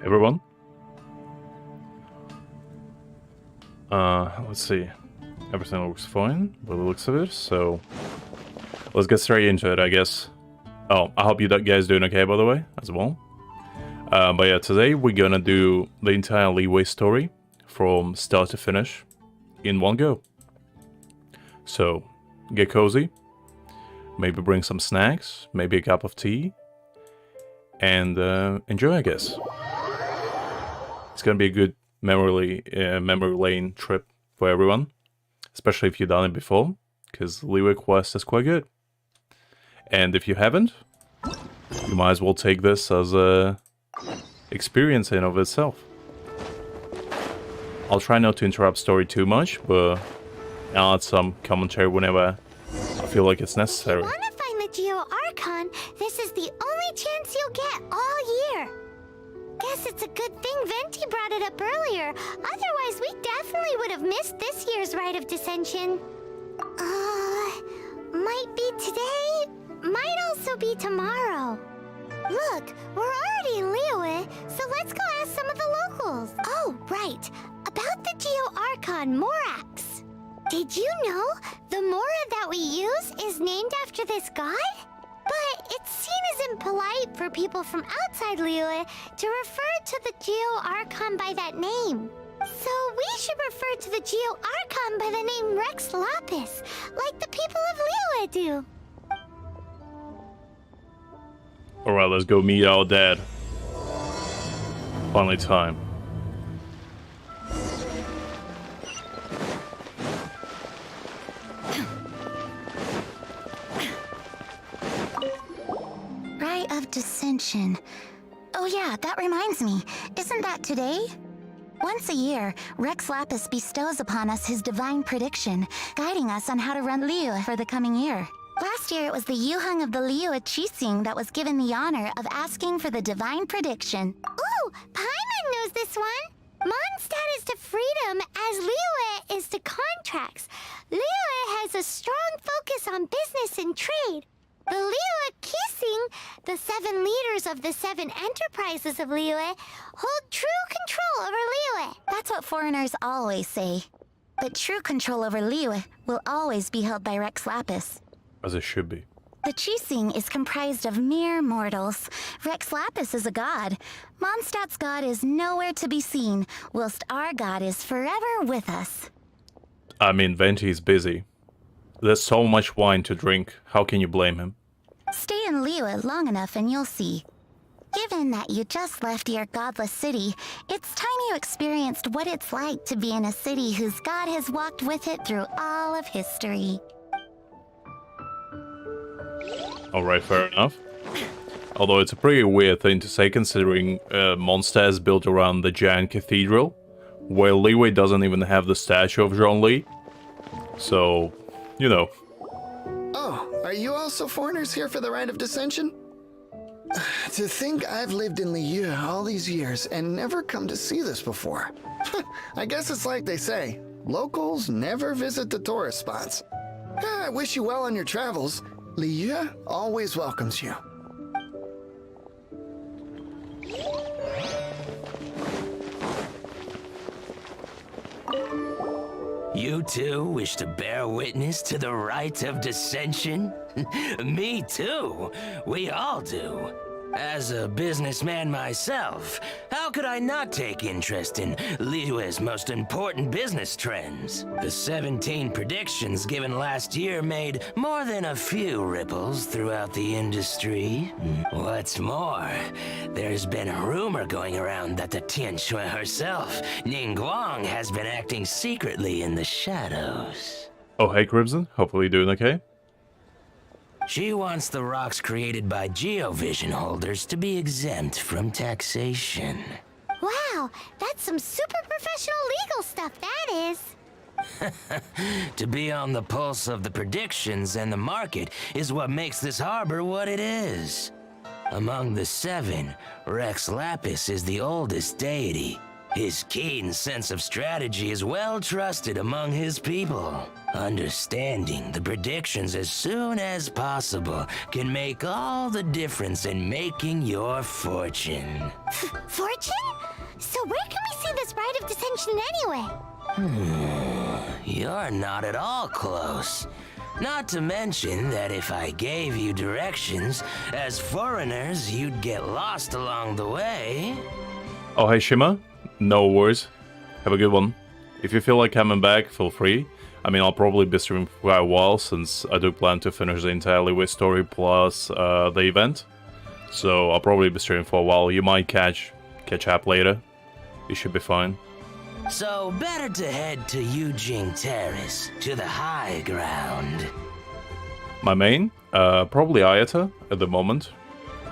Everyone. Let's see. Everything looks fine by the looks of it, so let's get straight into it, I guess. Oh, I hope you guys doing okay, by the way, as well. But yeah, today we're gonna do the entire Liyue story from start to finish in one go. So, get cozy, maybe bring some snacks, maybe a cup of tea, and enjoy, I guess. It's gonna be a good memory lane trip for everyone, especially if you've done it before, because Liyue Quest is quite good. And if you haven't, you might as well take this as a experience in of itself. I'll try not to interrupt story too much, but I'll add some commentary whenever I feel like it's necessary. If you want to find the Geo Archon, this is the only chance you'll get all year. Guess it's a good thing Venti brought it up earlier. Otherwise, we definitely would have missed this year's Rite of Dissension. Might be today, might also be tomorrow. Look, we're already in Liyue, so let's go ask some of the locals. Oh, right. About the Geo Archon Morax. Did you know the Mora that we use is named after this god? But it's seen as impolite for people from outside Liyue to refer to the Geo Archon by that name. So we should refer to the Geo Archon by the name Rex Lapis, like the people of Liyue do. Alright, let's go meet our dad. Finally time. Rite of Dissension. Oh yeah, that reminds me. Isn't that today? Once a year, Rex Lapis bestows upon us his divine prediction, guiding us on how to run Liyue for the coming year. Last year, it was the Yuheng of the Liyue Qixing that was given the honor of asking for the divine prediction. Ooh, Paimon knows this one! Mondstadt is to freedom as Liyue is to contracts. Liyue has a strong focus on business and trade. The Liyue Qixing, the 7 leaders of the 7 enterprises of Liyue, hold true control over Liyue. That's what foreigners always say. But true control over Liyue will always be held by Rex Lapis. As it should be. The Qixing is comprised of mere mortals. Rex Lapis is a god. Mondstadt's god is nowhere to be seen, whilst our god is forever with us. I mean, Venti is busy. There's so much wine to drink, how can you blame him? Stay in Liyue long enough and you'll see. Given that you just left your godless city, it's time you experienced what it's like to be in a city whose god has walked with it through all of history. Alright, fair enough. Although it's a pretty weird thing to say considering Mondstadt is built around the giant cathedral, where Liyue doesn't even have the statue of Zhongli. So, you know. Oh, are you also foreigners here for the Rite of Dissension? To think I've lived in Liyue all these years and never come to see this before. I guess it's like they say, locals never visit the tourist spots. I wish you well on your travels. Liyue always welcomes you. You too wish to bear witness to the rite of dissension? Me too. We all do. As a businessman myself, how could I not take interest in Liyue's most important business trends? The 17 predictions given last year made more than a few ripples throughout the industry. What's more, there's been a rumor going around that the Tianshui herself, Ningguang, has been acting secretly in the shadows. Oh hey Crimson, hopefully you're doing okay. She wants the rocks created by geovision holders to be exempt from taxation. Wow, that's some super professional legal stuff, that is. To be on the pulse of the predictions and the market is what makes this harbor what it is. Among the 7, Rex Lapis is the oldest deity. His keen sense of strategy is well trusted among his people. Understanding the predictions as soon as possible can make all the difference in making your fortune. Fortune? So where can we see this Rite of Dissension anyway? You're not at all close. Not to mention that if I gave you directions, as foreigners, you'd get lost along the way. Oh hey Shima, no worries. Have a good one. If you feel like coming back, feel free. I mean, I'll probably be streaming for quite a while since I do plan to finish the entire Liyue Story plus the event. So I'll probably be streaming for a while. You might catch up later. You should be fine. So better to head to Yujing Terrace, to the high ground. My main? Probably Ayata at the moment.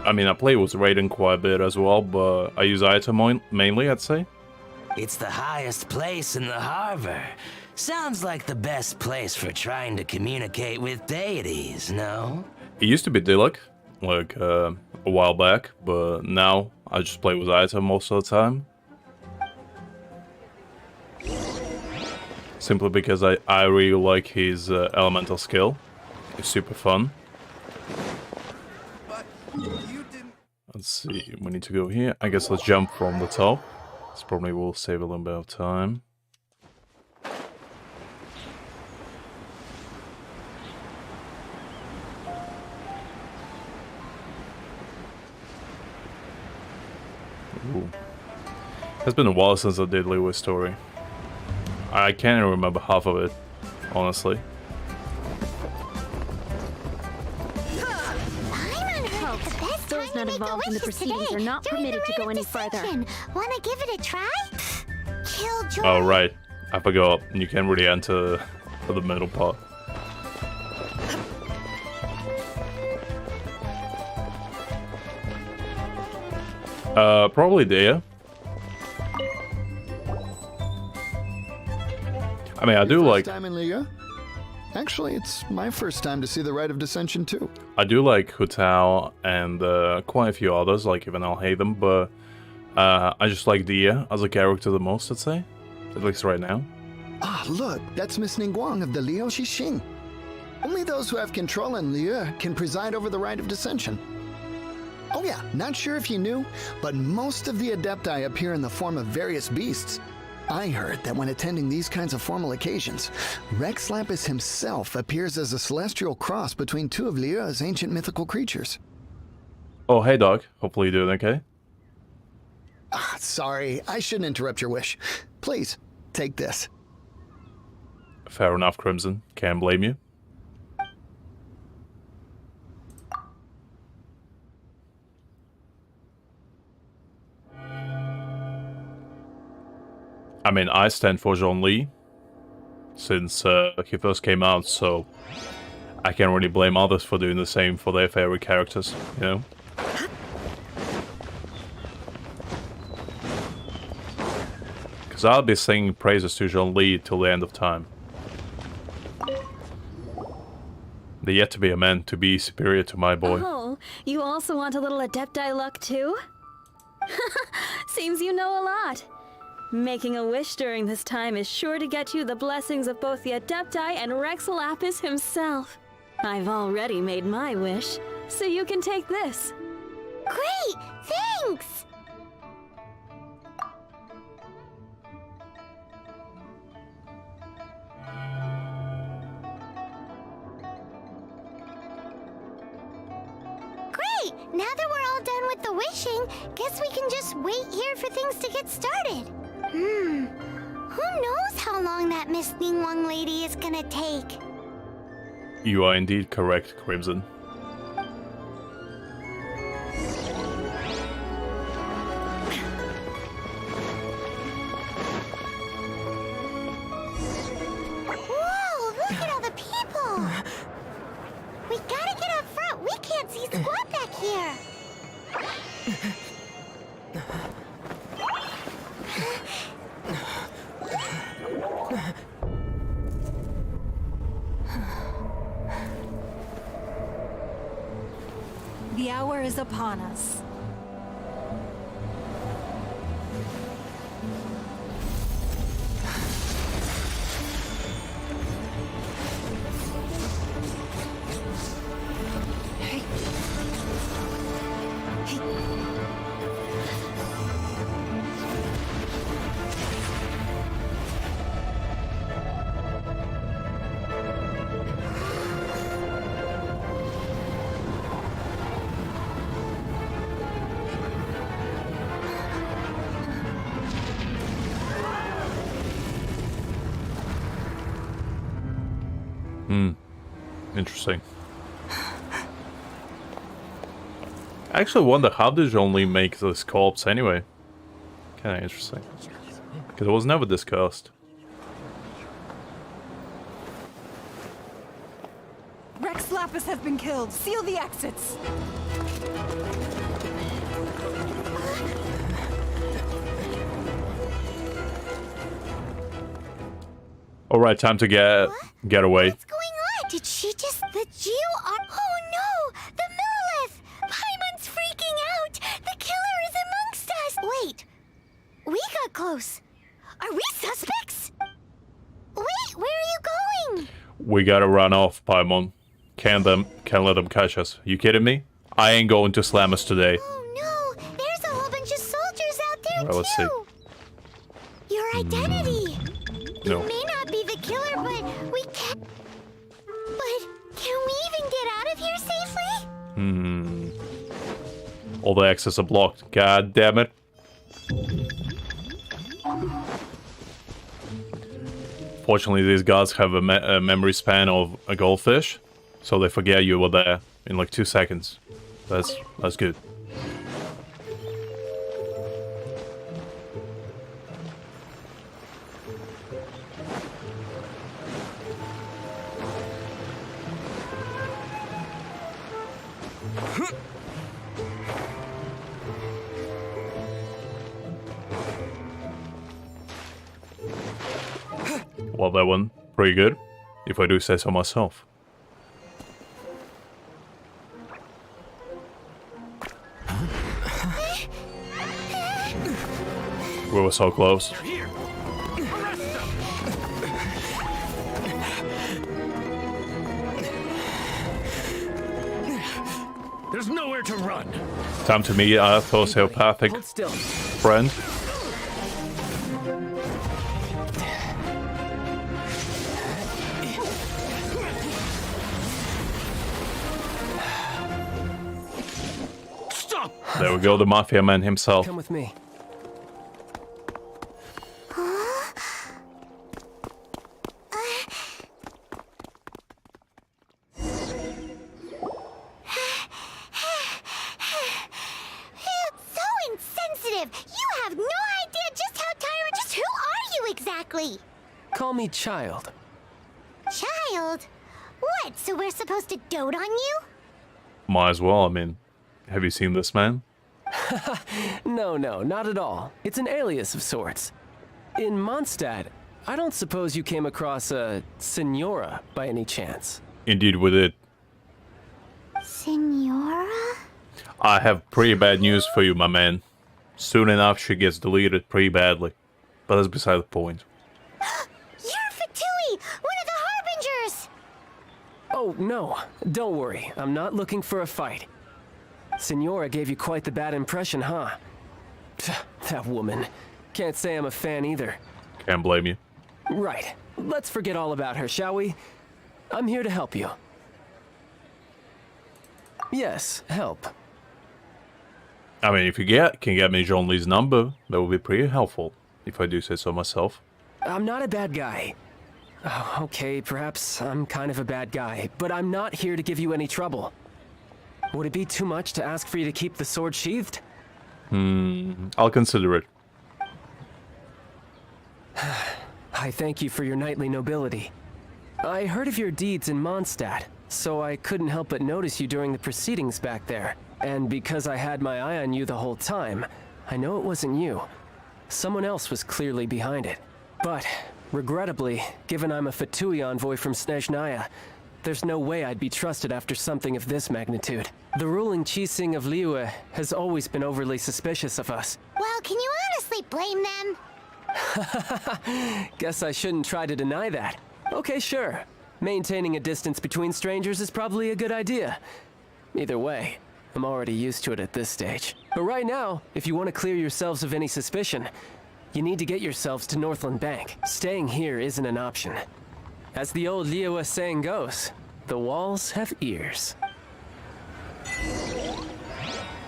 I mean, I play with Raiden quite a bit as well, but I use Ayata mainly, I'd say. It's the highest place in the harbor. Sounds like the best place for trying to communicate with deities, no? It used to be Diluc, like a while back, but now I just play with Ayata most of the time. Simply because I really like his elemental skill. It's super fun. Let's see, we need to go here. I guess let's jump from the top. This probably will save a little bit of time. Ooh. It's been a while since I did Liyue Story. I can't even remember half of it, honestly. Those not involved in the proceedings are not permitted to go any further. Wanna give it a try? Killjoy. Oh right, I forgot. You can't really enter the middle part. Probably there. I mean, I do like. First time in Liyue? Actually, it's my first time to see the Rite of Dissension too. I do like Hu Tao and quite a few others, like even I'll hate them, but I just like Dia as a character the most, I'd say. At least right now. Ah, look, that's Miss Ningguang of the Liu Xixing. Only those who have control in Liyue can preside over the Rite of Dissension. Oh yeah, not sure if you knew, but most of the Adepti appear in the form of various beasts. I heard that when attending these kinds of formal occasions, Rex Lapis himself appears as a celestial cross between two of Liyue's ancient mythical creatures. Oh, hey, dog. Hopefully you're doing okay. Sorry, I shouldn't interrupt your wish. Please, take this. Fair enough, Crimson. Can't blame you. I mean, I stand for Zhongli since he first came out, so I can't really blame others for doing the same for their favorite characters, you know? Because I'll be singing praises to Zhongli till the end of time. They're yet to be a man to be superior to my boy. Oh, you also want a little Adepti luck too? Seems you know a lot. Making a wish during this time is sure to get you the blessings of both the Adepti and Rex Lapis himself. I've already made my wish, so you can take this. Great! Thanks! Great! Now that we're all done with the wishing, guess we can just wait here for things to get started. Who knows how long that Miss Ningguang lady is gonna take? You are indeed correct, Crimson. Whoa, look at all the people! We gotta get up front. We can't see squat back here. The hour is upon us. Interesting. I actually wonder, how did Zhongli make this corpse anyway? Kinda interesting. Because it was never discussed. Rex Lapis has been killed. Seal the exits. Alright, time to get away. What's going on? Did she just... The Geo are... Oh no! The Millilith! Paimon's freaking out! The killer is amongst us! Wait! We got close. Are we suspects? Wait, where are you going? We gotta run off, Paimon. Can't let them catch us. You kidding me? I ain't going to slam us today. Oh no! There's a whole bunch of soldiers out there Well, let's see. too! Your identity! No. You may not be the killer, but we can't... But can we even get out of here safely? All the exits are blocked. God damn it. Fortunately, these guards have a memory span of a goldfish, so they forget you were there in like 2 seconds. That's good. Well, that one, pretty good, if I do say so myself. We were so close. There's nowhere to run. Time to meet our sociopathic friend. There we go, the Mafia man himself. Come with me. So insensitive! You have no idea just how tired. Just who are you exactly? Call me Child. Child? What, so we're supposed to dote on you? Might as well, I mean. Have you seen this man? No, not at all. It's an alias of sorts. In Mondstadt, I don't suppose you came across a Senora by any chance. Indeed we did. Senora? I have pretty bad news for you, my man. Soon enough she gets deleted pretty badly. But that's beside the point. You're Fatui, one of the Harbingers! Oh, no. Don't worry. I'm not looking for a fight. Senora gave you quite the bad impression, huh? That woman. Can't say I'm a fan either. Can't blame you. Right. Let's forget all about her, shall we? I'm here to help you. Yes, help. I mean, if you can get me Zhongli's number, that would be pretty helpful, if I do say so myself. I'm not a bad guy. Oh, okay, perhaps I'm kind of a bad guy, but I'm not here to give you any trouble. Would it be too much to ask for you to keep the sword sheathed? I'll consider it. I thank you for your knightly nobility. I heard of your deeds in Mondstadt, so I couldn't help but notice you during the proceedings back there. And because I had my eye on you the whole time, I know it wasn't you. Someone else was clearly behind it. But, regrettably, given I'm a Fatui envoy from Snezhnaya, there's no way I'd be trusted after something of this magnitude. The ruling Qixing of Liyue has always been overly suspicious of us. Well, can you honestly blame them? Guess I shouldn't try to deny that. Okay, sure. Maintaining a distance between strangers is probably a good idea. Either way, I'm already used to it at this stage. But right now, if you want to clear yourselves of any suspicion, you need to get yourselves to Northland Bank. Staying here isn't an option. As the old Liyue saying goes, the walls have ears.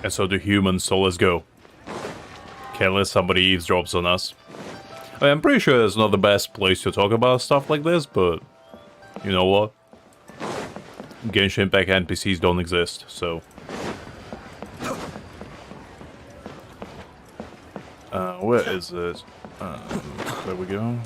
And so do humans, so let's go. Can't let somebody eavesdrops on us. I mean, I'm pretty sure it's not the best place to talk about stuff like this, but you know what? Genshin Impact NPCs don't exist, so... where is it? There we go.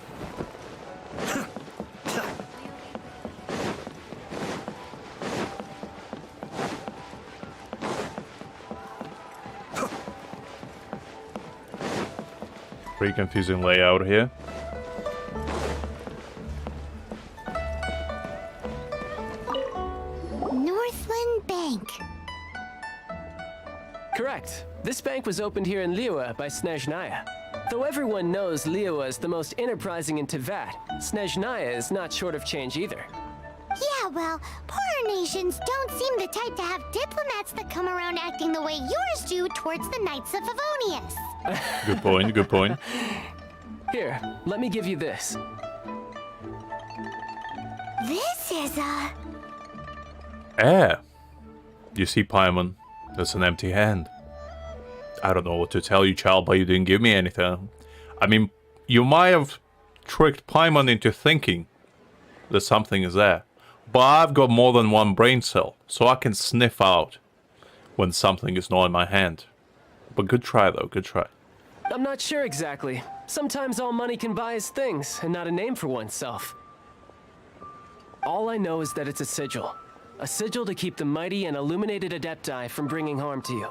Pretty confusing layout here. Northland Bank. Correct. This bank was opened here in Liyue by Snezhnaya. Though everyone knows Liyue is the most enterprising in Teyvat, Snezhnaya is not short of change either. Yeah, well, poorer nations don't seem the type to have diplomats that come around acting the way yours do towards the Knights of Favonius. Good point, good point. Here, let me give you this. This is a... You see, Paimon, that's an empty hand. I don't know what to tell you, child, but you didn't give me anything. I mean, you might have tricked Paimon into thinking that something is there. But I've got more than one brain cell, so I can sniff out when something is not in my hand. But good try, though, good try. I'm not sure exactly. Sometimes all money can buy is things, and not a name for oneself. All I know is that it's a sigil. A sigil to keep the mighty and illuminated Adepti from bringing harm to you.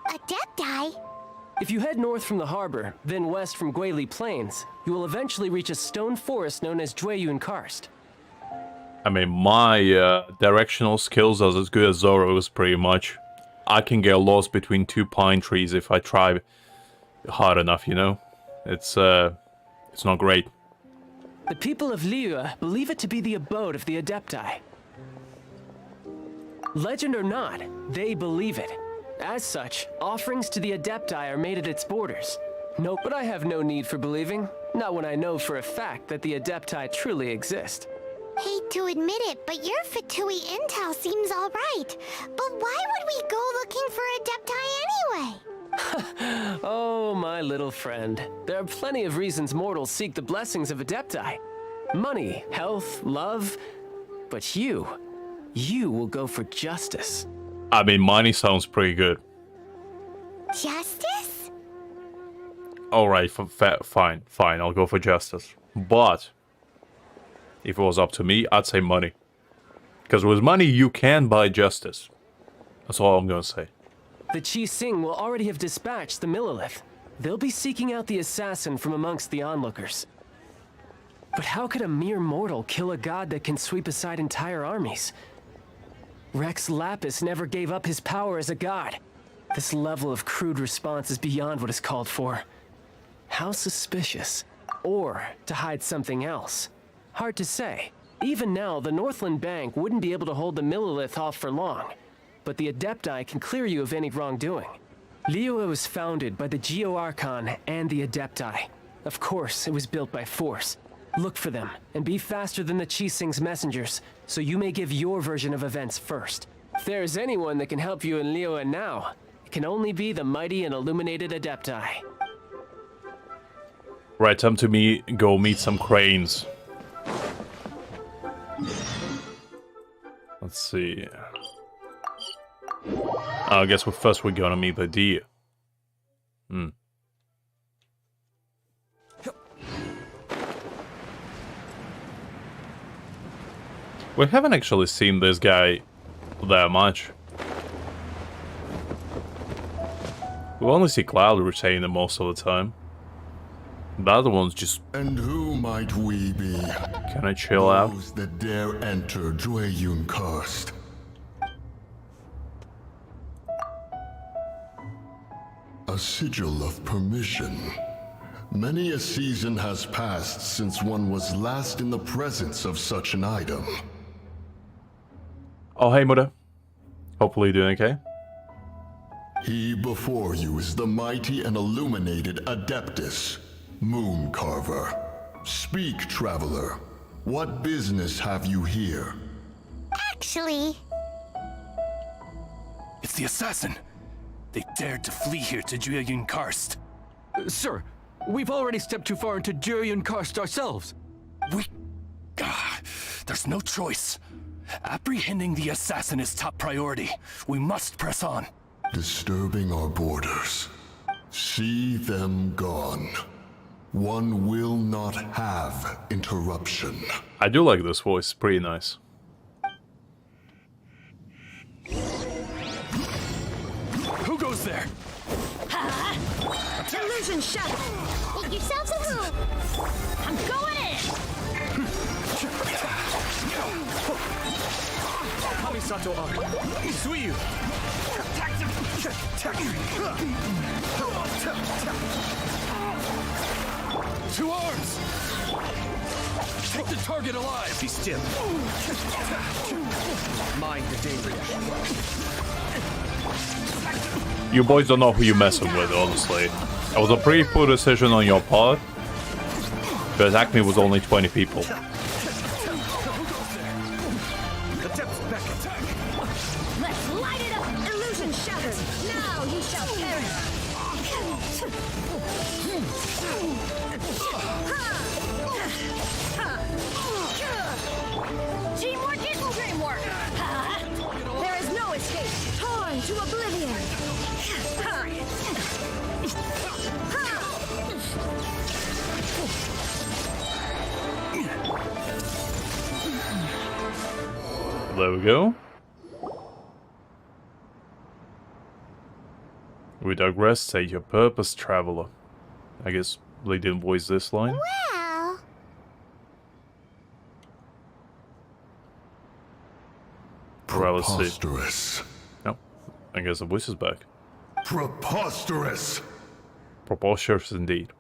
Adepti? If you head north from the harbor, then west from Guili Plains, you will eventually reach a stone forest known as Jueyun Karst. I mean, my directional skills are as good as Zoro's, pretty much. I can get lost between two pine trees if I try hard enough, you know? It's not great. The people of Liyue believe it to be the abode of the Adepti. Legend or not, they believe it. As such, offerings to the Adepti are made at its borders. No, but I have no need for believing. Not when I know for a fact that the Adepti truly exist. Hate to admit it, but your Fatui intel seems alright. But why would we go looking for Adepti anyway? Oh, my little friend. There are plenty of reasons mortals seek the blessings of Adepti. Money, health, love. But you will go for justice. I mean, money sounds pretty good. Justice? Alright, fine, I'll go for justice. But if it was up to me, I'd say money. Because with money, you can buy justice. That's all I'm gonna say. The Qi Sing will already have dispatched the Millilith. They'll be seeking out the assassin from amongst the onlookers. But how could a mere mortal kill a god that can sweep aside entire armies? Rex Lapis never gave up his power as a god. This level of crude response is beyond what is called for. How suspicious. Or to hide something else. Hard to say. Even now, the Northland Bank wouldn't be able to hold the Millilith off for long. But the Adepti can clear you of any wrongdoing. Liyue was founded by the Geo Archon and the Adepti. Of course, it was built by force. Look for them, and be faster than the Qi Sing's messengers, so you may give your version of events first. If there is anyone that can help you in Liyue now, it can only be the mighty and illuminated Adepti. Right, time to go meet some cranes. Let's see. I guess first we're gonna meet the deer. We haven't actually seen this guy that much. We only see Cloud retain him most of the time. The other one's just... And who might we be? Can I chill out? Those that dare enter Jueyun Karst. A sigil of permission. Many a season has passed since one was last in the presence of such an item. Oh, hey, Muda. Hopefully you're doing okay. He before you is the mighty and illuminated Adeptus, Moon Carver. Speak, traveler. What business have you here? Actually, It's the assassin. They dared to flee here to Jueyun Karst. Sir, we've already stepped too far into Jueyun Karst ourselves. There's no choice. Apprehending the assassin is top priority. We must press on. Disturbing our borders. See them gone. One will not have interruption. I do like this voice, pretty nice. Who goes there? Illusion shadow! make yourselves at home. I'm going in! Kamisato Suiyu! To arms! Take the target alive! Be still. Mind the danger. You boys don't know who you're messing with, honestly. That was a pretty poor decision on your part. To attack me was only 20 people. Let's light it up! Illusion shattered! Now you shall perish! Teamwork is dreamwork! There is no escape! Torn to oblivion! There we go. We digress, say your purpose, traveler. I guess they didn't voice this line. Well, Well, let's see. Preposterous. No, I guess the voice is back. Preposterous! Preposterous indeed.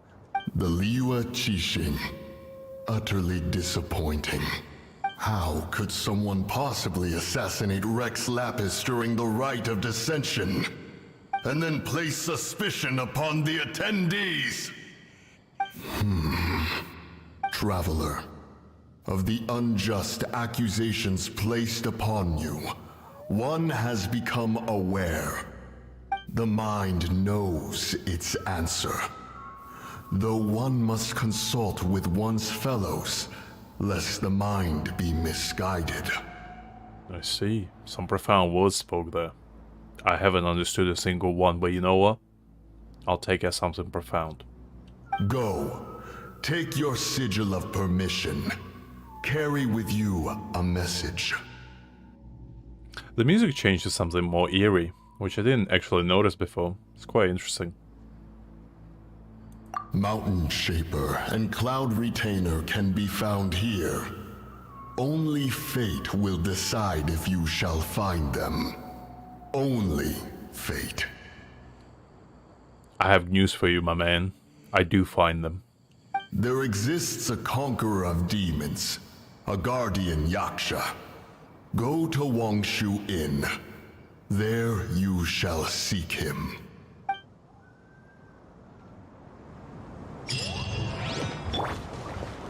The Liyue Qixing. Utterly disappointing. How could someone possibly assassinate Rex Lapis during the rite of dissension? And then place suspicion upon the attendees? Traveler, Of the unjust accusations placed upon you, one has become aware. The mind knows its answer. Though one must consult with one's fellows, lest the mind be misguided. I see. Some profound words spoke there. I haven't understood a single one, but you know what? I'll take it as something profound. Go. Take your sigil of permission. Carry with you a message. The music changed to something more eerie, which I didn't actually notice before. It's quite interesting. Mountain Shaper and Cloud Retainer can be found here. Only fate will decide if you shall find them. Only fate. I have news for you, my man. I do find them. There exists a conqueror of demons, a guardian Yaksha. Go to Wangshu Inn. There you shall seek him.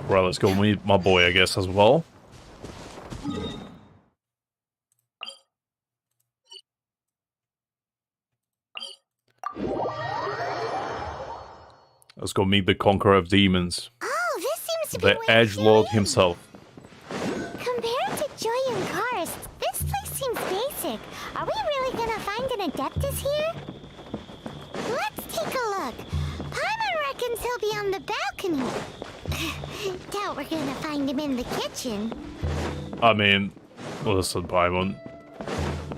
Right, let's go meet my boy, I guess, as well. Let's go meet the Conqueror of Demons. Oh, this seems to be The Edgelord himself. Compared to Julian Karst, this place seems basic. Are we really gonna find an Adeptus here? Let's take a look. Paimon reckons he'll be on the balcony. Doubt we're gonna find him in the kitchen. I mean, listen, Paimon.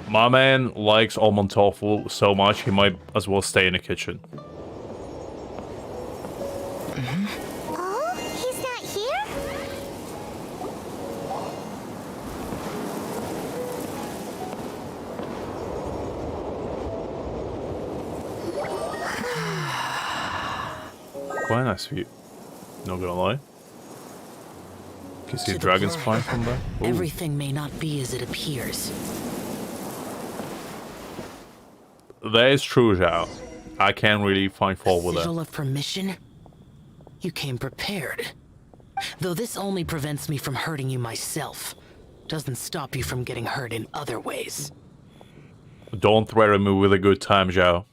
My man likes almond tofu so much he might as well stay in the kitchen. Oh, he's not here? Quite a nice view. Not gonna lie. Can you see To the dragons player, flying from there? Ooh. Everything may not be as it appears. That is true, Zhao. I can't really find fault with that. Sigil of permission? You came prepared. Though this only prevents me from hurting you myself. Doesn't stop you from getting hurt in other ways. Don't threaten me with a good time, Zhao.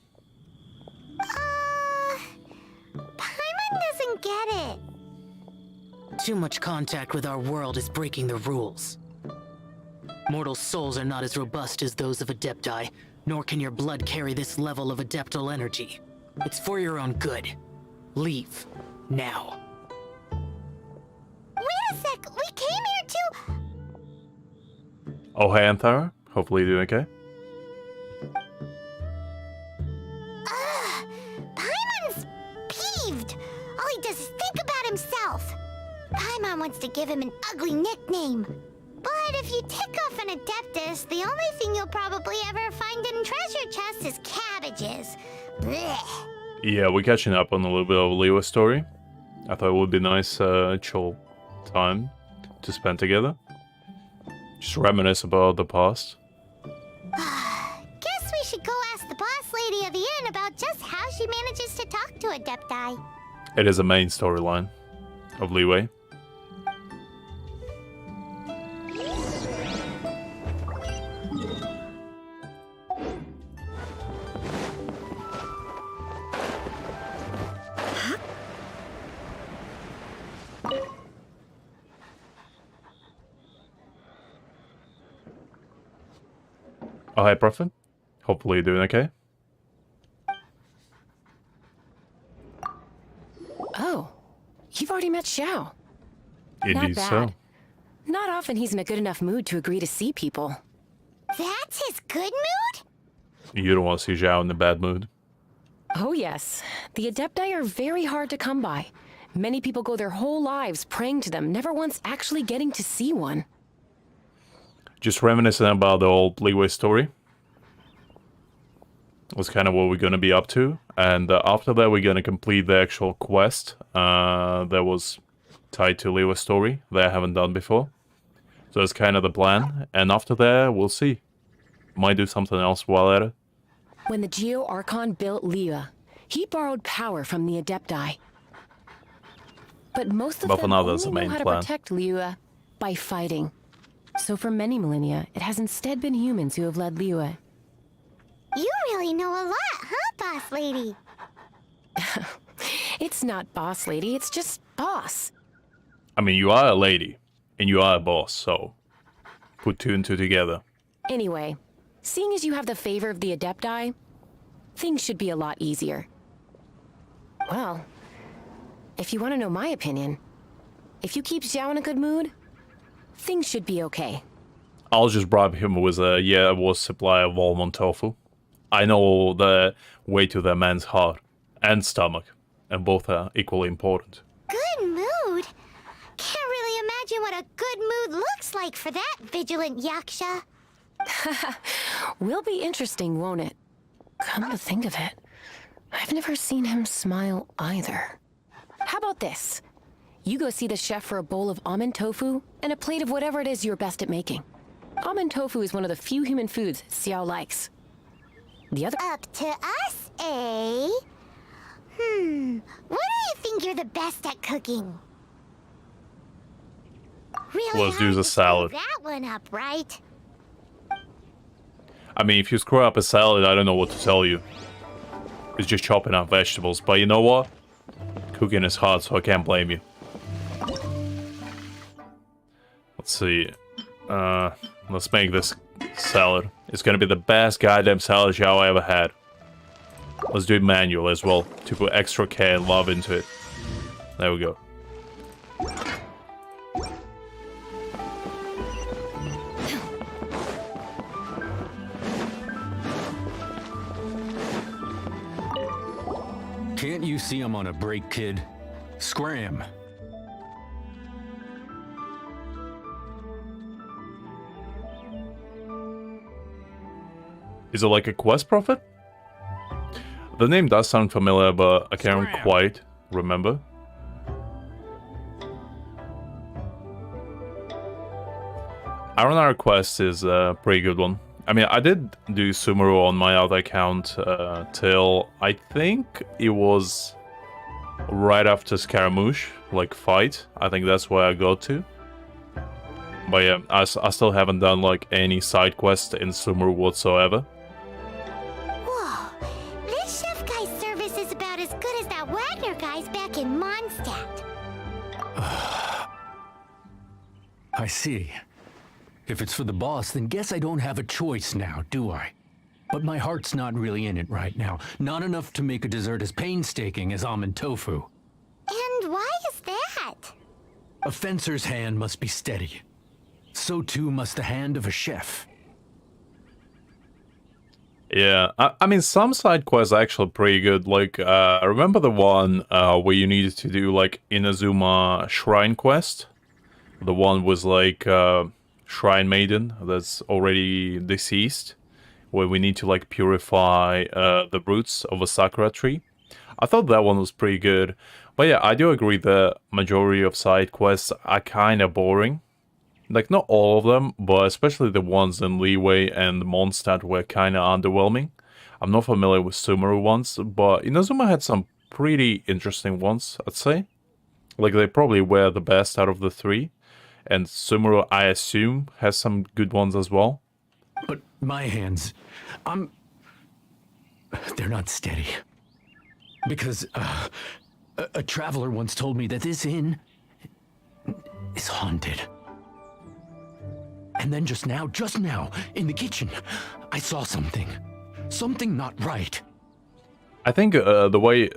Paimon doesn't get it. Too much contact with our world is breaking the rules. Mortal souls are not as robust as those of Adepti, nor can your blood carry this level of adeptal energy. It's for your own good. Leave. Now. Wait a sec, we came here to... Oh, hey, Anthara. Hopefully you're doing okay. Ugh, Paimon's peeved. All he does is think about himself. Paimon wants to give him an ugly nickname. But if you tick off an Adeptus, the only thing you'll probably ever find in treasure chests is cabbages. Blech. Yeah, we're catching up on a little bit of Liyue Story. I thought it would be nice, chill time to spend together. Just reminisce about the past. Guess we should go ask the boss lady of the inn about just how she manages to talk to Adepti. It is a main storyline of Liyue. Oh, hi, Prophet. Hopefully you're doing okay. Oh, you've already met Xiao. Indeed Not so. bad. Not often he's in a good enough mood to agree to see people. That's his good mood? You don't want to see Zhao in a bad mood. Oh yes, the Adepti are very hard to come by. Many people go their whole lives praying to them, never once actually getting to see one. Just reminiscing about the old Liyue Story. Was kind of what we're going to be up to. And after that, we're going to complete the actual quest that was tied to Liyue Story that I haven't done before. So that's kind of the plan. And after that, we'll see. Might do something else while at it. When the Geo Archon built Liyue, he borrowed power from the Adepti. But most of But for them now, only that's the know main how to plan. protect Liyue, by fighting. So for many millennia, it has instead been humans who have led Liyue. You really know a lot, huh, boss lady? It's not boss lady, it's just boss. I mean, you are a lady, and you are a boss, so put two and two together. Anyway, seeing as you have the favor of the Adepti, things should be a lot easier. Well, if you want to know my opinion, if you keep Xiao in a good mood, things should be okay. I'll just bribe him with a was supply of almond tofu. I know the way to the man's heart and stomach, and both are equally important. Good mood? Can't really imagine what a good mood looks like for that vigilant yaksha. Will be interesting, won't it? Come to think of it, I've never seen him smile either. How about this? You go see the chef for a bowl of almond tofu and a plate of whatever it is you're best at making. Almond tofu is one of the few human foods Xiao likes. The other— Up to us, eh? What do you think you're the best at cooking? Really Let's do hard the to salad. screw that one up, right? I mean, if you screw up a salad, I don't know what to tell you. It's just chopping up vegetables, but you know what? Cooking is hard, so I can't blame you. Let's see. Let's make this salad. It's gonna be the best goddamn salad Xiao ever had. Let's do it manual as well, to put extra care and love into it. There we go. Can't you see I'm on a break, kid? Scram. Is it like a quest prophet? The name does sound familiar, but I can't quite remember. Aronar quest is a pretty good one. I mean, I did do Sumeru on my other account till I think it was right after Scaramouche, like fight. I think that's where I got to. But yeah, I still haven't done like any side quest in Sumeru whatsoever. Whoa, this chef guy's service is about as good as that Wagner guy's back in Mondstadt. I see. If it's for the boss, then guess I don't have a choice now, do I? But my heart's not really in it right now. Not enough to make a dessert as painstaking as almond tofu. And why is that? A fencer's hand must be steady. So too must the hand of a chef. Yeah, I mean, some side quests are actually pretty good. Like, I remember the one where you needed to do, like, Inazuma Shrine quest. The one was, like, Shrine Maiden that's already deceased, where we need to, like, purify the roots of a sakura tree. I thought that one was pretty good. But yeah, I do agree the majority of side quests are kind of boring. Like, not all of them, but especially the ones in Liyue and Mondstadt were kind of underwhelming. I'm not familiar with Sumeru ones, but Inazuma had some pretty interesting ones, I'd say. Like, they probably were the best out of the three. And Sumeru, I assume, has some good ones as well. But my hands, they're not steady. Because a traveler once told me that this inn is haunted. And then just now, in the kitchen, I saw something. Something not right. I think the way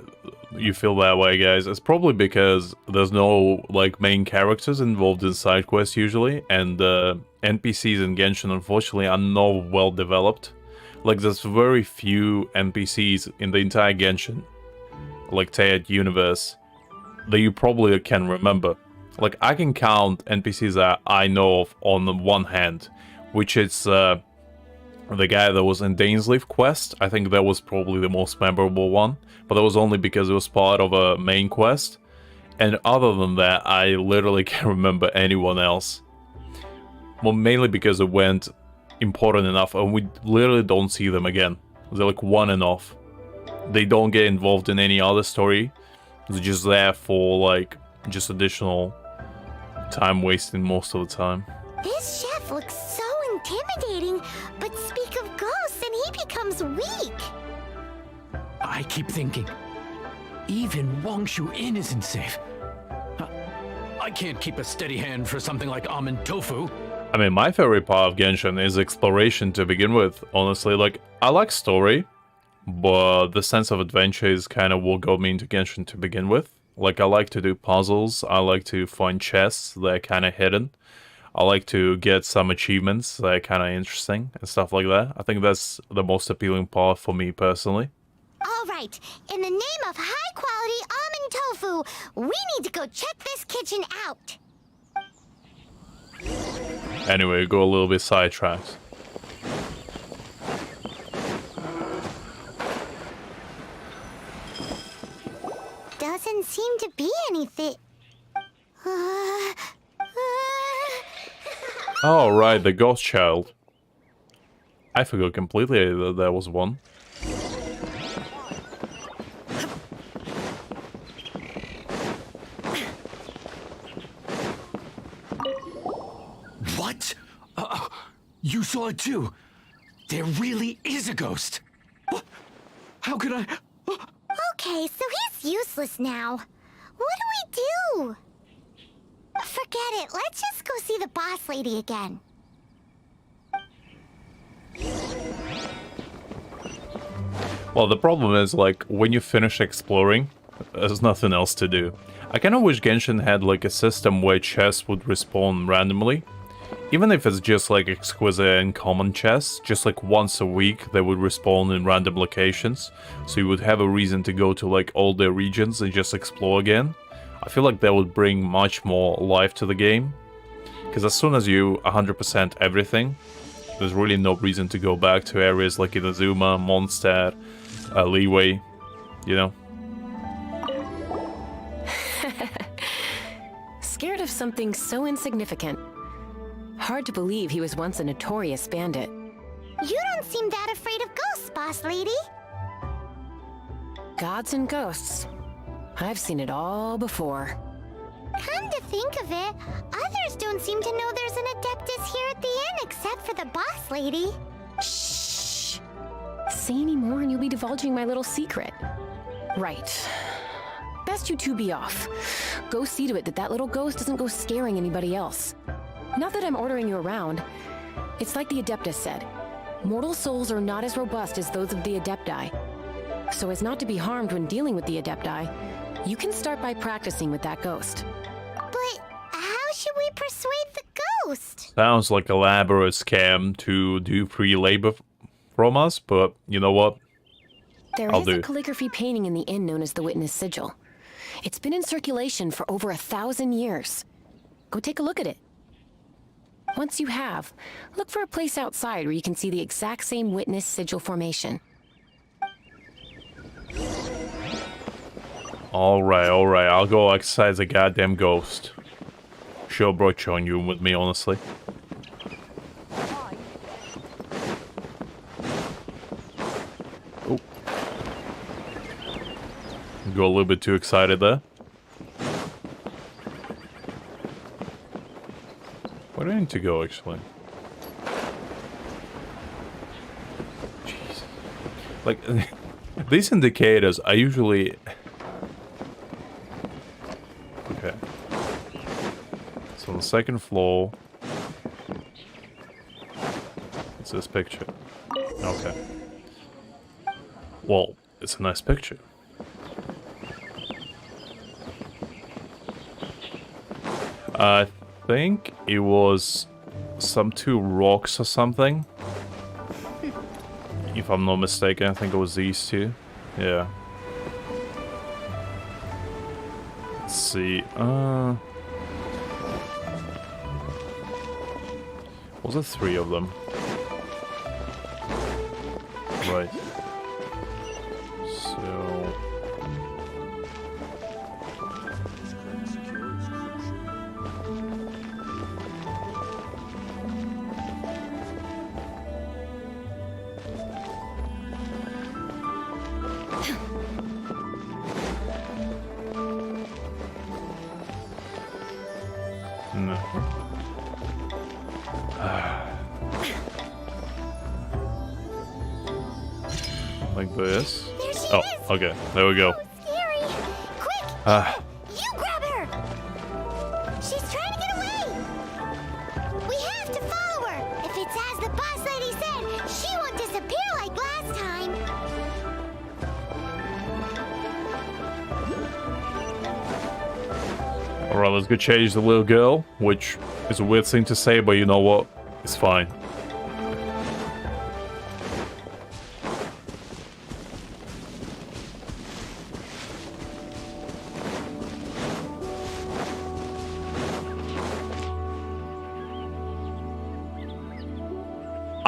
you feel that way, guys, is probably because there's no, like, main characters involved in side quests usually, and NPCs in Genshin, unfortunately, are not well developed. Like, there's very few NPCs in the entire Genshin, like, Tead universe, that you probably can remember. Like, I can count NPCs that I know of on the one hand, which is the guy that was in Dainsleif quest. I think that was probably the most memorable one, but that was only because it was part of a main quest. And other than that, I literally can't remember anyone else. Well, mainly because it went important enough, and we literally don't see them again. They're like one and off. They don't get involved in any other story. They're just there for, like, just additional time wasting most of the time. This chef looks so intimidating, but speak of ghosts and he becomes weak. I keep thinking, even Wangshu Inn isn't safe. I can't keep a steady hand for something like almond tofu. I mean, my favorite part of Genshin is exploration to begin with, honestly. Like, I like story, but the sense of adventure is kind of what got me into Genshin to begin with. Like, I like to do puzzles, I like to find chests that are kind of hidden. I like to get some achievements that are kind of interesting and stuff like that. I think that's the most appealing part for me personally. All right, in the name of high-quality almond tofu, we need to go check this kitchen out. Anyway, go a little bit sidetracked. Doesn't seem to be anything. Oh, right, the ghost child. I forgot completely that there was one. What? You saw it too? There really is a ghost. What? How could I? Okay, so he's useless now. What do we do? Forget it. Let's just go see the boss lady again. Well, the problem is, like, when you finish exploring, there's nothing else to do. I kind of wish Genshin had, like, a system where chests would respawn randomly. Even if it's just, like, exquisite and common chests, just, like, once a week they would respawn in random locations. So you would have a reason to go to, like, all the regions and just explore again. I feel like that would bring much more life to the game. Because as soon as you 100% everything, there's really no reason to go back to areas like Inazuma, Mondstadt, Liyue, you know? Scared of something so insignificant. Hard to believe he was once a notorious bandit. You don't seem that afraid of ghosts, boss lady. Gods and ghosts. I've seen it all before. Come to think of it, others don't seem to know there's an Adeptus here at the inn except for the boss lady. Shh. Say any more and you'll be divulging my little secret. Right. Best you two be off. Go see to it that little ghost doesn't go scaring anybody else. Not that I'm ordering you around. It's like the Adeptus said. Mortal souls are not as robust as those of the Adepti. So as not to be harmed when dealing with the Adepti, you can start by practicing with that ghost. But how should we persuade the ghost? Sounds like a elaborate scam to do free labor from us, but you know what? There is a calligraphy painting in the inn known as the Witness Sigil. It's been in circulation for over 1,000 years. Go take a look at it. Once you have, look for a place outside where you can see the exact same Witness Sigil formation. Alright, I'll go exercise a goddamn ghost. Sure brought you with me, honestly. Oh. Go a little bit too excited there. Where do I need to go, actually? Jeez. Like, these indicators are usually... Okay. So on the second floor... It's this picture. Okay. Well, it's a nice picture. I think it was some two rocks or something. If I'm not mistaken, I think it was these two. Yeah. Let's see. Was there three of them? Right. So... No. Like this. Oh, okay. There we go. Scary! Quick! You grab her! She's trying to get away! We have to follow her! If it's as the boss lady said, she won't disappear like last time! Alright, let's go change the little girl, which is a weird thing to say, but you know what? It's fine.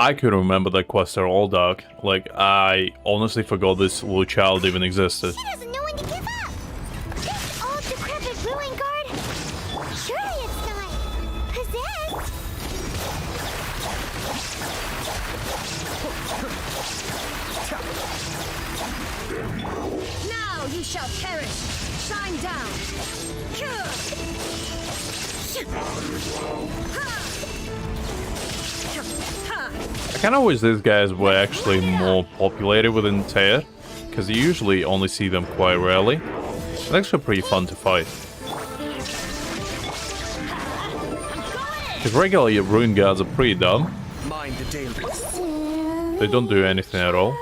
I couldn't remember that quest at all, dog. Like, I honestly forgot this little child even existed. She doesn't know when to give up! This old decrepit ruin guard? Surely it's not possessed? Now you shall perish! Shine down! I kind of wish these guys were actually more populated within Tear, because you usually only see them quite rarely. It's actually pretty fun to fight. Because regularly ruin guards are pretty dumb. They don't do anything at all.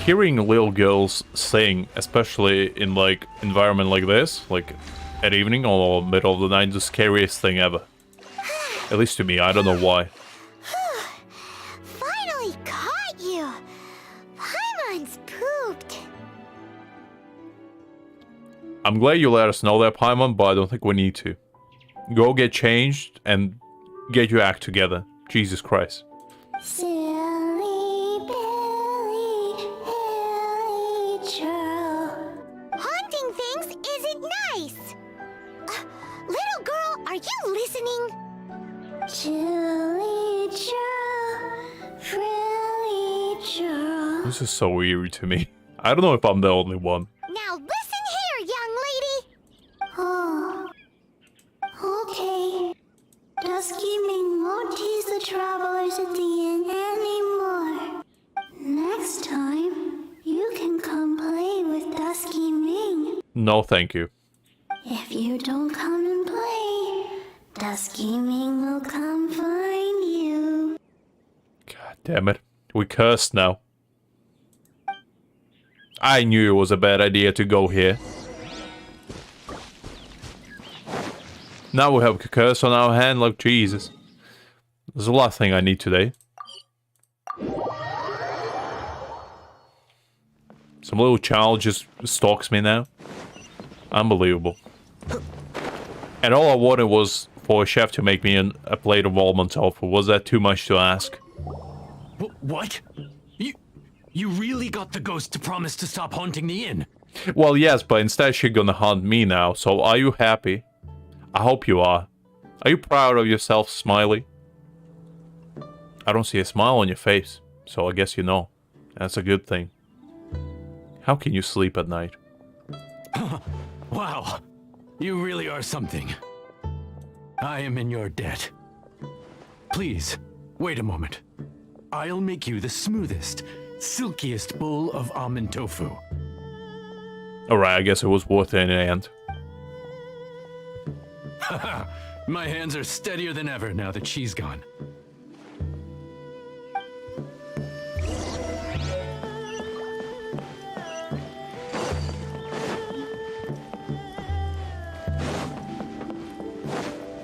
Hearing little girls sing, especially in like environment like this, like at evening or middle of the night, is the scariest thing ever. At least to me, I don't know why. Finally caught you! Paimon's pooped. I'm glad you let us know that, Paimon, but I don't think we need to. Go get changed and get your act together. Jesus Christ. Silly Billy, Billy Joe. Haunting things isn't nice! Little girl, are you listening? Chilly Joe, Frilly Joe. This is so eerie to me. I don't know if I'm the only one. Now listen here, young lady! Oh, okay. Dusky Ming won't tease the travelers at the inn anymore. Next time, you can come play with Dusky Ming. No, thank you. If you don't come and play, Dusky Ming will come find you. God damn it. We cursed now. I knew it was a bad idea to go here. Now we have a curse on our hand, like Jesus. There's a lot of things I need today. Some little child just stalks me now. Unbelievable. And all I wanted was for a chef to make me a plate of almond tofu. Was that too much to ask? What? You really got the ghost to promise to stop haunting the inn? Well, yes, but instead she's gonna haunt me now, so are you happy? I hope you are. Are you proud of yourself, Smiley? I don't see a smile on your face, so I guess you know. That's a good thing. How can you sleep at night? Wow, you really are something. I am in your debt. Please, wait a moment. I'll make you the smoothest, silkiest bowl of almond tofu. Alright, I guess it was worth it in the end. Haha, my hands are steadier than ever now that she's gone.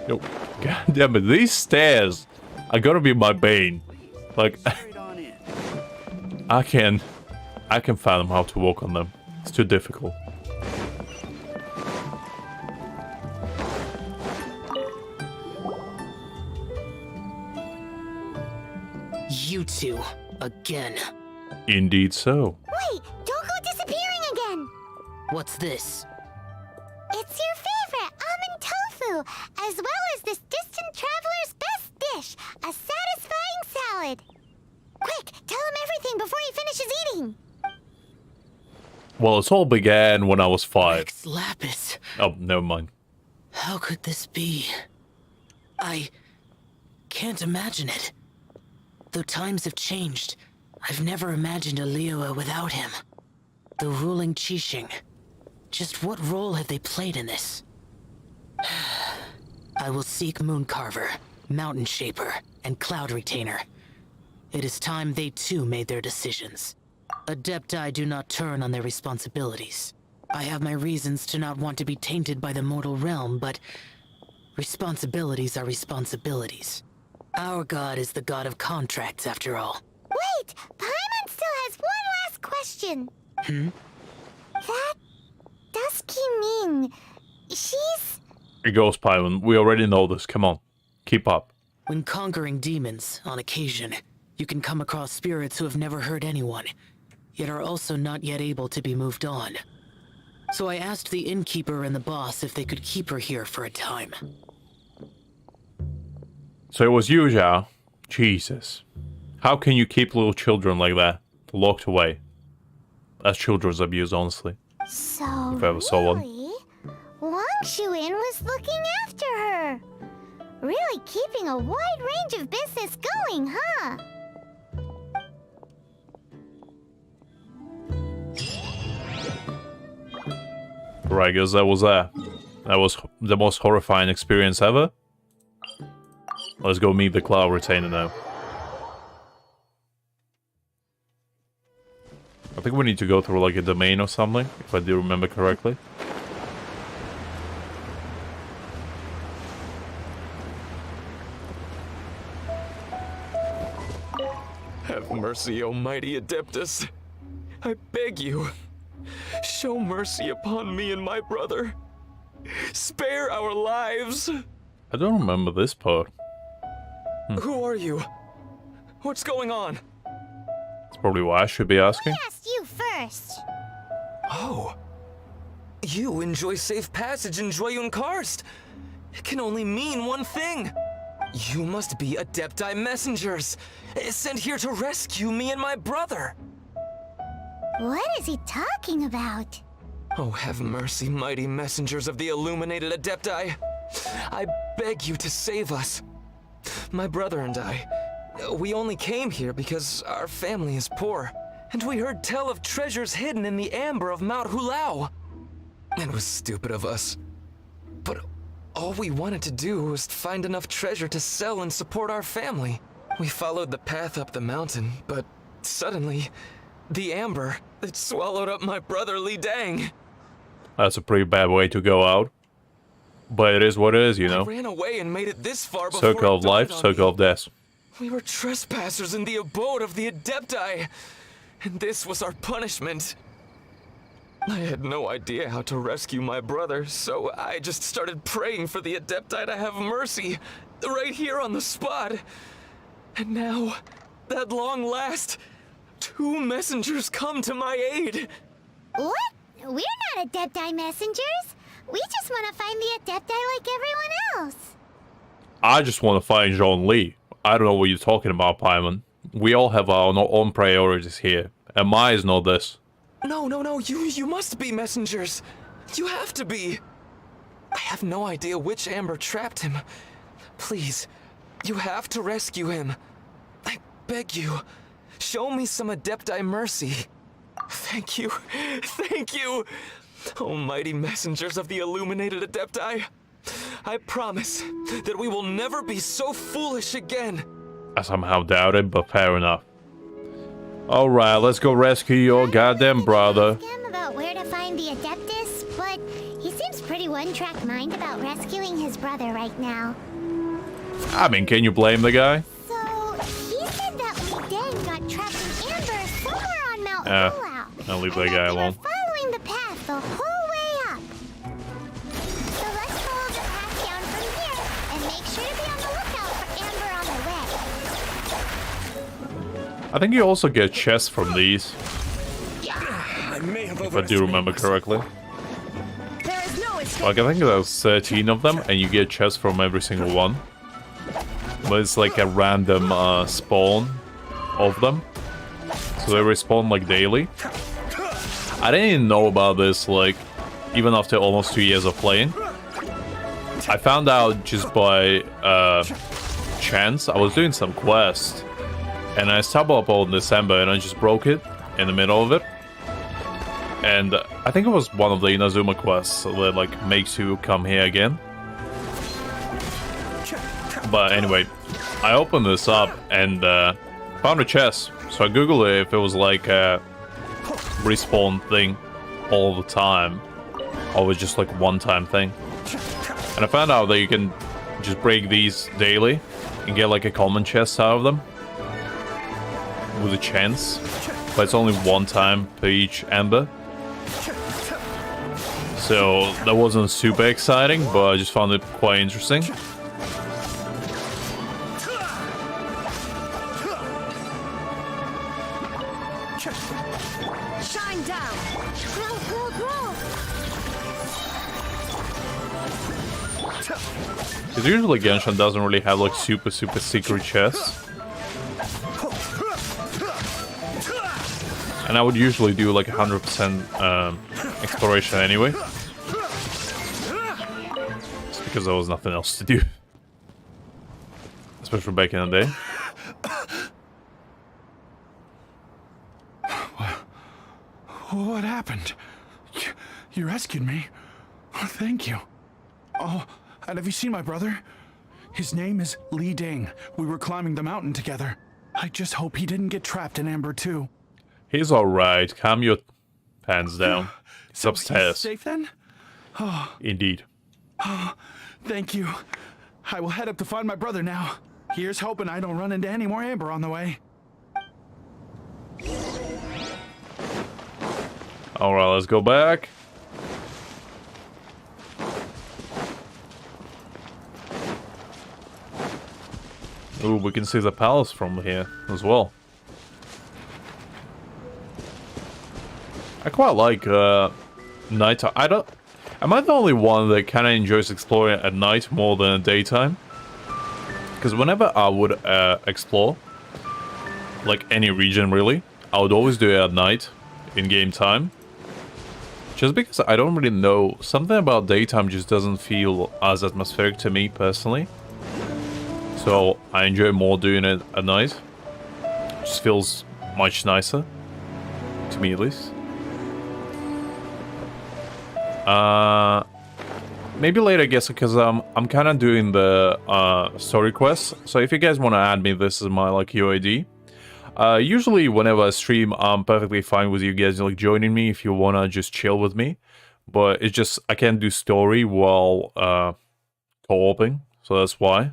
Yo, God damn it, these stairs are gonna be my bane. Like, I can fathom how to walk on them. It's too difficult. You two, again. Indeed so. Wait, don't go disappearing again! What's this? It's your favorite almond tofu, as well as this distant traveler's best dish, a satisfying salad. Quick, tell him everything before he finishes eating. Well, it all began when I was 5. Rex Lapis. Oh, never mind. How could this be? I can't imagine it. Though times have changed, I've never imagined a Liyue without him. The ruling Qixing. Just what role have they played in this? I will seek Mooncarver, Mountain Shaper, and Cloud Retainer. It is time they too made their decisions. Adepti do not turn on their responsibilities. I have my reasons to not want to be tainted by the mortal realm, but responsibilities are responsibilities. Our god is the god of contracts, after all. Wait! Paimon still has one last question. That Dusky Ming, she's... It goes, Paimon. We already know this. Come on. Keep up. When conquering demons, on occasion, you can come across spirits who have never hurt anyone, yet are also not yet able to be moved on. So I asked the innkeeper and the boss if they could keep her here for a time. So it was you, Zhao? Jesus. How can you keep little children like that, locked away? That's children's abuse, honestly. So, If I ever saw one. really? Wang Shuin was looking after her. Really keeping a wide range of business going, huh? Right, guess that was that. That was the most horrifying experience ever. Let's go meet the Cloud Retainer now. I think we need to go through like a domain or something, if I do remember correctly. Have mercy, O mighty Adeptus. I beg you, show mercy upon me and my brother. Spare our lives. I don't remember this part. Who are you? What's going on? That's probably why I should be asking. I asked you first. Oh. You enjoy safe passage in Joyun Karst. It can only mean one thing. You must be Adepti messengers, sent here to rescue me and my brother. What is he talking about? Oh, have mercy, mighty messengers of the illuminated Adepti. I beg you to save us. My brother and I, we only came here because our family is poor, and we heard tell of treasures hidden in the amber of Mount Hulao. It was stupid of us, but all we wanted to do was find enough treasure to sell and support our family. We followed the path up the mountain, but suddenly, the amber, it swallowed up my brother Li Dang. That's a pretty bad way to go out. But it is what it is, you know. I ran away and made it this far before Circle of it dawned life, on circle me. of death. We were trespassers in the abode of the Adepti, and this was our punishment. I had no idea how to rescue my brother, so I just started praying for the Adepti to have mercy, right here on the spot. And now, at long last, 2 messengers come to my aid. What? We're not Adepti messengers. We just want to find the Adepti like everyone else. I just want to find Zhongli. I don't know what you're talking about, Paimon. We all have our own priorities here, and mine is not this. No, you must be messengers. You have to be. I have no idea which amber trapped him. Please, you have to rescue him. I beg you, show me some Adepti mercy. Thank you, thank you. Oh, mighty messengers of the illuminated Adepti. I promise that we will never be so foolish again. I somehow doubt it, but fair enough. Alright, let's go rescue your goddamn brother. Ask him about where to find the Adeptus, but he seems pretty one-track mind about rescuing his brother right now. I mean, can you blame the guy? So, he said that Li Dang got trapped in amber somewhere on Mount Hulao. I'll leave that guy alone. Following the path the whole way up. So let's follow the path down from here and make sure to be on the lookout for amber on the way. I think you also get chests from these, I may have if I do remember correctly. There is no escape. Like, I think there's 13 of them, and you get chests from every single one. But it's like a random spawn of them. So they respawn like daily. I didn't even know about this, like, even after almost 2 years of playing. I found out just by chance. I was doing some quest, and I stumbled upon December, and I just broke it in the middle of it. And I think it was one of the Inazuma quests that, like, makes you come here again. But anyway, I opened this up and found a chest. So I googled it if it was like a respawn thing all the time, or was just like one-time thing. And I found out that you can just break these daily and get like a common chest out of them with a chance, but it's only one time per each ember. So that wasn't super exciting, but I just found it quite interesting. Shine down. Grow, grow, grow. Because usually Genshin doesn't really have like super secret chests. And I would usually do like 100% exploration anyway. Just because there was nothing else to do. Especially back in the day. What happened? You rescued me. Oh, thank you. Oh, and have you seen my brother? His name is Li Ding. We were climbing the mountain together. I just hope he didn't get trapped in Amber too. He's alright. Calm your pants down. It's upstairs. Safe then? Oh. Indeed. Oh, thank you. I will head up to find my brother now. Here's hoping I don't run into any more Amber on the way. Alright, let's go back. Ooh, we can see the palace from here as well. I quite like night. Am I the only one that kind of enjoys exploring at night more than at daytime? Because whenever I would explore, like any region really, I would always do it at night, in game time. Just because I don't really know, something about daytime just doesn't feel as atmospheric to me personally. So I enjoy more doing it at night. It just feels much nicer, to me at least. Maybe later, I guess, because I'm kind of doing the story quests. So if you guys want to add me, this is my like UID. Usually whenever I stream, I'm perfectly fine with you guys like joining me if you want to just chill with me. But it's just I can't do story while co-oping, so that's why.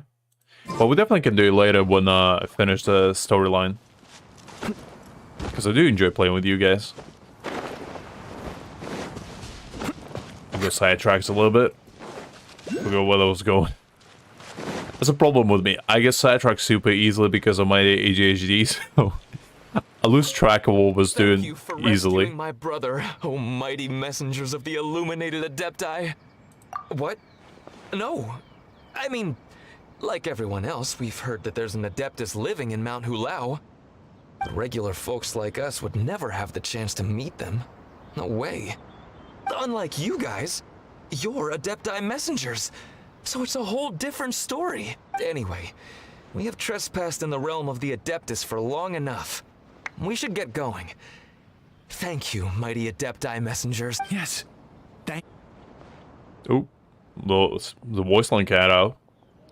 But we definitely can do it later when I finish the storyline. Because I do enjoy playing with you guys. I'll go sidetracks a little bit. Forgot where I was going. That's a problem with me. I get sidetracked super easily because of my ADHD, so I lose track of what I was doing Thank you for easily. rescuing my brother, oh mighty messengers of the illuminated Adepti. What? No. I mean, like everyone else, we've heard that there's an Adeptus living in Mount Hulao. But regular folks like us would never have the chance to meet them. No way. Unlike you guys, you're Adepti messengers. So it's a whole different story. Anyway, we have trespassed in the realm of the Adeptus for long enough. We should get going. Thank you, mighty Adepti messengers. Yes. Thank. Oh, the voice line cut out.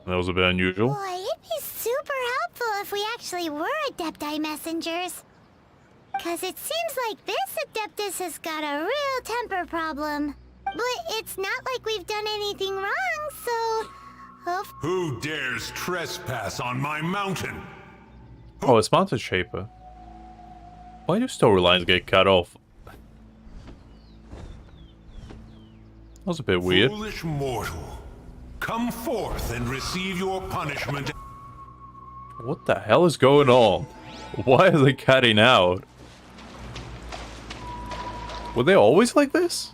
That was a bit unusual. Boy, it'd be super helpful if we actually were Adepti messengers. Cause it seems like this Adeptus has got a real temper problem. But it's not like we've done anything wrong, so... Who dares trespass on my mountain? Oh, it's Mountain Shaper. Why do storylines get cut off? That was a bit weird. Foolish mortal. Come forth and receive your punishment. What the hell is going on? Why are they cutting out? Were they always like this?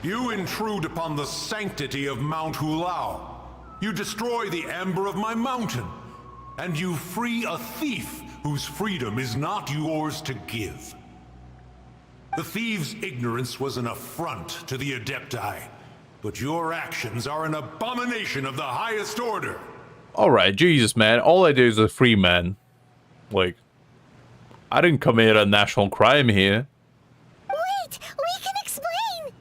You intrude upon the sanctity of Mount Hulao. You destroy the amber of my mountain. And you free a thief who whose freedom is not yours to give. The thieves' ignorance was an affront to the Adepti, but your actions are an abomination of the highest order. Alright, Jesus, man. All I do is a free man. Like, I didn't commit a national crime here. Wait! We can explain!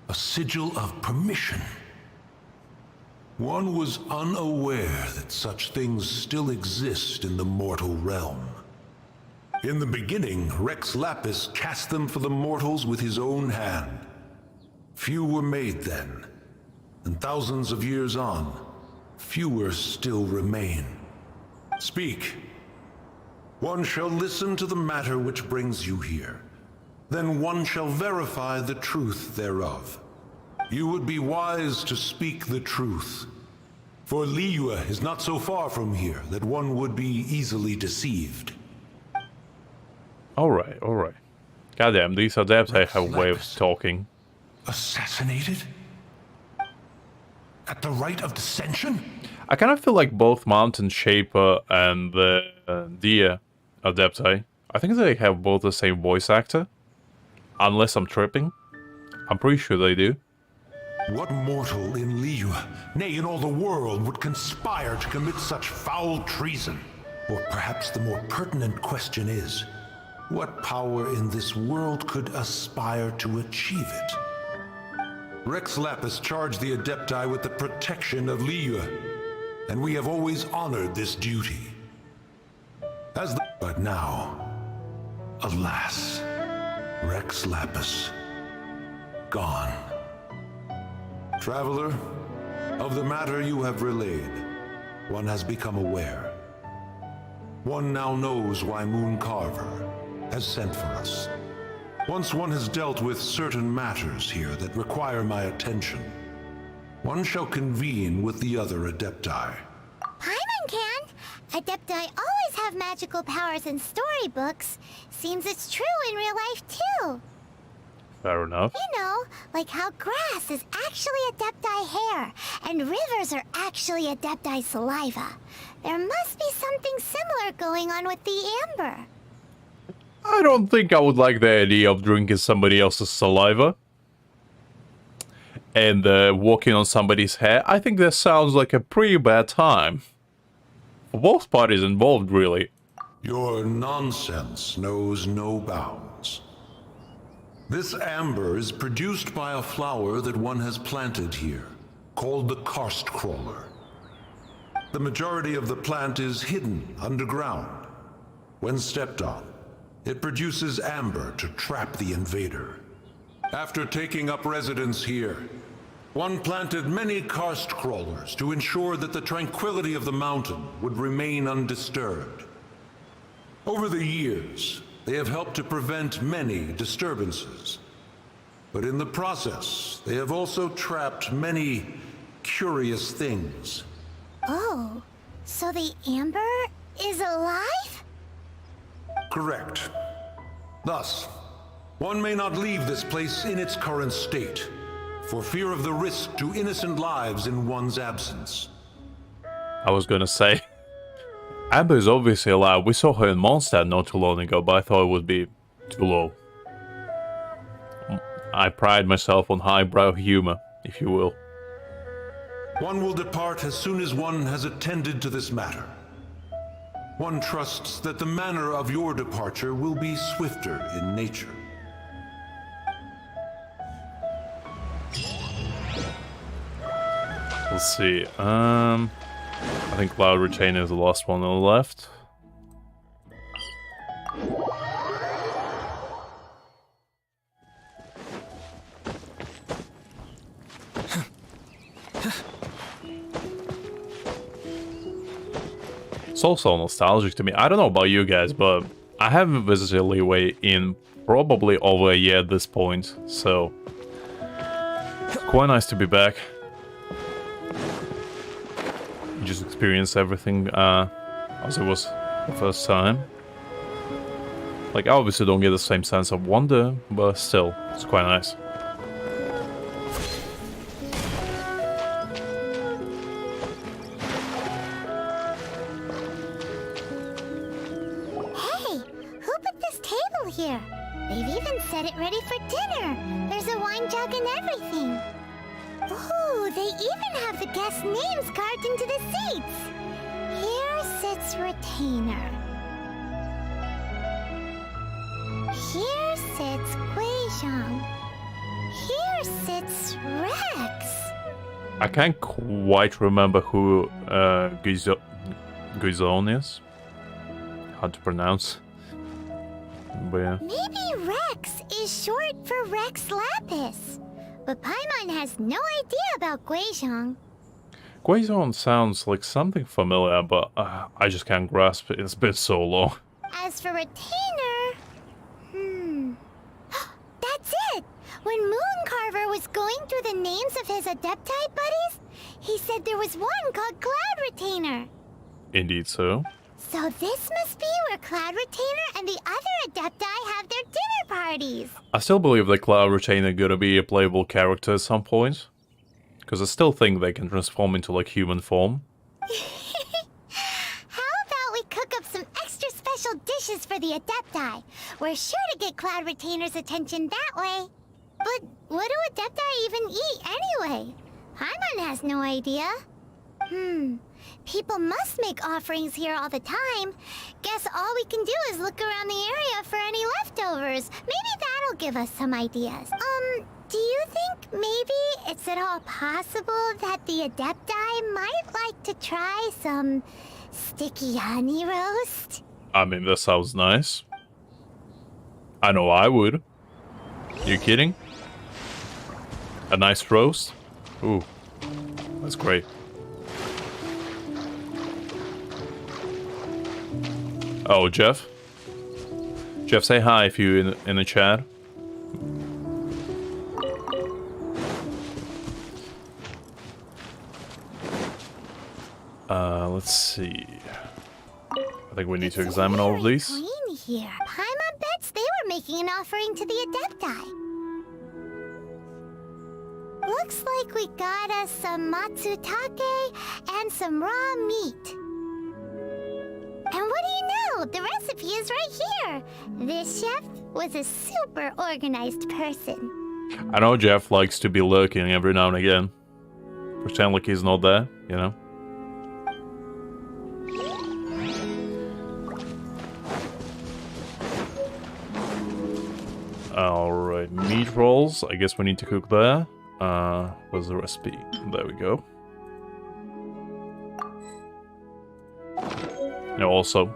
A sigil of permission. One was unaware that such things still exist in the mortal realm. In the beginning, Rex Lapis cast them for the mortals with his own hand. Few were made then, and thousands of years on, fewer still remain. Speak. One shall listen to the matter which brings you here. Then one shall verify the truth thereof. You would be wise to speak the truth. For Liyue is not so far from here that one would be easily deceived. Alright, alright. Goddamn, these Adepti have a way of talking. Assassinated? At the rite of dissension? I kind of feel like both Mountain Shaper and the Dia Adepti, I think they have both the same voice actor. Unless I'm tripping. I'm pretty sure they do. What mortal in Liyue, nay in all the world, would conspire to commit such foul treason? Or perhaps the more pertinent question is, what power in this world could aspire to achieve it? Rex Lapis charged the Adepti with the protection of Liyue, and we have always honored this duty. But now, alas, Rex Lapis, gone. Traveler, of the matter you have relayed, one has become aware. One now knows why Moon Carver has sent for us. Once one has dealt with certain matters here that require my attention, one shall convene with the other Adepti. Paimon can! Adepti always have magical powers in storybooks. Seems it's true in real life, too. Fair enough. You know, like how grass is actually Adepti hair, and rivers are actually Adepti saliva. There must be something similar going on with the amber. I don't think I would like the idea of drinking somebody else's saliva. And walking on somebody's hair. I think that sounds like a pretty bad time. For both parties involved, really. Your nonsense knows no bounds. This amber is produced by a flower that one has planted here, called the karst crawler. The majority of the plant is hidden underground. When stepped on, it produces amber to trap the invader. After taking up residence here, one planted many karst crawlers to ensure that the tranquility of the mountain would remain undisturbed. Over the years, they have helped to prevent many disturbances. But in the process, they have also trapped many curious things. Oh, so the amber is alive? Correct. Thus, one may not leave this place in its current state, for fear of the risk to innocent lives in one's absence. I was gonna say, Amber is obviously alive. We saw her in Mondstadt not too long ago, but I thought it would be too low. I pride myself on highbrow humor, if you will. One will depart as soon as one has attended to this matter. One trusts that the manner of your departure will be swifter in nature. Let's see. I think Cloud Retainer is the last one on the left. It's also nostalgic to me. I don't know about you guys, but I haven't visited Liyue in probably over a year at this point, so it's quite nice to be back. Just experience everything as it was the first time. Like, I obviously don't get the same sense of wonder, but still, it's quite nice. here. They've even set it ready for dinner. There's a wine jug and everything. Ooh, they even have the guests' names carved into the seats. Here sits Retainer. Here sits Guizhong. Here sits Rex. I can't quite remember who Guizhong is. Hard to pronounce. But yeah. Maybe Rex is short for Rex Lapis. But Paimon has no idea about Guizhong. Guizhong sounds like something familiar, but I just can't grasp it. It's been so long. As for Retainer... That's it! When Mooncarver was going through the names of his Adepti buddies, he said there was one called Cloud Retainer. Indeed so. So this must be where Cloud Retainer and the other Adepti have their dinner parties. I still believe that Cloud Retainer gonna be a playable character at some point. Because I still think they can transform into like human form. How about we cook up some extra special dishes for the Adepti? We're sure to get Cloud Retainer's attention that way. But what do Adepti even eat anyway? Paimon has no idea. People must make offerings here all the time. Guess all we can do is look around the area for any leftovers. Maybe that'll give us some ideas. Do you think maybe it's at all possible that the Adepti might like to try some sticky honey roast? I mean, that sounds nice. I know I would. You kidding? A nice roast? Ooh, that's great. Oh, Jeff? Jeff, say hi if you're in the chat. Let's see. I think we need to examine all of these. Clean here. Paimon bets they were making an offering to the Adepti. Looks like we got us some matsutake and some raw meat. And what do you know? The recipe is right here. This chef was a super organized person. I know Jeff likes to be lurking every now and again. Pretend like he's not there, you know? Alright, meat rolls. I guess we need to cook there. Where's the recipe? There we go. And also,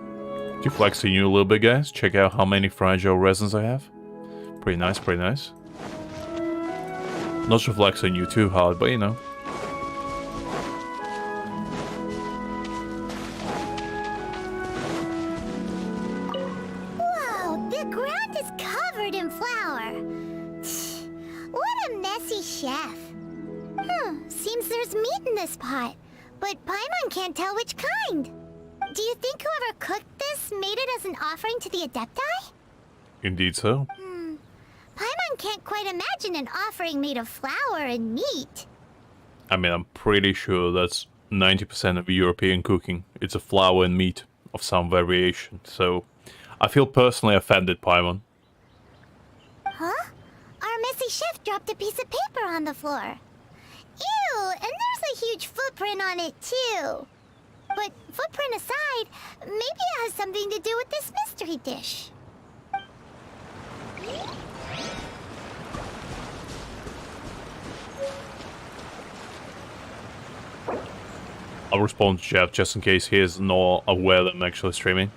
to flex on you a little bit, guys, check out how many fragile resins I have. Pretty nice, pretty nice. Not to flex on you too hard, but you know. Whoa, the ground is covered in flour. What a messy chef. Seems there's meat in this pot, but Paimon can't tell which kind. Do you think whoever cooked this made it as an offering to the Adepti? Indeed so. Paimon can't quite imagine an offering made of flour and meat. I mean, I'm pretty sure that's 90% of European cooking. It's a flour and meat of some variation, so I feel personally offended, Paimon. Huh? Our messy chef dropped a piece of paper on the floor. Ew, and there's a huge footprint on it too. But footprint aside, maybe it has something to do with this mystery dish. I'll respond to Jeff just in case he is not aware that I'm actually streaming.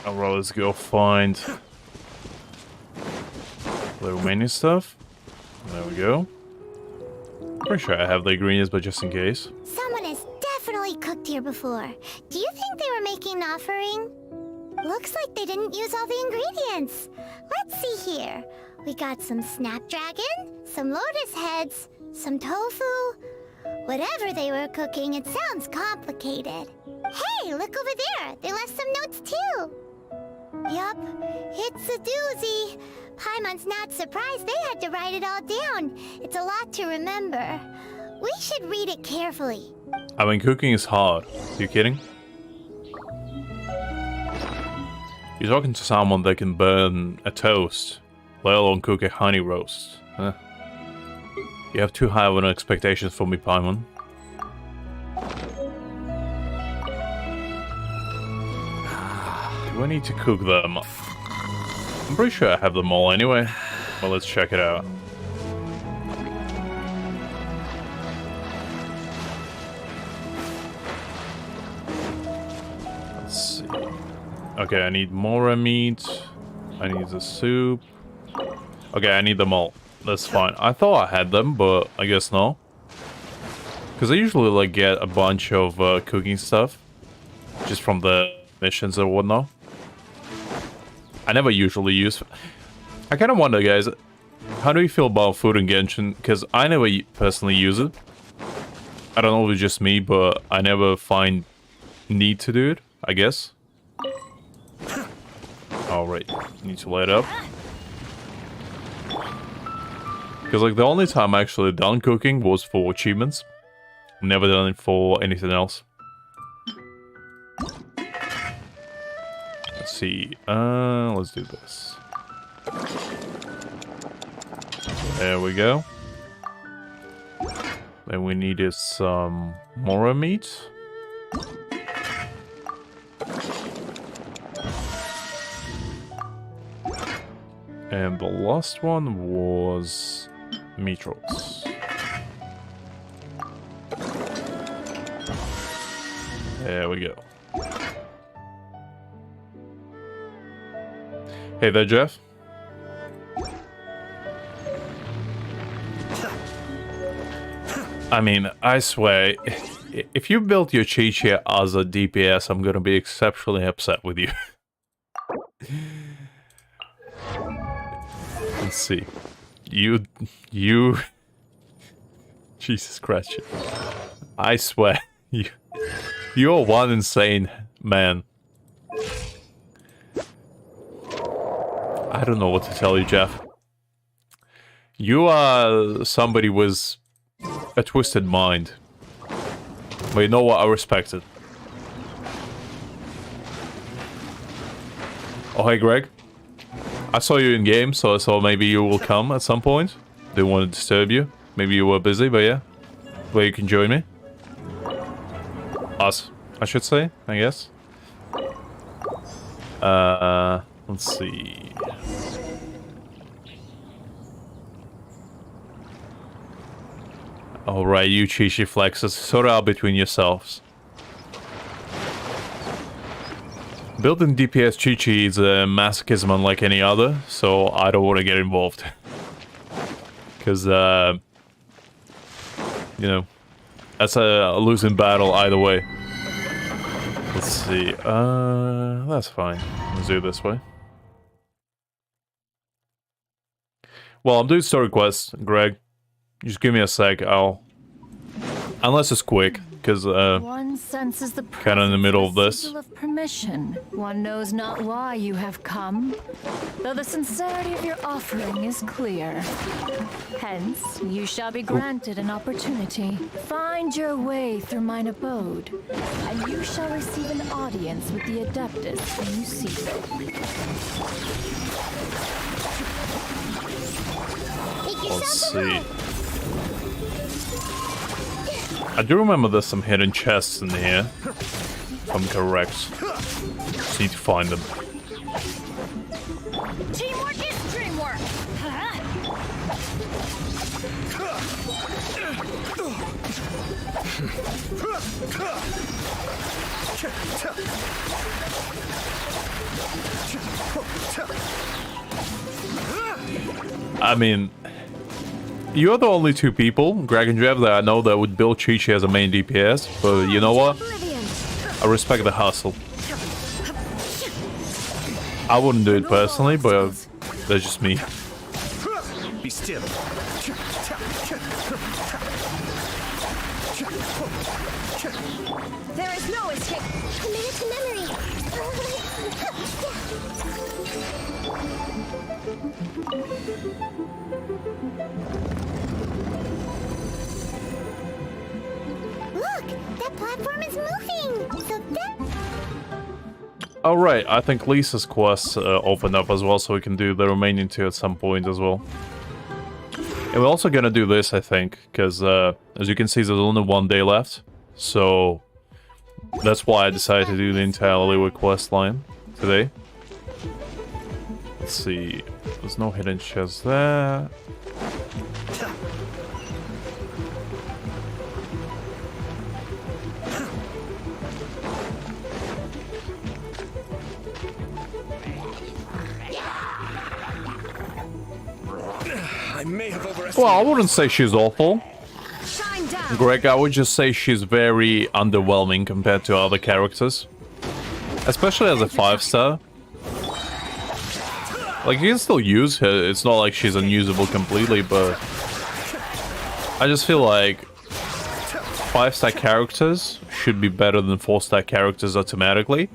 Alright, let's go find the remaining stuff. There we go. Pretty sure I have the ingredients, but just in case. Someone has definitely cooked here before. Do you think they were making an offering? Looks like they didn't use all the ingredients. Let's see here. We got some snapdragon, some lotus heads, some tofu. Whatever they were cooking, it sounds complicated. Hey, look over there. They left some notes too. Yup, it's a doozy. Paimon's not surprised they had to write it all down. It's a lot to remember. We should read it carefully. I mean, cooking is hard. You kidding? You're talking to someone that can burn a toast, let alone cook a honey roast. Huh? You have too high of an expectations for me, Paimon. Do I need to cook them? I'm pretty sure I have them all anyway. Well, let's check it out. Let's see. Okay, I need more meat. I need the soup. Okay, I need them all. That's fine. I thought I had them, but I guess no. Because I usually like get a bunch of cooking stuff. Just from the missions or whatnot. I never usually use... I kind of wonder, guys, how do you feel about food in Genshin? Because I never personally use it. I don't know if it's just me, but I never find need to do it, I guess. Alright, need to light up. Because like the only time I actually done cooking was for achievements. Never done it for anything else. Let's see. Let's do this. There we go. Then we needed some more meat. And the last one was meat rolls. There we go. Hey there, Jeff. I mean, I swear, if you built your Chi-Chi as a DPS, I'm gonna be exceptionally upset with you. Let's see. You... Jesus Christ. I swear, you're one insane man. I don't know what to tell you, Jeff. You are somebody with a twisted mind. But you know what? I respect it. Oh, hey, Greg. I saw you in game, so I thought maybe you will come at some point. Didn't want to disturb you. Maybe you were busy, but yeah. Well, you can join me. Us, I should say, I guess. Let's see. Alright, you Chi-Chi flexes, sort out between yourselves. Building DPS Chi-Chi is a masochism unlike any other, so I don't want to get involved. Because, you know, that's a losing battle either way. Let's see, that's fine. Let's do it this way. Well, I'm doing story quests, Greg. Just give me a sec, I'll... Unless it's quick, because, one senses the kind of in the middle of this. seal of permission. One knows not why you have come, though the sincerity of your offering is clear. Hence, you shall be granted an opportunity. Find your way through mine abode, and you shall receive an audience with the Adeptus whom you seek. Let's see. I do remember there's some hidden chests in here, if I'm correct. Just need to find them. Teamwork is dreamwork! I mean, you're the only two people, Greg and Jeff, that I know that would build Chi-Chi as a main DPS, but you know what? I respect the hustle. I wouldn't do it personally, but that's just me. Be still. There is no escape. Commit to memory. Look, that platform is moving. So that. Alright, I think Lisa's quest opened up as well, so we can do the remaining two at some point as well. And we're also gonna do this, I think, because as you can see, there's only 1 day left. So that's why I decided to do the entire Liyue quest line today. Let's see, there's no hidden chest there. I may have overestimated. Well, I wouldn't say she's awful. Shine down. Greg, I would just say she's very underwhelming compared to other characters. Especially as a 5-star. Like, you can still use her, it's not like she's unusable completely, but... I just feel like 5-star characters should be better than 4-star characters automatically.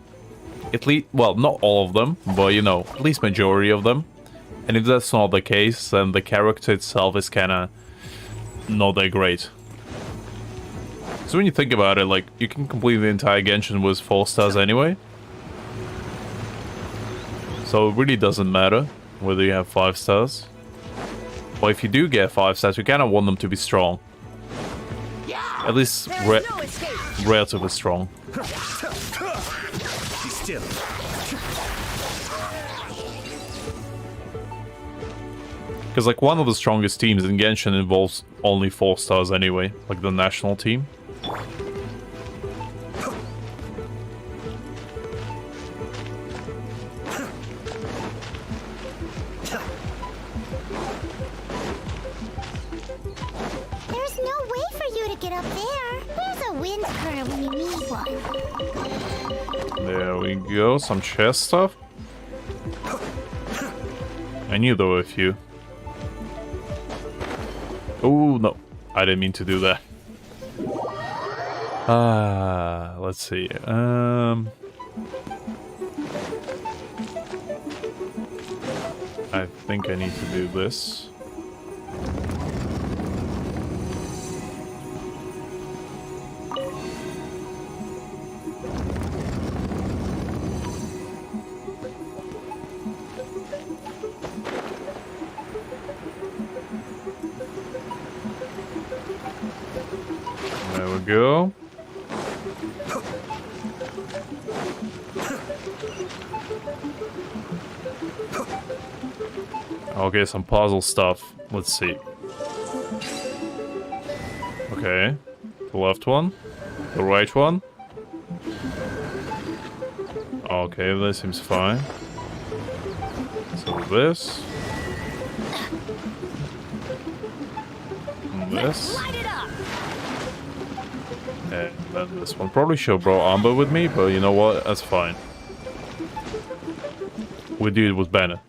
At least, well, not all of them, but you know, at least majority of them. And if that's not the case, then the character itself is kinda not that great. So when you think about it, like, you can complete the entire Genshin with 4 stars anyway. So it really doesn't matter whether you have 5 stars. But if you do get 5 stars, you kinda want them to be strong. At least relatively strong. Be still. Because, like, one of the strongest teams in Genshin involves only 4 stars anyway, like the national team. There's no way for you to get up there. There's a wind current when you need one. There we go, some chest stuff. I knew there were a few. Oh, no. I didn't mean to do that. Let's see. I think I need to do this. There we go. Okay, some puzzle stuff. Let's see. Okay. The left one. The right one. Okay, that seems fine. So this. And this. And then this one. Probably should have brought Amber with me, but you know what? That's fine. We do it with Bennett.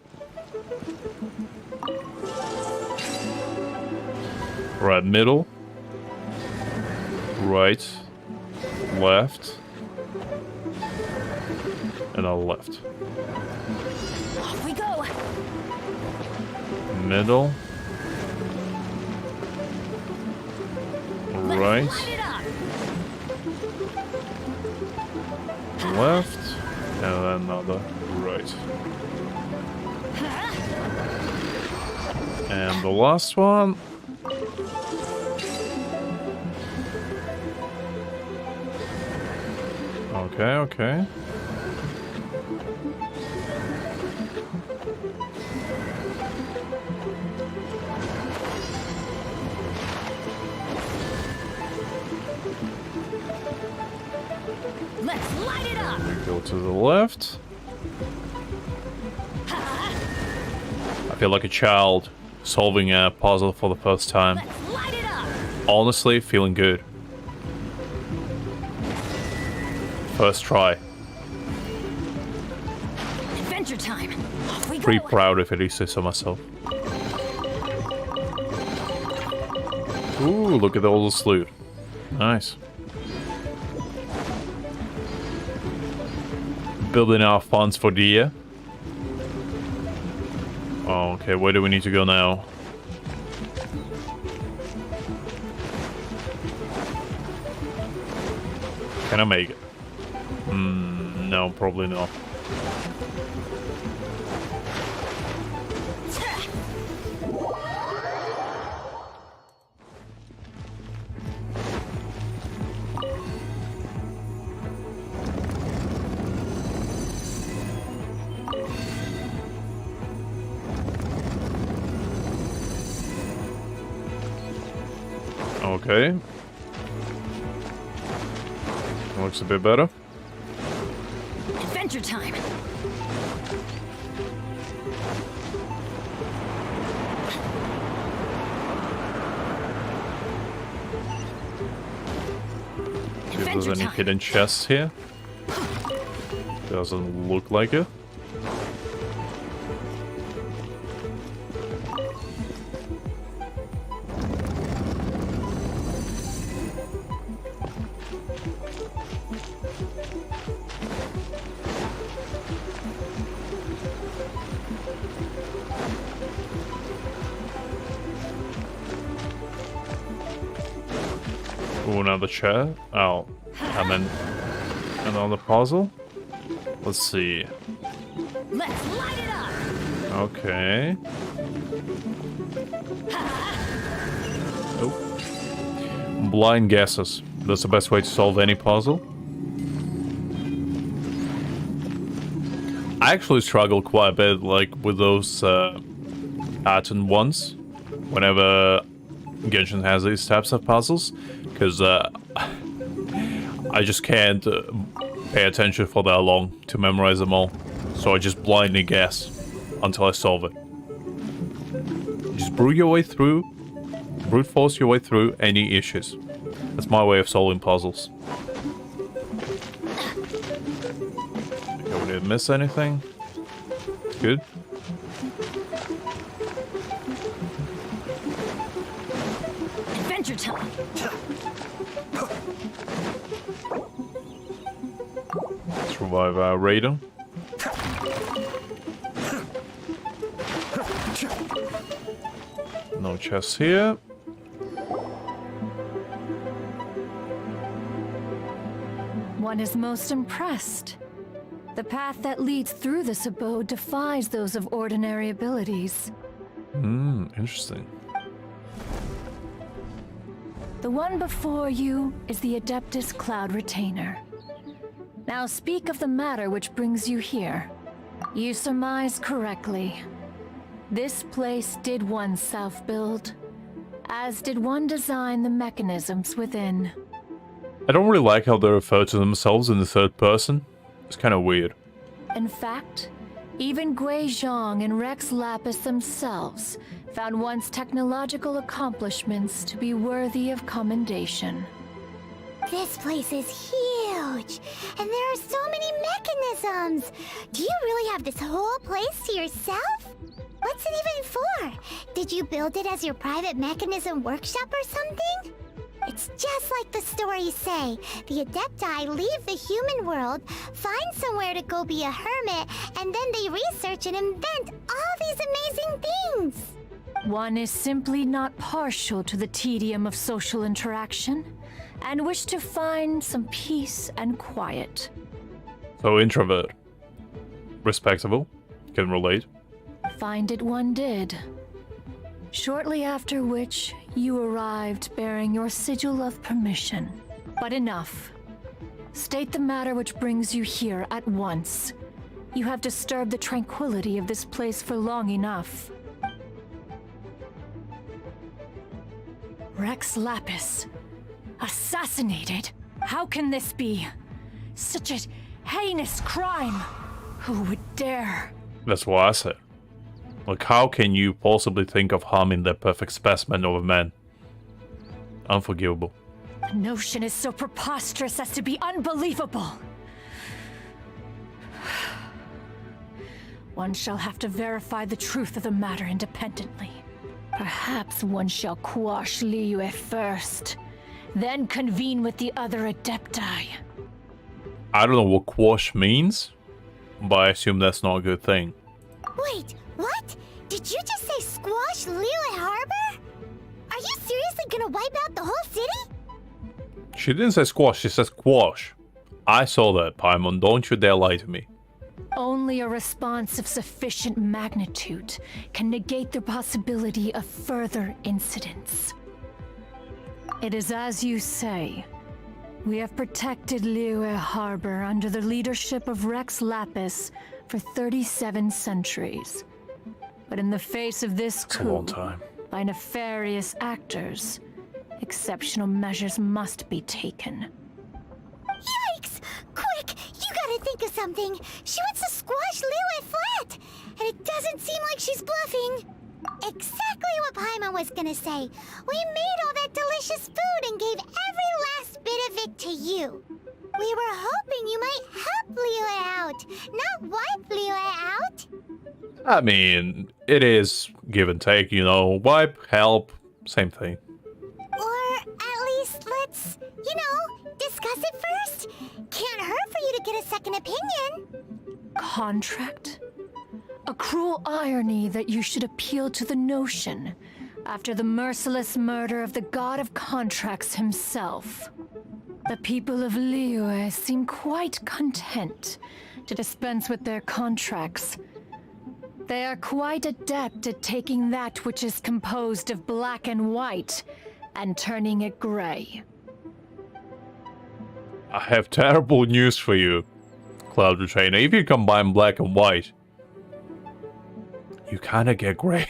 Right, middle. Right. Left. And now left. Off we go. Middle. Right. Left. And then another right. And the last one. Okay, okay. Let's light it up. We go to the left. I feel like a child solving a puzzle for the first time. Let's light it up. Honestly, feeling good. First try. Adventure time. Off we go. Pretty proud if I do say so myself. Ooh, look at all this loot. Nice. Building our funds for the year. Oh, okay, where do we need to go now? Can I make it? No, probably not. Okay. Looks a bit better. Adventure time. See if there's any hidden chests here. Doesn't look like it. Ooh, another chair. Oh, and then another puzzle. Let's see. Let's light it up. Okay. Oh. Blind guesses. That's the best way to solve any puzzle. I actually struggle quite a bit, like, with those pattern ones. Whenever Genshin has these types of puzzles. Because I just can't pay attention for that long to memorize them all. So I just blindly guess until I solve it. Just brute force your way through any issues. That's my way of solving puzzles. Okay, we didn't miss anything. Good. Adventure time. Let's revive our Raiden. No chests here. One is most impressed. The path that leads through this abode defies those of ordinary abilities. Interesting. The one before you is the Adeptus Cloud Retainer. Now speak of the matter which brings you here. You surmise correctly. This place did one self-build, as did one design the mechanisms within. I don't really like how they refer to themselves in the third person. It's kind of weird. In fact, even Gui Zhang and Rex Lapis themselves found one's technological accomplishments to be worthy of commendation. This place is huge, and there are so many mechanisms. Do you really have this whole place to yourself? What's it even for? Did you build it as your private mechanism workshop or something? It's just like the stories say. The Adepti leave the human world, find somewhere to go be a hermit, and then they research and invent all these amazing things. One is simply not partial to the tedium of social interaction, and wish to find some peace and quiet. So introvert. Respectable. Can relate. Find it one did. Shortly after which, you arrived bearing your sigil of permission. But enough. State the matter which brings you here at once. You have disturbed the tranquility of this place for long enough. Rex Lapis. Assassinated? How can this be? Such a heinous crime! Who would dare? That's what I said. Like, how can you possibly think of harming the perfect specimen of a man? Unforgivable. The notion is so preposterous as to be unbelievable. One shall have to verify the truth of the matter independently. Perhaps one shall quash Liyue first. Then convene with the other Adepti. I don't know what quash means, but I assume that's not a good thing. Wait, what? Did you just say squash Liyue Harbor? Are you seriously gonna wipe out the whole city? She didn't say squash, she said squash. I saw that, Paimon. Don't you dare lie to me. Only a response of sufficient magnitude can negate the possibility of further incidents. It is as you say. We have protected Liyue Harbor under the leadership of Rex Lapis for 37 centuries. But in the face of this coup by nefarious actors, exceptional measures must be taken. Yikes! Quick, you gotta think of something. She wants to squash Liyue flat, and it doesn't seem like she's bluffing. Exactly what Paimon was gonna say. We made all that delicious food and gave every last bit of it to you. We were hoping you might help Liyue out, not wipe Liyue out. I mean, it is give and take, you know. Wipe, help, same thing. Or at least let's, discuss it first. Can't hurt for you to get a second opinion. Contract? A cruel irony that you should appeal to the notion after the merciless murder of the god of contracts himself. The people of Liyue seem quite content to dispense with their contracts. They are quite adept at taking that which is composed of black and white and turning it gray. I have terrible news for you, Cloud Retrainer. If you combine black and white, you kinda get gray.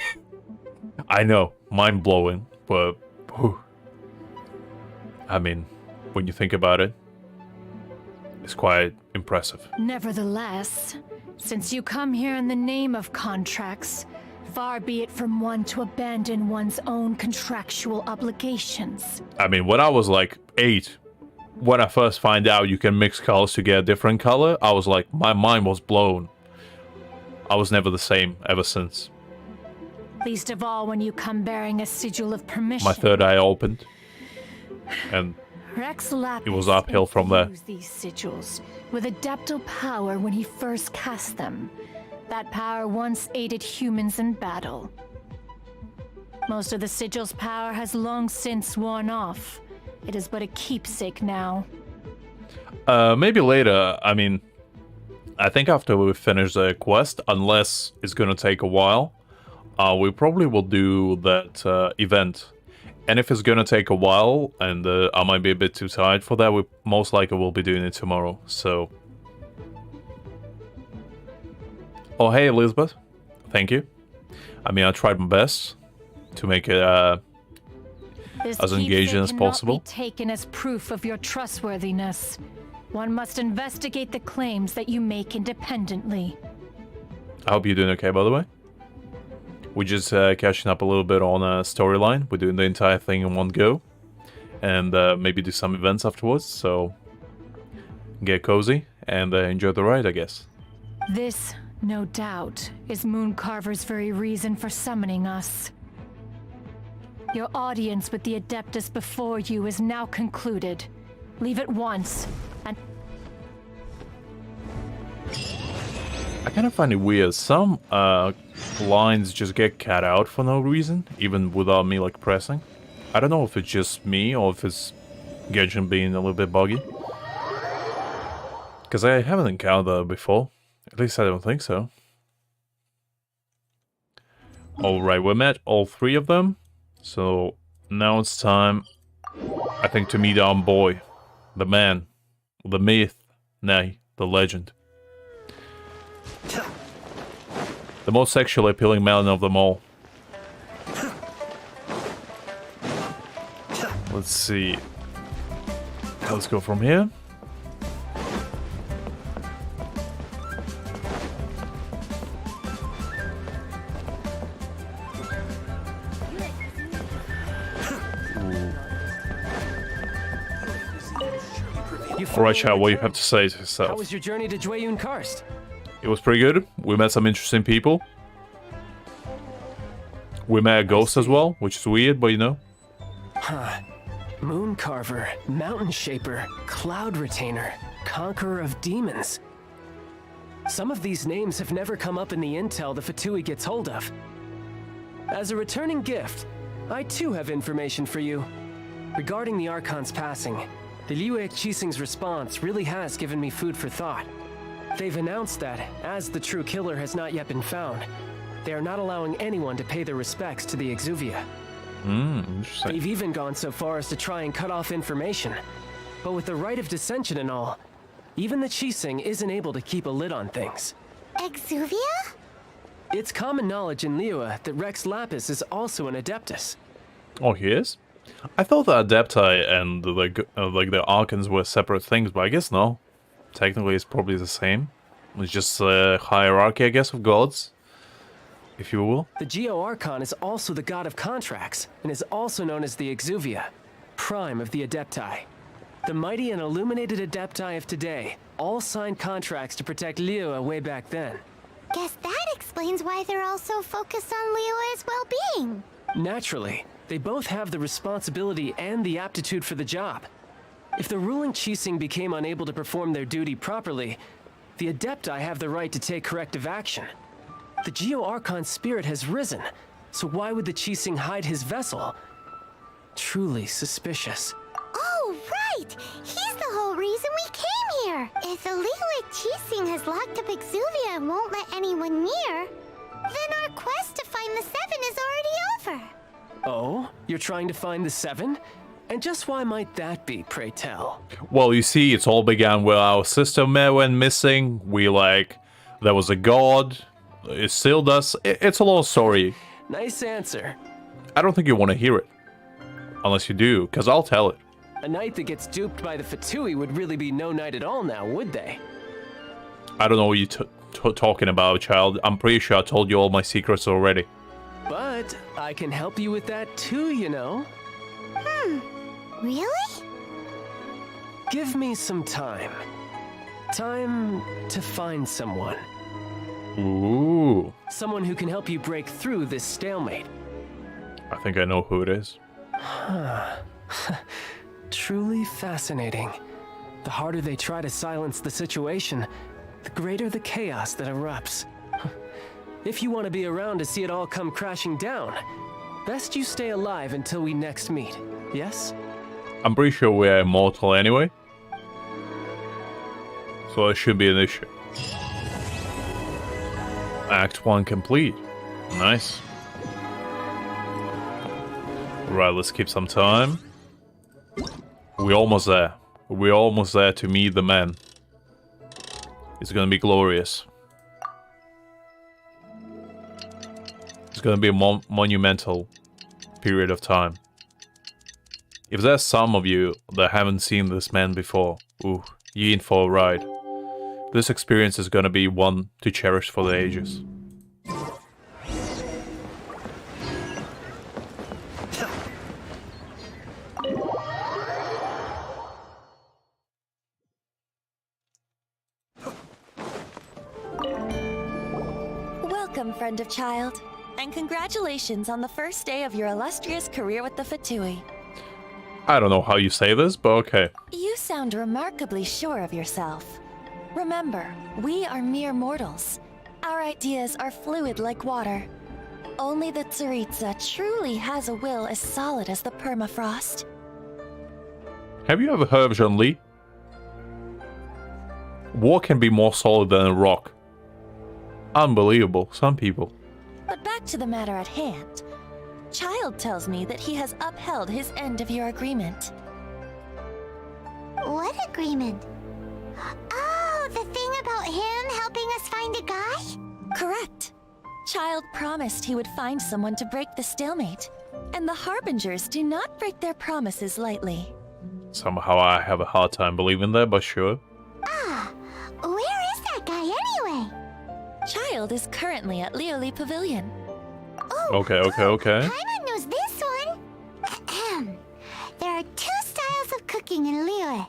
I know, mind-blowing, but... whew. I mean, when you think about it, it's quite impressive. Nevertheless, since you come here in the name of contracts, far be it from one to abandon one's own contractual obligations. I mean, when I was like 8, when I first find out you can mix colors to get a different color, I was like, my mind was blown. I was never the same ever since. Least of all when you come bearing a sigil of permission. My third eye opened, and Rex Lapis it was uphill from there. These sigils with adeptal power when he first cast them. That power once aided humans in battle. Most of the sigil's power has long since worn off. It is but a keepsake now. Maybe later. I mean, I think after we finish the quest, unless it's gonna take a while, we probably will do that event. And if it's gonna take a while, and I might be a bit too tired for that, we most likely will be doing it tomorrow, so... Oh, hey, Elizabeth. Thank you. I mean, I tried my best to make it as engaging as possible. This cannot be taken as proof of your trustworthiness. One must investigate the claims that you make independently. I hope you're doing okay, by the way. We're just catching up a little bit on a storyline. We're doing the entire thing in one go. And maybe do some events afterwards, so... get cozy and enjoy the ride, I guess. This, no doubt, is Mooncarver's very reason for summoning us. Your audience with the Adeptus before you is now concluded. Leave at once, and... I kind of find it weird. Some lines just get cut out for no reason, even without me like pressing. I don't know if it's just me or if it's Genshin being a little bit buggy. Because I haven't encountered that before. At least I don't think so. Alright, we met all 3 of them. So now it's time, I think, to meet our boy. The man. The myth. Nay, the legend. The most sexually appealing man of them all. Let's see. Let's go from here. Alright, Chad, what do you have to say to yourself? How was your journey to Jueyun Karst? It was pretty good. We met some interesting people. We met a ghost as well, which is weird, but you know. Huh. Moon Carver, Mountain Shaper, Cloud Retainer, Conqueror of Demons. Some of these names have never come up in the intel the Fatui gets hold of. As a returning gift, I too have information for you. Regarding the Archon's passing, the Liyue Qixing's response really has given me food for thought. They've announced that, as the true killer has not yet been found, they are not allowing anyone to pay their respects to the Exuvia. Interesting. They've even gone so far as to try and cut off information. But with the rite of dissension and all, even the Qixing isn't able to keep a lid on things. Exuvia? It's common knowledge in Liyue that Rex Lapis is also an Adeptus. Oh, he is? I thought the Adepti and the Archons were separate things, but I guess no. Technically, it's probably the same. It's just a hierarchy, I guess, of gods, if you will. The Geo Archon is also the god of contracts, and is also known as the Exuvia, prime of the Adepti. The mighty and illuminated Adepti of today all signed contracts to protect Liyue way back then. Guess that explains why they're all so focused on Liyue's well-being. Naturally, they both have the responsibility and the aptitude for the job. If the ruling Qixing became unable to perform their duty properly, the Adepti have the right to take corrective action. The Geo Archon's spirit has risen, so why would the Qixing hide his vessel? Truly suspicious. Oh, right! He's the whole reason we came here! If the Liyue Qixing has locked up Exuvia and won't let anyone near, then our quest to find the Seven is already over. Oh? You're trying to find the Seven? And just why might that be, pray tell? Well, you see, it all began with our sister Mare went missing. There was a god. It still does. It's a long story. Nice answer. I don't think you want to hear it. Unless you do, because I'll tell it. A knight that gets duped by the Fatui would really be no knight at all now, would they? I don't know what you're talking about, child. I'm pretty sure I told you all my secrets already. But I can help you with that too, you know. Really? Give me some time. Time to find someone. Ooh. Someone who can help you break through this stalemate. I think I know who it is. Truly fascinating. The harder they try to silence the situation, the greater the chaos that erupts. If you want to be around to see it all come crashing down, best you stay alive until we next meet, yes? I'm pretty sure we're immortal anyway. So it should be an issue. Act 1 complete. Nice. Right, let's keep some time. We're almost there. We're almost there to meet the man. It's gonna be glorious. It's gonna be a monumental period of time. If there's some of you that haven't seen this man before, ooh, you're in for a ride. This experience is gonna be one to cherish for the ages. Welcome, friend of child, and congratulations on the first day of your illustrious career with the Fatui. I don't know how you say this, but okay. You sound remarkably sure of yourself. Remember, we are mere mortals. Our ideas are fluid like water. Only the Tsaritsa truly has a will as solid as the permafrost. Have you ever heard of Zhongli? What can be more solid than a rock? Unbelievable, some people. But back to the matter at hand. Child tells me that he has upheld his end of your agreement. What agreement? Oh, the thing about him helping us find a guy? Correct. Child promised he would find someone to break the stalemate. And the Harbingers do not break their promises lightly. Somehow I have a hard time believing that, but sure. Ah, where is that guy anyway? Child is currently at Liyue Pavilion. Oh, Okay. Paimon knows this one. Ahem. There are two styles of cooking in Liyue,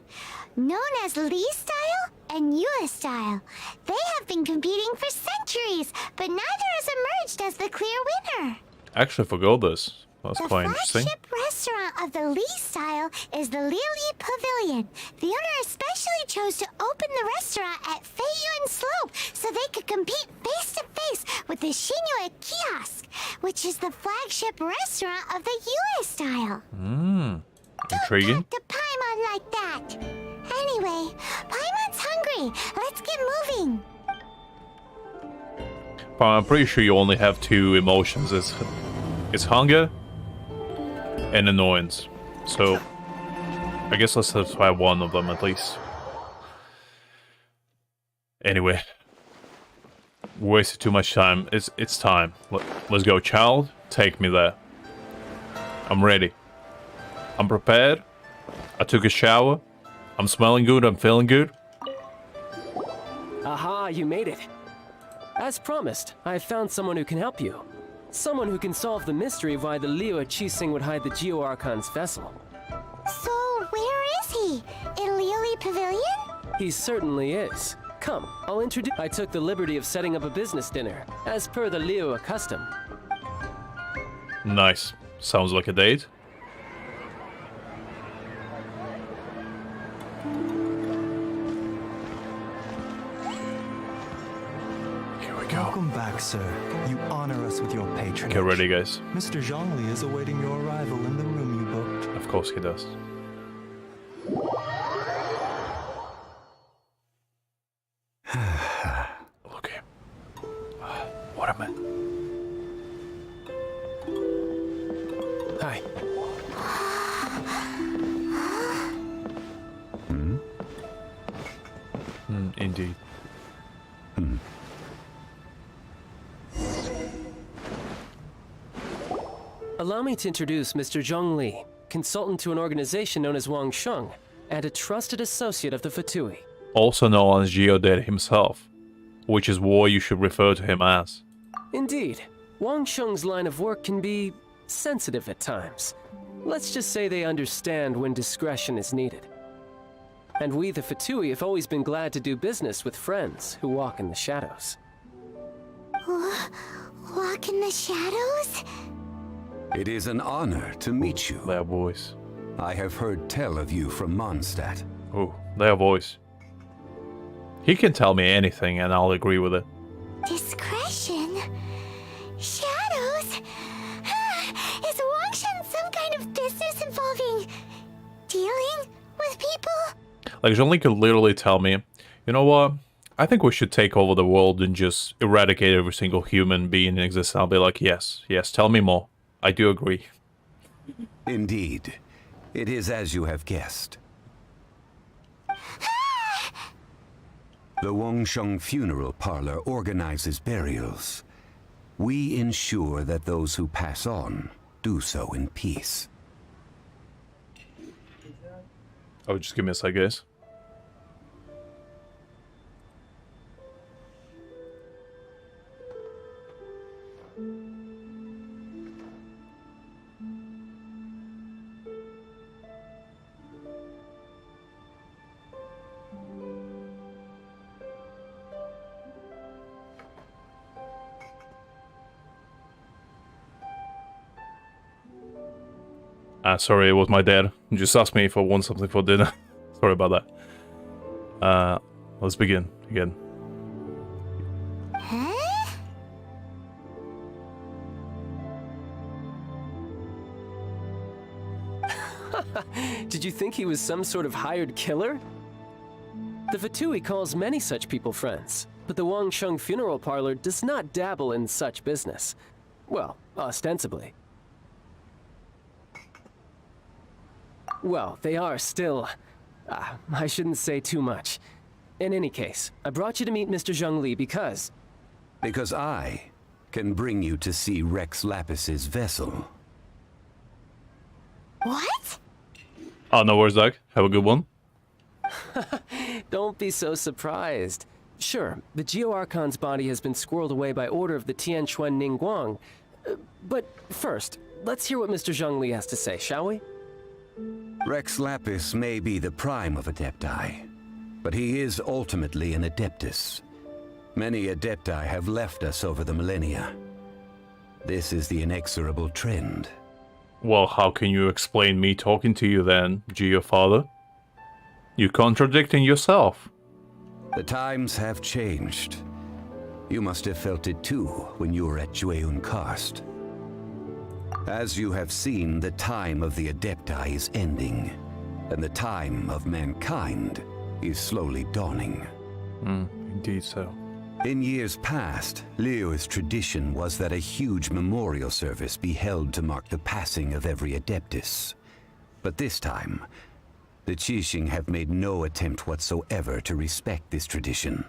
known as Li style and Yue style. They have been competing for centuries, but neither has emerged as the clear winner. I actually forgot this. That's The quite interesting. flagship restaurant of the Lee style is the Liyue Pavilion. The owner especially chose to open the restaurant at Feiyuan Slope so they could compete face to face with the Shinue Kiosk, which is the flagship restaurant of the Yue style. Intriguing. Don't talk to Paimon like that. Anyway, Paimon's hungry. Let's get moving. But I'm pretty sure you only have two emotions. It's hunger and annoyance. So I guess let's satisfy one of them at least. Anyway, we wasted too much time. It's time. Let's go, child. Take me there. I'm ready. I'm prepared. I took a shower. I'm smelling good. I'm feeling good. Aha, you made it. As promised, I have found someone who can help you. Someone who can solve the mystery of why the Liyue Qixing would hide the Geo Archon's vessel. So, where is he? In Liyue Pavilion? He certainly is. Come, I'll introduce. I took the liberty of setting up a business dinner, as per the Liyue custom. Nice. Sounds like a date. Welcome back, sir. You honor us with your patronage. Get ready, guys. Mr. Zhongli is awaiting your arrival in the room you booked. Of course he does. Okay. What am I? Hi. Indeed. Allow me to introduce Mr. Zhongli, consultant to an organization known as Wang Sheng, and a trusted associate of the Fatui. Also known as Geodet himself, which is what you should refer to him as. Indeed, Wang Sheng's line of work can be sensitive at times. Let's just say they understand when discretion is needed. And we, the Fatui, have always been glad to do business with friends who walk in the shadows. Walk in the shadows? It is an honor to meet you. Their voice. I have heard tell of you from Mondstadt. Oh, their voice. He can tell me anything and I'll agree with it. Discretion? Shadows? Is Wangshan some kind of business involving dealing with people? Like, Zhongli could literally tell me, you know what? I think we should take over the world and just eradicate every single human being in existence. I'll be like, yes, tell me more. I do agree. Indeed. It is as you have guessed. The Wangsheng Funeral Parlor organizes burials. We ensure that those who pass on do so in peace. Oh, just give me a sec, guys. Sorry, it was my dad. He just asked me if I want something for dinner. Sorry about that. Let's begin again. Huh? Did you think he was some sort of hired killer? The Fatui calls many such people friends, but the Wangsheng Funeral Parlor does not dabble in such business. Well, ostensibly. Well, they are still... I shouldn't say too much. In any case, I brought you to meet Mr. Zhongli because... Because I can bring you to see Rex Lapis's vessel. What? Oh, no worries, Doc. Have a good one. Don't be so surprised. Sure, the Geo Archon's body has been squirreled away by order of the Tianquan Ningguang. But first, let's hear what Mr. Zhongli has to say, shall we? Rex Lapis may be the prime of Adepti, but he is ultimately an Adeptus. Many Adepti have left us over the millennia. This is the inexorable trend. Well, how can you explain me talking to you then, Geo Father? You're contradicting yourself. The times have changed. You must have felt it too when you were at Jueyun Karst. As you have seen, the time of the Adepti is ending, and the time of mankind is slowly dawning. Indeed so. In years past, Liyue's tradition was that a huge memorial service be held to mark the passing of every Adeptus. But this time, the Qixing have made no attempt whatsoever to respect this tradition.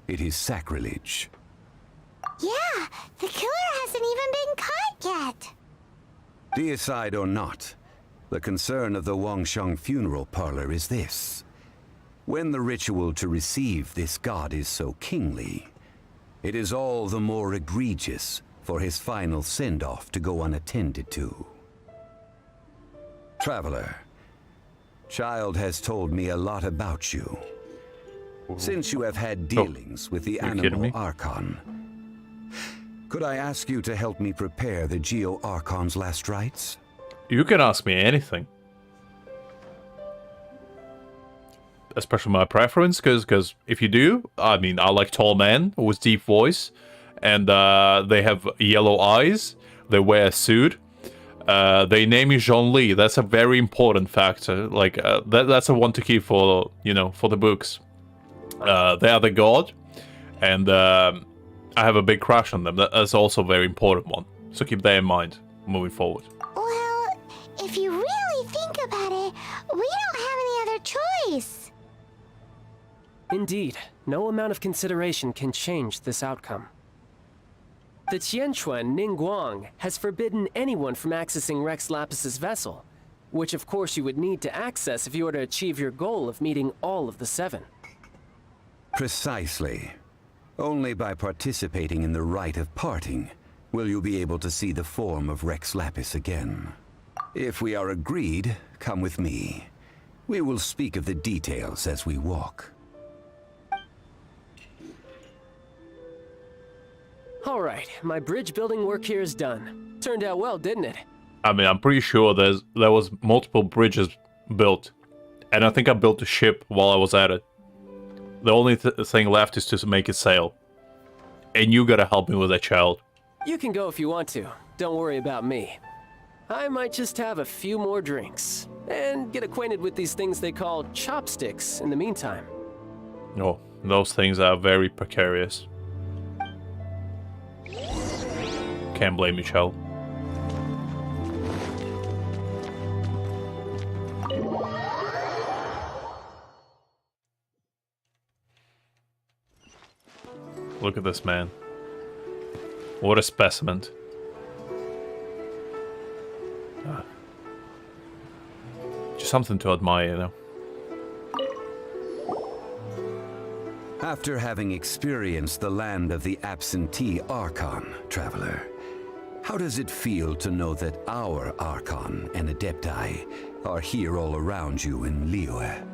It is sacrilege. Yeah, the killer hasn't even been caught yet. Deicide or not, the concern of the Wangsheng funeral parlor is this. When the ritual to receive this god is so kingly, it is all the more egregious for his final send-off to go unattended to. Traveler, Child has told me a lot about you. Since you have had dealings with the Animal Archon, could I ask you to help me prepare the Geo Archon's last rites? You can ask me anything. Especially my preference, because if you do, I mean, I like tall men with deep voice, and they have yellow eyes, they wear a suit, they name you Zhongli. That's a very important factor. Like, that's a one to keep for, you know, for the books. They are the god, and I have a big crush on them. That's also a very important one. So keep that in mind moving forward. Well, if you really think about it, we don't have any other choice. Indeed, no amount of consideration can change this outcome. The Qianquan Ningguang has forbidden anyone from accessing Rex Lapis's vessel, which of course you would need to access if you were to achieve your goal of meeting all of the 7. Precisely. Only by participating in the rite of parting will you be able to see the form of Rex Lapis again. If we are agreed, come with me. We will speak of the details as we walk. Alright, my bridge building work here is done. Turned out well, didn't it? I mean, I'm pretty sure there was multiple bridges built, and I think I built a ship while I was at it. The only thing left is to make it sail. And you gotta help me with that, child. You can go if you want to. Don't worry about me. I might just have a few more drinks, and get acquainted with these things they call chopsticks in the meantime. Oh, those things are very precarious. Can't blame you, child. Look at this man. What a specimen. Just something to admire, you know. After having experienced the land of the absentee Archon, Traveler, how does it feel to know that our Archon and Adepti are here all around you in Liyue?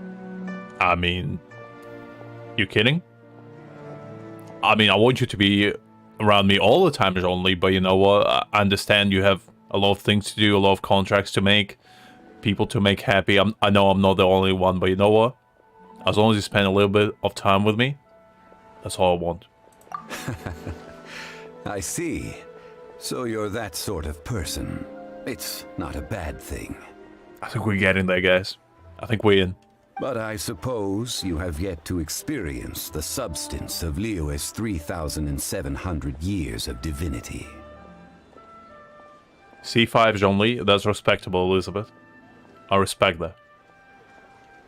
I mean, you kidding? I mean, I want you to be around me all the time, only, but you know what? I understand you have a lot of things to do, a lot of contracts to make, people to make happy. I know I'm not the only one, but you know what? As long as you spend a little bit of time with me, that's all I want. I see. So you're that sort of person. It's not a bad thing. I think we're getting there, guys. I think we're in. But I suppose you have yet to experience the substance of Liyue's 3,700 years of divinity. C5, Zhongli, that's respectable, Elizabeth. I respect that.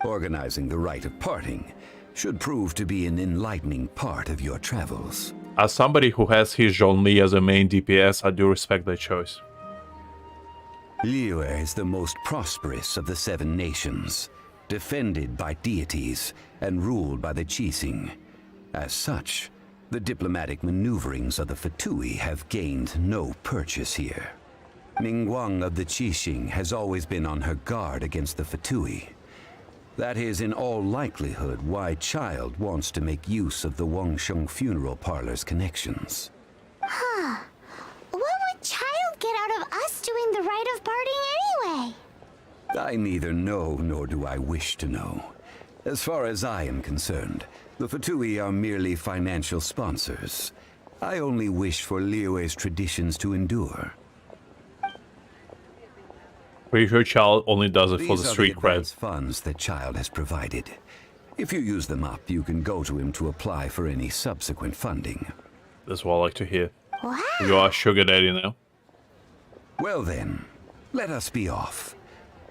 Organizing the rite of parting should prove to be an enlightening part of your travels. As somebody who has his Zhongli as a main DPS, I do respect that choice. Liyue is the most prosperous of the 7 nations, defended by deities and ruled by the Qixing. As such, the diplomatic maneuverings of the Fatui have gained no purchase here. Ningguang of the Qixing has always been on her guard against the Fatui. That is in all likelihood why Child wants to make use of the Wangsheng funeral parlor's connections. Huh. What would Child get out of us doing doing the rite of parting anyway? I neither know nor do I wish to know. As far as I am concerned, the Fatui are merely financial sponsors. I only wish for Liyue's traditions to endure. Pretty sure Child only does it for the These are street cred. advance funds that Child has provided. If you use them up, you can go to him to apply for any subsequent funding. That's what I like to hear. Wow. You are a sugar daddy now. Well then, let us be off.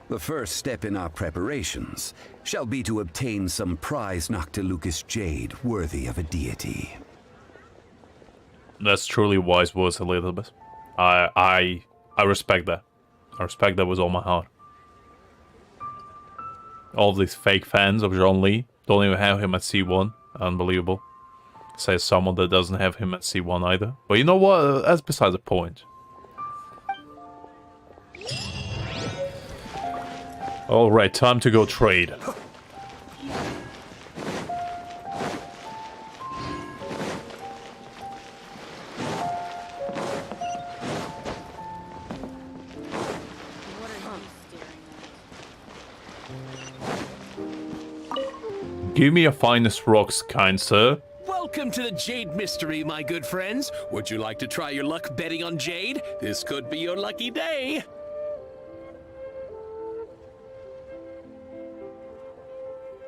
The first step in our preparations shall be to obtain some prize Noctilucous jade worthy of a deity. That's truly wise words, Elizabeth. I respect that. I respect that with all my heart. All of these fake fans of Zhongli don't even have him at C1. Unbelievable. Says someone that doesn't have him at C1 either. But you know what? That's beside the point. Alright, time to go trade. Give me your finest rocks, kind sir. Welcome to the Jade Mystery, my good friends. Would you like to try your luck betting on Jade? This could be your lucky day.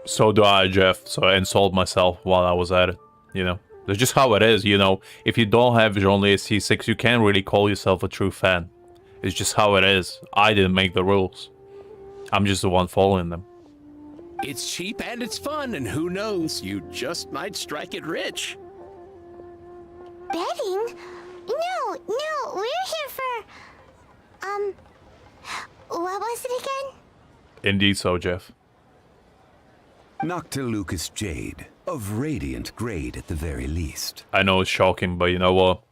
So do I, Jeff. So I insulted myself while I was at it. You know, that's just how it is. You know, if you don't have Zhongli C6, you can't really call yourself a true fan. It's just how it is. I didn't make the rules. I'm just the one following them. It's cheap and it's fun, and who knows, you just might strike it rich. Betting? No, we're here for... what was it again? Indeed so, Jeff. Noctilucous jade, of radiant grade at the very least. I know it's shocking, but you know what?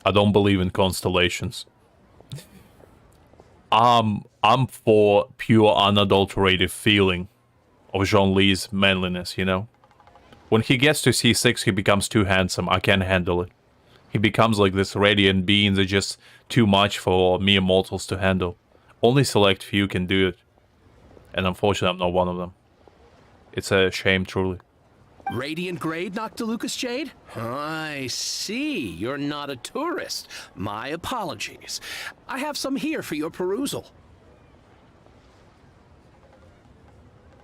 I don't believe in constellations. I'm for pure unadulterated feeling of Zhongli's manliness, you know? When he gets to C6, he becomes too handsome. I can't handle it. He becomes like this radiant being that's just too much for mere mortals to handle. Only select few can do it. And unfortunately, I'm not one of them. It's a shame, truly. Radiant grade, Noctilucous Jade? I see. You're not a tourist. My apologies. I have some here for your perusal.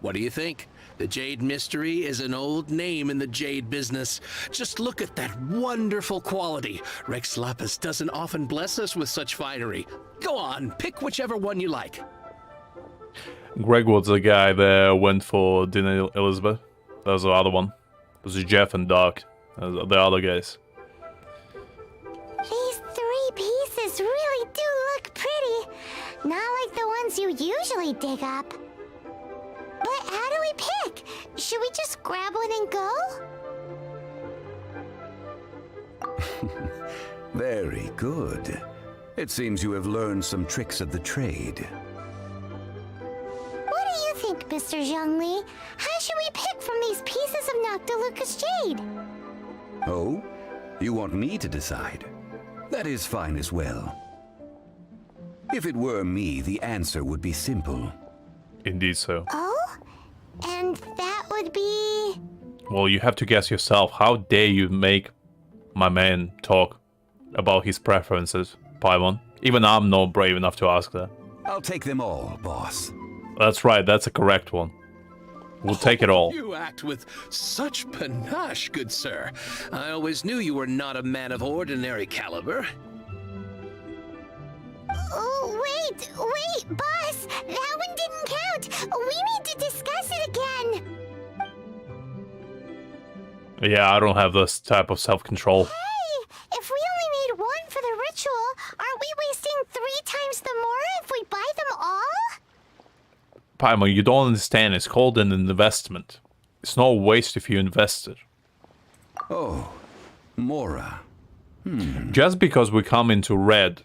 What do you think? The Jade Mystery is an old name in the jade business. Just look at that wonderful quality. Rex Lapis doesn't often bless us with such finery. Go on, pick whichever one you like. Greg was the guy that went for dinner, Elizabeth. That was the other one. It was Jeff and Doc. The other guys. These 3 pieces really do look pretty. Not like the ones you usually dig up. But how do we pick? Should we just grab one and go? Very good. It seems you have learned some tricks of the trade. What do you think, Mr. Zhongli? How should we pick from these pieces of Noctilucous jade? Oh? You want me to decide? That is fine as well. If it were me, the answer would be simple. Indeed so. Oh? And that would be... Well, you have to guess yourself. How dare you make my man talk about his preferences, Paimon? Even I'm not brave enough to ask that. I'll take them all, boss. That's right, that's a correct one. We'll take it all. You act with such panache, good sir. I always knew you were not a man of ordinary caliber. Oh, wait, boss! That one didn't count! We need to discuss it again! Yeah, I don't have this type of self-control. Hey! If we only need one for the ritual, aren't we wasting 3 times the more if we buy them all? Paimon, you don't understand. It's called an investment. It's no waste if you invest it. Oh, Mora. Just because we come into red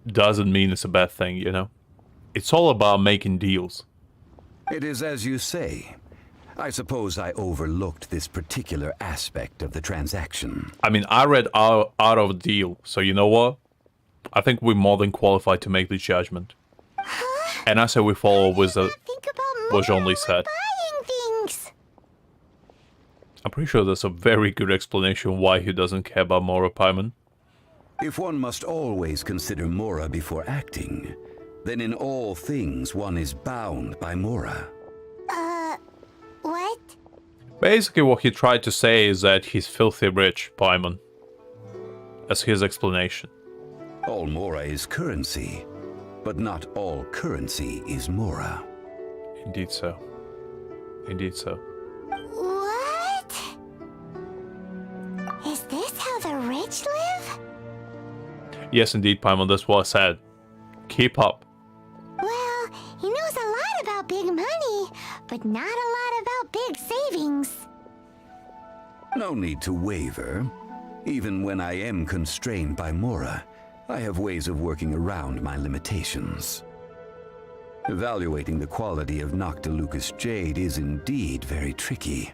doesn't mean it's a bad thing, you know? It's all about making deals. It is as you say. I suppose I overlooked this particular aspect of the transaction. I mean, I read out of the deal, so you know what? I think we're more than qualified to make the judgment. And I say we follow with what Zhongli said. Things. I'm pretty sure there's a very good explanation why he doesn't care about Mora Paimon. If one must always consider Mora before acting, then in all things one is bound by Mora. What? Basically what he tried to say is that he's filthy rich, Paimon. As his explanation. All Mora is currency, but not all currency is Mora. Indeed so. Indeed so. What? Is this how the rich live? Yes, indeed, Paimon, that's what I said. Keep up. Well, he knows a lot about big money, but not a lot about big savings. No need to waver. Even when I am constrained by Mora, I have ways of working around my limitations. Evaluating the quality of Noctilucous jade is indeed very tricky.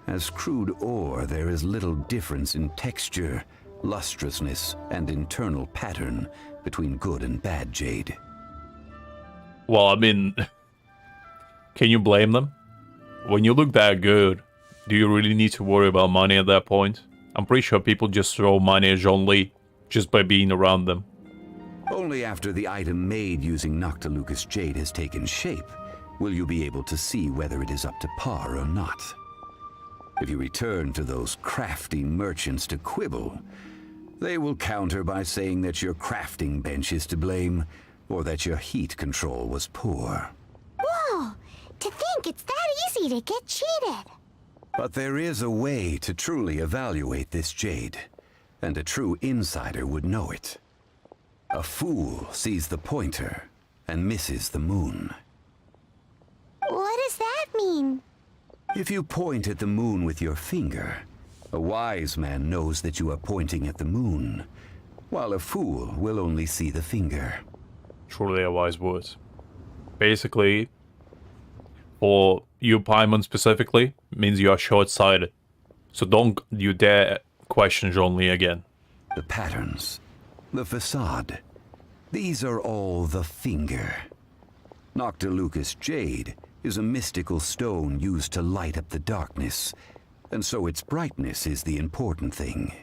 As crude ore, there is little difference in texture, lustrousness, and internal pattern between good and bad jade. Well, I mean, can you blame them? When you look that good, do you really need to worry about money at that point? I'm pretty sure people just throw money at Zhongli just by being around them. Only after the item made using Noctilucous jade has taken shape will you be able to see whether it is up to par or not. If you return to those crafty merchants to quibble, they will counter by saying that your crafting bench is to blame, or that your heat control was poor. Whoa! To think it's that easy to get cheated! But there is a way to truly evaluate this jade, and a true insider would know it. A fool sees the pointer and misses the moon. What does that mean? If you point at the moon with your finger, a wise man knows that you are pointing at the moon, while a fool will only see the finger. Truly a wise word. Basically, for you Paimon specifically, means you are short-sighted. So don't you dare question Zhongli again. The patterns, the facade, these are all the finger. Noctilucous jade is a mystical stone used to light up the darkness, and so its brightness is the important thing.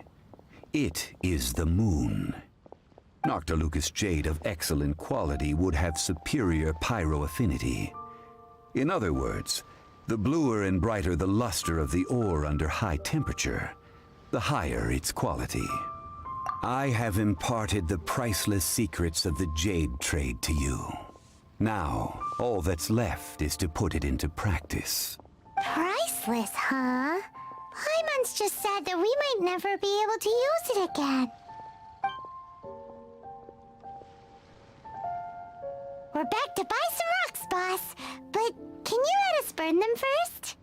It is the moon. Noctilucous jade of excellent quality would have superior pyroaffinity. In other words, the bluer and brighter the luster of the ore under high temperature, the higher its quality. I have imparted the priceless secrets of the jade trade to you. Now, all that's left is to put it into practice. Priceless, huh? Paimon's just said that we might never be able to use it again. We're back to buy some rocks, boss. But can you let us burn them first?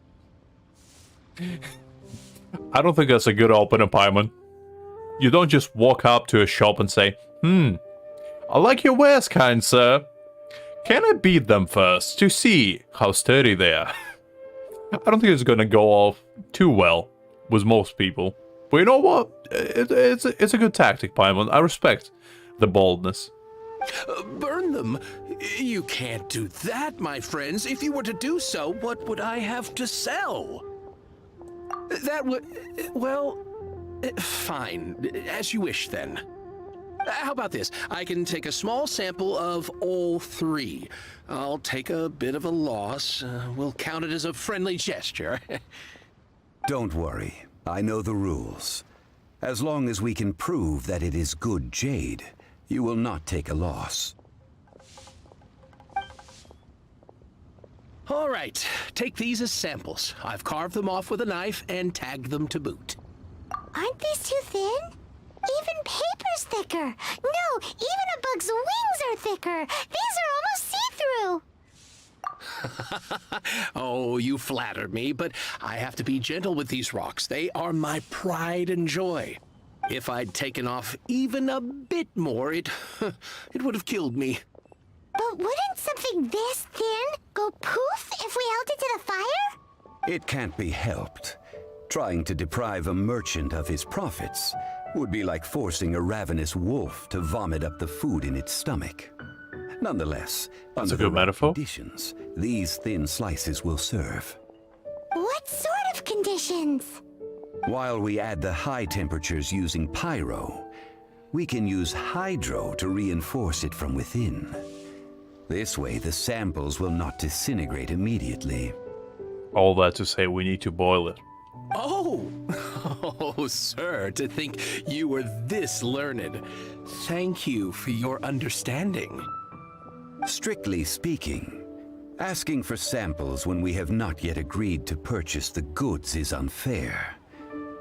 I don't think that's a good opener, Paimon. You don't just walk up to a shop and say, I like your wares, kind sir. Can I beat them first to see how sturdy they are? I don't think it's gonna go off too well with most people. But you know what? It's a good tactic, Paimon. I respect the boldness. Burn them? You can't do that, my friends. If you were to do so, what would I have to sell? That would... well... fine. As you wish, then. How about this? I can take a small sample of all three. I'll take a bit of a loss. We'll count it as a friendly gesture. Don't worry. I know the rules. As long as we can prove that it is good jade, you will not take a loss. All right. Take these as samples. I've carved them off with a knife and tagged them to boot. Aren't these too thin? Even paper's thicker. No, even a bug's wings are thicker. These are almost see-through. Oh, you flatter me, but I have to be gentle with these rocks. They are my pride and joy. If I'd taken off even a bit more, it would have killed me. But wouldn't something this thin go poof if we held it to the fire? It can't be helped. Trying to deprive a merchant of his profits Would be like forcing a ravenous wolf to vomit up the food in its stomach. Nonetheless, That's under a good the right metaphor. conditions, these thin slices will serve. What sort of conditions? While we add the high temperatures using pyro, we can use hydro to reinforce it from within. This way, the samples will not disintegrate immediately. All that to say, we need to boil it. Oh! Oh, sir, to think you were this learned. Thank you for your understanding. Strictly speaking, asking for samples when we have not yet agreed to purchase the goods is unfair.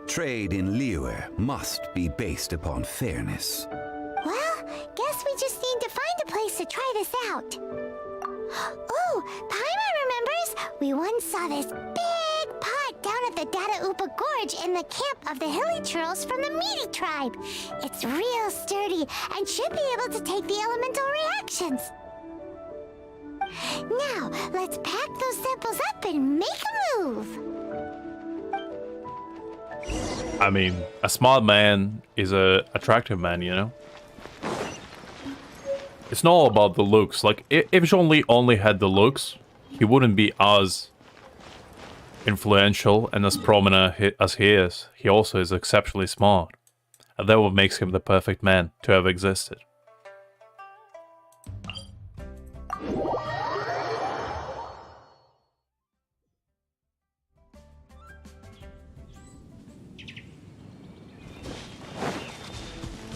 Trade in Liyue must be based upon fairness. Well, guess we just need to find a place to try this out. Oh, Paimon remembers! We once saw this big pot down at the Data Upa Gorge in the camp of the hilly churls from the Meaty tribe. It's real sturdy and should be able to take the elemental reactions. Now, let's pack those samples up and make a move. I mean, a smart man is a attractive man, you know? It's not all about the looks. Like, if Zhongli only had the looks, he wouldn't be as influential and as prominent as he is. He also is exceptionally smart. And that what makes him the perfect man to have existed.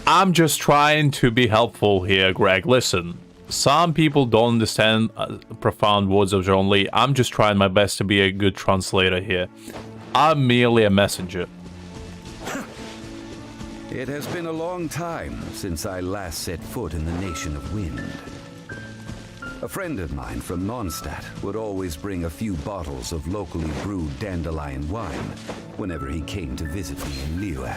I'm just trying to be helpful here, Greg. Listen, some people don't understand profound words of Zhongli. I'm just trying my best to be a good translator here. I'm merely a messenger. It has been a long time since I last set foot in the Nation of Wind. A friend of mine from Mondstadt would always bring a few bottles of locally brewed dandelion wine whenever he came to visit me in Liyue.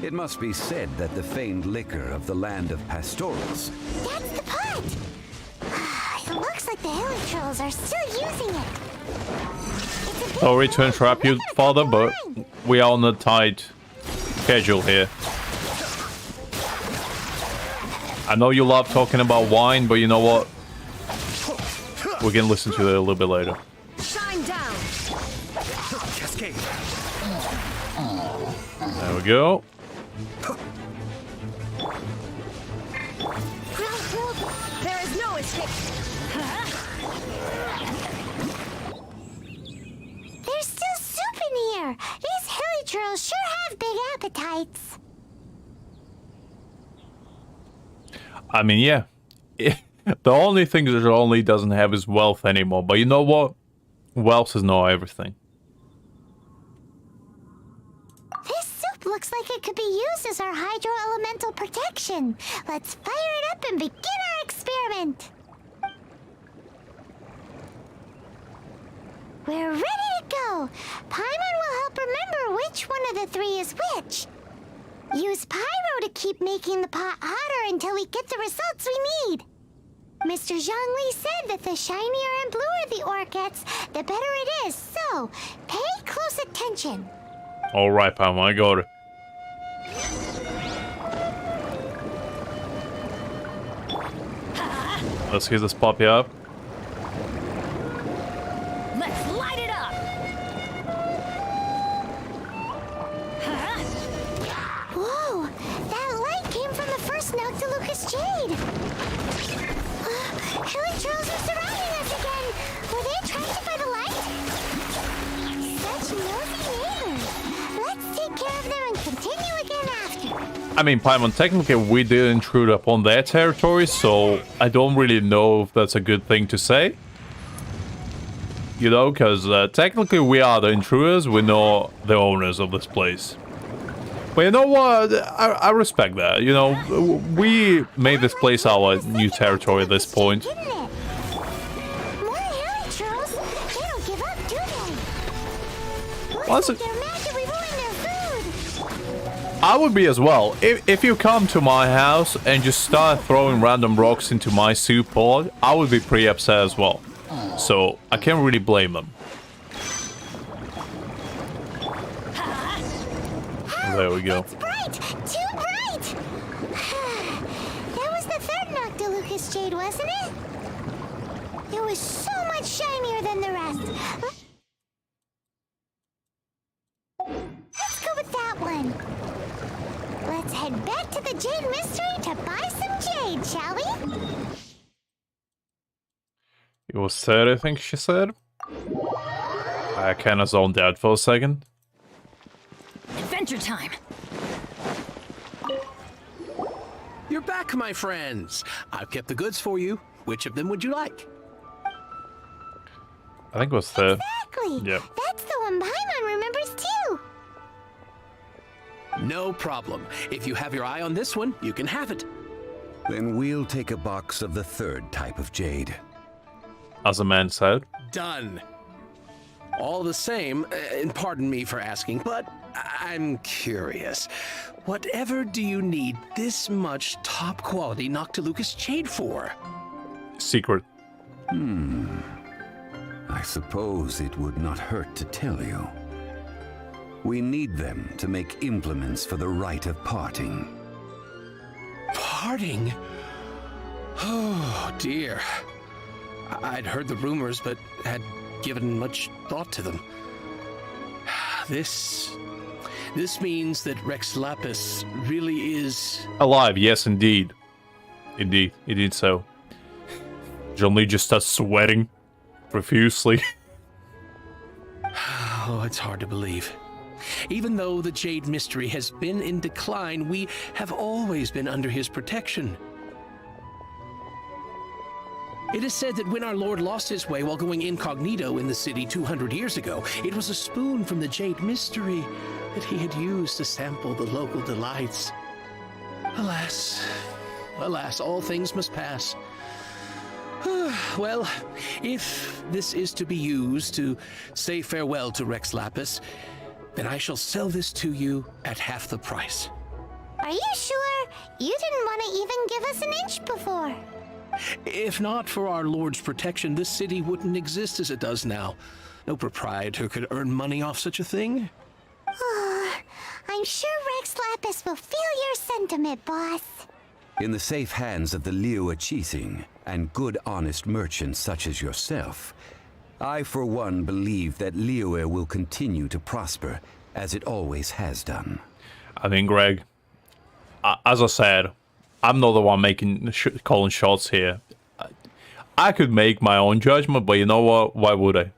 It must be said that the famed liquor of the land of pastorals. That's the pot! It looks like the hilly trolls are still using it. Sorry to interrupt you, Father, but we are on a tight schedule here. I know you love talking about wine, but you know what? We can listen to it a little bit later. Shine down. Cascade. There we go. There is no escape. There's still soup in here. These hilly trolls sure have big appetites. I mean, yeah. The only thing that Zhongli doesn't have is wealth anymore. But you know what? Wealth is not everything. This soup looks like it could be used as our hydro elemental protection. Let's fire it up and begin our experiment. We're ready to go. Paimon will help remember which one of the three is which. Use pyro to keep making the pot hotter until we get the results we need. Mr. Zhongli said that the shinier and bluer the ore gets, the better it is. So, pay close attention. Alright, Pam, I got it. Let's heat this puppy up. Let's light it up. Whoa! That light came from the first Noctilucous Jade. Hilly trolls are surrounding us again. Were they attracted by the light? Such nosy neighbors. Let's take care of them and continue again after. I mean, Paimon, technically we did intrude upon their territory, so I don't really know if that's a good thing to say. You know, because technically we are the intruders, we're not the owners of this place. But you know what? I respect that. You know, we made this place our new territory at this point. More hilly trolls. They don't give up, do they? Looks like they're mad that we ruined their food. I would be as well. If you come to my house and just start throwing random rocks into my soup pot, I would be pretty upset as well. So I can't really blame them. There we go. That's bright. Lucas jade, wasn't it? It was so much shinier than the rest. Let's go with that one. Let's head back to the Jade Mystery to buy some jade, shall we? It was said, I think she said. I kinda zoned out for a second. Adventure time. You're back, my friends. I've kept the goods for you. Which of them would you like? I think it was said. Exactly. Yep. That's the one Paimon remembers too. No problem. If you have your eye on this one, you can have it. Then we'll take a box of the third type of jade. As a man said. Done. All the same, and pardon me for asking, but I'm curious. Whatever do you need this much top quality Noctilucous jade for? Secret. I suppose it would not hurt to tell you. We need them to make implements for the rite of parting. Parting? Oh, dear. I'd heard the rumors, but had given much thought to them. This means that Rex Lapis really is... Alive, yes, indeed. Indeed so. Zhongli just starts sweating profusely. Oh, it's hard to believe. Even though the Jade Mystery has been in decline, we have always been under his protection. It is said that when our Lord lost his way while going incognito in the city 200 years ago, it was a spoon from the Jade Mystery that he had used to sample the local delights. Alas, all things must pass. Well, if this is to be used to say farewell to Rex Lapis, then I shall sell this to you at half the price. Are you sure? You didn't want to even give us an inch before. If not for our Lord's protection, this city wouldn't exist as it does now. No proprietor could earn money off such a thing. I'm sure Rex Lapis will feel your sentiment, boss. In the safe hands of the Liyue Story and good honest merchants such as yourself, I for one believe that Liyue will continue to prosper as it always has done. I mean, Greg, as I said, I'm not the one calling shots here. I could make my own judgment, but you know what? Why would I?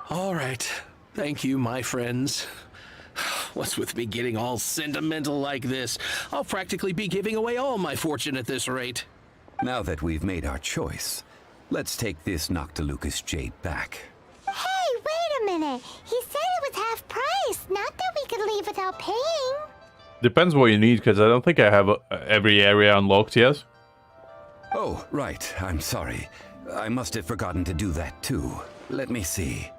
All right. Thank you, my friends. What's with me getting all sentimental like this? I'll practically be giving away all my fortune at this rate. Now that we've made our choice, let's take this Noctilucous jade back. Hey, wait a minute. He said it was half price, not that we could leave without paying. Depends what you need, because I don't think I have every area unlocked yet. Oh, right. I'm sorry. I must have forgotten to do that too. Let me see.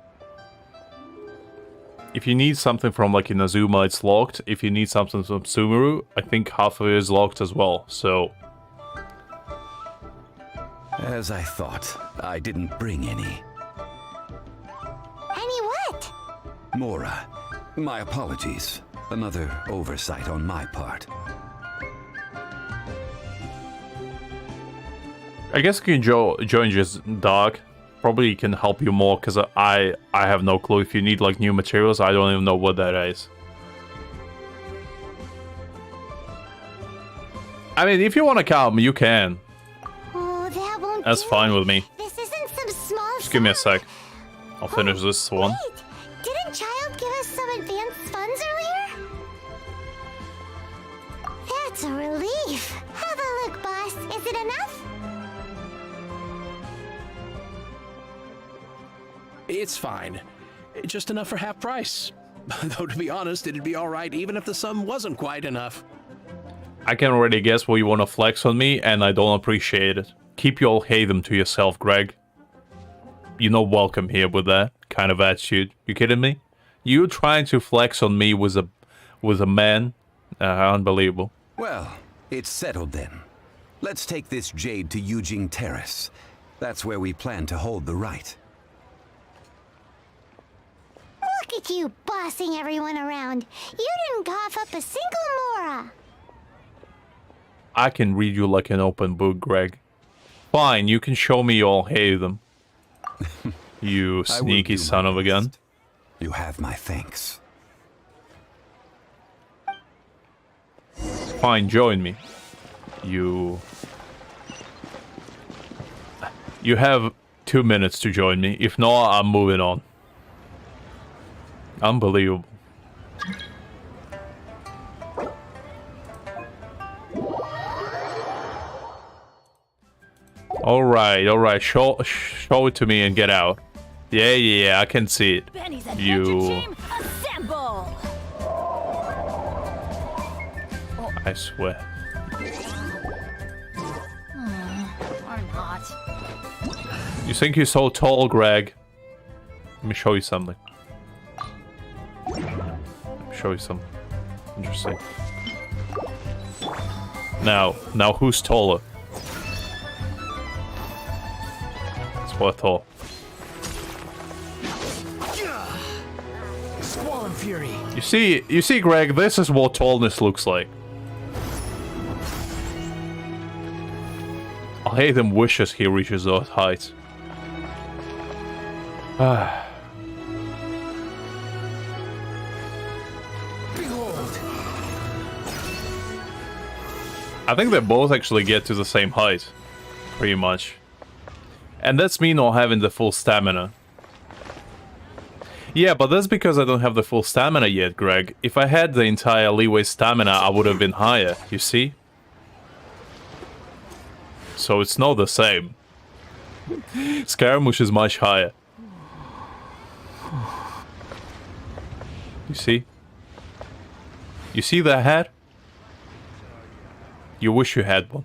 If you need something from like Inazuma, it's locked. If you need something from Sumeru, I think half of it is locked as well, so... As I thought, I didn't bring any. Any what? Mora, my apologies. Another oversight on my part. I guess you can join just Dark. Probably can help you more, because I have no clue. If you need like new materials, I don't even know what that is. I mean, if you want to come, you can. Oh, that won't That's do. fine with me. This isn't some small Just give me a sec. I'll finish this one. Wait, didn't Child give us some advanced funds earlier? That's a relief. Have a look, boss. Is it enough? It's fine. Just enough for half price. Though to be honest, it'd be alright even if the sum wasn't quite enough. I can already guess what you want to flex on me, and I don't appreciate it. Keep your Haven to yourself, Greg. You're not welcome here with that kind of attitude. You kidding me? You trying to flex on me with a man? Unbelievable. Well, it's settled then. Let's take this jade to Yujing Terrace. That's where we plan to hold the rite. Look at you bossing everyone around. You didn't cough up a single Mora. I can read you like an open book, Greg. Fine, you can show me you all hate them. You sneaky son of a gun. You have my thanks. Fine, join me. You have 2 minutes to join me. If not, I'm moving on. Unbelievable. Alright. Show it to me and get out. Yeah, I can see it. You... I swear. Or not. You think you're so tall, Greg? Let me show you something. Interesting. Now who's taller? That's what I thought. Squall and fury. You see, Greg, this is what tallness looks like. I hate him wishes he reaches those heights. I think they both actually get to the same height, pretty much. And that's me not having the full stamina. Yeah, but that's because I don't have the full stamina yet, Greg. If I had the entire Liyue stamina, I would have been higher, you see? So it's not the same. Scaramouche is much higher. You see? You see that hat? You wish you had one.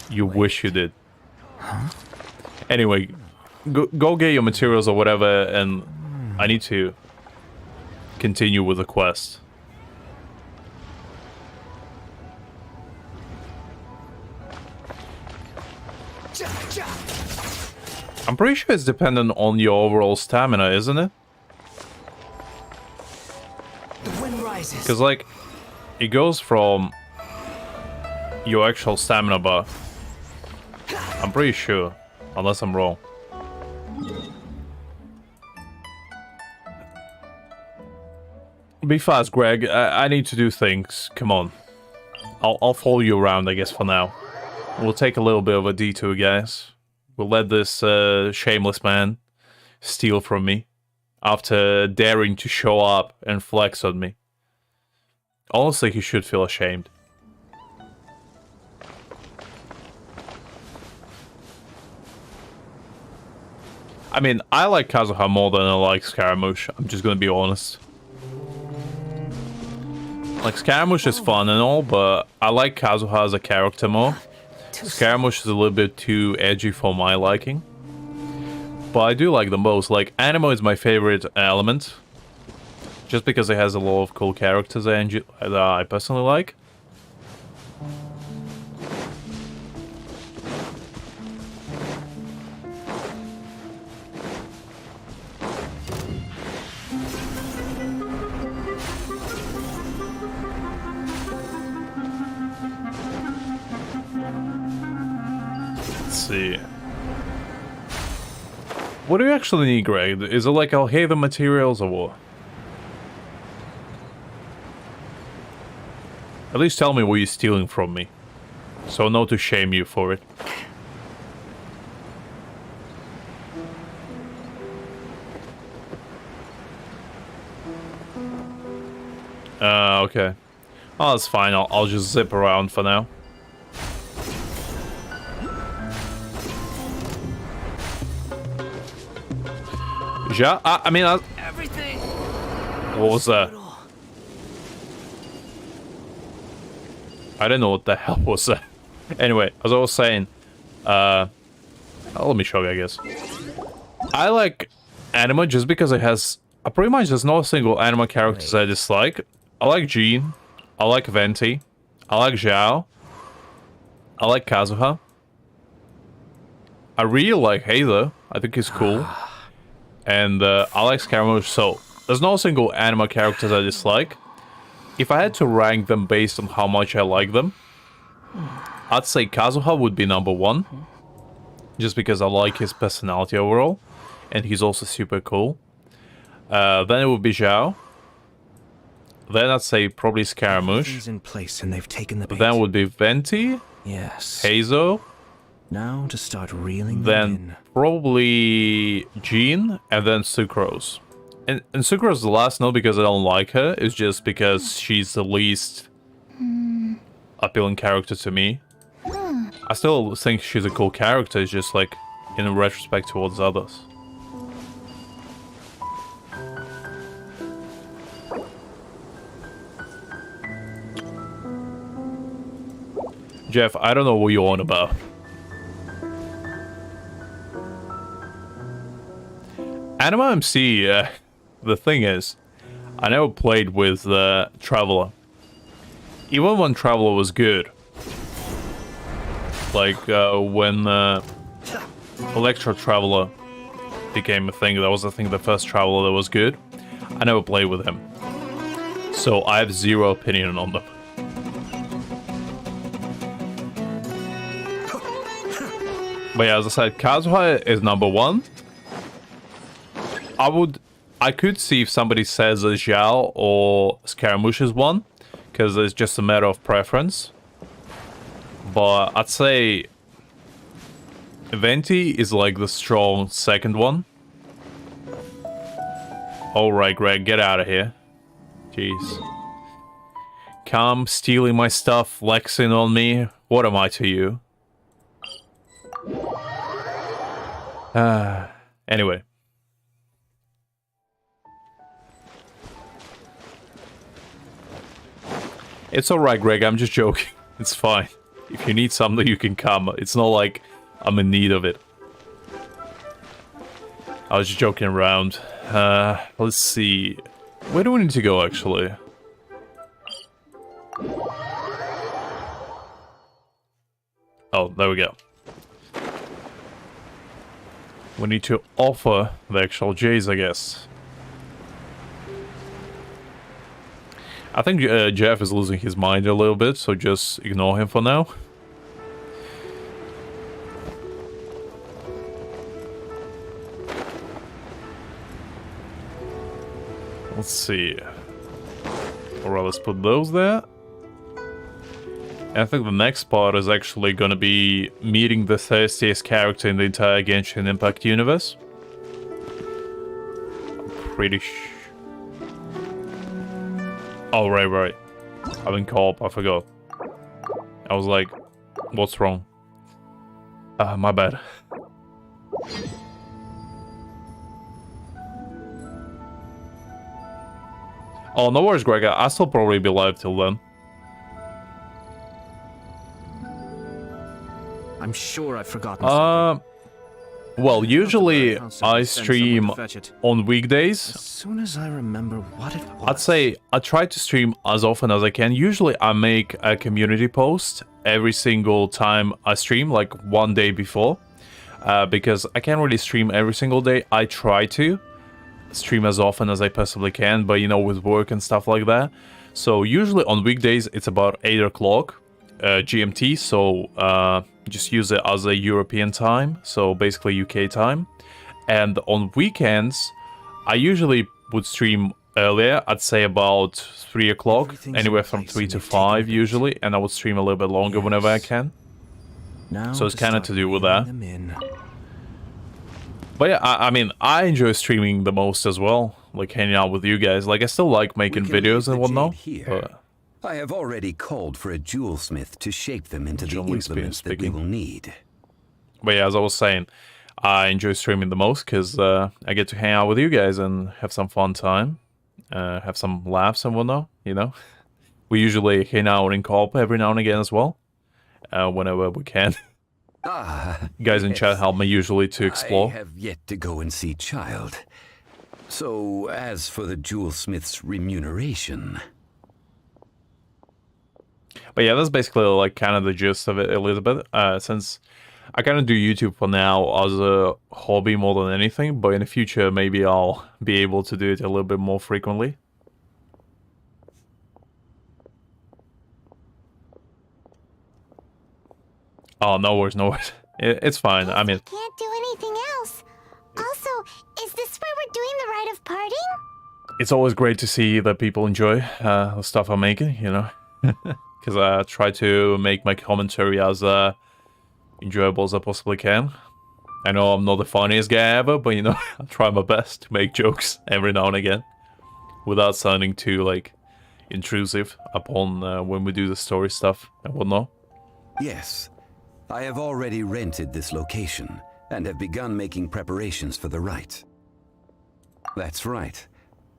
You wish you did. Anyway, go get your materials or whatever, and I need to continue with the quest. I'm pretty sure it's dependent on your overall stamina, isn't it? The wind rises. Because, like, it goes from your actual stamina bar. I'm pretty sure, unless I'm wrong. Be fast, Greg. I need to do things. Come on. I'll follow you around, I guess, for now. We'll take a little bit of a detour, guys. We'll let this shameless man steal from me after daring to show up and flex on me. Honestly, he should feel ashamed. I mean, I like Kazuha more than I like Scaramouche. I'm just gonna be honest. Like, Scaramouche is fun and all, but I like Kazuha as a character more. Scaramouche is a little bit too edgy for my liking. But I do like them both. Like, Animo is my favorite element. Just because it has a lot of cool characters that I personally like. See. What do you actually need, Greg? Is it like I'll hate the materials or what? At least tell me what you're stealing from me, so I know to shame you for it. Okay. Oh, that's fine. I'll just zip around for now. Yeah, I mean, everything. What was that? I don't know what the hell was that. Anyway, as I was saying, let me show you, I guess. I like Anima just because it has pretty much there's no single Anima characters I dislike. I like Jean, I like Venti, I like Zhao, I like Kazuha. I really like Halo. I think he's cool. And I like Scaramouche, so there's no single Anima characters I dislike. If I had to rank them based on how much I like them, I'd say Kazuha would be number 1. Just because I like his personality overall. And he's also super cool. Then it would be Zhao. Then I'd say probably Scaramouche. In place and they've taken the bait. Then would be Venti. Yes. Hazo. Now to start reeling them Then in. probably Jean. And then Sucrose. And Sucrose is the last, not because I don't like her. It's just because she's the least appealing character to me. I still think she's a cool character. It's just like in retrospect towards others. Jeff, I don't know what you're on about. Anima MC, the thing is, I never played with Traveler. Even when Traveler was good. Like when Electro Traveler became a thing, that was I think the first Traveler that was good. I never played with him. So I have zero opinion on them. But yeah, as I said, Kazuha is number 1. I could see if somebody says Zhao or Scaramouche is 1, because it's just a matter of preference. But I'd say Venti is like the strong second one. Alright, Greg, get out of here. Jeez. Come stealing my stuff, flexing on me. What am I to you? Anyway. It's alright, Greg, I'm just joking. It's fine. If you need something, you can come. It's not like I'm in need of it. I was just joking around. Let's see. Where do we need to go, actually? Oh, there we go. We need to offer the actual Jays, I guess. I think Jeff is losing his mind a little bit, so just ignore him for now. Let's see. Alright, let's put those there. And I think the next part is actually gonna be meeting the thirstiest character in the entire Genshin Impact universe. I'm pretty sure. Oh, right. I'm in co-op, I forgot. I was like, what's wrong? My bad. Oh, no worries, Greg. I'll still probably be live till then. I'm sure I've forgotten something. Well, usually I stream on weekdays. As soon as I remember what it was. I'd say I try to stream as often as I can. Usually I make a community post every single time I stream, like one day before. Because I can't really stream every single day. I try to stream as often as I possibly can, but you know, with work and stuff like that. So usually on weekdays it's about 8 o'clock GMT, so just use it as a European time, so basically UK time. And on weekends I usually would stream earlier, I'd say about 3 o'clock, anywhere from 3 to 5 usually, and I would stream a little bit longer whenever I can. So it's kind of to do with that. But yeah, I mean, I enjoy streaming the most as well, like hanging out with you guys. Like, I still like making videos and whatnot. But I have already called for a jewelsmith to shape them into the implements that we will need. But yeah, as I was saying, I enjoy streaming the most because I get to hang out with you guys and have some fun time, have some laughs and whatnot, you know. We usually hang out in co-op every now and again as well, whenever we can. Guys in chat help me usually to explore. I have yet to go and see Child. So, as for the jewelsmith's remuneration... But yeah, that's basically like kind of the gist of it a little bit. Since I kind of do YouTube for now as a hobby more than anything, but in the future maybe I'll be able to do it a little bit more frequently. Oh, no worries, no worries. It's fine. I mean, Can't do anything else. Also, is this where we're doing the rite of parting? it's always great to see that people enjoy the stuff I'm making, you know? Because I try to make my commentary as enjoyable as I possibly can. I know I'm not the funniest guy ever, but you know, I try my best to make jokes every now and again. Without sounding too, like, intrusive upon when we do the story stuff and whatnot. Yes. I have already rented this location and have begun making preparations for the rite. That's right.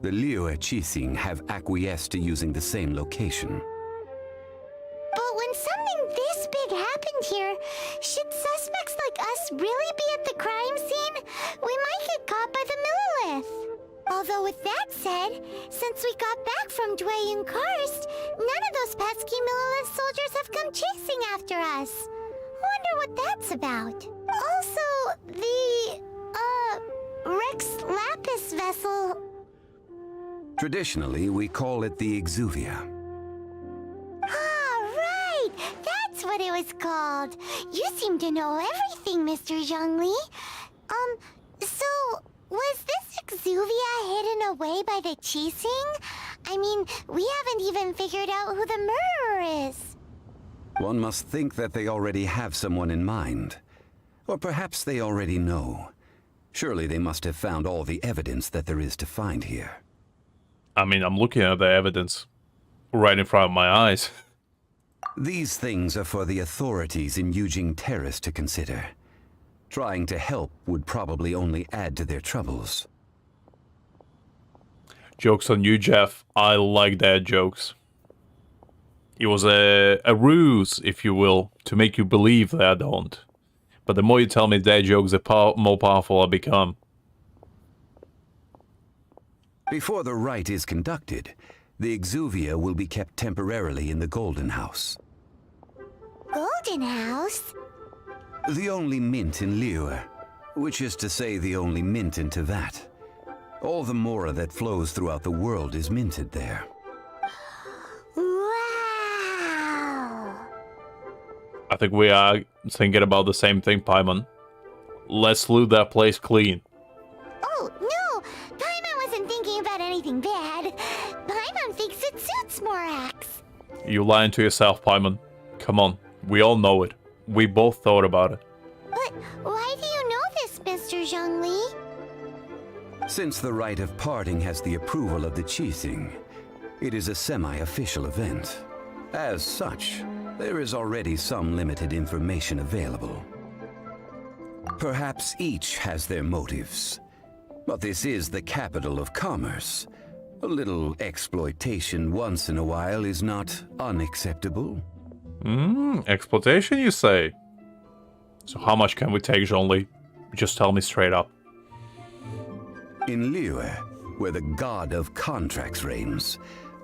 The Liyue Story have acquiesced to using the same location. But when something this big happened here, should suspects like us really be at the crime scene? We might get caught by the Millilith. Although with that said, since we got back from Dwayne Karst, none of those pesky Millilith soldiers have come chasing after us. Wonder what that's about. Also, the, Rex Lapis vessel. Traditionally, we call it the Exuvia. Ah, right! That's what it was called. You seem to know everything, Mr. Zhongli. So, was this Exuvia hidden away by the Qixing? I mean, we haven't even figured out who the murderer is. One must think that they already have someone in mind. Or perhaps they already know. Surely they must have found all the evidence that there is to find here. I mean, I'm looking at the evidence right in front of my eyes. These things are for the authorities in Yujing Terrace to consider. Trying to help would probably only add to their troubles. Joke's on you, Jeff. I like that jokes. It was a ruse, if you will, to make you believe that I don't. But the more you tell me that jokes, the more powerful I become. Before the rite is conducted, the Exuvia will be kept temporarily in the Golden House. Golden House? The only mint in Liyue, which is to say the only mint in Tevat. All the mora that flows throughout the world is minted there. Wow! I think we are thinking about the same thing, Paimon. Let's loot that place clean. Oh, no! Paimon wasn't thinking about anything bad. Paimon thinks it suits Morax. You lying to yourself, Paimon. Come on, we all know it. We both thought about it. But why do you know this, Mr. Zhongli? Since the rite of parting has the approval of the Qixing, it is a semi-official event. As such, there is already some limited information available. Perhaps each has their motives, but this is the capital of commerce. A little exploitation once in a while is not unacceptable. Exploitation, you say? So how much can we take, Zhongli? Just tell me straight up. In Liyue, where the god of contracts reigns,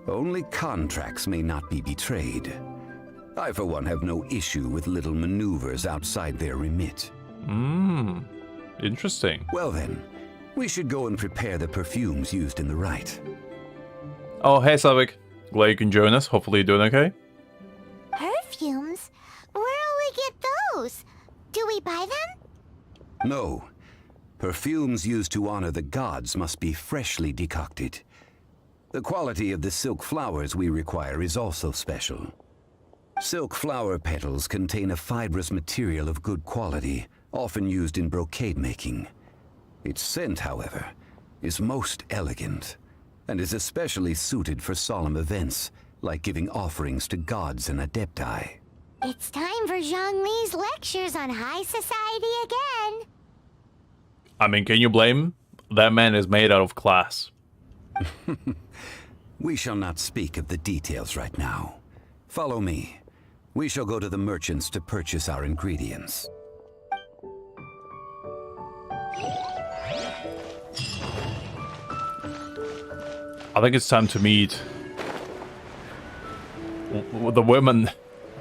only contracts may not be betrayed. I, for one, have no issue with little maneuvers outside their remit. Interesting. Well then, we should go and prepare the perfumes used in the rite. Oh, hey, Savik. Glad you can join us. Hopefully you're doing okay. Perfumes? Where'll we get those? Do we buy them? No. Perfumes used to honor the gods must be freshly decocted. The quality of the silk flowers we require is also special. Silk flower petals contain a fibrous material of good quality, often used in brocade making. Its scent, however, is most elegant, and is especially suited for solemn events, like giving offerings to gods and adepti. It's time for Zhongli's lectures on high society again. I mean, can you blame him? That man is made out of class. We shall not speak of the details right now. Follow me. We shall go to the merchants to purchase our ingredients. I think it's time to meet the woman.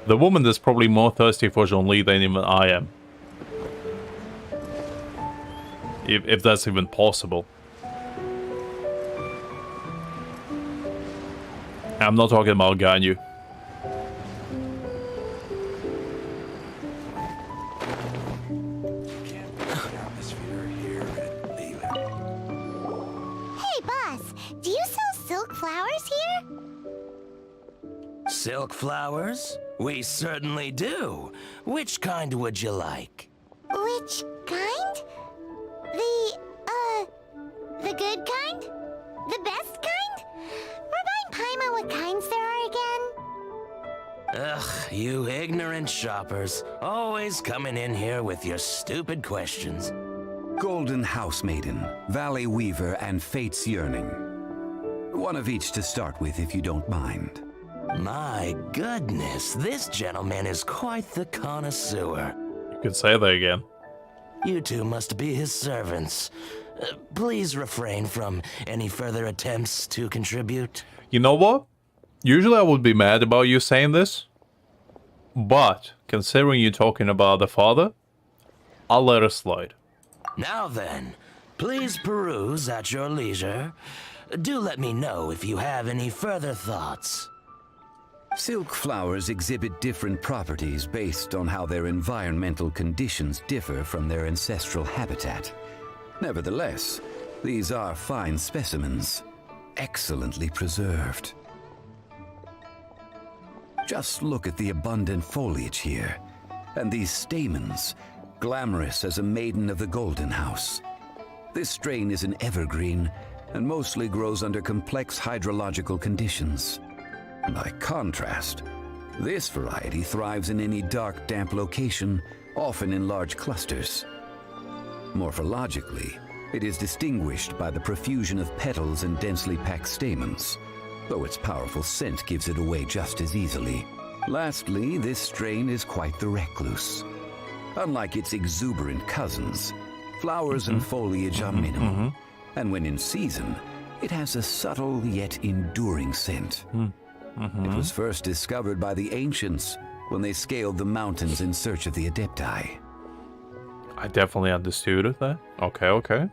The woman that's probably more thirsty for Zhongli than even I am. If that's even possible. I'm not talking about Ganyu. Silk flowers? We certainly do. Which kind would you like? Which kind? The good kind? The best kind? Remind Paimon what kinds there are again. Ugh, you ignorant shoppers. Always coming in here with your stupid questions. Golden Housemaiden, Valley Weaver, and Fate's Yearning. One of each to start with, if you don't mind. My goodness, this gentleman is quite the connoisseur. You can say that again. You two must be his servants. Please refrain from any further attempts to contribute. You know what? Usually I would be mad about you saying this. But, considering you talking about the father, I'll let it slide. Now then, please peruse at your leisure. Do let me know if you have any further thoughts. Silk flowers exhibit different properties based on how their environmental conditions differ from their ancestral habitat. Nevertheless, these are fine specimens, excellently preserved. Just look at the abundant foliage here, and these stamens, glamorous as a maiden of the Golden House. This strain is an evergreen, and mostly grows under complex hydrological conditions. By contrast, this variety thrives in any dark, damp location, often in large clusters. Morphologically, it is distinguished by the profusion of petals and densely packed stamens, though its powerful scent gives it away just as easily. Lastly, this strain is quite the recluse. Unlike its exuberant cousins, flowers and foliage are minimal, and when in season, it has a subtle yet enduring scent. It was first discovered by the ancients when they scaled the mountains in search of the Adepti. I definitely understood that. Okay.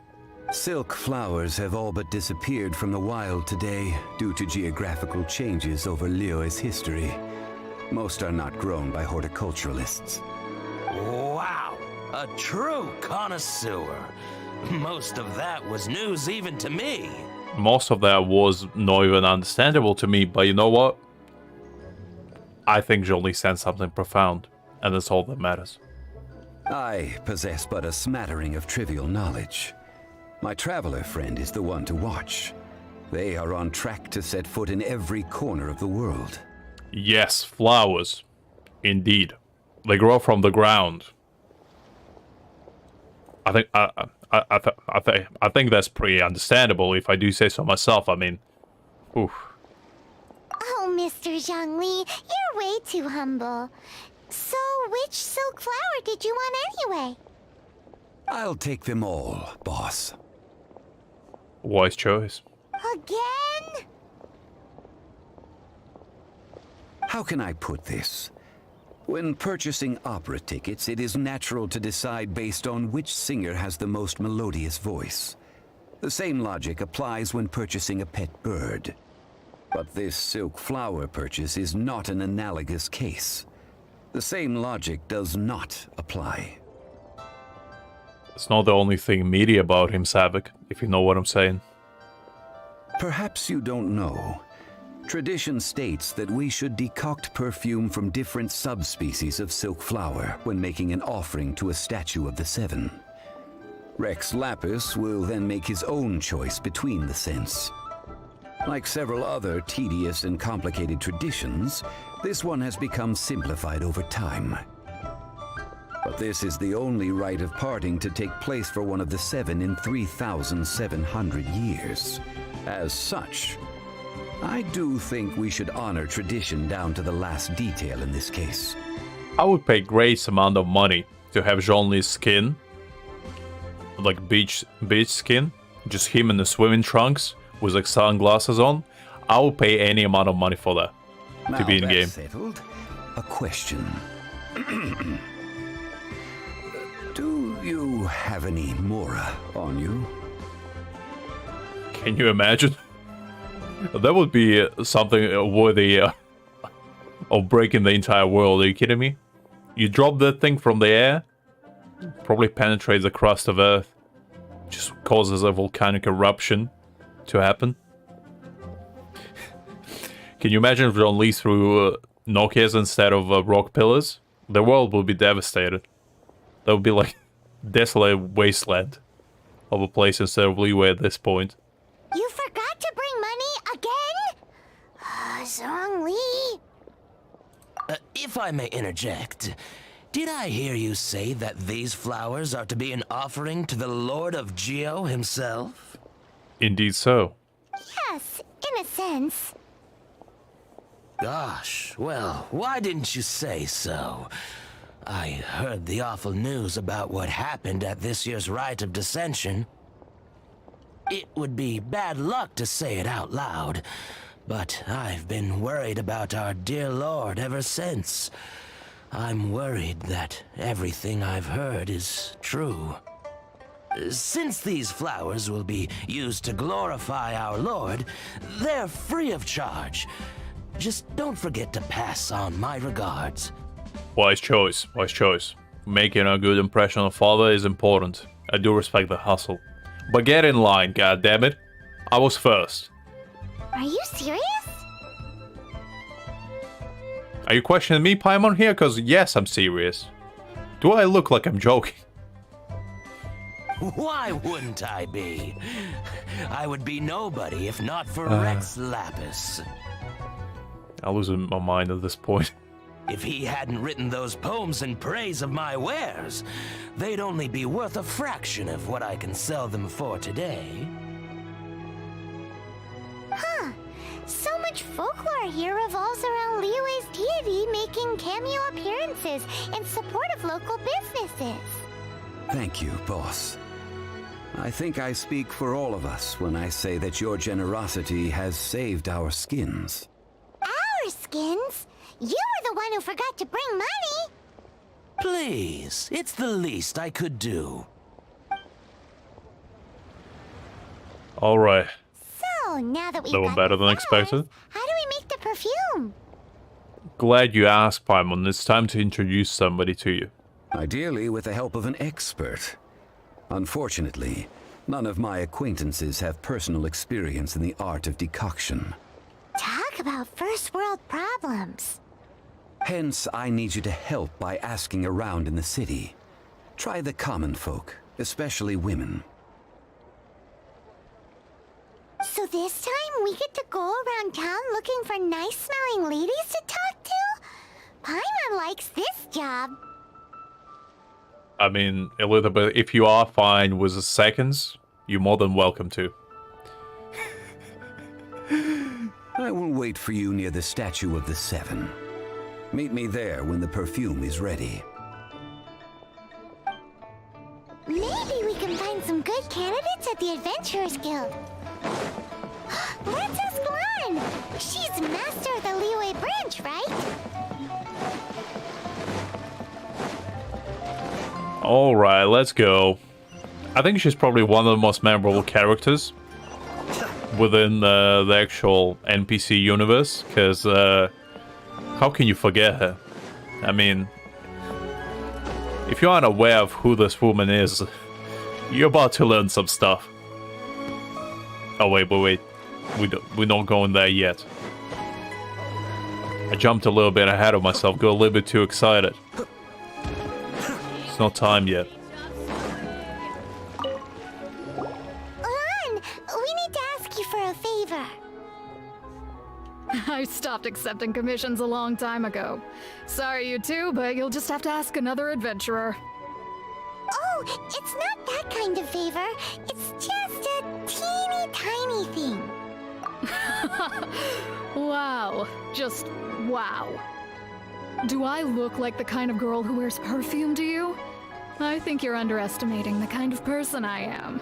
Silk flowers have all but disappeared from the wild today due to geographical changes over Liyue's history. Most are not grown by horticulturalists. Wow, a true connoisseur. Most of that was news even to me. Most of that was not even understandable to me, but you know what? I think Zhongli sent something profound, and that's all that matters. I possess but a smattering of trivial knowledge. My traveler friend is the one to watch. They are on track to set foot in every corner of the world. Yes, flowers. Indeed. They grow from the ground. I think that's pretty understandable if I do say so myself. I mean, oof. Oh, Mr. Zhongli, you're way too humble. So, which silk flower did you want anyway? I'll take them all, boss. Wise choice. Again? How can I put this? When purchasing opera tickets, it is natural to decide based on which singer has the most melodious voice. The same logic applies when purchasing a pet bird. But this silk flower purchase is not an analogous case. The same logic does not apply. It's not the only thing meaty about him, Savik, if you know what I'm saying. Perhaps you don't know. Tradition states that we should decoct perfume from different subspecies of silk flower when making an offering to a statue of the Seven. Rex Lapis will then make his own choice between the scents. Like several other tedious and complicated traditions, this one has become simplified over time. But this is the only rite of parting to take place for one of the Seven in 3,700 years. As such, I do think we should honor tradition down to the last detail in this case. I would pay great amount of money to have Zhongli's skin, like beach skin, just him in the swimming trunks with like sunglasses on. I would pay any amount of money for that to be in game. Settled. A question. Do you have any Mora on you? Can you imagine? That would be something worthy of breaking the entire world. Are you kidding me? You drop that thing from the air, probably penetrates the crust of Earth, just causes a volcanic eruption to happen. Can you imagine if Zhongli threw Nokias instead of rock pillars? The world would be devastated. That would be like desolate wasteland of a place instead of Liyue at this point. You forgot to bring money again? Zhongli. If I may interject, did I hear you say that these flowers are to be an offering to the Lord of Geo himself? Indeed so. Yes, in a sense. Gosh, well, why didn't you say so? I heard the awful news about what happened at this year's Rite of Dissension. It would be bad luck to say it out loud, but I've been worried about our dear Lord ever since. I'm worried that everything I've heard is true. Since these flowers will be used to glorify our Lord, they're free of charge. Just don't forget to pass on my regards. Wise choice, wise choice. Making a good impression on Father is important. I do respect the hustle. But get in line, goddammit. I was first. Are you serious? Are you questioning me, Paimon, here? Because yes, I'm serious. Do I look like I'm joking? Why wouldn't I be? I would be nobody if not for Rex Lapis. I'm losing my mind at this point. If he hadn't written those poems in praise of my wares, they'd only be worth a fraction of what I can sell them for today. Huh. So much folklore here revolves around Liyue's deity making cameo appearances in support of local businesses. Thank you, boss. I think I speak for all of us when I say that your generosity has saved our skins. Our skins? You were the one who forgot to bring money! Please, it's the least I could do. Alright. So, now that we've That was got better the than flowers, expected. how do we make the perfume? Glad you asked, Paimon. It's time to introduce somebody to you. Ideally with the help of an expert. Unfortunately, none of my acquaintances have personal experience in the art of decoction. Talk about first world problems. Hence, I need you to help by asking around in the city. Try the common folk, especially women. So this time we get to go around town looking for nice-smelling ladies to talk to? Paimon likes this job. I mean, Elizabeth, if you are fine with the seconds, you're more than welcome to. I will wait for you near the Statue of the Seven. Meet me there when the perfume is ready. Maybe we can find some good candidates at the Adventurers Guild. Let's ask Lan! She's master of the Liyue branch, right? Alright, let's go. I think she's probably one of the most memorable characters within the actual NPC universe, because how can you forget her? I mean, if you aren't aware of who this woman is, you're about to learn some stuff. Oh wait, we're not going there yet. I jumped a little bit ahead of myself, got a little bit too excited. It's not time yet. Lan, we need to ask you for a favor. I stopped accepting commissions a long time ago. Sorry, you two, but you'll just have to ask another adventurer. Oh, it's not that kind of favor. It's just a teeny tiny thing. Wow. Just wow. Do I look like the kind of girl who wears perfume to you? I think you're underestimating the kind of person I am.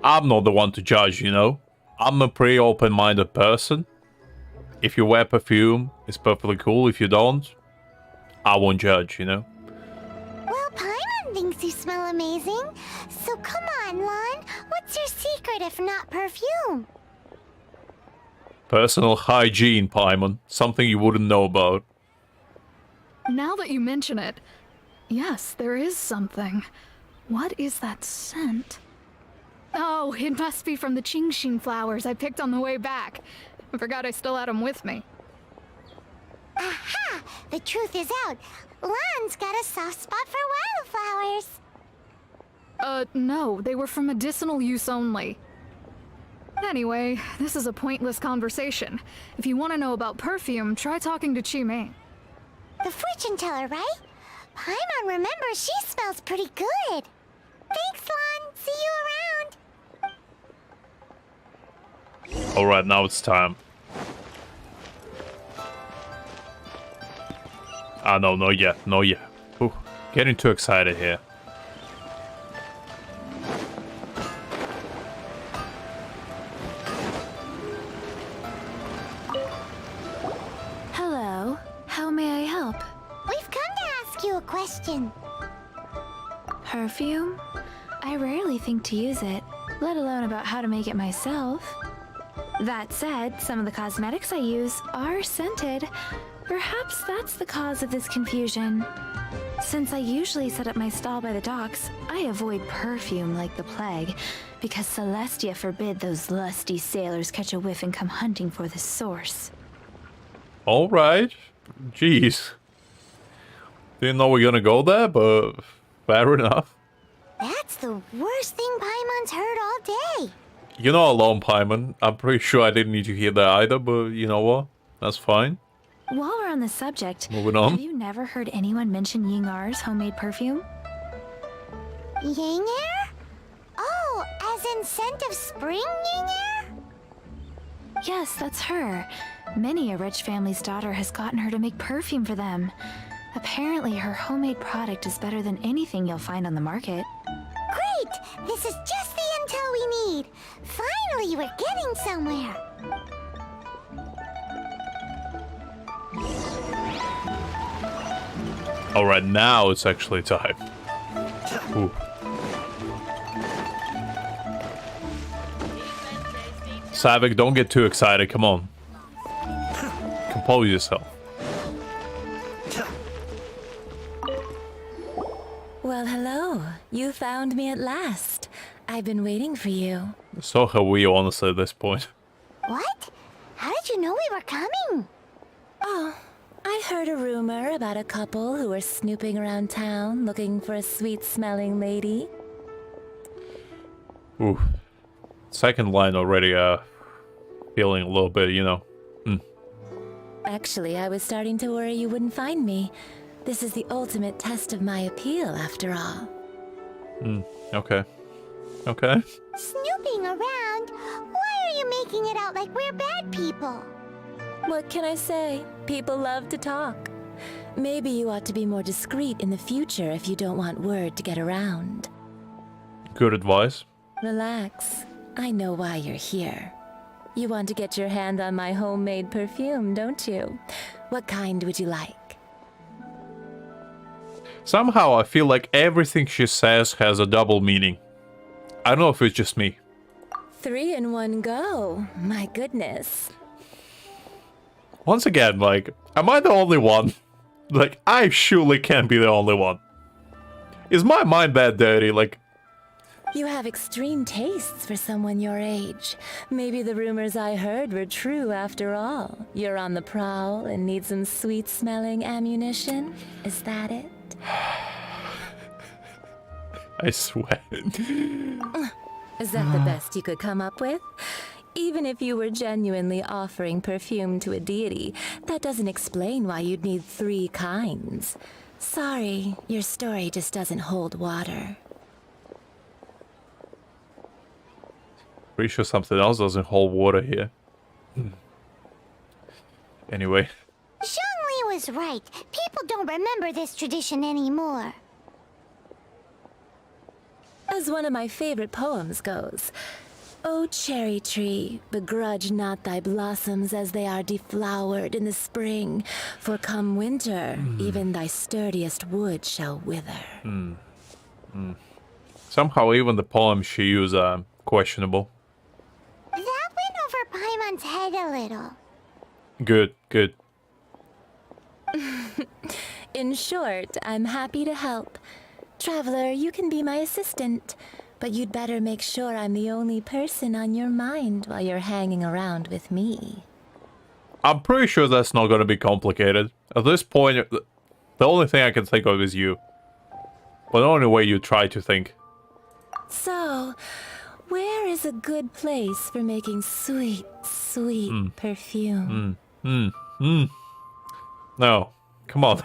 I'm not the one to judge, you know. I'm a pretty open-minded person. If you wear perfume, it's perfectly cool. If you don't, I won't judge, you know. Well, Paimon thinks you smell amazing. So come on, Lan. What's your secret if not perfume? Personal hygiene, Paimon. Something you wouldn't know about. Now that you mention it, yes, there is something. What is that scent? Oh, it must be from the Genshin flowers I picked on the way back. I forgot I still had them with me. Aha! The truth is out. Lan's got a soft spot for wildflowers. No, they were for medicinal use only. Anyway, this is a pointless conversation. If you want to know about perfume, try talking to Qimei. The fortune teller, right? Paimon remembers she smells pretty good. Thanks, Lan. See you around. Alright, now it's time. Ah, no, not yet, not yet. Ooh, getting too excited here. Hello. How may I help? We've come to ask you a question. Perfume? I rarely think to use it, let alone about how to make it myself. That said, some of the cosmetics I use are scented. Perhaps that's the cause of this confusion. Since I usually set up my stall by the docks, I avoid perfume like the plague, because Celestia forbid those lusty sailors catch a whiff and come hunting for the source. Alright. Jeez. Didn't know we were gonna go there, but fair enough. That's the worst thing Paimon's heard all day. You're not alone, Paimon. I'm pretty sure I didn't need to hear that either, but you know what? That's fine. While we're on the subject, Moving on. have you never heard anyone mention Yingar's homemade perfume? Yingar? Oh, as in scent of spring, Yingar? Yes, that's her. Many a rich family's daughter has gotten her to make perfume for them. Apparently, her homemade product is better than anything you'll find on the market. Great! This is just the intel we need. Finally, we're getting somewhere. Alright, now it's actually time. Ooh. Savik, don't get too excited, come on. Compose yourself. Well, hello. You found me at last. I've been waiting for you. So have we, honestly, at this point. What? How did you know we were coming? Oh, I heard a rumor about a couple who were snooping around town looking for a sweet-smelling lady. Ooh. Second line already, feeling a little bit, you know. Actually, I was starting to worry you wouldn't find me. This is the ultimate test of my appeal, after all. Okay. Okay. Snooping around? Why are you making it out like we're bad people? What can I say? People love to talk. Maybe you ought to be more discreet in the future if you don't want word to get around. Good advice. Relax. I know why you're here. You want to get your hand on my homemade perfume, don't you? What kind would you like? Somehow I feel like everything she says has a double meaning. I don't know if it's just me. 3 in 1 go. My goodness. Once again, like, am I the only one? Like, I surely can't be the only one. Is my mind that dirty? Like, You have extreme tastes for someone your age. Maybe the rumors I heard were true after all. You're on the prowl and need some sweet-smelling ammunition? Is that it? I swear. Is that the best you could come up with? Even if you were genuinely offering perfume to a deity, that doesn't explain why you'd need 3 kinds. Sorry, your story just doesn't hold water. Pretty sure something else doesn't hold water here. Anyway. Zhongli was right. People don't remember this tradition anymore. As one of my favorite poems goes, O cherry tree, begrudge not thy blossoms as they are deflowered in the spring, for come winter, even thy sturdiest wood shall wither. Somehow even the poems she used are questionable. That went over Paimon's head a little. Good, good. In short, I'm happy to help. Traveler, you can be my assistant, but you'd better make sure I'm the only person on your mind while you're hanging around with me. I'm pretty sure that's not gonna be complicated. At this point, the only thing I can think of is you. But the only way you try to think. So, where is a good place for making sweet, sweet perfume? No, come on.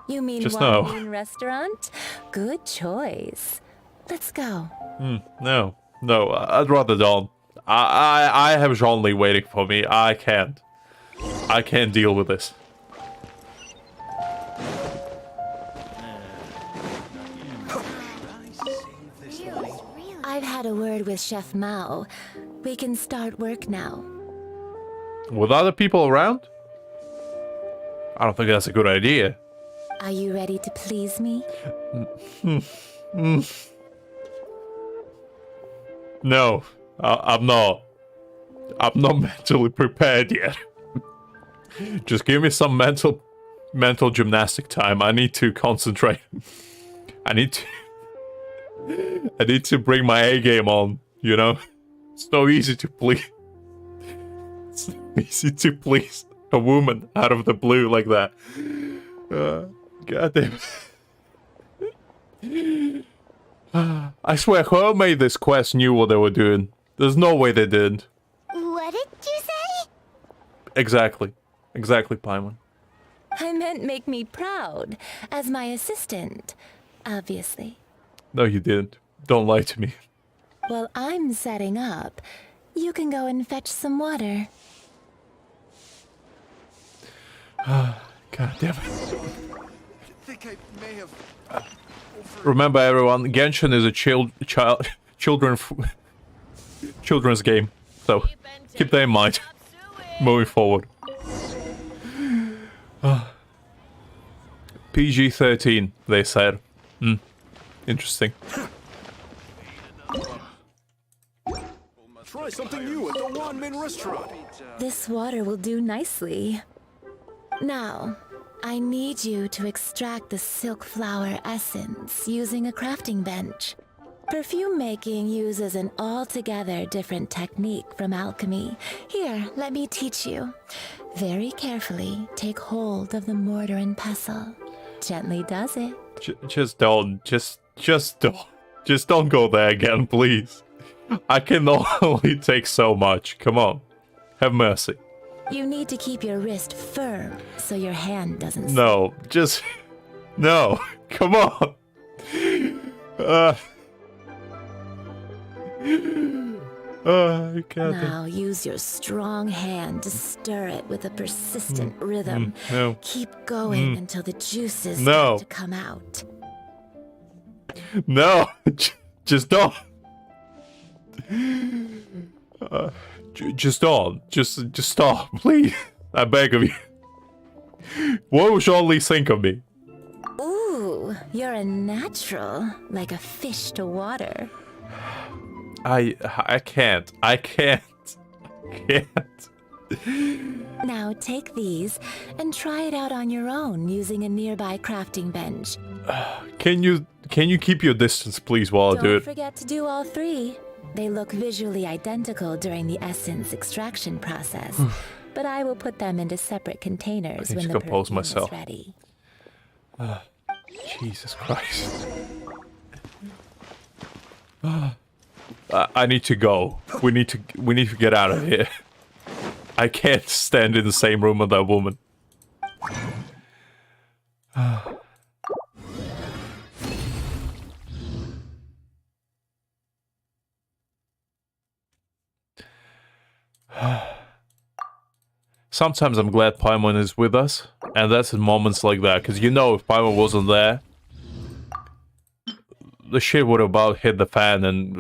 You mean Just no. wine restaurant? Good choice. Let's go. No, I'd rather don't. I have Zhongli waiting for me. I can't deal with this. I've had a word with Chef Mao. We can start work now. With other people around? I don't think that's a good idea. Are you ready to please me? No, I'm not. I'm not mentally prepared yet. Just give me some mental gymnastic time. I need to concentrate. I need to bring my A game on, you know? It's so easy to please. It's so easy to please a woman out of the blue like that. God damn it. I swear, whoever made this quest knew what they were doing. There's no way they didn't. What did you say? Exactly, Paimon. I meant make me proud as my assistant, obviously. No, you didn't. Don't lie to me. While I'm setting up, you can go and fetch some water. God damn it. Remember, everyone, Genshin is a children's game, so keep that in mind. Moving forward. PG-13, they said. Interesting. Try something new at the Wanmin restaurant. This water will do nicely. Now, I need you to extract the silk flower essence using a crafting bench. Perfume making uses an altogether different technique from alchemy. Here, let me teach you. Very carefully, take hold of the mortar and pestle. Gently does it. Just don't go there again, please. I can only take so much. Come on. Have mercy. You need to keep your wrist firm so your hand doesn't slip. No, just... No. Come on. God. Now use your strong hand to stir it with a persistent rhythm. No. Keep going until the juices start to come out. No. Just don't. Just don't. Just stop, please. I beg of you. What will Zhongli think of me? Ooh, you're a natural, like a fish to water. I can't. Now take these and try it out on your own using a nearby crafting bench. Can you keep your distance, please, while I do Don't it? forget to do all three. They look visually identical during the essence extraction process, but I will put them into separate containers when the perfume is ready. Jesus Christ. I need to go. We need to get out of here. I can't stand in the same room with that woman. Sometimes I'm glad Paimon is with us, and that's in moments like that, because you know if Paimon wasn't there, the shit would have about hit the fan, and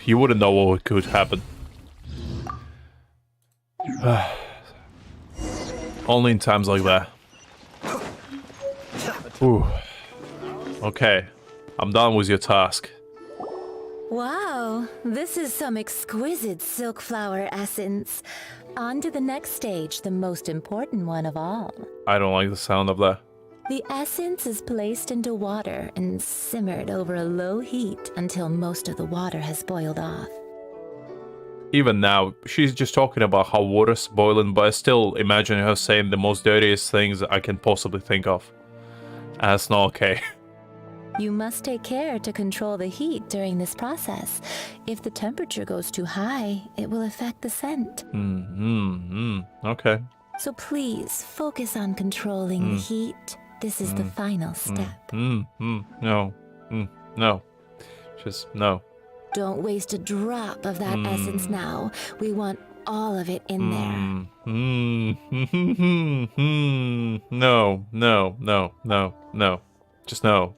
you wouldn't know what could happen. Only in times like that. Ooh. Okay, I'm done with your task. Wow, this is some exquisite silk flower essence. On to the next stage, the most important one of all. I don't like the sound of that. The essence is placed into water and simmered over a low heat until most of the water has boiled off. even now, she's just talking about how water's boiling, but I still imagine her saying the most dirtiest things I can possibly think of. And that's not okay. You must take care to control the heat during this process. If the temperature goes too high, it will affect the scent. Okay. So please, focus on controlling the heat. This is the final step. No. No. Just no. Don't waste a drop of that essence now. We want all of it in there. No. Just no.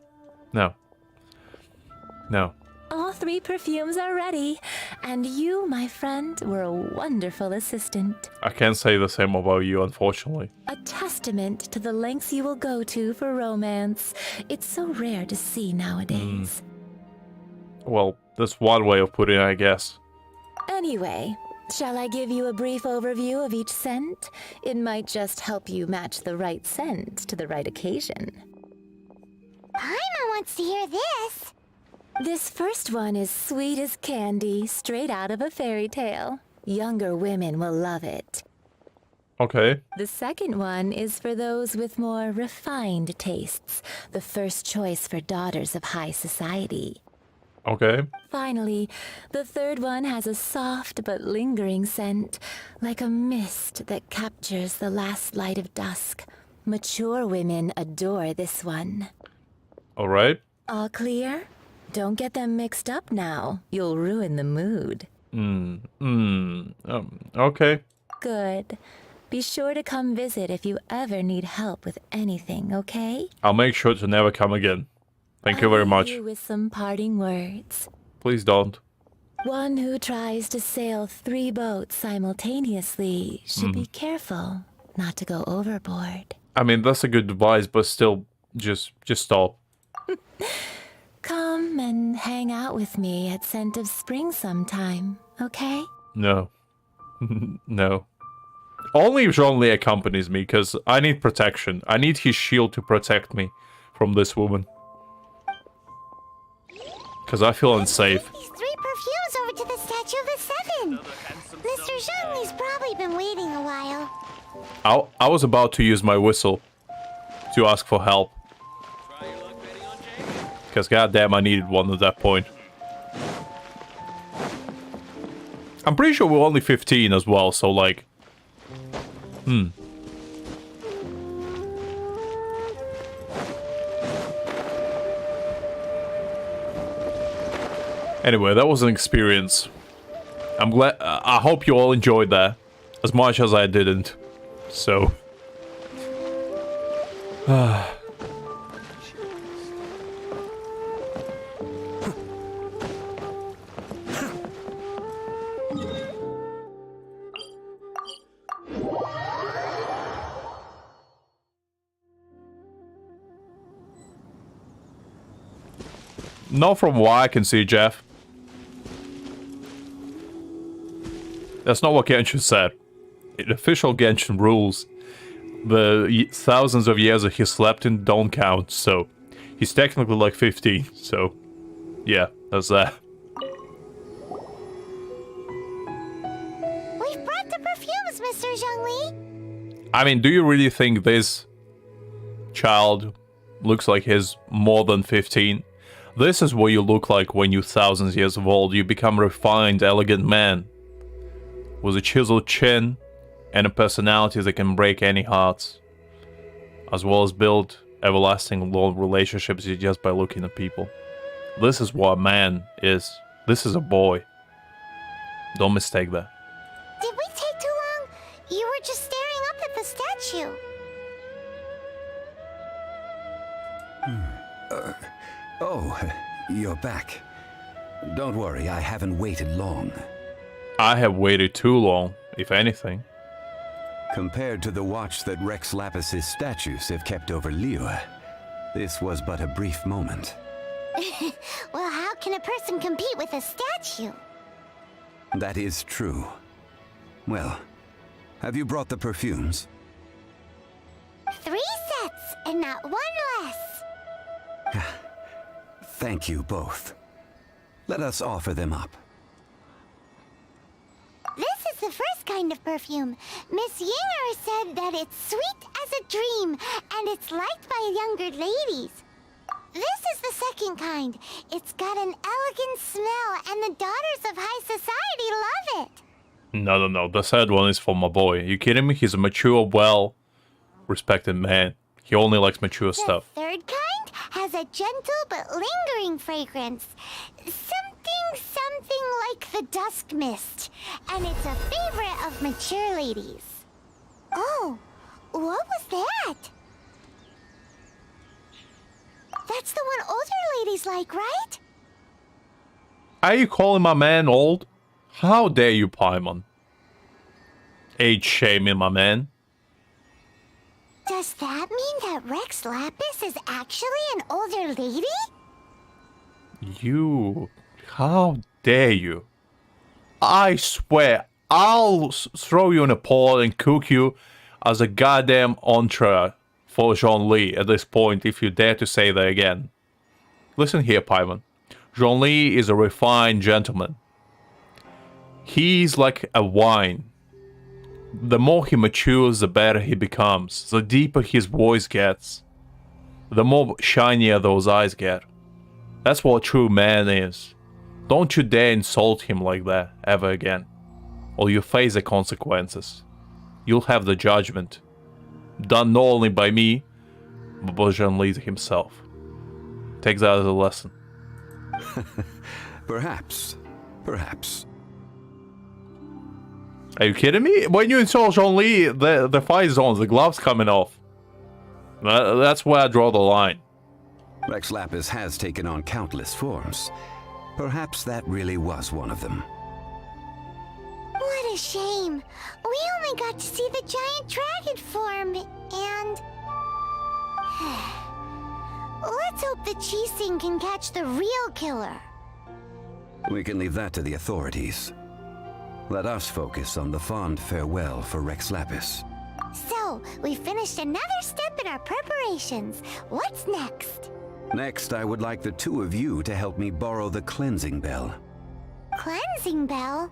No. All 3 perfumes are ready, and you, my friend, were a wonderful assistant. I can't say the same about you, unfortunately. A testament to the lengths you will go to for romance. It's so rare to see nowadays. Well, that's one way of putting it, I guess. Anyway, shall I give you a brief overview of each scent? It might just help you match the right scent to the right occasion. Paimon wants to hear this. This first one is sweet as candy, straight out of a fairy tale. Younger women will love it. Okay. The second one is for those with more refined tastes, the first choice for daughters of high society. Okay. Finally, the third one has a soft but lingering scent, like a mist that captures the last light of dusk. Mature women adore this one. All right. All clear? Don't get them mixed up now. You'll ruin the mood. Okay. Good. Be sure to come visit if you ever need help with anything, okay? I'll make sure to never come again. Thank you very much. I'll leave you with some parting words. Please don't. One who tries to sail 3 boats simultaneously should be careful not to go overboard. I mean, that's a good advice, but still, just stop. Come and hang out with me at Scent of Spring sometime, okay? No. No. Only if Zhongli accompanies me, because I need protection. I need his shield to protect me from this woman. Because I feel unsafe. These 3 perfumes over to the Statue of the Seven. Mr. Zhongli's probably been waiting a while. I was about to use my whistle to ask for help. Because goddamn, I needed one at that point. I'm pretty sure we're only 15 as well, so like... Anyway, that was an experience. I'm glad... I hope you all enjoyed that. As much as I didn't. So... Not from what I can see, Jeff. That's not what Genshin said. In official Genshin rules, the thousands of years that he slept in don't count, so he's technically like 15, so yeah, that's that. We've brought the perfumes, Mr. Zhongli. I mean, do you really think this child looks like he's more than 15? This is what you look like when you're thousands years old. You become a refined, elegant man with a chiseled chin and a personality that can break any hearts, as well as build everlasting long relationships just by looking at people. This is what a man is. This is a boy. Don't mistake that. Did we take too long? You were just staring up at the statue. Oh, you're back. Don't worry, I haven't waited long. I have waited too long, if anything. Compared to the watch that Rex Lapis's statues have kept over Liyue, this was but a brief moment. Well, how can a person compete with a statue? That is true. Well, have you brought the perfumes? 3 sets, and not 1 less. Thank you both. Let us offer them up. is the first kind of perfume. Miss Yinger said that it's sweet as a dream, and it's liked by younger ladies. This is the second kind. It's got an elegant smell, and the daughters of high society love it. No. The third one is for my boy. You kidding me? He's a mature, well-respected man. He only likes mature stuff. Third kind has a gentle but lingering fragrance. Something like the dusk mist. And it's a favorite of mature ladies. Oh, what was that? That's the one older ladies like, right? Are you calling my man old? How dare you, Paimon? Age shaming my man. Does that mean that Rex Lapis is actually an older lady? You... How dare you? I swear, I'll throw you in a pot and cook you as a goddamn entree for Zhongli at this point if you dare to say that again. Listen here, Paimon. Zhongli is a refined gentleman. He's like a wine. The more he matures, the better he becomes. The deeper his voice gets, the more shinier those eyes get. That's what a true man is. Don't you dare insult him like that ever again, or you face the consequences. You'll have the judgment, done not only by me, but by Zhongli himself. Take that as a lesson. Perhaps. Are you kidding me? When you insult Zhongli, the fight zones, the gloves coming off. That's where I draw the line. Rex Lapis has taken on countless forms. Perhaps that really was one of them. What a shame. We only got to see the giant dragon form, and... Let's hope the Qixing can catch the real killer. We can leave that to the authorities. Let us focus on the fond farewell for Rex Lapis. So, we finished another step in our preparations. What's next? Next, I would like the two of you to help me borrow the cleansing bell. Cleansing bell?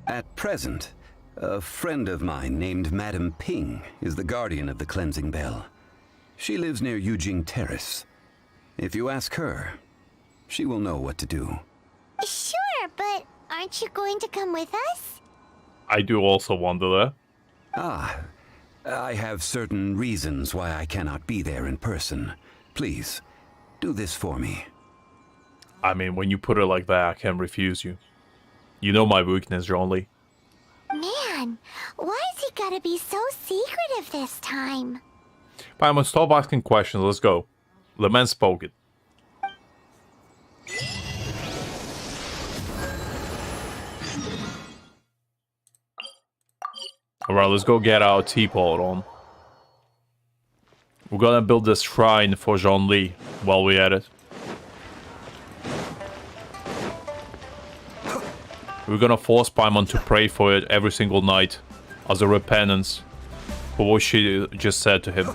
At present, a friend of mine named Madame Ping is the guardian of the cleansing bell. She lives near Yujing Terrace. If you ask her, she will know what to do. Sure, but aren't you going to come with us? I do also wonder that. Ah, I have certain reasons why I cannot be there in person. Please, do this for me. I mean, when you put it like that, I can't refuse you. You know my weakness, Zhongli. Man, why's he gotta be so secretive this time? Paimon, stop asking questions, let's go. The man spoke it. Alright, let's go get our teapot on. We're gonna build this shrine for Zhongli while we're at it. We're gonna force Paimon to pray for it every single night as a repentance for what she just said to him.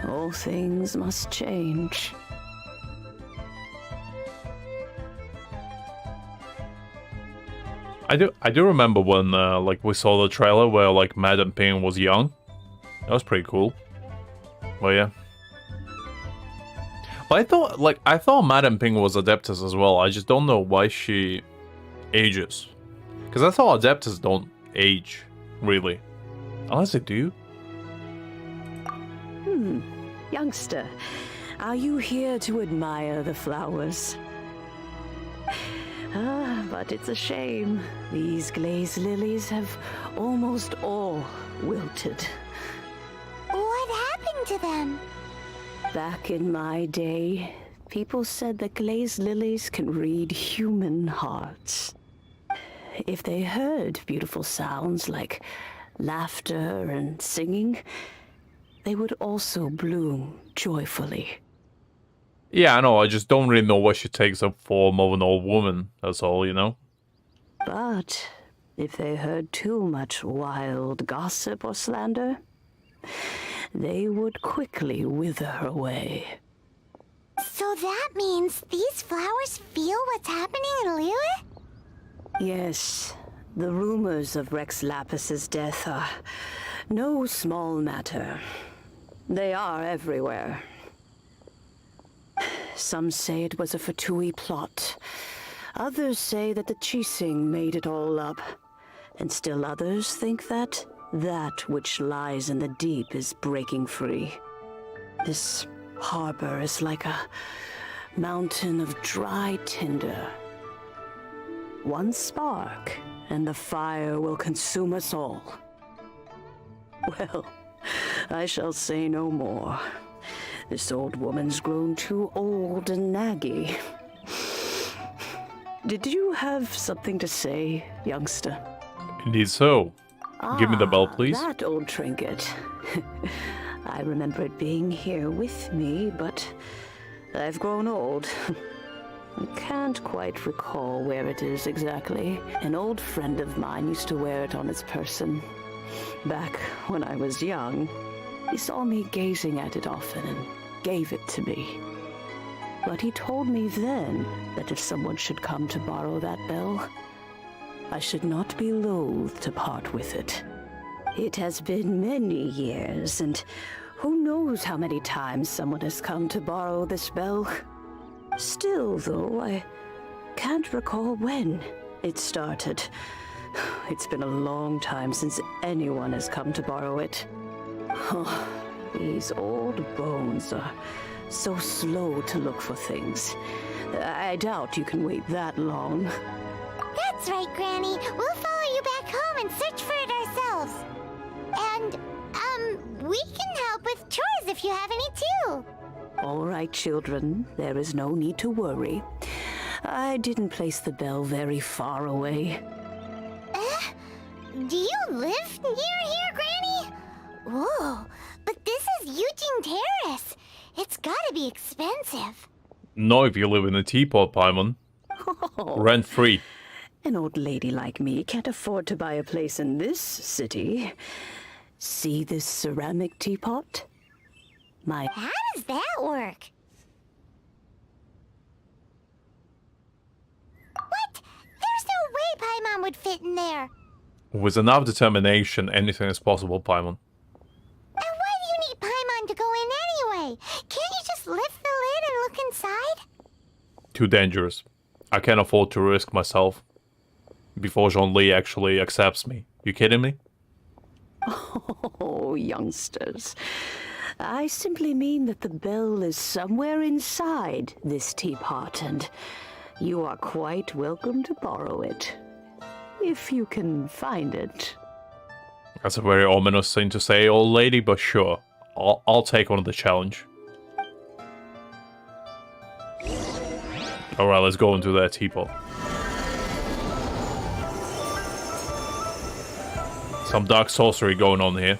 All things must change. I do remember when like we saw the trailer where like Madame Ping was young. That was pretty cool. Well, yeah. But I thought Madame Ping was Adeptus as well. I just don't know why she ages. Because I thought Adeptus don't age, really. Unless they do. Youngster, are you here to admire the flowers? But it's a shame. These glazed lilies have almost all wilted. What happened to them? Back in my day, people said that glazed lilies can read human hearts. If they heard beautiful sounds like laughter and singing, they would also bloom joyfully. Yeah, I know, I just don't really know why she takes the form of an old woman, that's all, you know? But if they heard too much wild gossip or slander, they would quickly wither away. So that means these flowers feel what's happening in Liyue? Yes, the rumors of Rex Lapis's death are no small matter. They are everywhere. Some say it was a Fatui plot. Others say that the Qixing made it all up. And still others think that which lies in the deep is breaking free. This harbor is like a mountain of dry tinder. One spark, and the fire will consume us all. Well, I shall say no more. This old woman's grown too old and naggy. Did you have something to say, youngster? Indeed so. Give me the bell, please. That old trinket. I remember it being here with me, but I've grown old. I can't quite recall where it is exactly. An old friend of mine used to wear it on his person. Back when I was young, he saw me gazing at it often and gave it to me. But he told me then that if someone should come to borrow that bell, I should not be loath to part with it. It has been many years, and who knows how many times someone has come to borrow this bell. Still, though, I can't recall when it started. It's been a long time since anyone has come to borrow it. Oh, these old bones are so slow to look for things. I doubt you can wait that long. That's right, Granny. We'll follow you back home and search for it ourselves. And, we can help with chores if you have any too. All right, children. There is no need to worry. I didn't place the bell very far away. Do you live near here, Granny? Whoa, but this is Eugene Terrace. It's gotta be expensive. No, if you live in a teapot, Paimon. Rent free. An old lady like me can't afford to buy a place in this city. See this ceramic teapot? How does that work? What? There's no way Paimon would fit in there. With enough determination, anything is possible, Paimon. And why do you need Paimon to go in anyway? Can't you just lift the lid and look inside? Too dangerous. I can't afford to risk myself before Zhongli actually accepts me. You kidding me? Oh, youngsters. I simply mean that the bell is somewhere inside this teapot, and you are quite welcome to borrow it. If you can find it. That's a very ominous thing to say, old lady, but sure. I'll take on the challenge. Alright, let's go into that teapot. Some dark sorcery going on here.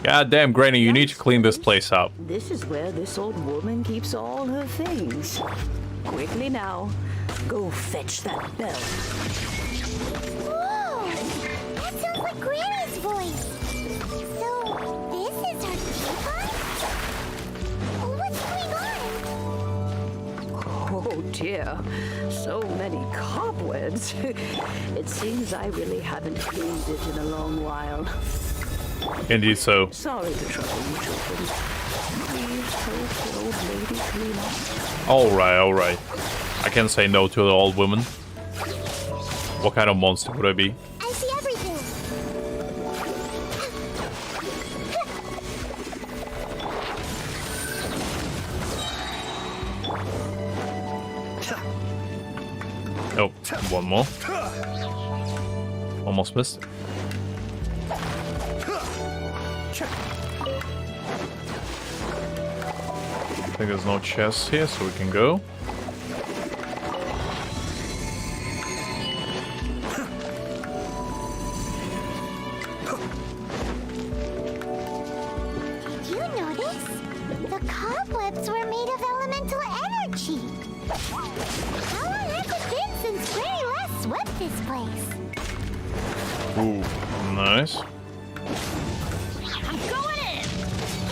God damn, Granny, you need to clean this place up. This is where this old woman keeps all her things. Quickly now, go fetch that bell. Whoa! That sounds like Granny's voice. So, this is her teapot? What's going on? Oh dear, so many cobwebs. It seems I really haven't cleaned it in a long while. Indeed so. Sorry to trouble you, children. Please help the old lady clean up. Alright. I can't say no to the old woman. What kind of monster would I be? I see everything. Oh, one more. Almost missed. I think there's no chest here, so we can go. webs were made of elemental energy. How long has it been since Granny last swept this place? Ooh, nice. I'm going in!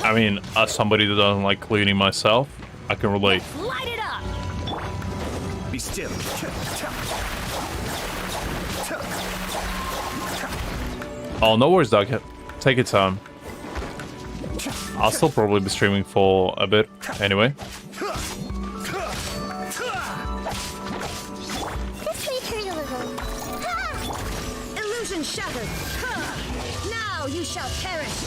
I mean, as somebody that doesn't like cleaning myself, I can relate. Light it up! Be still. Oh, no worries, Doug. Take your time. I'll still probably be streaming for a bit anyway. This may hurt a little. Illusion shattered. Now you shall perish.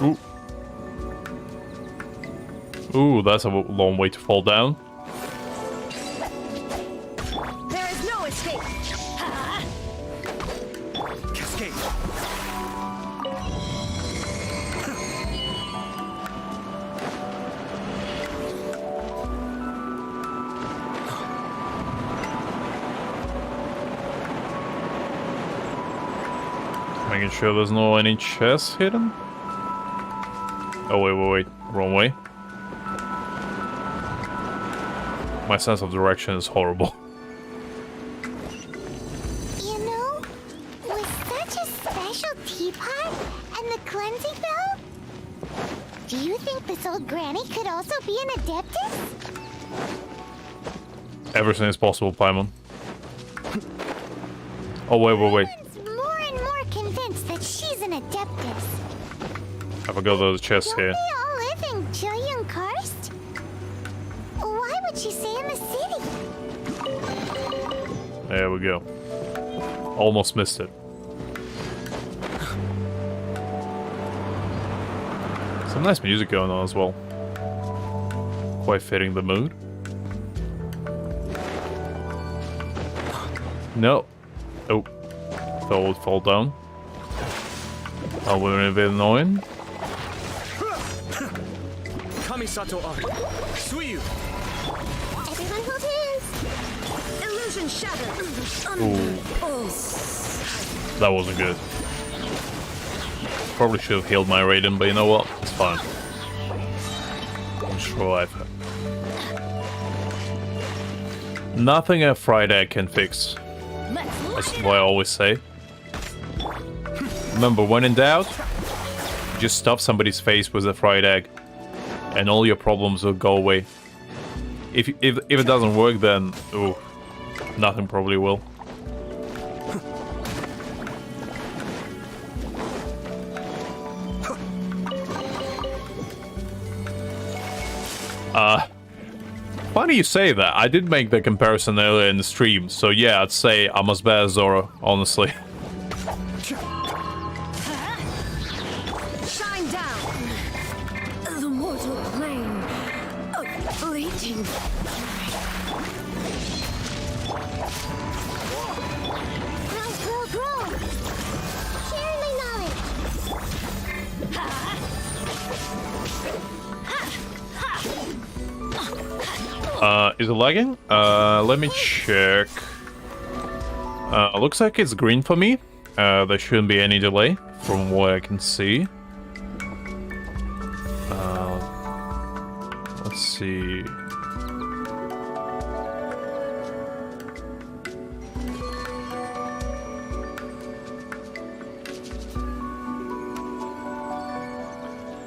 Ooh. Ooh, that's a long way to fall down. There is no escape. Cascade. Making sure there's no any chests hidden. Oh, wait. Wrong way. My sense of direction is horrible. You know, with such a special teapot and the cleansing bell, do you think this old granny could also be an adeptus? Everything is possible, Paimon. Oh, wait. More and more convinced that she's an adeptus. I forgot there's a chest here. They all live in Julian Karst? Why would she stay in the city? There we go. Almost missed it. Some nice music going on as well. Quite fitting the mood. No. Oh. Thought it would fall down. That would have been annoying. Kamisato art. Suiyu. Everyone hold hands. Illusion shattered. Ooh. That wasn't good. Probably should have healed my Raiden, but you know what? It's fine. I'm sure I've... Nothing a fried egg can fix. That's what I always say. Remember, when in doubt, just stuff somebody's face with a fried egg, and all your problems will go away. If it doesn't work, then ooh, nothing probably will. Funny you say that. I did make the comparison earlier in the stream, so yeah, I'd say I'm as bad as Zoro, honestly. Shine down. The mortal plane of fleeting. Grow. Share my knowledge. Is it lagging? Let me check. Looks like it's green for me. There shouldn't be any delay from what I can see. Let's see.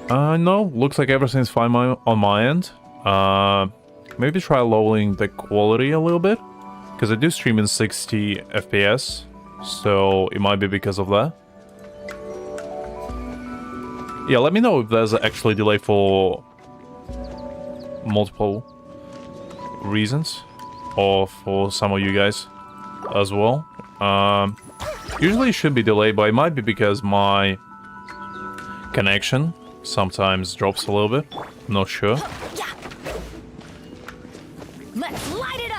No, looks like everything's fine on my end. Maybe try lowering the quality a little bit, because I do stream in 60 FPS, so it might be because of that. Yeah, let me know if there's actually delay for multiple reasons, or for some of you guys as well. Usually it should be delayed, but it might be because my connection sometimes drops a little bit. I'm not sure. Let's light it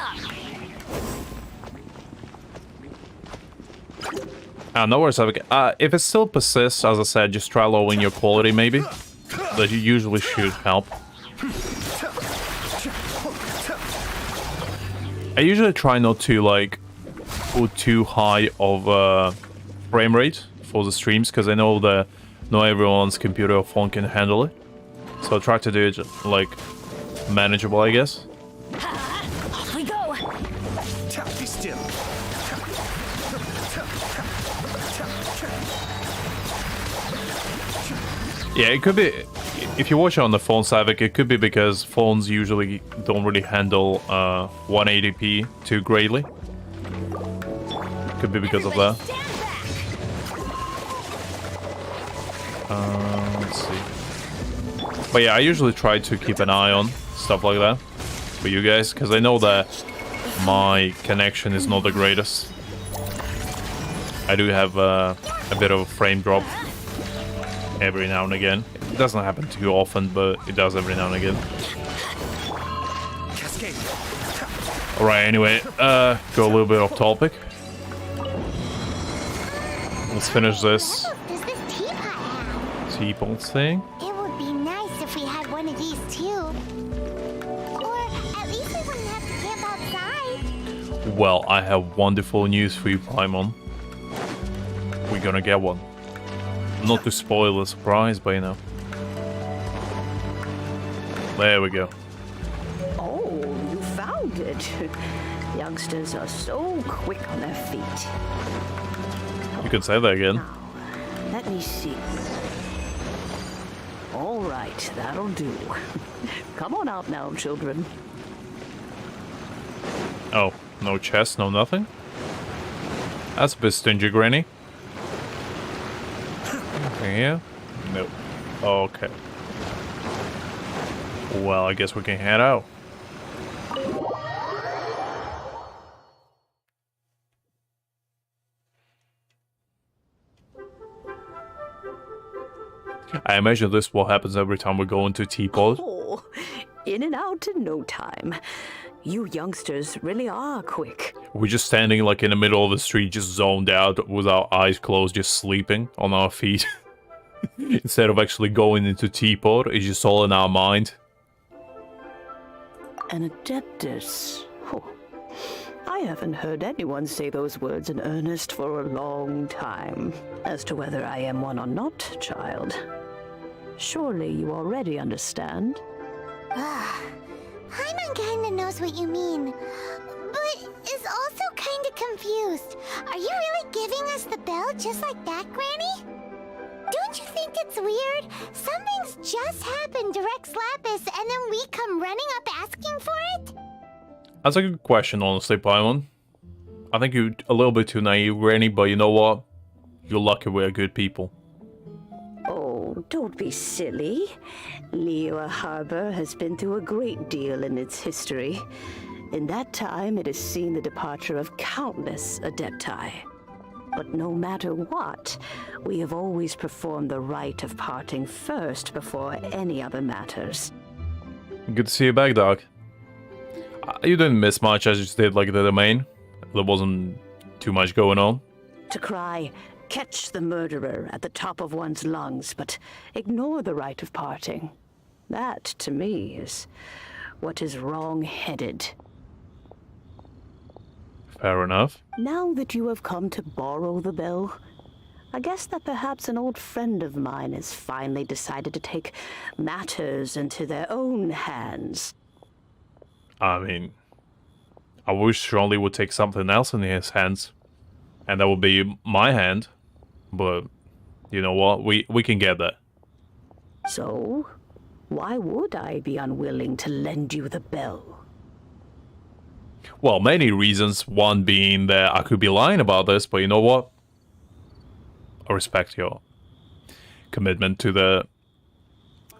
up. No worries. If it still persists, as I said, just try lowering your quality maybe. That usually should help. I usually try not to like put too high of a frame rate for the streams because I know that not everyone's computer or phone can handle it. So I try to do it like manageable, I guess. Off we go. Be still. Yeah, it could be, if you watch it on the phone, Savik, it could be because phones usually don't really handle 180p too greatly. Could be because of that. Let's see. But yeah, I usually try to keep an eye on stuff like that for you guys, because I know that my connection is not the greatest. I do have a bit of a frame drop every now and again. It doesn't happen too often, but it does every now and again. Alright, anyway, go a little bit off topic. Let's finish this teapot thing. It would be nice if we had one of these too. Or at least we wouldn't have to camp outside. Well, I have wonderful news for you, Paimon. We're gonna get one. Not to spoil the surprise, but you know. There we go. Oh, you found it. Youngsters are so quick on their feet. You can say that again. Let me see. All right, that'll do. Come on out now, children. Oh, no chest, no nothing? That's a bit stingy, Granny. Anything here? Nope. Okay. Well, I guess we can head out. I imagine this is what happens every time we go into Teapot. Oh, in and out in no time. You youngsters really are quick. We're just standing like in the middle of the street, just zoned out with our eyes closed, just sleeping on our feet. Instead of actually going into Teapot, it's just all in our mind. An adeptus. Oh, I haven't heard anyone say those words in earnest for a long time. As to whether I am one or not, child, surely you already understand. Paimon kinda knows what you mean, but is also kinda confused. Are you really giving us the bell just like that, Granny? Don't you think it's weird? Something's just happened to Rex Lapis and then we come running up asking for it? That's a good question, honestly, Paimon. I think you're a little bit too naive, Granny, but you know what? You're lucky we're good people. Oh, don't be silly. Liyue Harbor has been through a great deal in its history. In that time, it has seen the departure of countless Adepti. But no matter what, we have always performed the rite of parting first before any other matters. Good to see you back, Doc. You didn't miss much as you did like the domain. There wasn't too much going on. To cry, catch the murderer at the top of one's lungs, but ignore the rite of parting. That, to me, is what is wrong-headed. Fair enough. Now that you have come to borrow the bell, I guess that perhaps an old friend of mine has finally decided to take matters into their own hands. I mean, I wish Zhongli would take something else in his hands. And that would be my hand. But, you know what? We can get that. So, why would I be unwilling to lend you the bell? Well, many reasons. One being that I could be lying about this, but you know what? I respect your commitment to the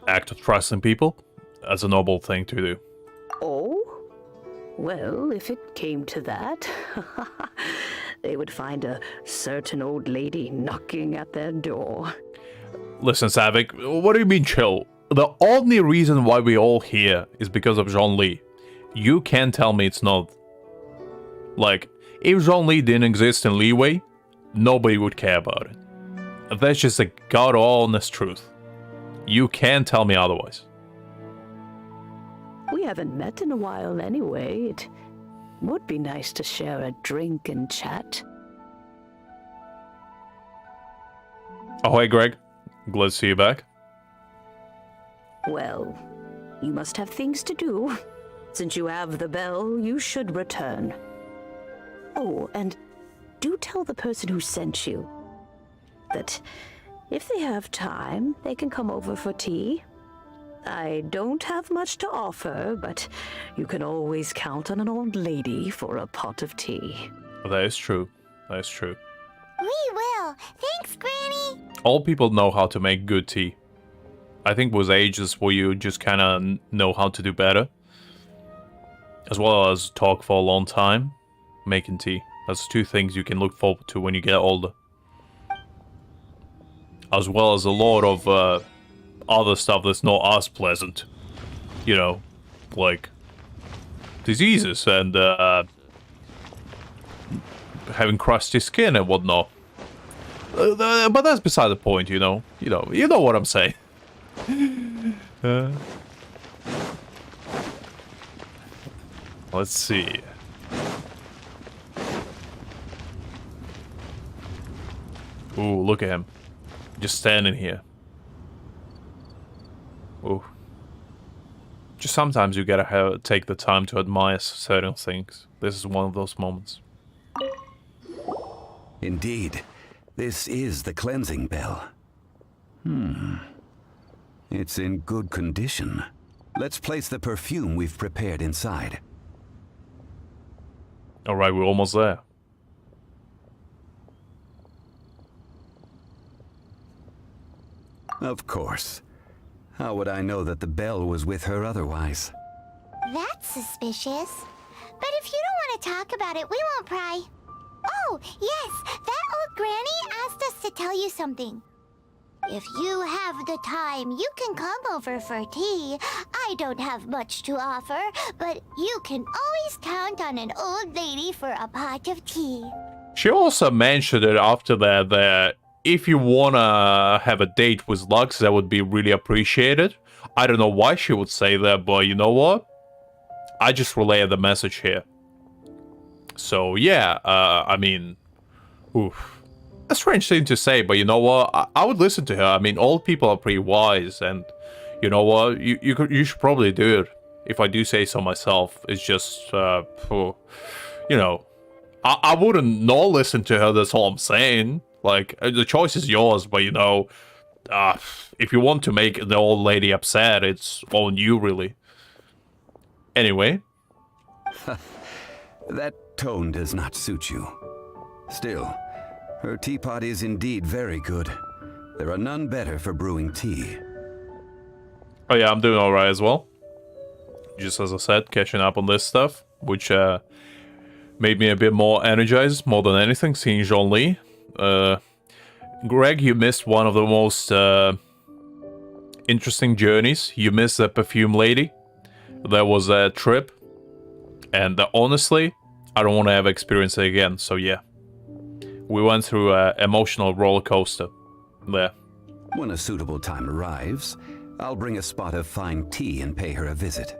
act of trusting people. That's a noble thing to do. Oh? Well, if it came to that, they would find a certain old lady knocking at their door. Listen, Savik, what do you mean chill? The only reason why we're all here is because of Zhongli. You can't tell me it's not. Like, if Zhongli didn't exist in Liyue, nobody would care about it. That's just a god-honest truth. You can't tell me otherwise. We haven't met in a while anyway. It Would be nice to share a drink and chat. Oh, hey, Greg. Glad to see you back. Well, you must have things to do. Since you have the bell, you should return. Oh, and do tell the person who sent you that if they have time, they can come over for tea. I don't have much to offer, but you can always count on an old lady for a pot of tea. That is true. That is true. We will. Thanks, Granny. All people know how to make good tea. I think with ages where you just kind of know how to do better. As well as talk for a long time, making tea. That's two things you can look forward to when you get older. As well as a lot of other stuff that's not as pleasant. You know, like diseases and having crusty skin and whatnot. But that's beside the point, you know. You know what I'm saying. Let's see. Ooh, look at him. Just standing here. Ooh. Just sometimes you gotta take the time to admire certain things. This is one of those moments. Indeed. This is the cleansing bell. It's in good condition. Let's place the perfume we've prepared inside. Alright, we're almost there. Of course. How would I know that the bell was with her otherwise? That's suspicious. But if you don't want to talk about it, we won't pry. Oh, yes, that old granny asked us to tell you something. If you have the time, you can come over for tea. I don't have much to offer, but you can always count on an old lady for a pot of tea. She also mentioned it after that if you wanna have a date with Lux, that would be really appreciated. I don't know why she would say that, but you know what? I just relayed the message here. So yeah, I mean, oof. A strange thing to say, but you know what? I would listen to her. I mean, old people are pretty wise, and you know what? You should probably do it. If I do say so myself, it's just, you know, I wouldn't not listen to her. That's all I'm saying. Like, the choice is yours, but you know, if you want to make the old lady upset, it's on you, really. Anyway. That tone does not suit you. Still, her teapot is indeed very good. There are none better for brewing tea. Oh yeah, I'm doing alright as well. Just as I said, catching up on this stuff, which made me a bit more energized, more than anything, seeing Zhongli. Greg, you missed one of the most interesting journeys. You missed the perfume lady. There was a trip, and honestly, I don't want to ever experience it again, so yeah. We went through an emotional roller coaster there. When a suitable time arrives, I'll bring a spot of fine tea and pay her a visit.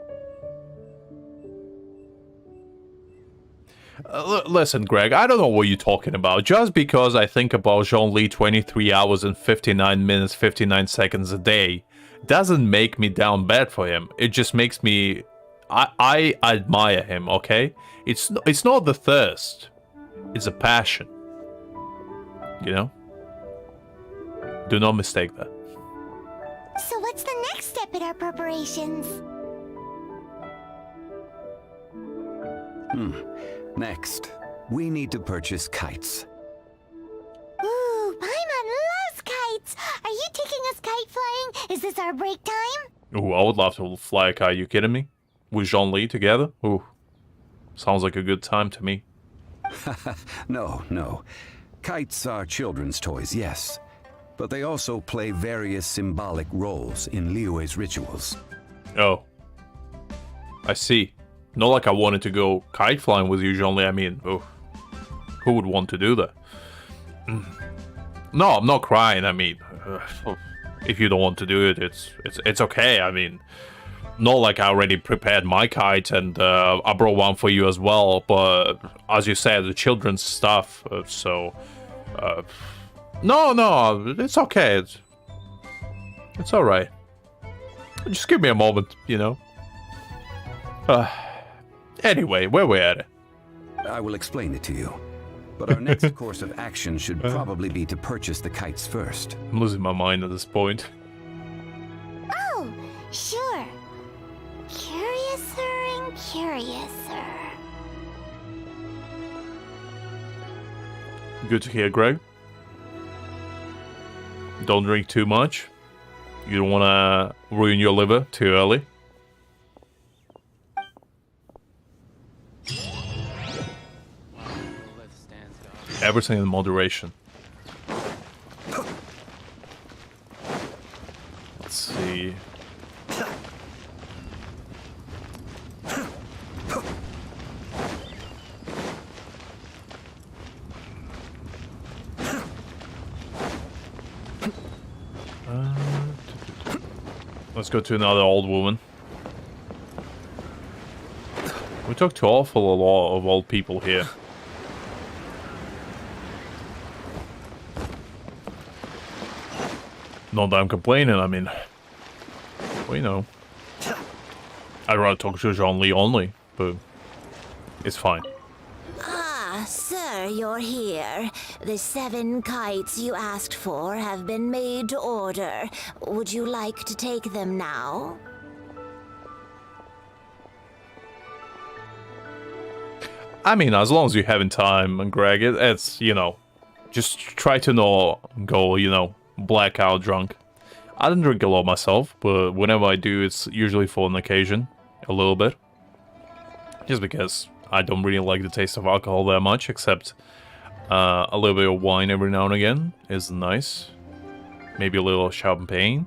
Listen, Greg, I don't know what you're talking about. Just because I think about Zhongli 23 hours and 59 minutes, 59 seconds a day doesn't make me down bad for him. It just makes me... I admire him, okay? It's not the thirst. It's a passion. You know? Do not mistake that. So what's the next step in our preparations? Next, we need to purchase kites. Ooh, Paimon loves kites! Are you taking us kite flying? Is this our break time? Ooh, I would love to fly a kite. You kidding me? With Zhongli together? Ooh. Sounds like a good time to me. No. Kites are children's toys, yes. But they also play various symbolic roles in Liyue's rituals. Oh. I see. Not like I wanted to go kite flying with you, Zhongli. I mean, oh, who would want to do that? No, I'm not crying. I mean, if you don't want to do it, it's okay. I mean, not like I already prepared my kite and I brought one for you as well, but as you said, the children's stuff, no, it's okay. It's alright. Just give me a moment, you know. Anyway, where we at? I will explain it to you. But our next course of action should probably be to purchase the kites first. I'm losing my mind at this point. Oh, sure. Curiouser and curiouser. Good to hear, Greg. Don't drink too much. You don't want to ruin your liver too early. Everything in moderation. Let's see. Let's go to another old woman. We talk to awful a lot of old people here. Not that I'm complaining, I mean, well, you know, I'd rather talk to Zhongli only, but it's fine. Ah, sir, you're here. The 7 kites you asked for have been made to order. Would you like to take them now? I mean, as long as you're having time, and Greg, it's, you know, just try to not go, you know, blackout drunk. I don't drink a lot myself, but whenever I do, it's usually for an occasion, a little bit. Just because I don't really like the taste of alcohol that much, except a little bit of wine every now and again is nice. Maybe a little champagne,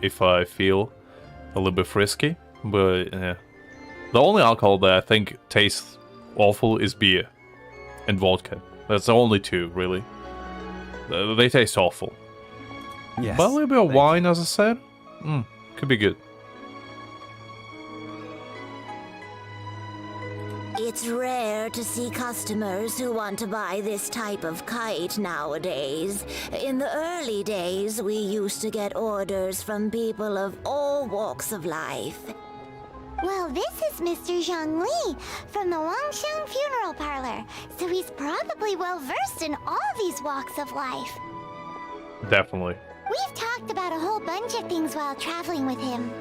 if I feel a little bit frisky, but the only alcohol that I think tastes awful is beer and vodka. That's the only two, really. They taste awful. Yes, but a little bit of wine, as I said, could be good. It's rare to see customers who want to buy this type of kite nowadays. In the early days, we used to get orders from people of all walks of life. Well, this is Mr. Zhongli from the Wangsheng Funeral Parlor, so he's probably well-versed in all these walks of life. Definitely. We've talked about a whole bunch of things while traveling with him.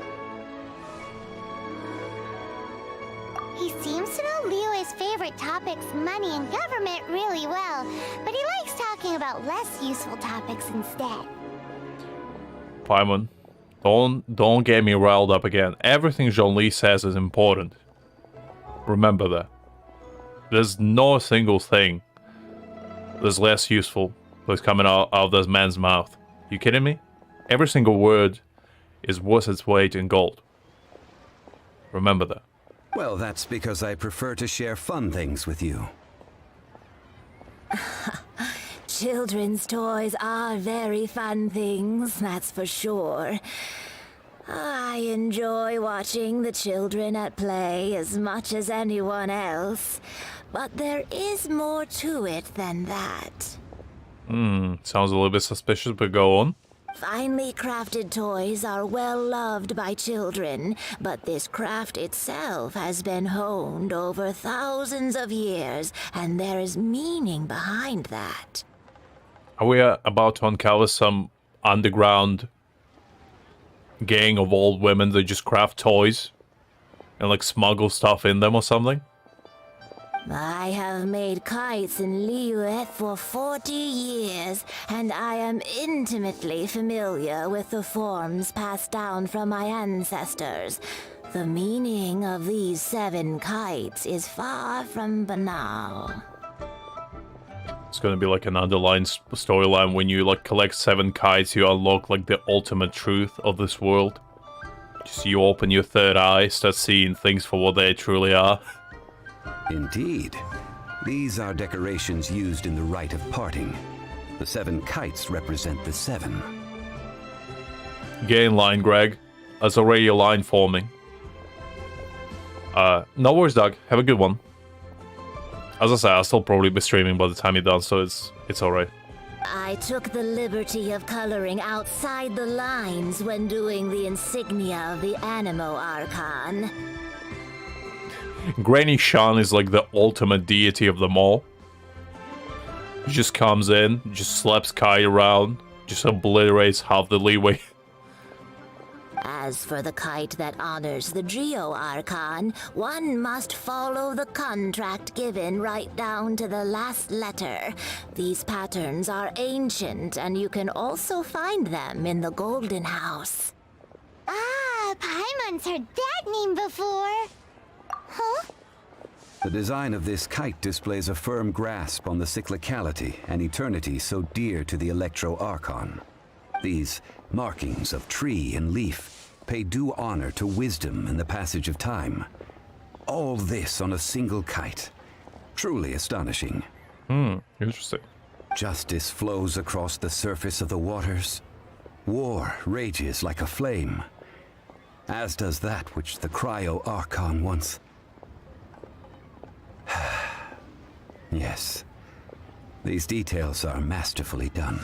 He seems to know Liyue's favorite topics, money and government, really well, but he likes talking about less useful topics instead. Paimon, don't get me riled up again. Everything Zhongli says is important. Remember that. There's no single thing that's less useful that's coming out of this man's mouth. You kidding me? Every single word is worth its weight in gold. Remember that. Well, that's because I prefer to share fun things with you. Children's toys are very fun things, that's for sure. I enjoy watching the children at play as much as anyone else, but there is more to it than that. Sounds a little bit suspicious, but go on. Finely crafted toys are well loved by children, but this craft itself has been honed over thousands of years, and there is meaning behind that. Are we about to uncover some underground gang of old women that just craft toys and like smuggle stuff in them or something? I have made kites in Liyue for 40 years, and I am intimately familiar with the forms passed down from my ancestors. The meaning of these 7 kites is far from banal. It's gonna be like an underlying storyline. When you like collect 7 kites, you unlock like the ultimate truth of this world. Just you open your third eye, start seeing things for what they truly are. Indeed. These are decorations used in the rite of parting. The 7 kites represent the 7. Get in line, Greg. There's already a line forming. No worries, Doug. Have a good one. As I said, I'll still probably be streaming by the time you're done, so it's alright. I took the liberty of coloring outside the lines when doing the insignia of the Animo Archon. Granny Shan is like the ultimate deity of them all. He just comes in, just slaps Kai around, just obliterates half the leeway. As for the kite that honors the Geo Archon, one must follow the contract given right down to the last letter. These patterns are ancient, and you can also find them in the Golden House. Ah, Paimon's heard that name before. Huh? The design of this kite displays a firm grasp on the cyclicality and eternity so dear to the Electro Archon. These markings of tree and leaf pay due honor to wisdom and the passage of time. All this on a single kite. Truly astonishing. Interesting. Justice flows across the surface of the waters. War rages like a flame. As does that which the Cryo Archon once... Yes. These details are masterfully done.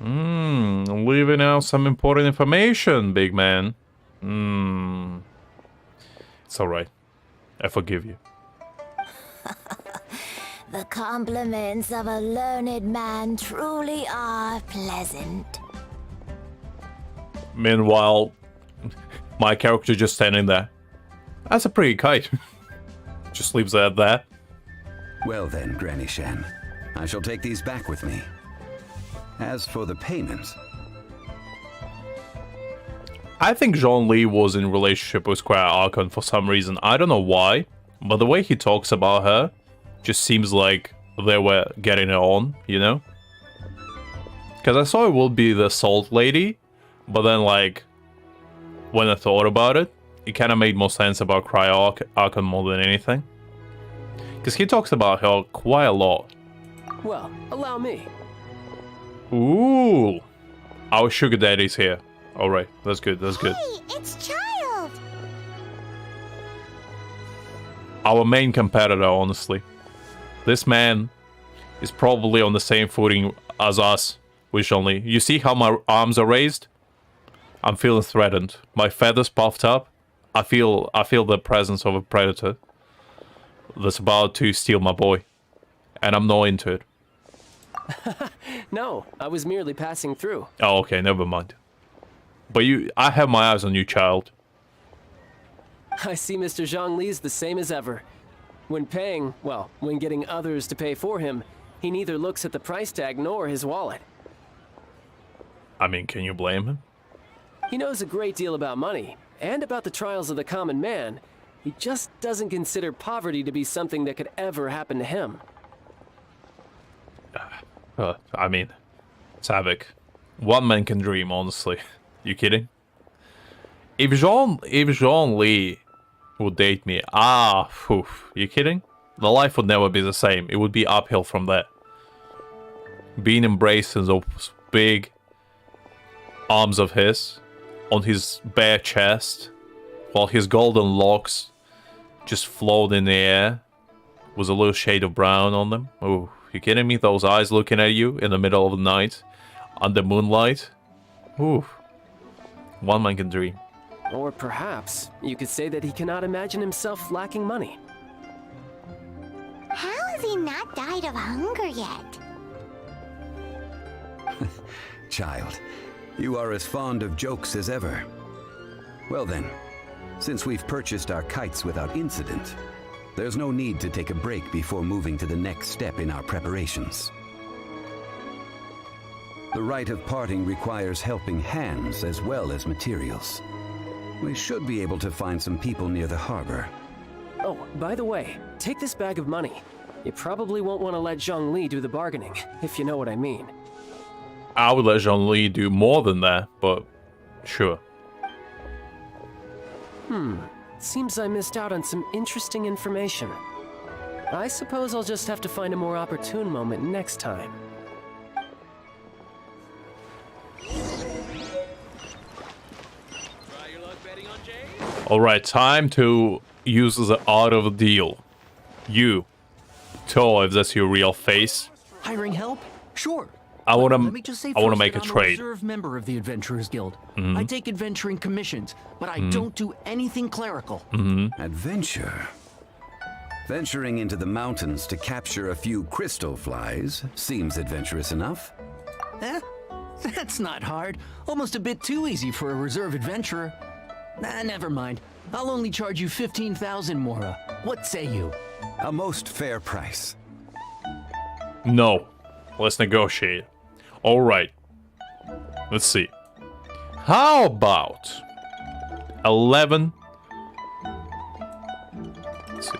Leaving out some important information, big man. It's alright. I forgive you. The compliments of a learned man truly are pleasant. Meanwhile, my character just standing there. That's a pretty kite. Just leaves it at that. Well then, Granny Shan, I shall take these back with me. As for the payment... I think Zhongli was in relationship with Cryo Archon for some reason. I don't know why, but the way he talks about her just seems like they were getting it on, you know? Because I saw it would be the Salt Lady, but then, like, when I thought about it, it kind of made more sense about Cryo Archon more than anything. Because he talks about her quite a lot. Well, allow me. Ooh, our sugar daddy's here. All right, that's good. That's good. Hey, it's Child. Our main competitor, honestly. This man is probably on the same footing as us, with only. You see how my arms are raised? I'm feeling threatened. My feathers puffed up. I feel the presence of a predator that's about to steal my boy, and I'm not into it. No, I was merely passing through. Oh, okay, never mind. But I have my eyes on you, Child. I see Mr. Zhongli's the same as ever. When paying, well, when getting others to pay for him, he neither looks at the price tag nor his wallet. I mean, can you blame him? He knows a great deal about money, and about the trials of the common man. He just doesn't consider poverty to be something that could ever happen to him. I mean, Savik, one man can dream, honestly. You kidding? If Jean Lee would date me, you kidding? The life would never be the same. It would be uphill from that. Being embraced in those big arms of his, on his bare chest, while his golden locks just float in the air, with a little shade of brown on them. Oh, you kidding me? Those eyes looking at you in the middle of the night, under moonlight. Ooh, one man can dream. Or perhaps you could say that he cannot imagine himself lacking money. How has he not died of hunger yet? Child, you are as fond of jokes as ever. Well then, since we've purchased our kites without incident, there's no need to take a break before moving to the next step in our preparations. The rite of parting requires helping hands as well as materials. We should be able to find some people near the harbor. Oh, by the way, take this bag of money. You probably won't want to let Zhongli do the bargaining, if you know what I mean. I would let Zhongli do more than that, but sure. Seems I missed out on some interesting information. I suppose I'll just have to find a more opportune moment next time. Alright, time to uses the art of a deal. You. Tell if that's your real face. Hiring help? Sure. I Let wanna me just say I wanna first make a that I'm trade. reserve member of the Adventurers Guild. Mhm. I take adventuring commissions, but I Mhm. don't do anything clerical. Adventure. Venturing into the mountains to capture a few crystal flies seems adventurous enough. Eh? That's not hard. Almost a bit too easy for a reserve adventurer. Nah, never mind. I'll only charge you 15,000 Mora. What say you? A most fair price. No. Let's negotiate. Alright. Let's see. How about 11? Let's see.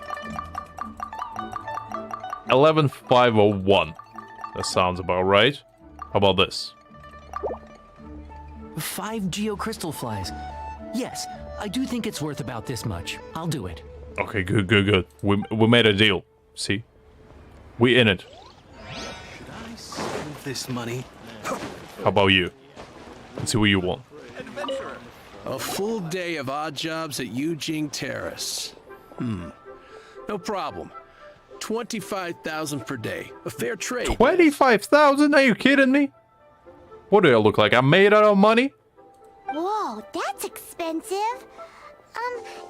11,501. That sounds about right. How about this? 5 geocrystal flies. Yes, I do think it's worth about this much. I'll do it. Okay, good. We made a deal. See? We in it. Save this money. How about you? Let's see what you want. A full day of odd jobs at Yujing Terrace. No problem. 25,000 per day. A fair trade. 25,000? Are you kidding me? What do I look like? I'm made out of money? Whoa, that's expensive.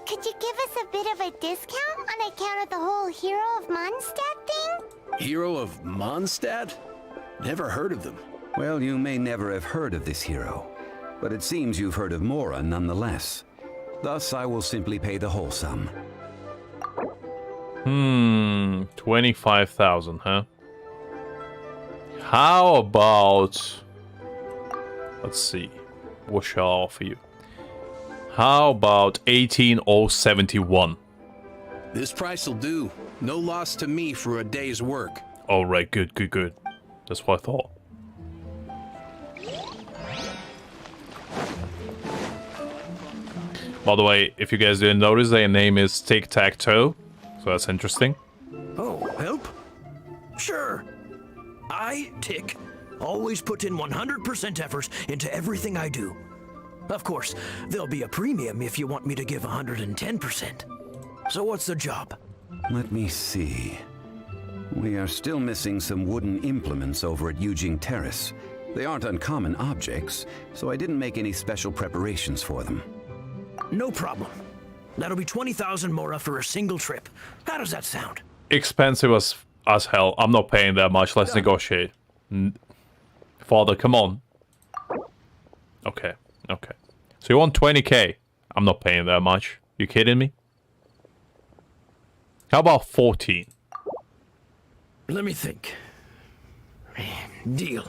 Could you give us a bit of a discount on account of the whole Hero of Mondstadt thing? Hero of Mondstadt? Never heard of them. Well, you may never have heard of this hero, but it seems you've heard of Mora nonetheless. Thus, I will simply pay the whole sum. 25,000, huh? How about... Let's see. What shall I offer you? How about 18,071? This price will do. No loss to me for a day's work. Alright, good. That's what I thought. By the way, if you guys didn't notice, their name is Tic-Tac-Toe. So that's interesting. Oh, help? Sure. I, Tick, always put in 100% effort into everything I do. Of course, there'll be a premium if you want me to give 110%. So what's the job? Let me see. We are still missing some wooden implements over at Yujing Terrace. They aren't uncommon objects, so I didn't make any special preparations for them. No problem. That'll be 20,000 Mora for a single trip. How does that sound? Expensive as hell. I'm not paying that much. Let's negotiate. Father, come on. Okay. So you want 20k? I'm not paying that much. You kidding me? How about 14? Let me think. Deal.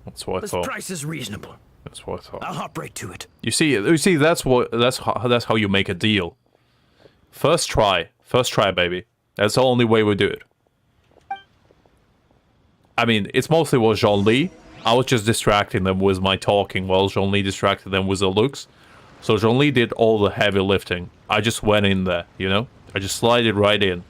That's what I This thought. price is reasonable. That's what I thought. I'll hop right to it. You see, that's how you make a deal. First try, baby. That's the only way we do it. I mean, it's mostly was Zhongli. I was just distracting them with my talking while Zhongli distracted them with the looks. So Zhongli did all the heavy lifting. I just went in there, you know? I just slided right in.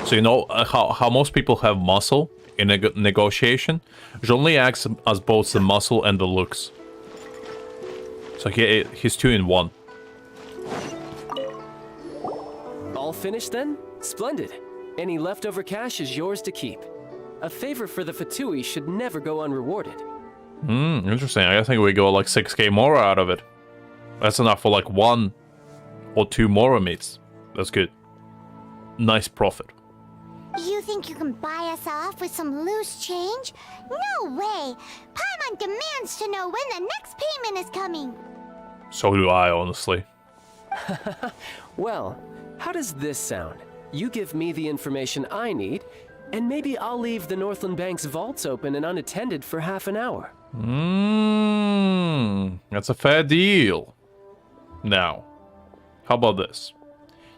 So you know how most people have muscle in a negotiation? Zhongli acts as both the muscle and the looks. So he's 2 in 1. All finished then? Splendid. Any leftover cash is yours to keep. A favor for the Fatui should never go unrewarded. Interesting. I think we go like 6k more out of it. That's enough for like 1 or 2 more meats. That's good. Nice profit. You think you can buy us off with some loose change? No way! Paimon demands to know when the next payment is coming! So do I, honestly. Well, how does this sound? You give me the information I need, and maybe I'll leave the Northland Bank's vaults open and unattended for half an hour. That's a fair deal. Now, how about this?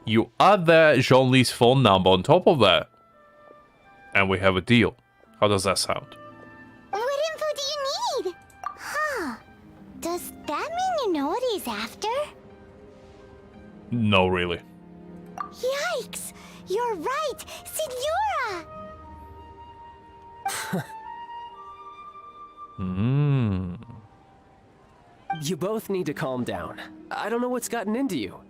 You add that Zhongli's phone number on top of that, and we have a deal. How does that sound? What info do you need? Huh. Does that mean you know what he's after? No, really. Yikes! You're right! Signora! You both need to calm down. I don't know what's gotten into you.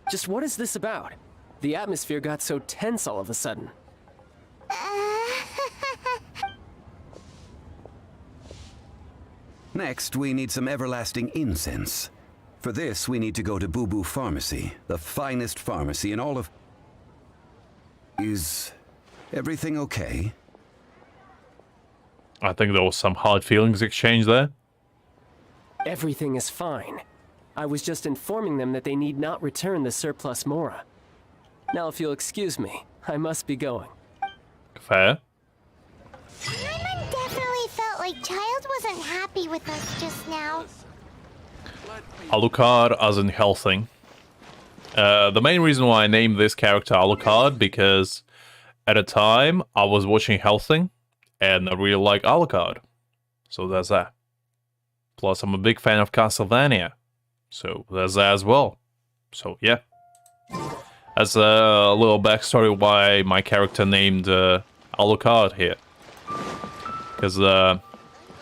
Just what is this about? The atmosphere got so tense all of a sudden. Next, we need some everlasting incense. For this, we need to go to Boo Boo Pharmacy, the finest pharmacy in all of... Is everything okay? I think there was some hard feelings exchanged there. Everything is fine. I was just informing them that they need not return the surplus Mora. Now, if you'll excuse me, I must be going. Fair. Paimon definitely felt like Child wasn't happy with us just now. Alucard as in Helsing. The main reason why I named this character Alucard, because at a time I was watching Helsing, and I really like Alucard. So there's that. Plus, I'm a big fan of Castlevania. So there's that as well. So yeah. That's a little backstory why my character named Alucard here. Because,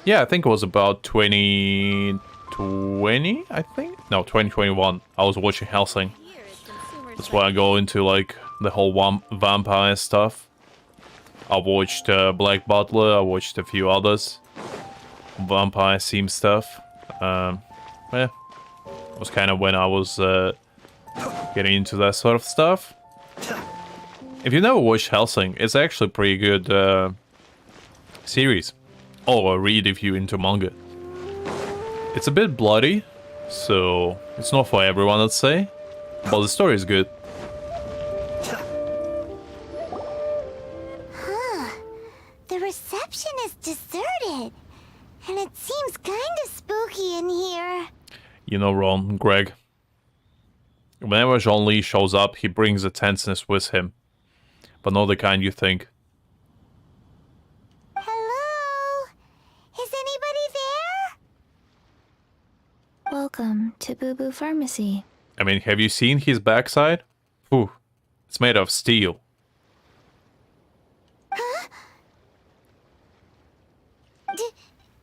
yeah, I think it was about 2020, I think? No, 2021. I was watching Helsing. That's why I go into, like, the whole vampire stuff. I watched Black Butler, I watched a few others. Vampire theme stuff. Yeah. It was kind of when I was getting into that sort of stuff. If you never watched Helsing, it's actually a pretty good series. Or a read if you're into manga. It's a bit bloody, so it's not for everyone, I'd say. But the story is good. Huh. The reception is deserted. And it seems kinda spooky in here. You know, Ron, Greg. Whenever Zhongli shows up, he brings a tenseness with him. But not the kind you think. Hello? Is anybody there? Welcome to Boo Boo Pharmacy. I mean, have you seen his backside? Whew. It's made of steel. Huh?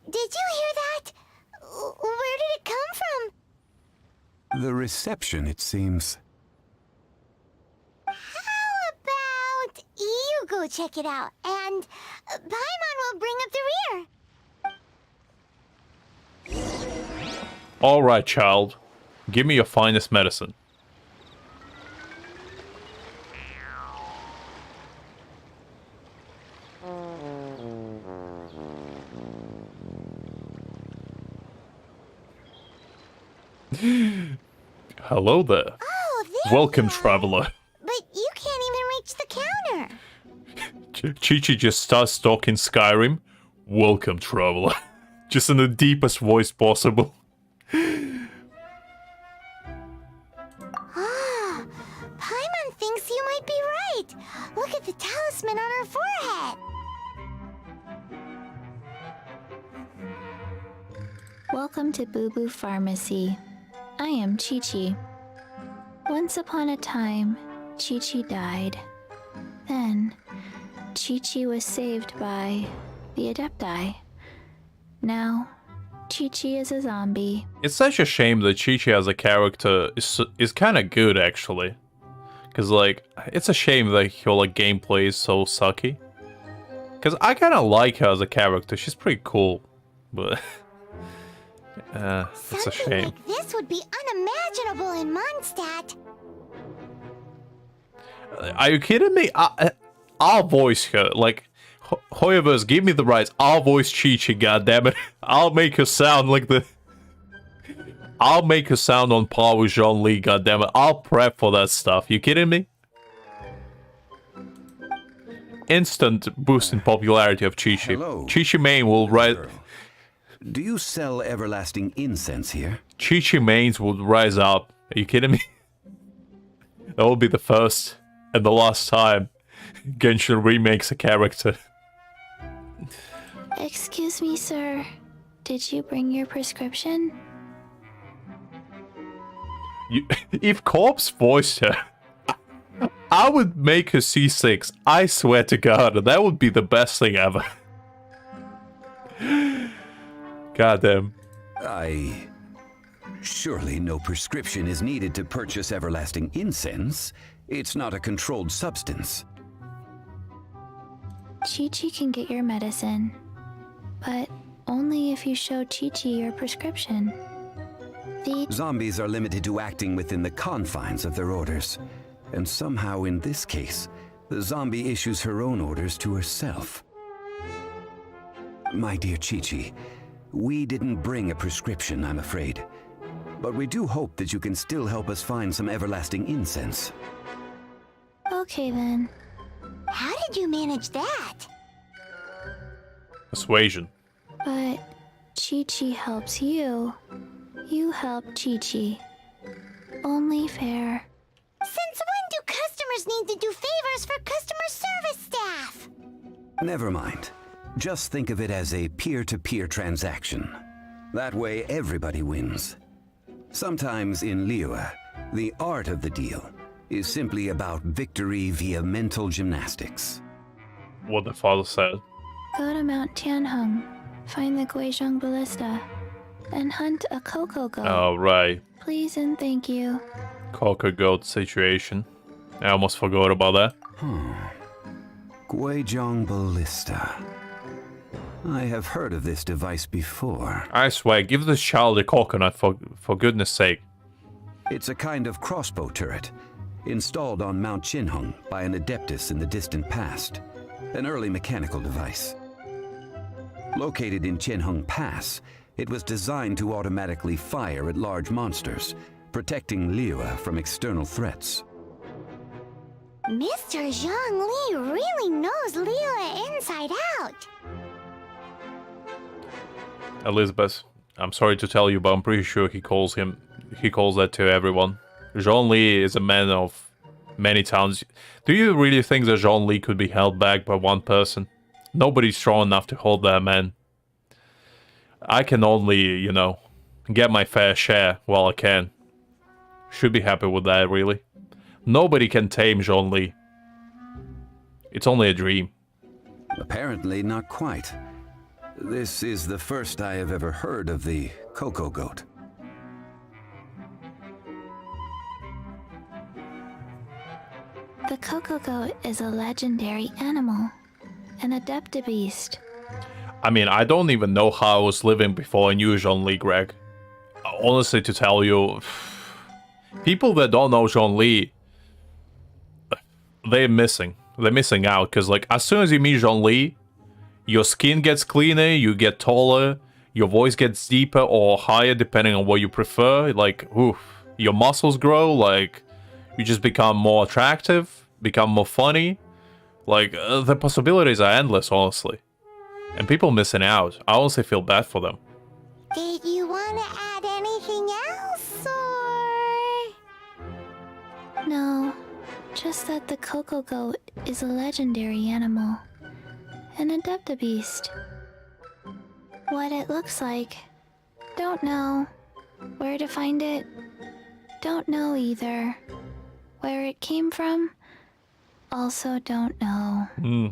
Did you hear that? Where did it come from? The reception, it seems. How about you go check it out, and Paimon will bring up the rear. Alright, child. Give me your finest medicine. Hello there. Oh, there. Welcome, traveler. But you can't even reach the counter. Chi-Chi just starts talking Skyrim. Welcome, traveler. Just in the deepest voice possible. Ah, Paimon thinks you might be right. Look at the talisman on her forehead. Welcome to Boo Boo Pharmacy. I am Chi-Chi. Once upon a time, Chi-Chi died. Then, Chi-Chi was saved by the Adepti. Now, Chi-Chi is a zombie. It's such a shame that Chi-Chi as a character is kind of good, actually. Because, like, it's a shame that her, like, gameplay is so sucky. Because I kind of like her as a character. She's pretty cool. But... it's a shame. Like this would be unimaginable in Mondstadt. Are you kidding me? I'll voice her. Like, Hoyoverse, give me the rights. I'll voice Chi-Chi, goddammit. I'll make her sound like the... I'll make her sound on par with Zhongli, goddammit. I'll prep for that stuff. You kidding me? Instant boost in popularity of Chi-Chi. Chi-Chi main will rise... Do you sell everlasting incense here? Chi-Chi mains would rise up. Are you kidding me? That will be the first and the last time Genshin remakes a character. Excuse me, sir. Did you bring your prescription? If Corpse voiced her, I would make her C6. I swear to God, that would be the best thing ever. Goddamn. Surely no prescription is needed to purchase everlasting incense. It's not a controlled substance. Chi-Chi can get your medicine, but only if you show Chi-Chi your prescription. Zombies are limited to acting within the confines of their orders. And somehow in this case, the zombie issues her own orders to herself. My dear Chi-Chi, we didn't bring a prescription, I'm afraid. But we do hope that you can still help us find some everlasting incense. Okay then. How did you manage that? Persuasion. But Chi-Chi helps you. You help Chi-Chi. Only fair. Since when do customers need to do favors for customer service staff? Never mind. Just think of it as a peer-to-peer transaction. That way everybody wins. Sometimes in Liyue, the art of the deal is simply about victory via mental gymnastics. What the father said. Go to Mount Tianheng, find the Guizhong Ballista, and hunt a Coco Goat. Oh, right. Please and thank you. Coco Goat situation. I almost forgot about that. Guizhong Ballista. I have heard of this device before. I swear, give this child a coconut for goodness sake. It's a kind of crossbow turret, installed on Mount Tianheng by an adeptus in the distant past. An early mechanical device. Located in Tianheng Pass, it was designed to automatically fire at large monsters, protecting Liyue from external threats. Mr. Zhongli really knows Liyue inside out. Elizabeth, I'm sorry to tell you, but I'm pretty sure he calls that to everyone. Zhongli is a man of many talents. Do you really think that Zhongli could be held back by one person? Nobody's strong enough to hold that man. I can only, get my fair share while I can. Should be happy with that, really. Nobody can tame Zhongli. It's only a dream. Apparently not quite. This is the first I have ever heard of the Coco Goat. The Coco Goat is a legendary animal, an adeptabeast. I mean, I don't even know how I was living before I knew Zhongli, Greg. Honestly, to tell you, people that don't know Zhongli, they're missing out. Because, as soon as you meet Zhongli, your skin gets cleaner, you get taller, your voice gets deeper or higher, depending on what you prefer. Your muscles grow, you just become more attractive, become more funny. The possibilities are endless, honestly. And people missing out. I honestly feel bad for them. Did you want to add anything else, or...? No, just that the Coco Goat is a legendary animal. An adeptabeast. What it looks like. Don't know. Where to find it? Don't know either. Where it came from? Also don't know.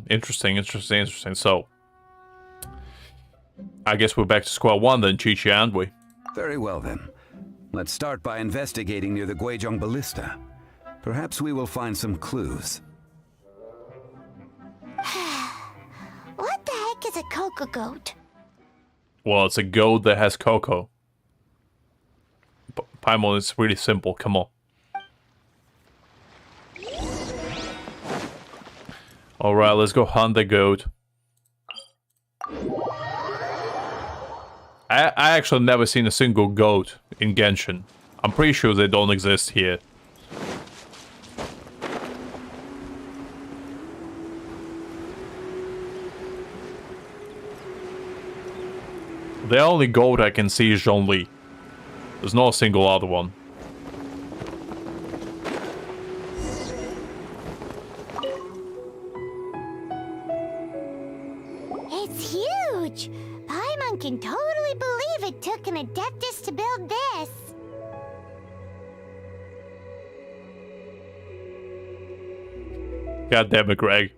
Interesting. So, I guess we're back to square one then, Chi-Chi, aren't we? Very well then. Let's start by investigating near the Guizhong Ballista. Perhaps we will find some clues. What the heck is a Coco Goat? Well, it's a goat that has cocoa. Paimon, it's really simple, come on. Alright, let's go hunt the goat. I actually never seen a single goat in Genshin. I'm pretty sure they don't exist here. The only goat I can see is Zhongli. There's no single other one. It's huge! Paimon can totally believe it took an adeptus to build this. God damn it, Greg.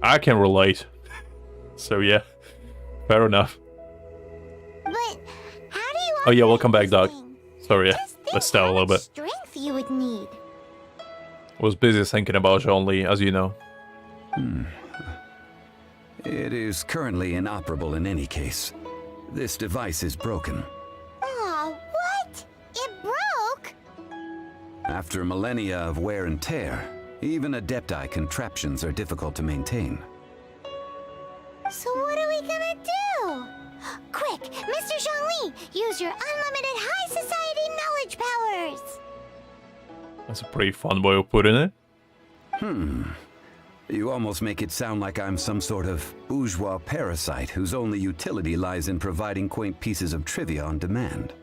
I can relate. So yeah, fair enough. But Oh yeah, welcome back, Doc. Sorry, let's start a little bit. Strength you would need. Was busy thinking about Zhongli, as you know. It is currently inoperable in any case. This device is broken. Oh, what? It broke? After millennia of wear and tear, even Adepti contraptions are difficult to maintain. So what are we gonna do? Quick, Mr. Zhongli, use your unlimited high society knowledge powers! That's a pretty fun way of putting it. You almost make it sound like I'm some sort of bourgeois parasite whose only utility lies in providing quaint pieces of trivia on demand.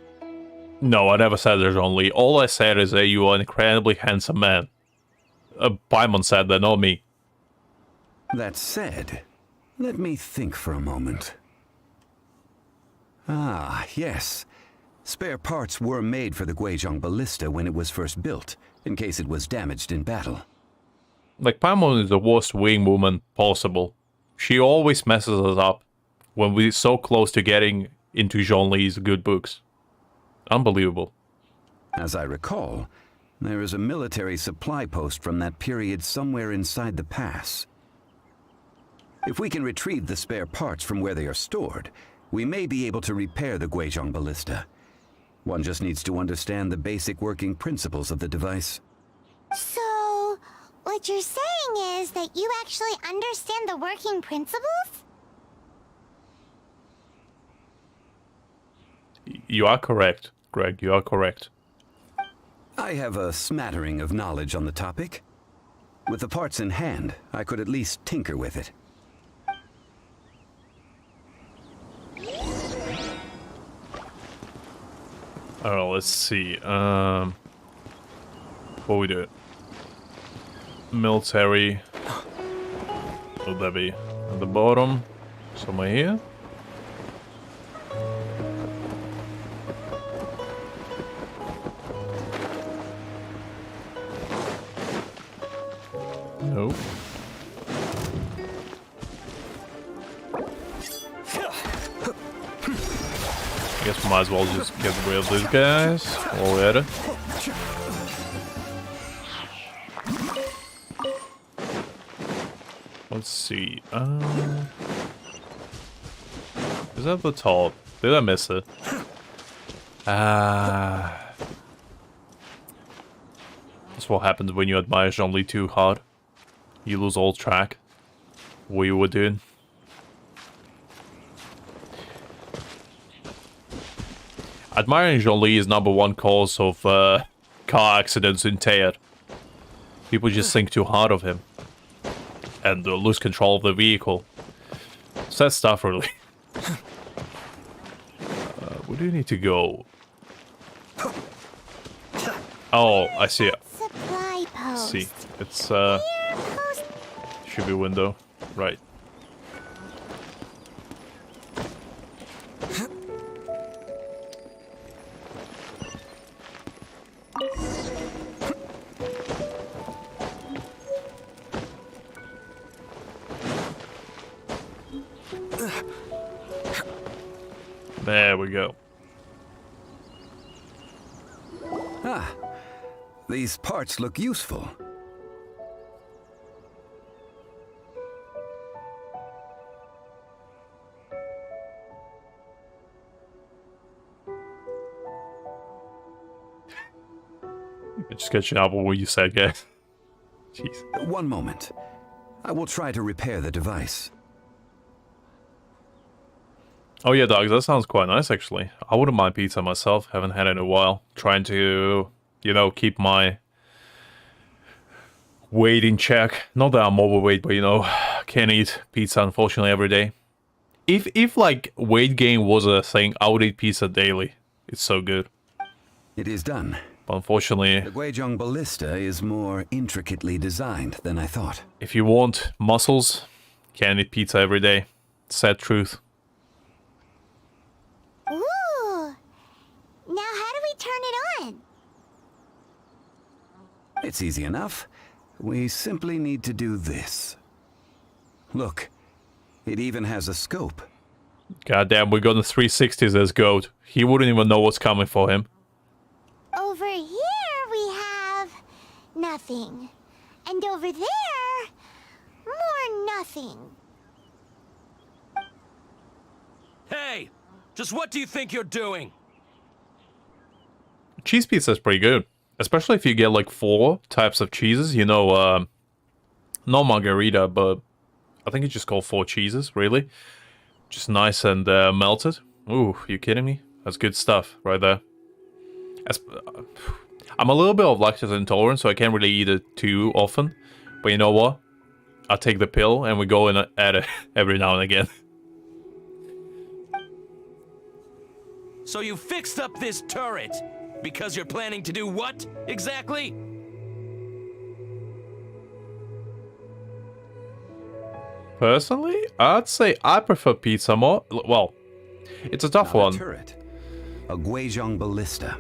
No, I never said there's only. All I said is that you are an incredibly handsome man. Paimon said that, not me. That said, let me think for a moment. Ah, yes. Spare parts were made for the Guizhong ballista when it was first built, in case it was damaged in battle. Like, Paimon is the worst wing woman possible. She always messes us up when we're so close to getting into Zhongli's good books. Unbelievable. As I recall, there is a military supply post from that period somewhere inside the pass. If we can retrieve the spare parts from where they are stored, we may be able to repair the Guizhong ballista. One just needs to understand the basic working principles of the device. So, what you're saying is that you actually understand the working principles? You are correct, Greg. You are correct. I have a smattering of knowledge on the topic. With the parts in hand, I could at least tinker with it. Oh, let's see. What we do? Military. Would that be at the bottom? Somewhere here? Nope. I guess we might as well just get rid of these guys while we're at it. Let's see. Is that the top? Did I miss it? That's what happens when you admire Zhongli too hard. You lose all track of what you were doing. Admiring Zhongli is #1 cause of car accidents in Tear. People just think too hard of him. And lose control of the vehicle. Sad stuff, really. Where do you need to go? Oh, I see it. Supply post. See, it's should be window, right? There we go. Ah, these parts look useful. Just catching up with what you said, guys. Jeez. One moment. I will try to repair the device. Oh yeah, dogs, that sounds quite nice, actually. I wouldn't mind pizza myself. Haven't had it in a while. Trying to, you know, keep my weight in check. Not that I'm overweight, but, you know, can't eat pizza, unfortunately, every day. If like, weight gain was a thing, I would eat pizza daily. It's so good. It is done. But unfortunately... The Guizhong ballista is more intricately designed than I thought. If you want muscles, can't eat pizza every day. Sad truth. Ooh! Now how do we turn it on? It's easy enough. We simply need to do this. Look, it even has a scope. Goddamn, we're gonna 360s as goat. He wouldn't even know what's coming for him. Over here we have nothing. And over there, more nothing. Hey! Just what do you think you're doing? Cheese pizza is pretty good. Especially if you get like 4 types of cheeses. You know, no margarita, but I think it's just called 4 cheeses, really. Just nice and melted. Ooh, you kidding me? That's good stuff right there. I'm a little bit of lactose intolerant, so I can't really eat it too often. But you know what? I'll take the pill and we go in at it every now and again. So you fixed up this turret because you're planning to do what exactly? Personally, I'd say I prefer pizza more. Well, it's a tough one. A turret. A Guizhong ballista.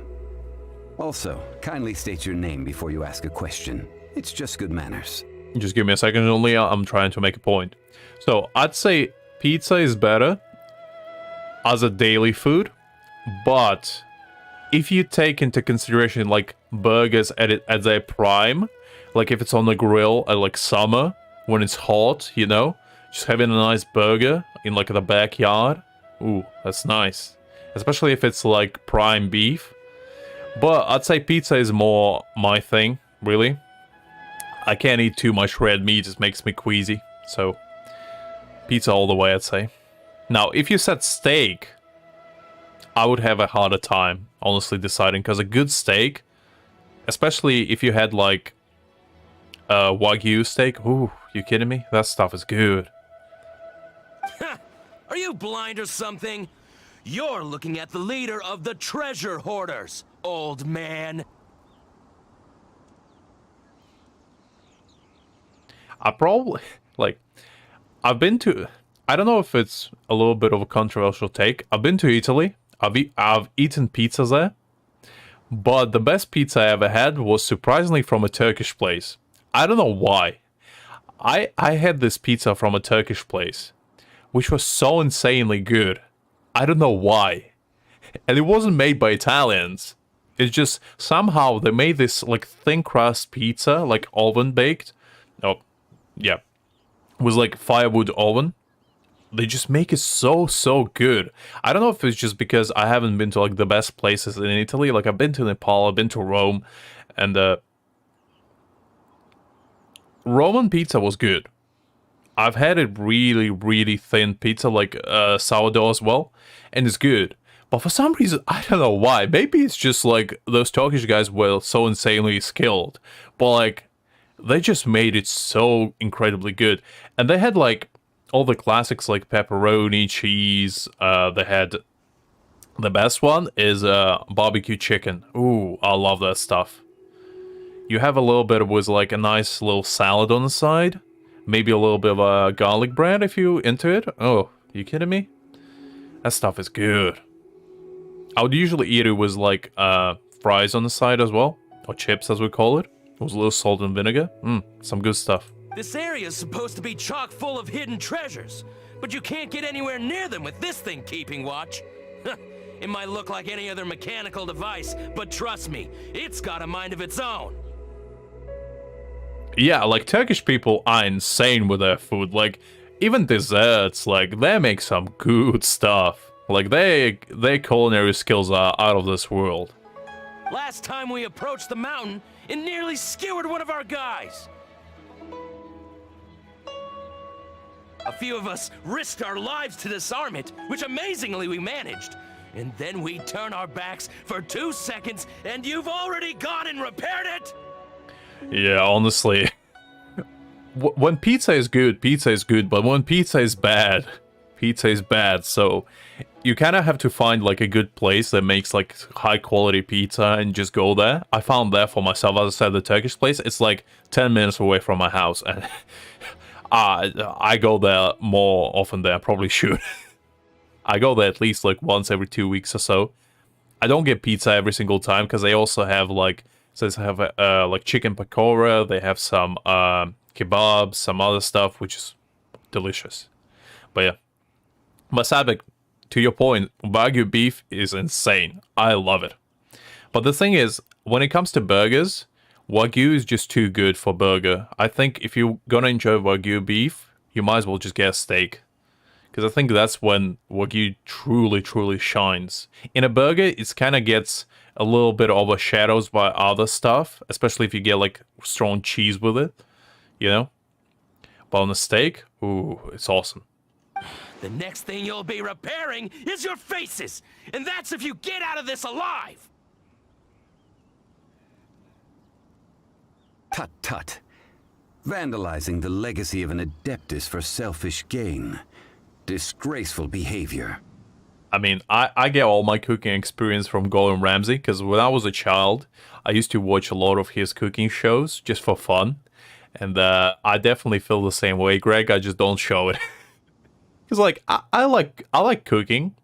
Also, kindly state your name before you ask a question. It's just good manners. Just give me a second only, I'm trying to make a point. So, I'd say pizza is better as a daily food, but if you take into consideration like burgers at their prime, like if it's on the grill at like summer, when it's hot, you know, just having a nice burger in like the backyard, ooh, that's nice. Especially if it's like prime beef. But I'd say pizza is more my thing, really. I can't eat too much red meat, it makes me queasy. So, pizza all the way, I'd say. Now, if you said steak, I would have a harder time, honestly, deciding. Because a good steak, especially if you had like Wagyu steak, ooh, you kidding me? That stuff is good. Are you blind or something? You're looking at the leader of the treasure hoarders, old man. I probably, like, I've been to, I don't know if it's a little bit of a controversial take. I've been to Italy. I've eaten pizza there. But the best pizza I ever had was surprisingly from a Turkish place. I don't know why. I had this pizza from a Turkish place, which was so insanely good. I don't know why. And it wasn't made by Italians. It's just somehow they made this like thin crust pizza, like oven baked. Oh, yeah. It was like firewood oven. They just make it so good. I don't know if it's just because I haven't been to like the best places in Italy. Like I've been to Nepal, I've been to Rome, and Roman pizza was good. I've had it really thin pizza, like sourdough as well, and it's good. But for some reason, I don't know why. Maybe it's just like those Turkish guys were so insanely skilled. But like, they just made it so incredibly good. And they had like all the classics like pepperoni, cheese. They had the best one is barbecue chicken. Ooh, I love that stuff. You have a little bit with like a nice little salad on the side. Maybe a little bit of a garlic bread if you into it. Oh, you kidding me? That stuff is good. I would usually eat it with like fries on the side as well. Or chips as we call it. With a little salt and vinegar. Some good stuff. This area is supposed to be chock full of hidden treasures, but you can't get anywhere near them with this thing keeping watch. It might look like any other mechanical device, but trust me, it's got a mind of its own. Yeah, like Turkish people are insane with their food. Like even desserts, like they make some good stuff. Like their culinary skills are out of this world. Last time we approached the mountain, it nearly skewered one of our guys. A few of us risked our lives to disarm it, which amazingly we managed. And then we turn our backs for 2 seconds, and you've already gone and repaired it? Yeah, honestly. When pizza is good, but when pizza is bad, pizza is bad. So you kind of have to find like a good place that makes like high quality pizza and just go there. I found that for myself. As I said, the Turkish place, it's like 10 minutes away from my house, and I go there more often than I probably should. I go there at least like once every 2 weeks or so. I don't get pizza every single time because they also have like, they have like chicken pakora. They have some kebabs, some other stuff, which is delicious. But yeah, but Sadek, to your point, Wagyu beef is insane. I love it. But the thing is, when it comes to burgers, Wagyu is just too good for burger. I think if you're gonna enjoy Wagyu beef, you might as well just get a steak. Because I think that's when Wagyu truly, truly shines. In a burger, it kind of gets a little bit overshadowed by other stuff, especially if you get like strong cheese with it, you know? But on a steak, ooh, it's awesome. The next thing you'll be repairing is your faces! And that's if you get out of this alive! Tut tut. Vandalizing the legacy of an Adeptus for selfish gain. Disgraceful behavior. I mean, I get all my cooking experience from Gordon Ramsay, because when I was a child, I used to watch a lot of his cooking shows just for fun. And I definitely feel the same way, Greg. I just don't show it. Because like I like cooking,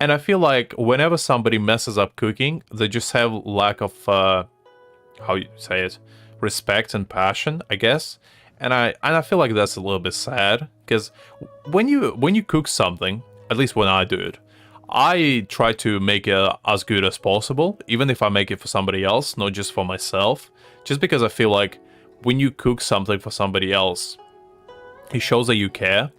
and I feel like whenever somebody messes up cooking, they just have lack of how you say it, respect and passion, I guess. And I feel like that's a little bit sad, because when you cook something, at least when I do it, I try to make it as good as possible, even if I make it for somebody else, not just for myself. Just because I feel like when you cook something for somebody else, it shows that you care,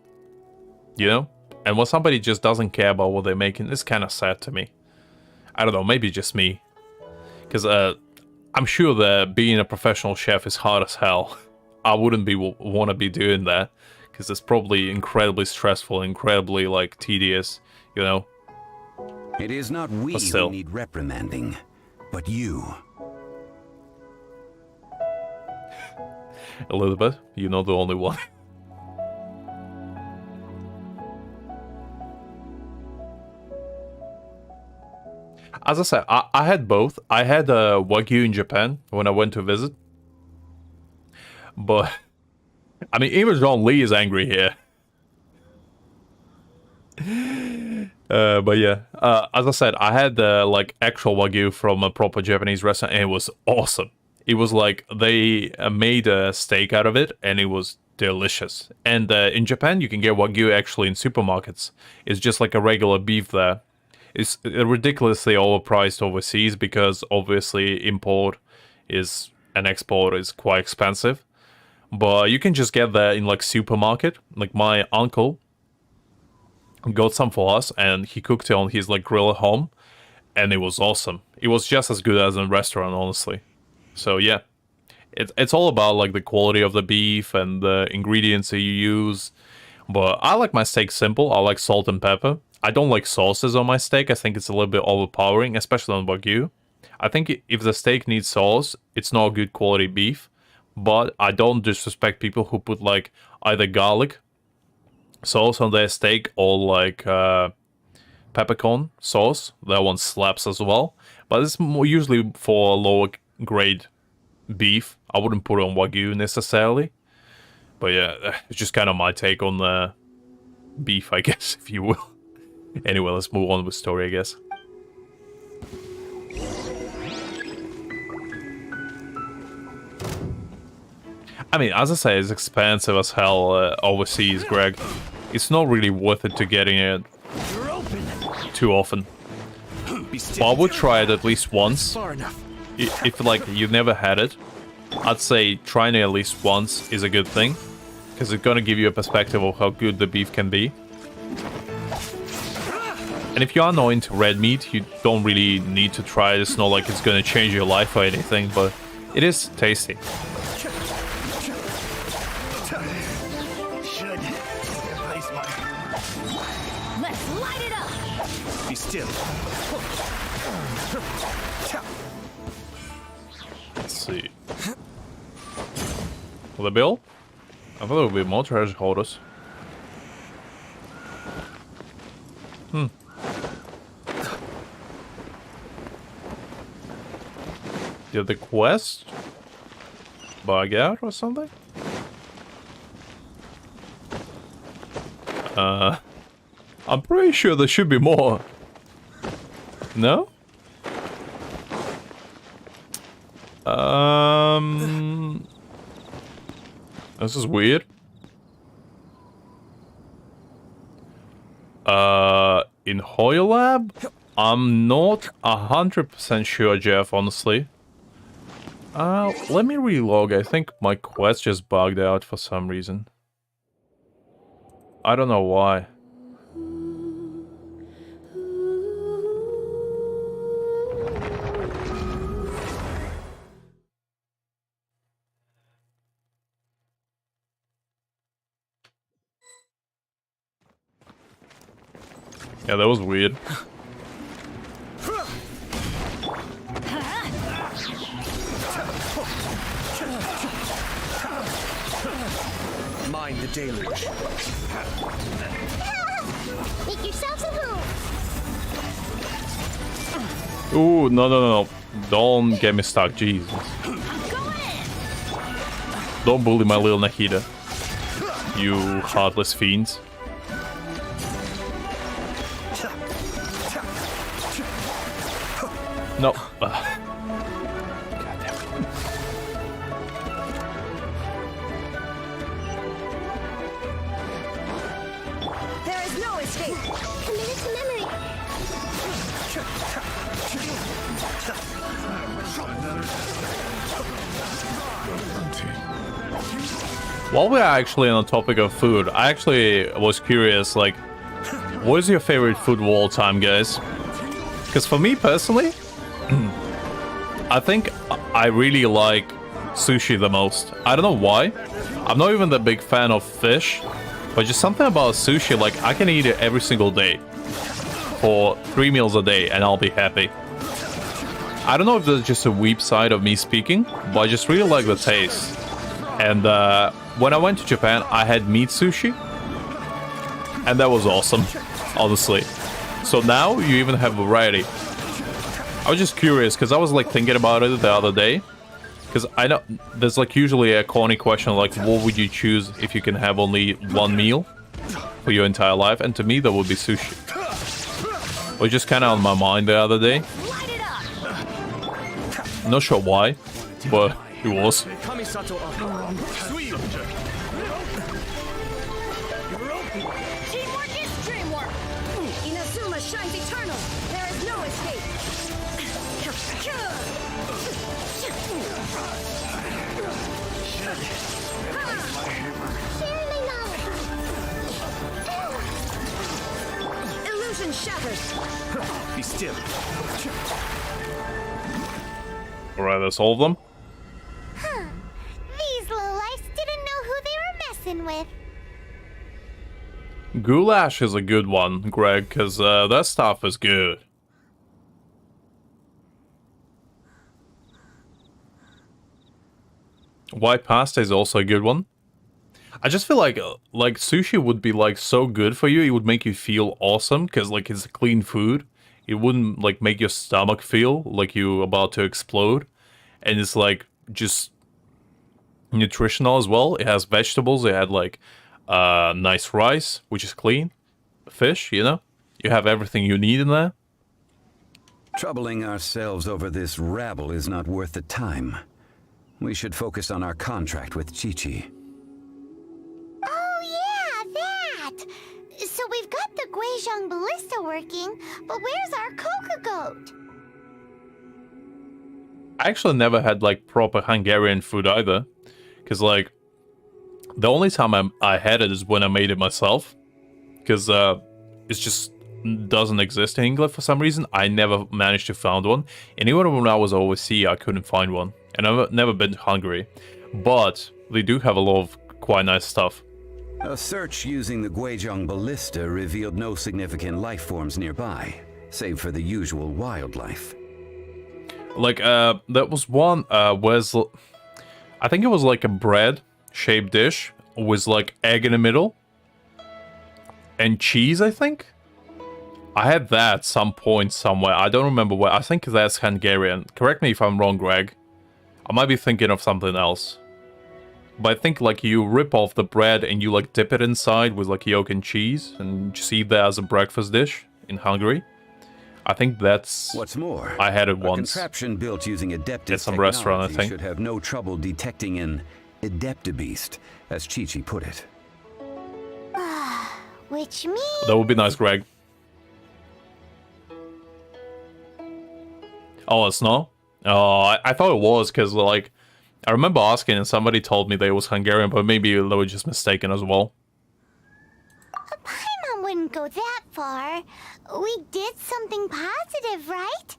you know? And when somebody just doesn't care about what they're making, it's kind of sad to me. I don't know, maybe just me. Because I'm sure that being a professional chef is hard as hell. I wouldn't want to be doing that, because it's probably incredibly stressful, incredibly like tedious, you know? It is not we who need reprimanding, but you. Elizabeth, you're not the only one. As I said, I had both. I had Wagyu in Japan when I went to visit. But, I mean, even Zhongli is angry here. But yeah, as I said, I had like actual Wagyu from a proper Japanese restaurant, and it was awesome. It was like they made a steak out of it, and it was delicious. And in Japan, you can get Wagyu actually in supermarkets. It's just like a regular beef there. It's ridiculously overpriced overseas because obviously import is and export is quite expensive. But you can just get that in like supermarket. Like my uncle got some for us, and he cooked it on his like grill at home, and it was awesome. It was just as good as in a restaurant, honestly. So yeah, it's all about like the quality of the beef and the ingredients that you use. But I like my steak simple. I like salt and pepper. I don't like sauces on my steak. I think it's a little bit overpowering, especially on Wagyu. I think if the steak needs sauce, it's not good quality beef. But I don't disrespect people who put like either garlic sauce on their steak or like peppercorn sauce. That one slaps as well. But it's more usually for lower grade beef. I wouldn't put it on Wagyu necessarily. But yeah, it's just kind of my take on the beef, I guess, if you will. Anyway, let's move on with story, I guess. I mean, as I say, it's expensive as hell overseas, Greg. It's not really worth it to getting it too often. But I would try it at least once. If like you've never had it, I'd say trying it at least once is a good thing, because it's gonna give you a perspective of how good the beef can be. And if you are not into red meat, you don't really need to try it. It's not like it's gonna change your life or anything, but it is tasty. Let's light it up! Be still. Let's see. The bill? I thought there would be more treasure holders. Did the quest bug out or something? I'm pretty sure there should be more. No? This is weird. in Hoyle Lab? I'm not 100% sure, Jeff, honestly. Let me relog. I think my quest just bugged out for some reason. I don't know why. Yeah, that was weird. Mind the deluge. Make yourselves at home. Ooh, no. Don't get me stuck, Jesus. Don't bully my little Nahida. You heartless fiends. No. There is no escape. Committed to memory. While we're actually on the topic of food, I actually was curious, like, what is your favorite food of all time, guys? Because for me personally, I think I really like sushi the most. I don't know why. I'm not even the big fan of fish, but just something about sushi, like, I can eat it every single day for 3 meals a day and I'll be happy. I don't know if that's just a weep side of me speaking, but I just really like the taste. And when I went to Japan, I had meat sushi, and that was awesome, honestly. So now you even have variety. I was just curious, because I was like thinking about it the other day. Because I know there's like usually a corny question like, what would you choose if you can have only one meal for your entire life? And to me, that would be sushi. It was just kind of on my mind the other day. Not sure why, but it was. Teamwork is dreamwork. Inazuma shines eternal. There is no escape. Illusion shatters. Be still. Alright, that's all of them. Huh. These lowlifes didn't know who they were messing with. Goulash is a good one, Greg, because that stuff is good. White pasta is also a good one. I just feel like sushi would be like so good for you. It would make you feel awesome because like it's clean food. It wouldn't like make your stomach feel like you're about to explode, and it's like just nutritional as well. It has vegetables. It had like nice rice, which is clean. Fish, you know, you have everything you need in there. Troubling ourselves over this rabble is not worth the time. We should focus on our contract with Chi-Chi. Oh yeah, that! So we've got the Guizhong ballista working, but where's our coca goat? I actually never had like proper Hungarian food either, because like the only time I had it is when I made it myself, because it just doesn't exist in England for some reason. I never managed to find one, and even when I was overseas, I couldn't find one, and I've never been to Hungary, but they do have a lot of quite nice stuff. A search using the Guizhong ballista revealed no significant life forms nearby, save for the usual wildlife. Like, there was one, I think it was like a bread-shaped dish with like egg in the middle and cheese, I think? I had that at some point somewhere. I don't remember where. I think that's Hungarian. Correct me if I'm wrong, Greg. I might be thinking of something else. But I think like you rip off the bread and you like dip it inside with like yolk and cheese and just eat that as a breakfast dish in Hungary. I think that's... What's more, I had it a once. contraption built using Adeptus At some restaurant, I think. should have no trouble detecting an Adeptabeast, as Chi-Chi put it. Which means... That would be nice, Greg. Oh, it's not? Oh, I thought it was, because, like, I remember asking and somebody told me that it was Hungarian, but maybe they were just mistaken as well. Paimon wouldn't go that far. We did something positive, right?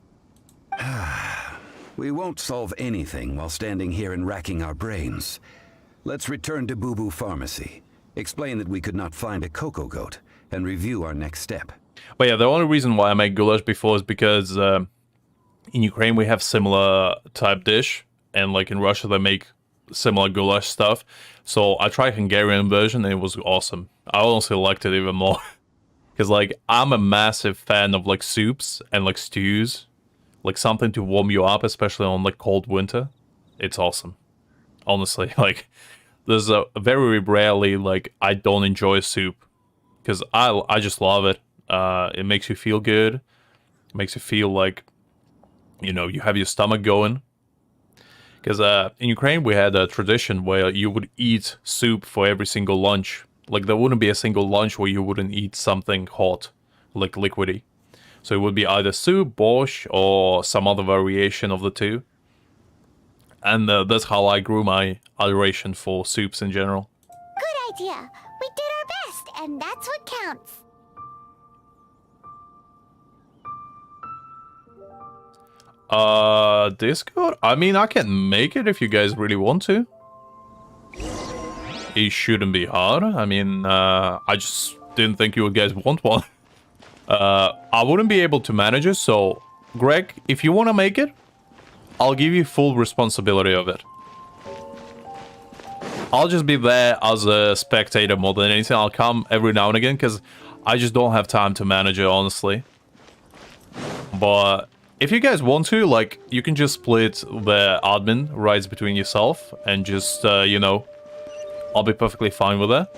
We won't solve anything while standing here and racking our brains. Let's return to Boo Boo Pharmacy, explain that we could not find a cocoa goat, and review our next step. But yeah, the only reason why I made goulash before is because in Ukraine we have similar type dish, and like in Russia they make similar goulash stuff. So I tried Hungarian version and it was awesome. I honestly liked it even more. Because like I'm a massive fan of like soups and like stews. Like something to warm you up, especially on like cold winter. It's awesome. Honestly, like there's a very rarely like I don't enjoy soup. Because I just love it. It makes you feel good. It makes you feel like, you know, you have your stomach going. Because in Ukraine we had a tradition where you would eat soup for every single lunch. Like there wouldn't be a single lunch where you wouldn't eat something hot, like liquidy. So it would be either soup, borscht, or some other variation of the two. And that's how I grew my adoration for soups in general. Good idea. We did our best, and that's what counts. Discord? I mean, I can make it if you guys really want to. It shouldn't be hard. I mean, I just didn't think you guys want one. I wouldn't be able to manage it, so Greg, if you want to make it, I'll give you full responsibility of it. I'll just be there as a spectator more than anything. I'll come every now and again, because I just don't have time to manage it, honestly. But if you guys want to, like, you can just split the admin rights between yourself, and just, you know, I'll be perfectly fine with that.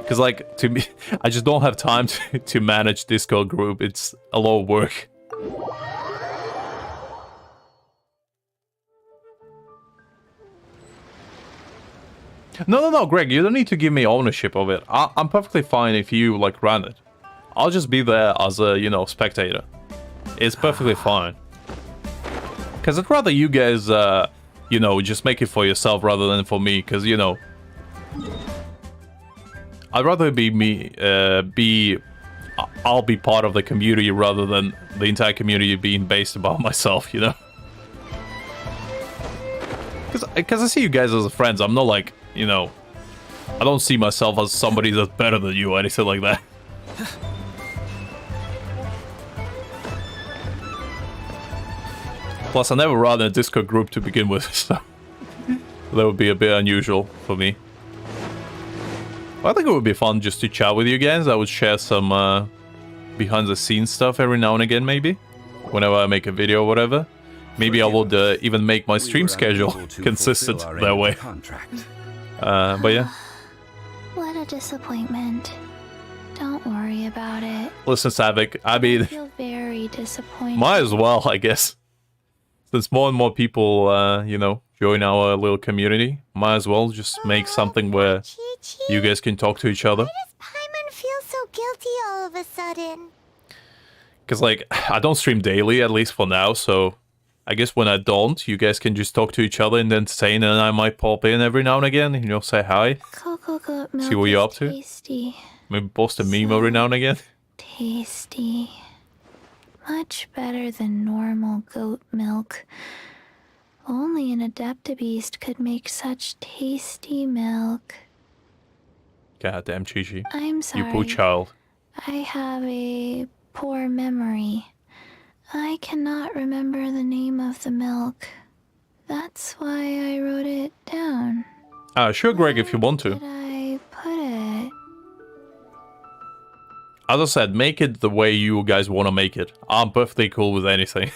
Because, like, to me, I just don't have time to manage Discord group. It's a lot of work. No, Greg, you don't need to give me ownership of it. I'm perfectly fine if you, like, run it. I'll just be there as a, you know, spectator. It's perfectly fine. Because I'd rather you guys, you know, just make it for yourself rather than for me. Because, you know, I'd rather be me, I'll be part of the community rather than the entire community being based about myself, you know? Because I see you guys as friends. I'm not like, you know, I don't see myself as somebody that's better than you or anything like that. Plus, I never ran a Discord group to begin with, so that would be a bit unusual for me. I think it would be fun just to chat with you guys. I would share some behind-the-scenes stuff every now and again, maybe. Whenever I make a video or whatever. Maybe I would even make my stream schedule consistent that way. But yeah. What a disappointment. Don't worry about it. Listen, Savik, I mean... I feel very disappointed. Might as well, I guess. Since more and more people, you know, join our little community, might as well just make something where you guys can talk to each other. Why does Paimon feel so guilty all of a sudden? Because, like, I don't stream daily, at least for now, so I guess when I don't, you guys can just talk to each other and entertain, and I might pop in every now and again, you know, say hi. Cocoa goat milk see what you're up to. Tasty. Maybe post a meme every now and again. Tasty. Much better than normal goat milk. Only an Adeptabeast could make such tasty milk. Goddamn, Chi-Chi. I'm sorry. You poor child. I have a poor memory. I cannot remember the name of the milk. That's why I wrote it down. Sure, Greg, if you want to. Where did I put it? As I said, make it the way you guys want to make it. I'm perfectly cool with anything.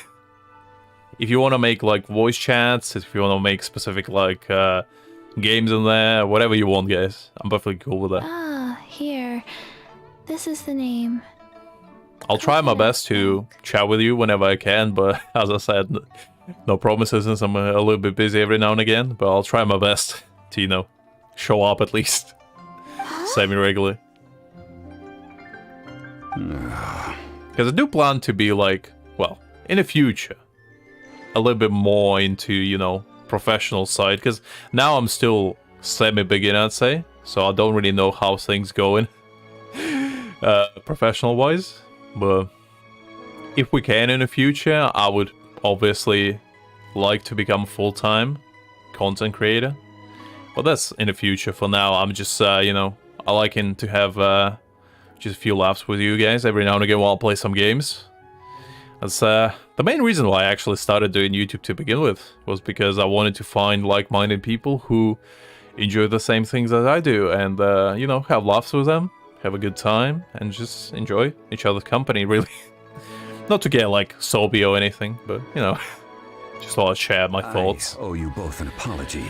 If you want to make, like, voice chats, if you want to make specific, like, games in there, whatever you want, guys. I'm perfectly cool with that. Ah, here. This is the name. I'll try my best to chat with you whenever I can, but as I said, no promises since I'm a little bit busy every now and again, but I'll try my best to, you know, show up at least. Semi-regularly. Because I do plan to be, like, well, in the future, a little bit more into, you know, professional side, because now I'm still semi-beginner, I'd say, so I don't really know how things going professional wise. But if we can in the future, I would obviously like to become full-time content creator, but that's in the future. For now, I'm just you know, I like to have just a few laughs with you guys every now and again while I play some games. That's the main reason why I actually started doing YouTube to begin with, was because I wanted to find like-minded people who enjoy the same things as I do, and you know, have laughs with them, have a good time, and just enjoy each other's company, really. Not to get like soapy or anything, but you know, just want to share my thoughts. I owe you both an apology.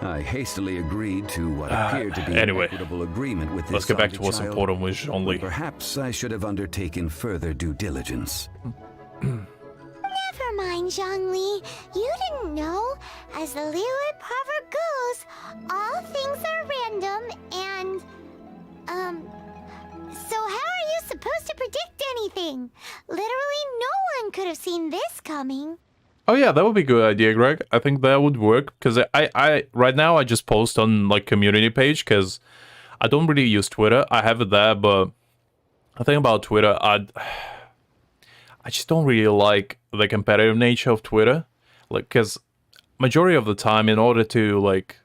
I hastily agreed to what appeared to be anyway, an equitable agreement with this let's get back to what's child, important with Zhongli. Perhaps I should have undertaken further due diligence. Never mind, Zhongli. You didn't know. As the Liyue proverb goes, all things are random and... So how are you supposed to predict anything? Literally no one could have seen this coming. Oh yeah, that would be a good idea, Greg. I think that would work, because I right now I just post on like community page, because I don't really use Twitter. I have it there, but I think about Twitter, I just don't really like the competitive nature of Twitter, like, because majority of the time, in order to like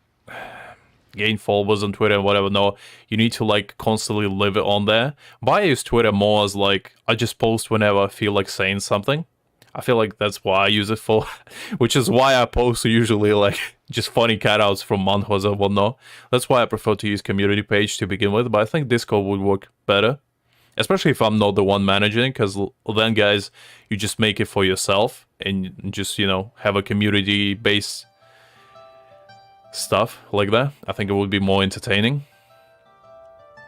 gain followers on Twitter and whatever, no, you need to like constantly live it on there. But I use Twitter more as like, I just post whenever I feel like saying something. I feel like that's why I use it for, which is why I post usually like just funny cutouts from manhwas and whatnot. That's why I prefer to use community page to begin with, but I think Discord would work better. Especially if I'm not the one managing, because then, guys, you just make it for yourself and just, you know, have a community-based stuff like that. I think it would be more entertaining.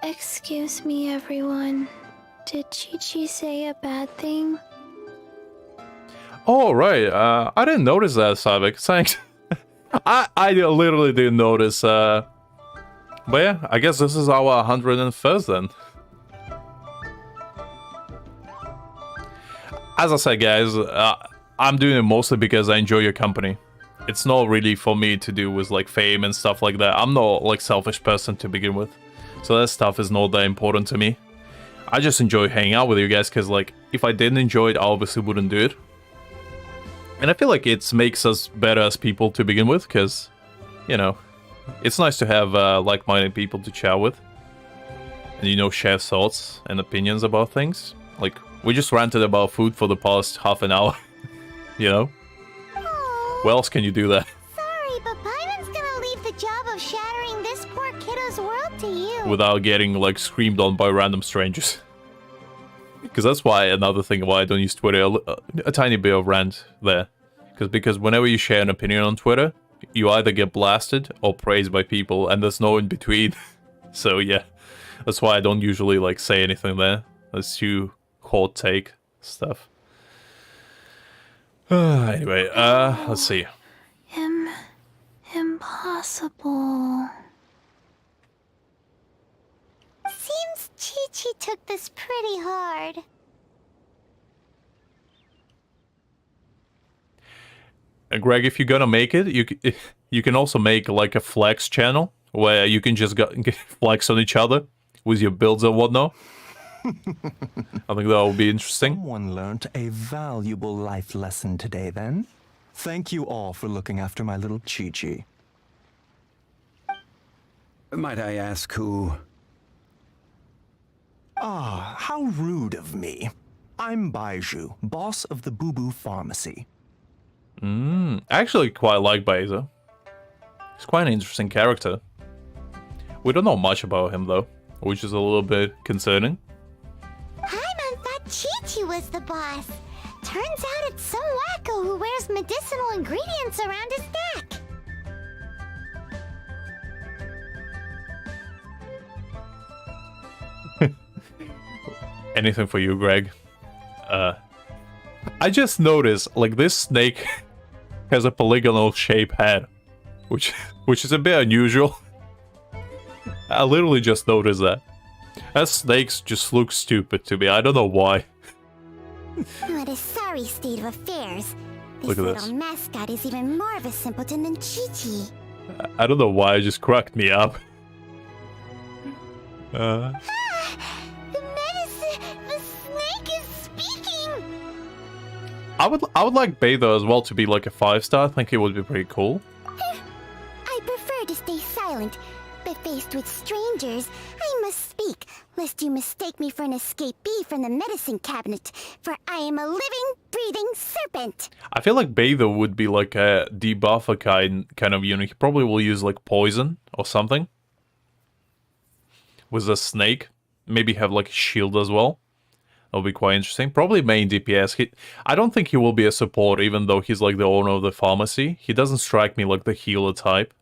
Excuse me, everyone. Did Chi-Chi say a bad thing? Oh, right. I didn't notice that, Savik. Thanks. I literally didn't notice. But yeah, I guess this is our 101st then. As I said, guys, I'm doing it mostly because I enjoy your company. It's not really for me to do with like fame and stuff like that. I'm not like selfish person to begin with, so that stuff is not that important to me. I just enjoy hanging out with you guys, because like if I didn't enjoy it, I obviously wouldn't do it. And I feel like it makes us better as people to begin with, because, you know, it's nice to have like-minded people to chat with. And, you know, share thoughts and opinions about things. Like, we just ranted about food for the past half an hour, you know? Where else can you do that? Sorry, but Paimon's gonna leave the job of shattering this poor kiddo's world to you. Without getting, like, screamed on by random strangers. Because that's why, another thing why I don't use Twitter, a tiny bit of rant there. Because whenever you share an opinion on Twitter, you either get blasted or praised by people, and there's no in between. So yeah, that's why I don't usually like say anything there. That's too hot take stuff. Anyway, let's see. Impossible. Seems Chi-Chi took this pretty hard. And Greg, if you're gonna make it, you can also make like a flex channel where you can just flex on each other with your builds and whatnot. I think that would be interesting. Someone learned a valuable life lesson today, then. Thank you all for looking after my little Chi-Chi. Might I ask who? Ah, how rude of me. I'm Baiju, boss of the Boo Boo Pharmacy. I actually quite like Baiza. He's quite an interesting character. We don't know much about him though, which is a little bit concerning. Paimon thought Chi-Chi was the boss. Turns out it's some wacko who wears medicinal ingredients around his neck. Anything for you, Greg. I just noticed, like, this snake has a polygonal shape head, which is a bit unusual. I literally just noticed that. As snakes just look stupid to me. I don't know why. What a sorry state of affairs. Look at this. Little mascot is even more of a simpleton than Chi-Chi. I don't know why it just cracked me up. The medicine, the snake is speaking. I would like Bather as well to be like a 5-star. I think it would be pretty cool. I prefer to stay silent, but faced with strangers, I must speak, lest you mistake me for an escapee from the medicine cabinet, for I am a living, breathing serpent. I feel like Bather would be like a debuffer kind of unit. He probably will use like poison or something. With a snake. Maybe have like a shield as well. That'll be quite interesting. Probably main DPS. I don't think he will be a support, even though he's like the owner of the pharmacy. He doesn't strike me like the healer type.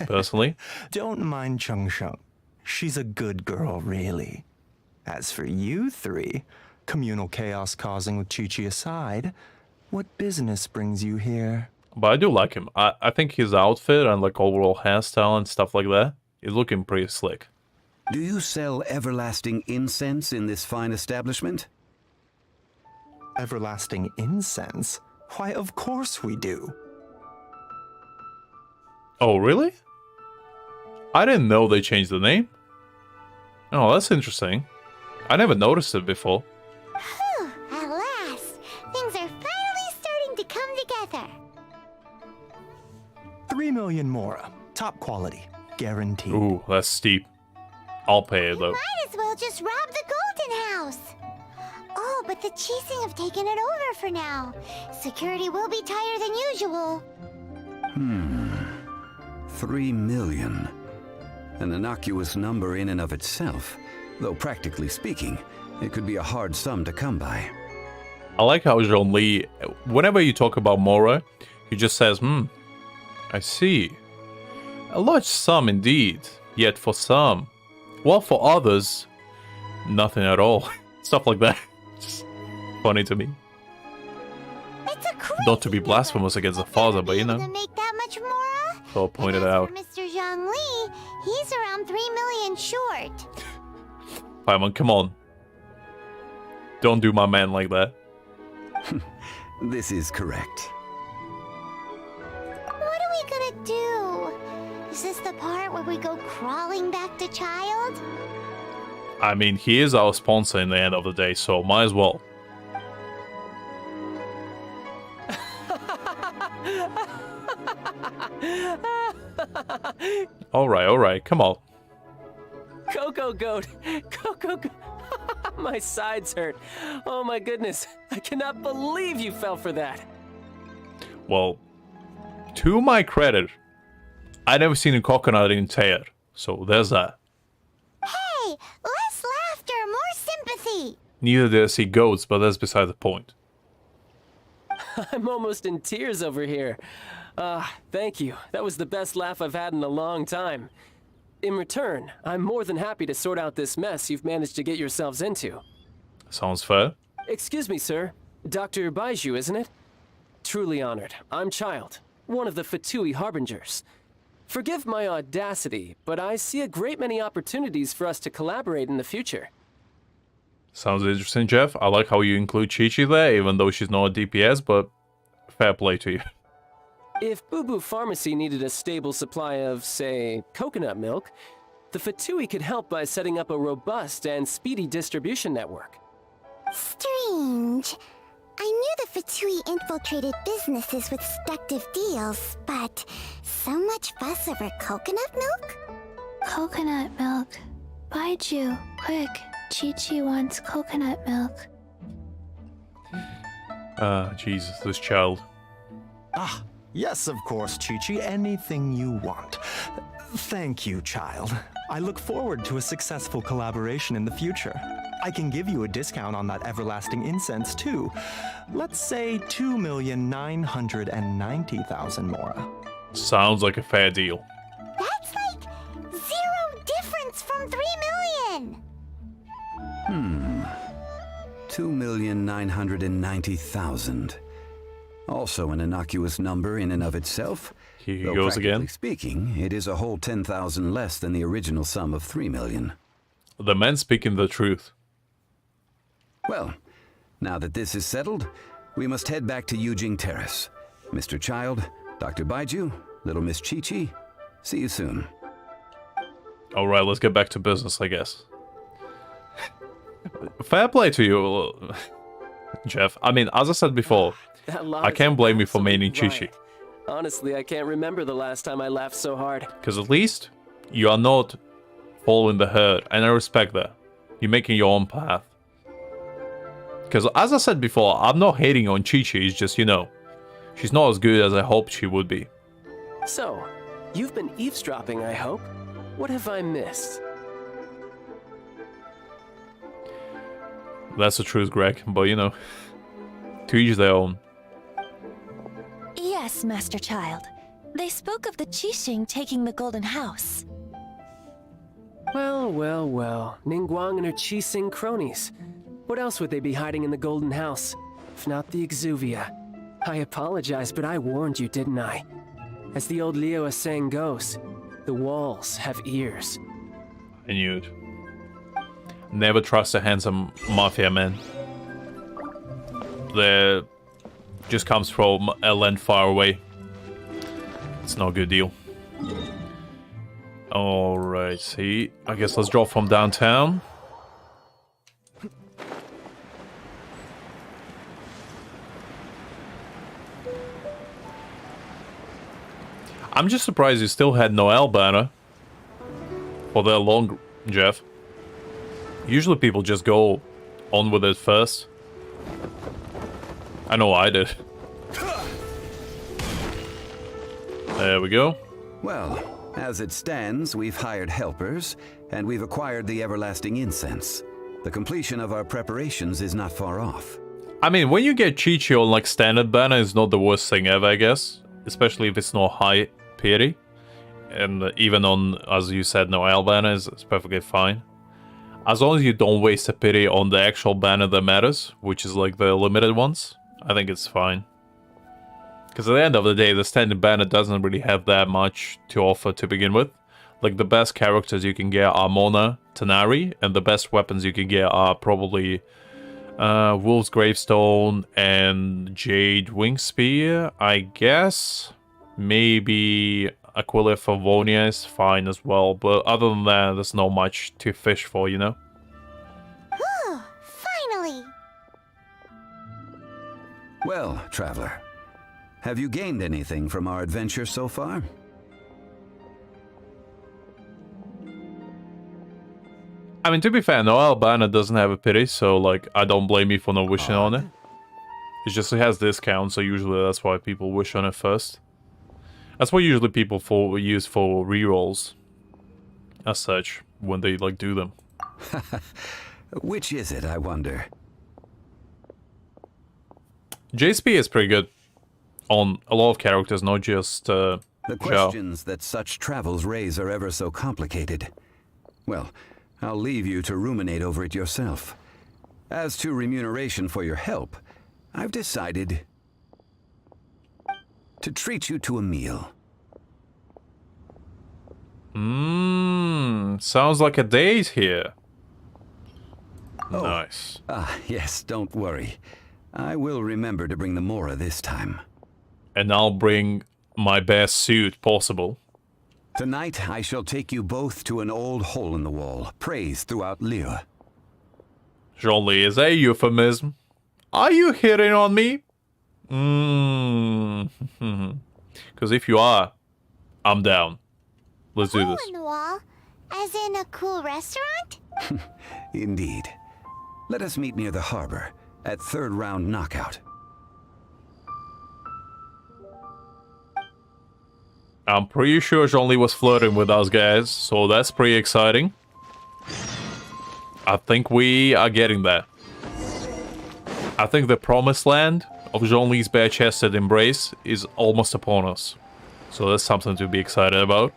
Personally. Don't mind Chung Sheng. She's a good girl, really. As for you three, communal chaos causing with Chi-Chi aside, what business brings you here? But I do like him. I think his outfit and like overall hairstyle and stuff like that is looking pretty slick. Do you sell everlasting incense in this fine establishment? Everlasting incense? Why, of course we do. Oh, really? I didn't know they changed the name. Oh, that's interesting. I never noticed it before. Whew, at last, things are finally starting to come together. 3 million Mora. Top quality. Guaranteed. Ooh, that's steep. I'll pay it though. Might as well just rob the Golden House. Oh, but the Chasing have taken it over for now. Security will be tighter than usual. 3 million. An innocuous number in and of itself, though practically speaking, it could be a hard sum to come by. I like how Zhongli, whenever you talk about Mora, he just says, I see. A large sum indeed, yet for some, while for others, nothing at all. Stuff like that. Just funny to me. It's a crazy Not to be blasphemous against the father, but you know. to make that much Mora. So I'll point it out. Mr. Zhongli, he's around 3 million short. Paimon, come on. Don't do my man like that. This is correct. What are we gonna do? Is this the part where we go crawling back to Child? I mean, he is our sponsor in the end of the day, so might as well. Alright, come on. Coco Goat! Coco Goat! My sides hurt. Oh my goodness. I cannot believe you fell for that. Well, to my credit, I never seen a coconut in tear, so there's that. Hey, less laughter, more sympathy. Neither did I see goats, but that's beside the point. I'm almost in tears over here. Thank you. That was the best laugh I've had in a long time. In return, I'm more than happy to sort out this mess you've managed to get yourselves into. Sounds fair. Excuse me, sir. Dr. Baiju, isn't it? Truly honored. I'm Child, one of the Fatui Harbingers. Forgive my audacity, but I see a great many opportunities for us to collaborate in the future. Sounds interesting, Jeff. I like how you include Chi-Chi there, even though she's not a DPS, but fair play to you. If Boo Boo Pharmacy needed a stable supply of, say, coconut milk, the Fatui could help by setting up a robust and speedy distribution network. Strange. I knew the Fatui infiltrated businesses with seductive deals, but so much fuss over coconut milk? Coconut milk. Baiju, quick. Chi-Chi wants coconut milk. Jesus, this child. Ah, yes, of course, Chi-Chi. Anything you want. Thank you, child. I look forward to a successful collaboration in the future. I can give you a discount on that everlasting incense, too. Let's say 2,990,000 Mora. Sounds like a fair deal. That's like 0 difference from 3 million. 2,990,000. Also an innocuous number in and of itself. Here he Though goes again. practically speaking, it is a whole 10,000 less than the original sum of 3 million. The man speaking the truth. Well, now that this is settled, we must head back to Yujing Terrace. Mr. Child, Dr. Baiju, Little Miss Chi-Chi, see you soon. Alright, let's get back to business, I guess. Fair play to you, Jeff. I mean, as I said before, I can't blame you for maining Chi-Chi. Honestly, I can't remember the last time I laughed so hard. Because at least you are not following the herd, and I respect that. You're making your own path. Because as I said before, I'm not hating on Chi-Chi, it's just, you know, she's not as good as I hoped she would be. So, you've been eavesdropping, I hope? What have I missed? That's the truth, Greg, but you know, to each their own. Yes, Master Child. They spoke of the Qixing taking the Golden House. Well, well, well. Ningguang and her Qixing cronies. What else would they be hiding in the Golden House, if not the Exuvia? I apologize, but I warned you, didn't I? As the old Liyue saying goes, the walls have ears. I knew it. Never trust a handsome mafia man. That just comes from a land far away. It's not a good deal. Alright, see. I guess let's drop from downtown. I'm just surprised you still had Noel banner for that long, Jeff. Usually people just go on with it first. I know I did. There we go. Well, as it stands, we've hired helpers, and we've acquired the everlasting incense. The completion of our preparations is not far off. I mean, when you get Chi-Chi on like standard banner, it's not the worst thing ever, I guess. Especially if it's not high pity. And even on, as you said, Noel banner is perfectly fine. As long as you don't waste a pity on the actual banner that matters, which is like the limited ones, I think it's fine. Because at the end of the day, the standard banner doesn't really have that much to offer to begin with. Like, the best characters you can get are Mona, Tanari, and the best weapons you can get are probably Wolf's Gravestone and Jade Wing Spear, I guess. Maybe Aquila Favonia is fine as well, but other than that, there's not much to fish for, you know? Finally! Well, Traveler, have you gained anything from our adventure so far? I mean, to be fair, Noel banner doesn't have a pity, so, like, I don't blame you for not wishing on it. It's just it has discounts, so usually that's why people wish on it first. That's what usually people use for rerolls, as such, when they, like, do them. Which is it, I wonder? JSP is pretty good on a lot of characters, not just The Zhao. questions that such travels raise are ever so complicated. Well, I'll leave you to ruminate over it yourself. As to remuneration for your help, I've decided to treat you to a meal. Sounds like a date here. Oh. Nice. Ah, yes, don't worry. I will remember to bring the Mora this time. And I'll bring my best suit possible. Tonight, I shall take you both to an old hole in the wall, praised throughout Liyue. Zhongli, is that a euphemism? Are you hitting on me? Because if you are, I'm down. Let's do this. Hole in the wall? As in a cool restaurant? Indeed. Let us meet near the harbor, at third round knockout. I'm pretty sure Zhongli was flirting with us guys, so that's pretty exciting. I think we are getting there. I think the promised land of Zhongli's bare-chested embrace is almost upon us. So that's something to be excited about.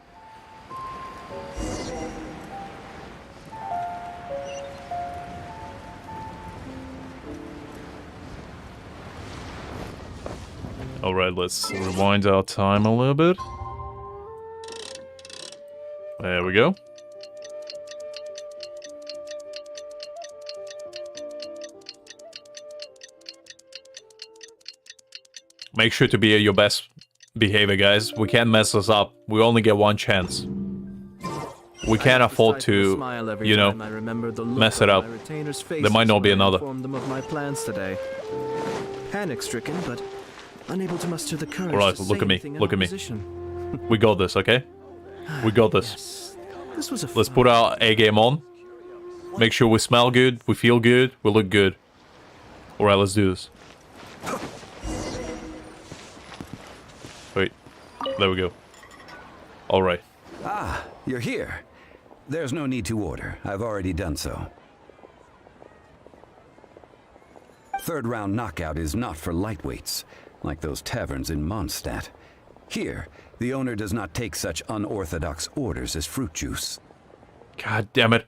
Alright, let's rewind our time a little bit. There we go. Make sure to be your best behavior, guys. We can't mess this up. We only get one chance. We can't afford to, you know, mess it up. There might not be another. Them of my plans today. Panic-stricken, but unable to muster the courage. Alright, look at me. Look at me. We got this, okay? We got this. This was a Let's put our A game on. Make sure we smell good, we feel good, we look good. Alright, let's do this. Wait. There we go. Alright. Ah, you're here. There's no need to order. I've already done so. Third round knockout is not for lightweights, like those taverns in Mondstadt. Here, the owner does not take such unorthodox orders as fruit juice. God damn it.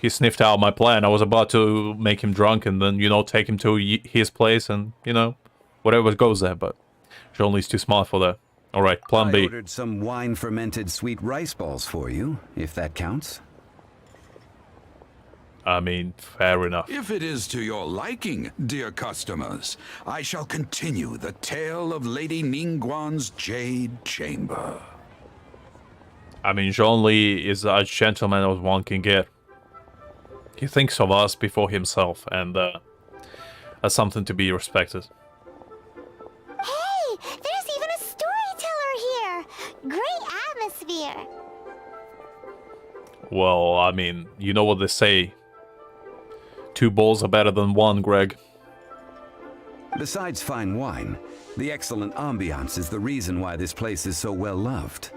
He sniffed out my plan. I was about to make him drunk and then, you know, take him to his place and, you know, whatever goes there, but Zhongli's too smart for that. Alright, plan B. I ordered some wine-fermented sweet rice balls for you, if that counts. I mean, fair enough. If it is to your liking, dear customers, I shall continue the tale of Lady Ningguang's Jade Chamber. I mean, Zhongli is as gentleman as one can get. He thinks of us before himself, and that's something to be respected. Hey, there's even a storyteller here. Great atmosphere. Well, I mean, you know what they say. 2 balls are better than 1, Greg. Besides fine wine, the excellent ambiance is the reason why this place is so well loved.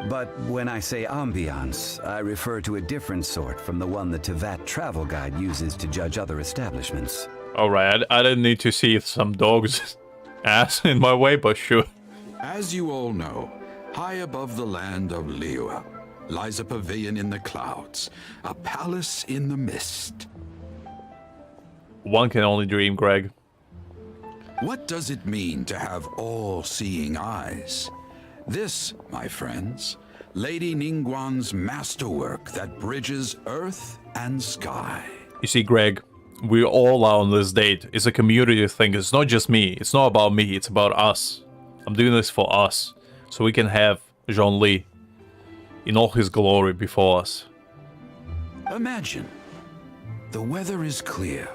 But when I say ambiance, I refer to a different sort from the one the Tevat travel guide uses to judge other establishments. Alright, I didn't need to see some dog's ass in my way, but sure. As you all know, high above the land of Liyue lies a pavilion in the clouds, a palace in the mist. One can only dream, Greg. What does it mean to have all-seeing eyes? This, my friends, Lady Ningguang's masterwork that bridges earth and sky. You see, Greg, we all are on this date. It's a community thing. It's not just me. It's not about me. It's about us. I'm doing this for us, so we can have Zhongli in all his glory before us. Imagine, the weather is clear,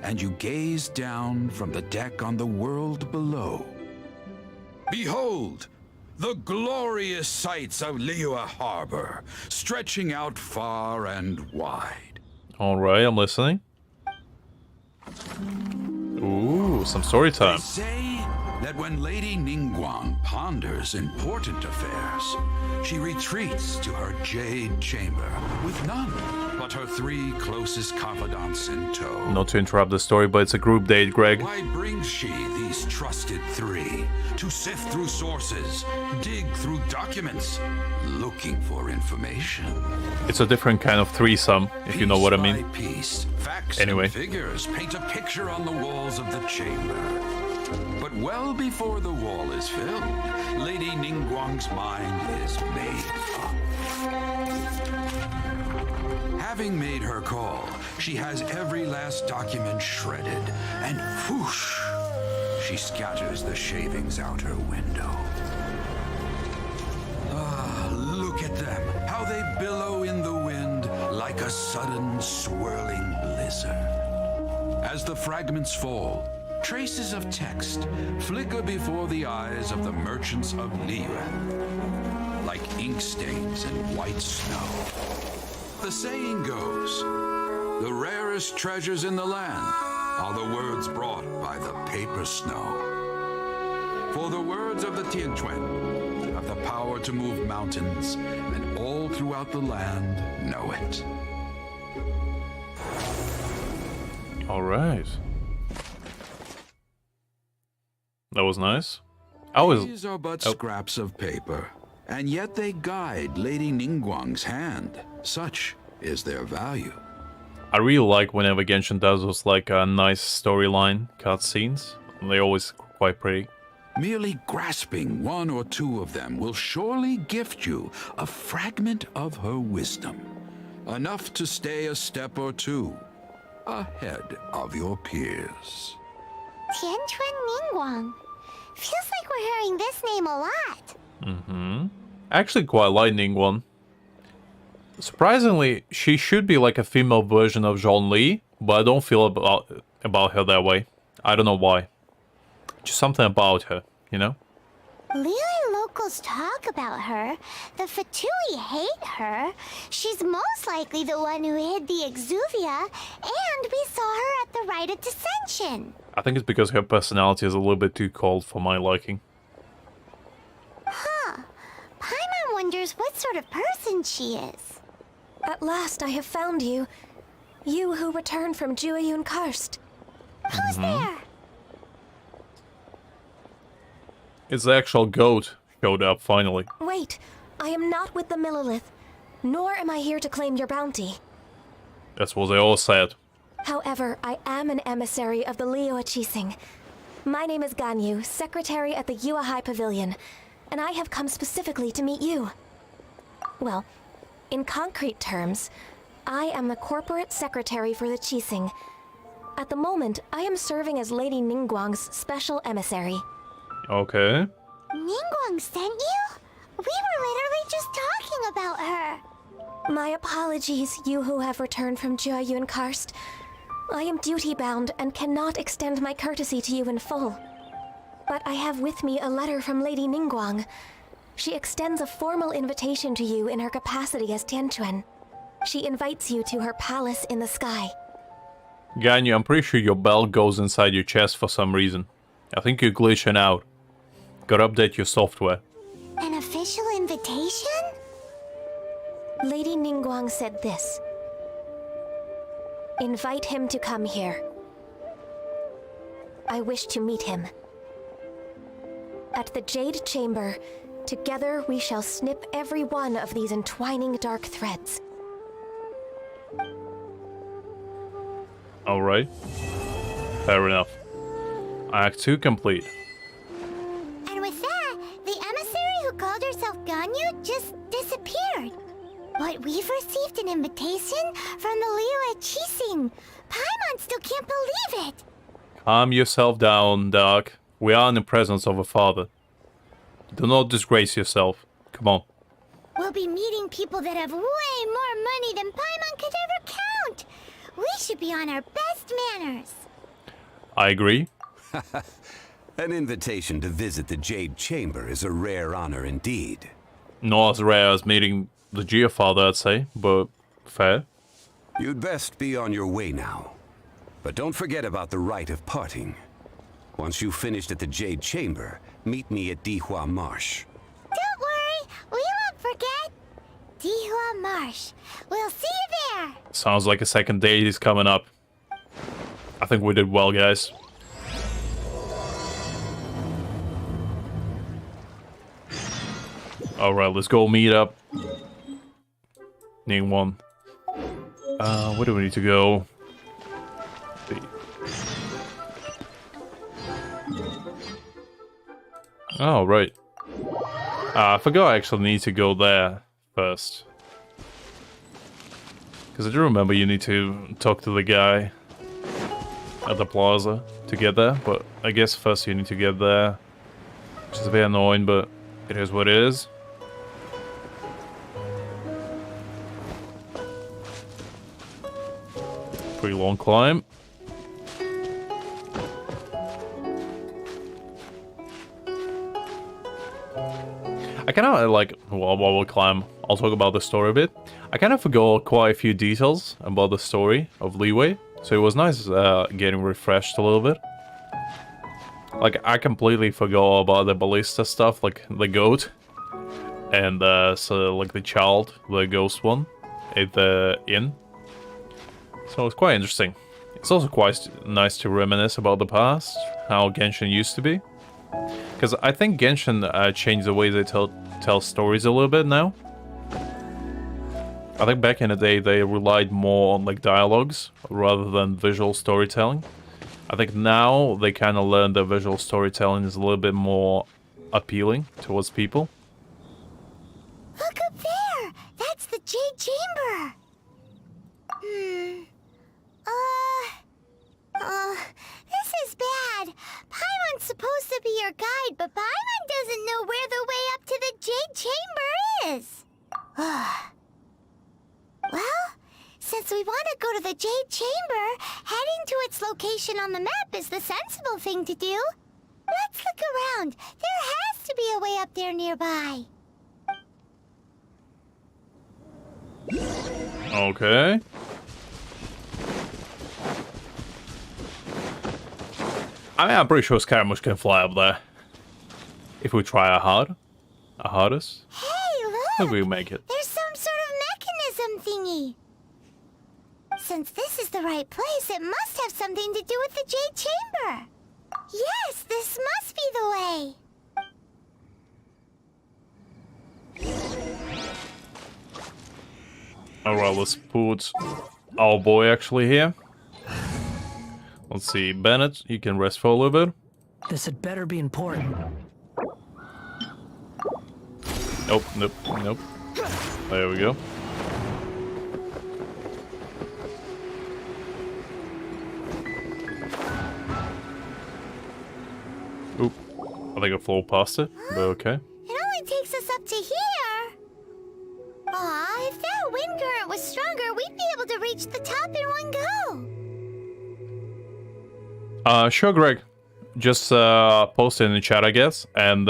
and you gaze down from the deck on the world below. Behold! The glorious sights of Liyue Harbor, stretching out far and wide. Alright, I'm listening. Ooh, some story time. They say that when Lady Ningguang ponders important affairs, she retreats to her Jade Chamber with none but her 3 closest confidants in tow. Not to interrupt the story, but it's a group date, Greg. Why brings she these trusted 3 to sift through sources, dig through documents, looking for information? It's a different kind of threesome, if you know what I mean. Piece, facts anyway. And figures paint a picture on the walls of the chamber. But well before the wall is filled, Lady Ningguang's mind is made up. Having made her call, she has every last document shredded, and whoosh, she scatters the shavings out her window. Ah, look at them, how they billow in the wind like a sudden swirling blizzard. As the fragments fall, traces of text flicker before the eyes of the merchants of Liyue, like ink stains in white snow. The saying goes, the rarest treasures in the land are the words brought by the paper snow. For the words of the Tianquan have the power to move mountains, and all throughout the land know it. All right. That was nice. These are but scraps of paper, and yet they guide Lady Ningguang's hand. Such is their value. I really like whenever Genshin does those like nice storyline cutscenes. They're always quite pretty. Merely grasping 1 or 2 of them will surely gift you a fragment of her wisdom, enough to stay a step or 2 ahead of your peers. Tianquan Ningguang. Feels like we're hearing this name a lot. Mm-hmm. Actually quite like Ningguang. Surprisingly, she should be like a female version of Zhongli, but I don't feel about her that way. I don't know why. Just something about her, you know? Liyue locals talk about her. The Fatui hate her. She's most likely the one who hid the Exuvia, and we saw her at the Rite of Dissension. I think it's because her personality is a little bit too cold for my liking. Huh. Paimon wonders what sort of person she is. At last I have found you. You who returned from Jueyun Karst. Who's there? It's the actual goat showed up finally. Wait, I am not with the Millelith, nor am I here to claim your bounty. That's what they all said. However, I am an emissary of the Liyue Chising. My name is Ganyu, secretary at the Yuehai Pavilion, and I have come specifically to meet you. Well, in concrete terms, I am the corporate secretary for the Chising. At the moment, I am serving as Lady Ningguang's special emissary. Okay. Ningguang sent you? We were literally just talking about her. My apologies, you who have returned from Jueyun Karst. I am duty-bound and cannot extend my courtesy to you in full. But I have with me a letter from Lady Ningguang. She extends a formal invitation to you in her capacity as Tianquan. She invites you to her palace in the sky. Ganyu, I'm pretty sure your belt goes inside your chest for some reason. I think you're glitching out. Gotta update your software. An official invitation? Lady Ningguang said this. Invite him to come here. I wish to meet him. At the Jade Chamber, together we shall snip every one of these entwining dark threads. Alright. Fair enough. Act 2 complete. And with that, the emissary who called herself Ganyu just disappeared. But we've received an invitation from the Liyue Chising. Paimon still can't believe it. Calm yourself down, Doc. We are in the presence of a father. Do not disgrace yourself. Come on. We'll be meeting people that have way more money than Paimon could ever count. We should be on our best manners. I agree. An invitation to visit the Jade Chamber is a rare honor indeed. Not as rare as meeting the Geofather, I'd say, but fair. You'd best be on your way now. But don't forget about the rite of parting. Once you've finished at the Jade Chamber, meet me at Dihua Marsh. Don't worry, we won't forget. Dihua Marsh. We'll see you there. Sounds like a second date is coming up. I think we did well, guys. Alright, let's go meet up. Ningguang. Where do we need to go? Oh, right. I forgot I actually need to go there first. Because I do remember you need to talk to the guy at the plaza to get there, but I guess first you need to get there. Which is a bit annoying, but it is what it is. Pretty long climb. I kind of like, well, while we climb, I'll talk about the story a bit. I kind of forgot quite a few details about the story of Liyue, so it was nice getting refreshed a little bit. Like, I completely forgot about the ballista stuff, like the goat, and so like the child, the ghost one, at the inn. So it's quite interesting. It's also quite nice to reminisce about the past, how Genshin used to be. Because I think Genshin changed the way they tell stories a little bit now. I think back in the day they relied more on like dialogues rather than visual storytelling. I think now they kind of learned that visual storytelling is a little bit more appealing towards people. Look up there! That's the Jade Chamber! to be your guide, but Paimon doesn't know where the way up to the Jade Chamber is. Well, since we want to go to the Jade Chamber, heading to its location on the map is the sensible thing to do. Let's look around. There has to be a way up there nearby. Okay. I mean, I'm pretty sure Scaramouche can fly up there. If we try our hardest. Hey, look! Maybe we make it. There's some sort of mechanism thingy. Since this is the right place, it must have something to do with the Jade Chamber. Yes, this must be the way. Alright, let's put our boy actually here. Let's see, Bennett, you can rest for a little bit. This had better be important. Nope, nope, nope. There we go. Oop, I think I flew past it, but okay. It only takes us up to here. Aw, if that wind current was stronger, we'd be able to reach the top in one go. Sure, Greg. Just post it in the chat, I guess, and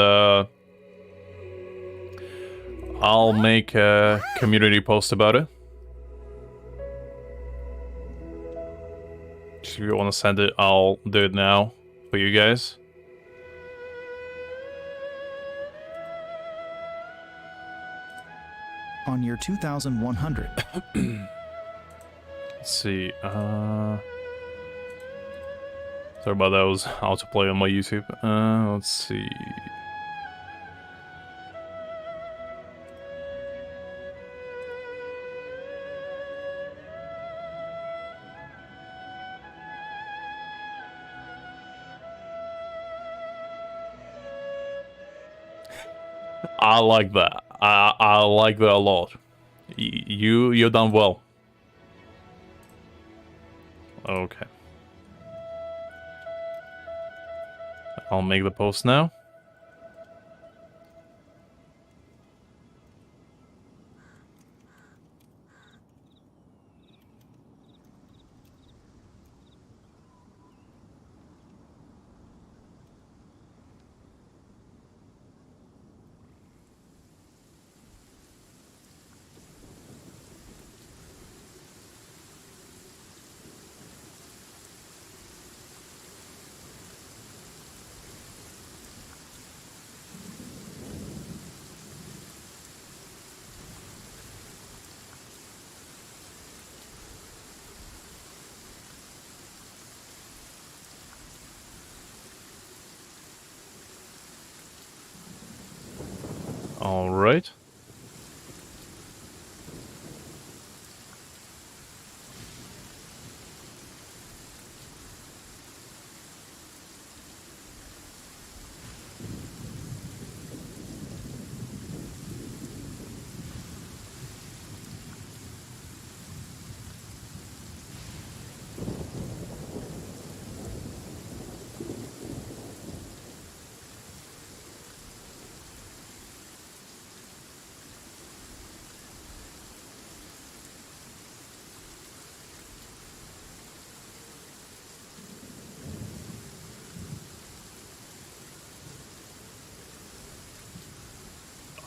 I'll make a community post about it. If you want to send it, I'll do it now for you guys. On your 2100. Let's see. Sorry about that. I was autoplay on my YouTube. Let's see. I like that. I like that a lot. You've done well. Okay. I'll make the post now. All right.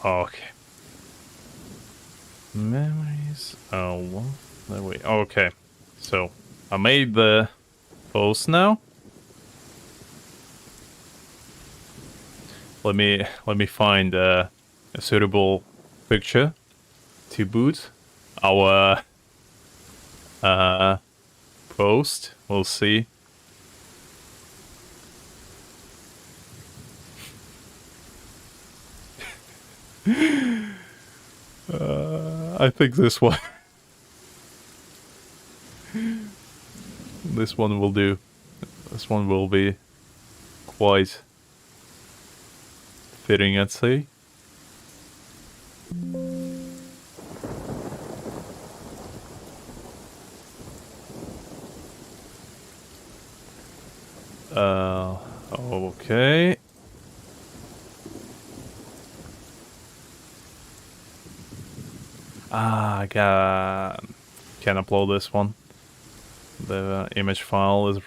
Okay. Memories. Oh, well, there we. Okay. So I made the post now. Let me find a suitable picture to boot our post. We'll see. I think this one. This one will do. This one will be quite fitting, I'd say. Okay. I can upload this one. The image file is...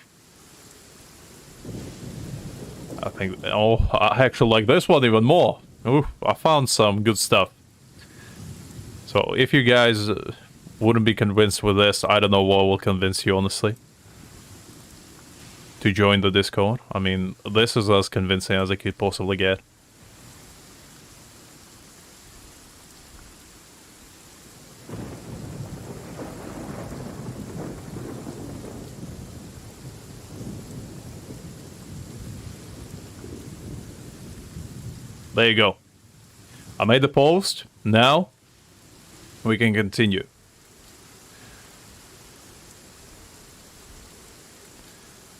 I think... Oh, I actually like this one even more. Ooh, I found some good stuff. So if you guys wouldn't be convinced with this, I don't know what will convince you, honestly. To join the Discord. I mean, this is as convincing as it could possibly get. There you go. I made the post. Now we can continue.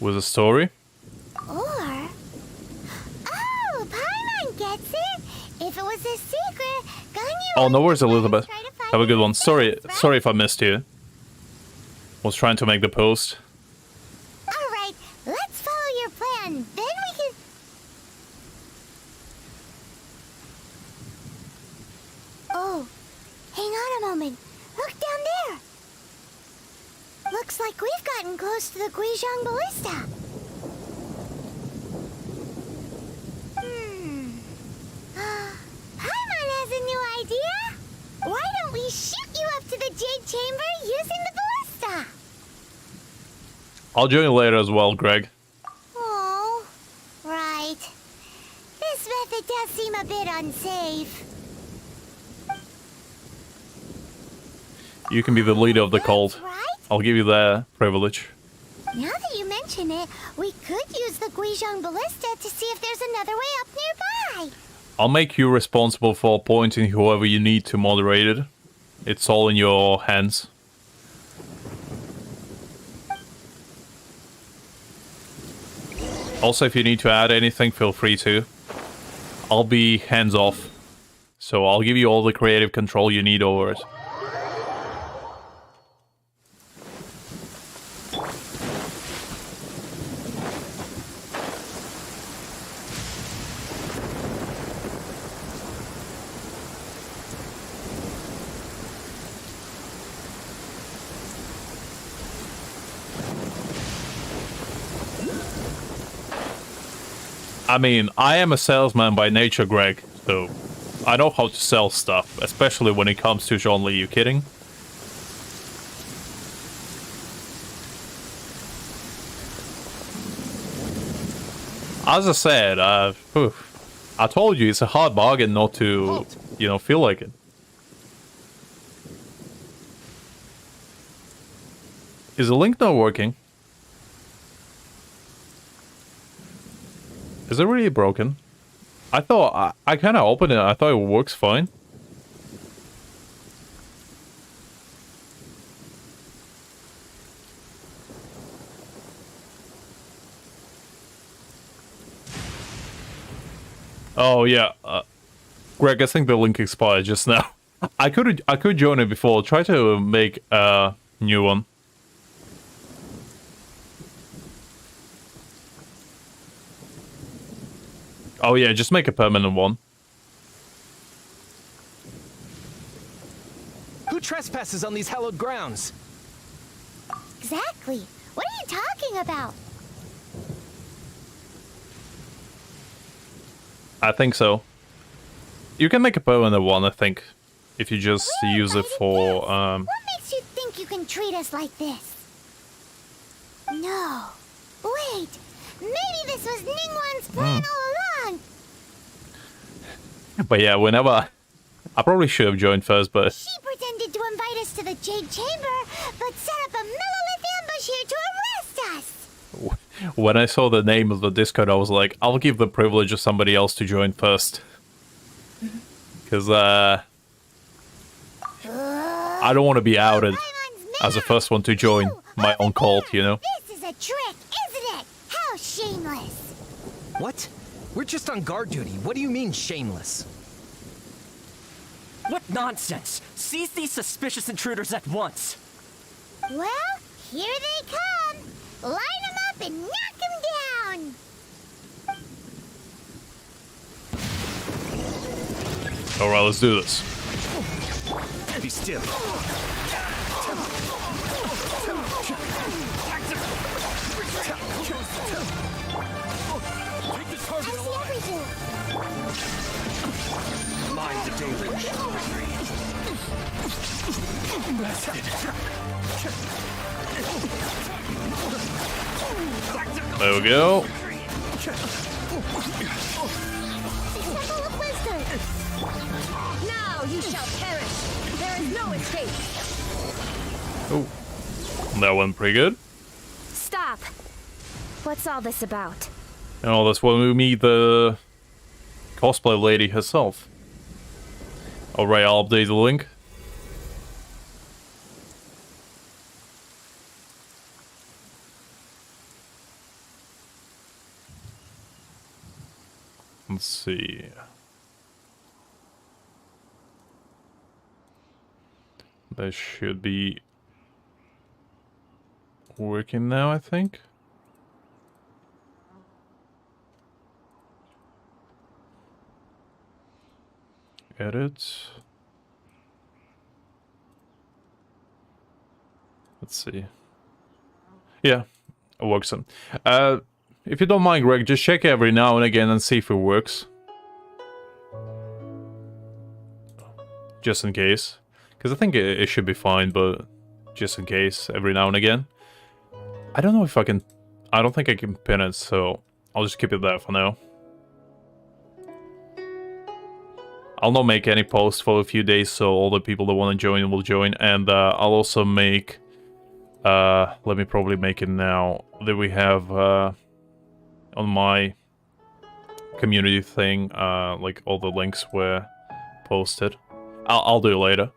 With a story. Or... Oh, Paimon gets it! If it was a secret, Ganyu... Oh, no worries, Elizabeth. Have a good one. Sorry if I missed you. Was trying to make the post. Alright, let's follow your plan. Then we can... Oh, hang on a moment. Look down there. Looks like we've gotten close to the Guizhong Ballista. Paimon has a new idea. Why don't we shoot you up to the Jade Chamber using the ballista? I'll join you later as well, Greg. Oh, right. This method does seem a bit unsafe. You can be the leader of the cult. I'll give you that privilege. Now that you mention it, we could use the Guizhong Ballista to see if there's another way up nearby. I'll make you responsible for appointing whoever you need to moderate it. It's all in your hands. Also, if you need to add anything, feel free to. I'll be hands off. So I'll give you all the creative control you need over it. I mean, I am a salesman by nature, Greg, so I know how to sell stuff, especially when it comes to Zhongli. You kidding? As I said, I told you it's a hard bargain not to, you know, feel like it. Is the link not working? Is it really broken? I thought I kind of opened it. I thought it works fine. Oh yeah, Greg. I think the link expired just now. I could join it before. Try to make a new one. Oh yeah, just make a permanent one. Who trespasses on these hallowed grounds? Exactly. What are you talking about? I think so. You can make a permanent one, I think, if you just use it for What makes you think you can treat us like this? No. Wait. Maybe this was Ningguang's plan all along. But yeah, whenever... I probably should have joined first, but... She pretended to invite us to the Jade Chamber, but set up a millilith ambush here to arrest us. When I saw the name of the Discord, I was like, I'll give the privilege of somebody else to join first. Because, I don't want to be outed as the first one to join my own cult, you know? This is a trick, isn't it? How shameless. What? We're just on guard duty. What do you mean, shameless? What nonsense! Seize these suspicious intruders at once! Well, here they come. Line them up and knock them down. Alright, let's do this. Be still. Mind the deluge. There we go. Now you shall perish. There is no escape. Oh, that went pretty good. Stop. What's all this about? And all this when we meet the cosplay lady herself. Alright, I'll update the link. Let's see. That should be working now, I think. Edit. Let's see. Yeah, it works. If you don't mind, Greg, just check every now and again and see if it works. Just in case. Because I think it should be fine, but just in case, every now and again. I don't know if I can... I don't think I can pin it, so I'll just keep it there for now. I'll not make any posts for a few days, so all the people that want to join will join. And I'll also make... let me probably make it now. That we have... on my community thing, like all the links were posted. I'll do it later.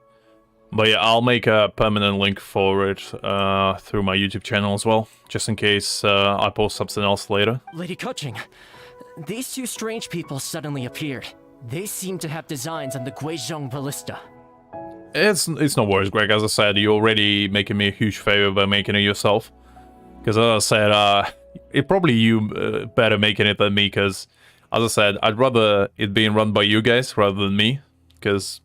But yeah, I'll make a permanent link for it through my YouTube channel as well, just in case I post something else later. Lady Coaching, these two strange people suddenly appeared. They seem to have designs on the Guizhong Ballista. It's no worries, Greg. As I said, you're already making me a huge favor by making it yourself. Because as I said, it probably you better making it than me, because as I said, I'd rather it being run by you guys rather than me, because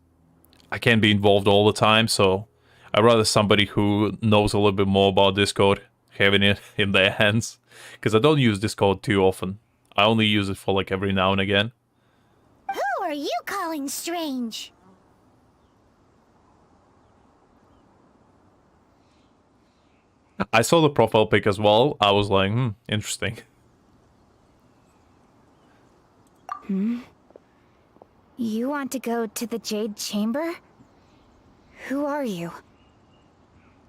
I can't be involved all the time, so I'd rather somebody who knows a little bit more about Discord having it in their hands, because I don't use Discord too often. I only use it for like every now and again. Who are you calling strange? I saw the profile pic as well. I was like, interesting. You want to go to the Jade Chamber? Who are you?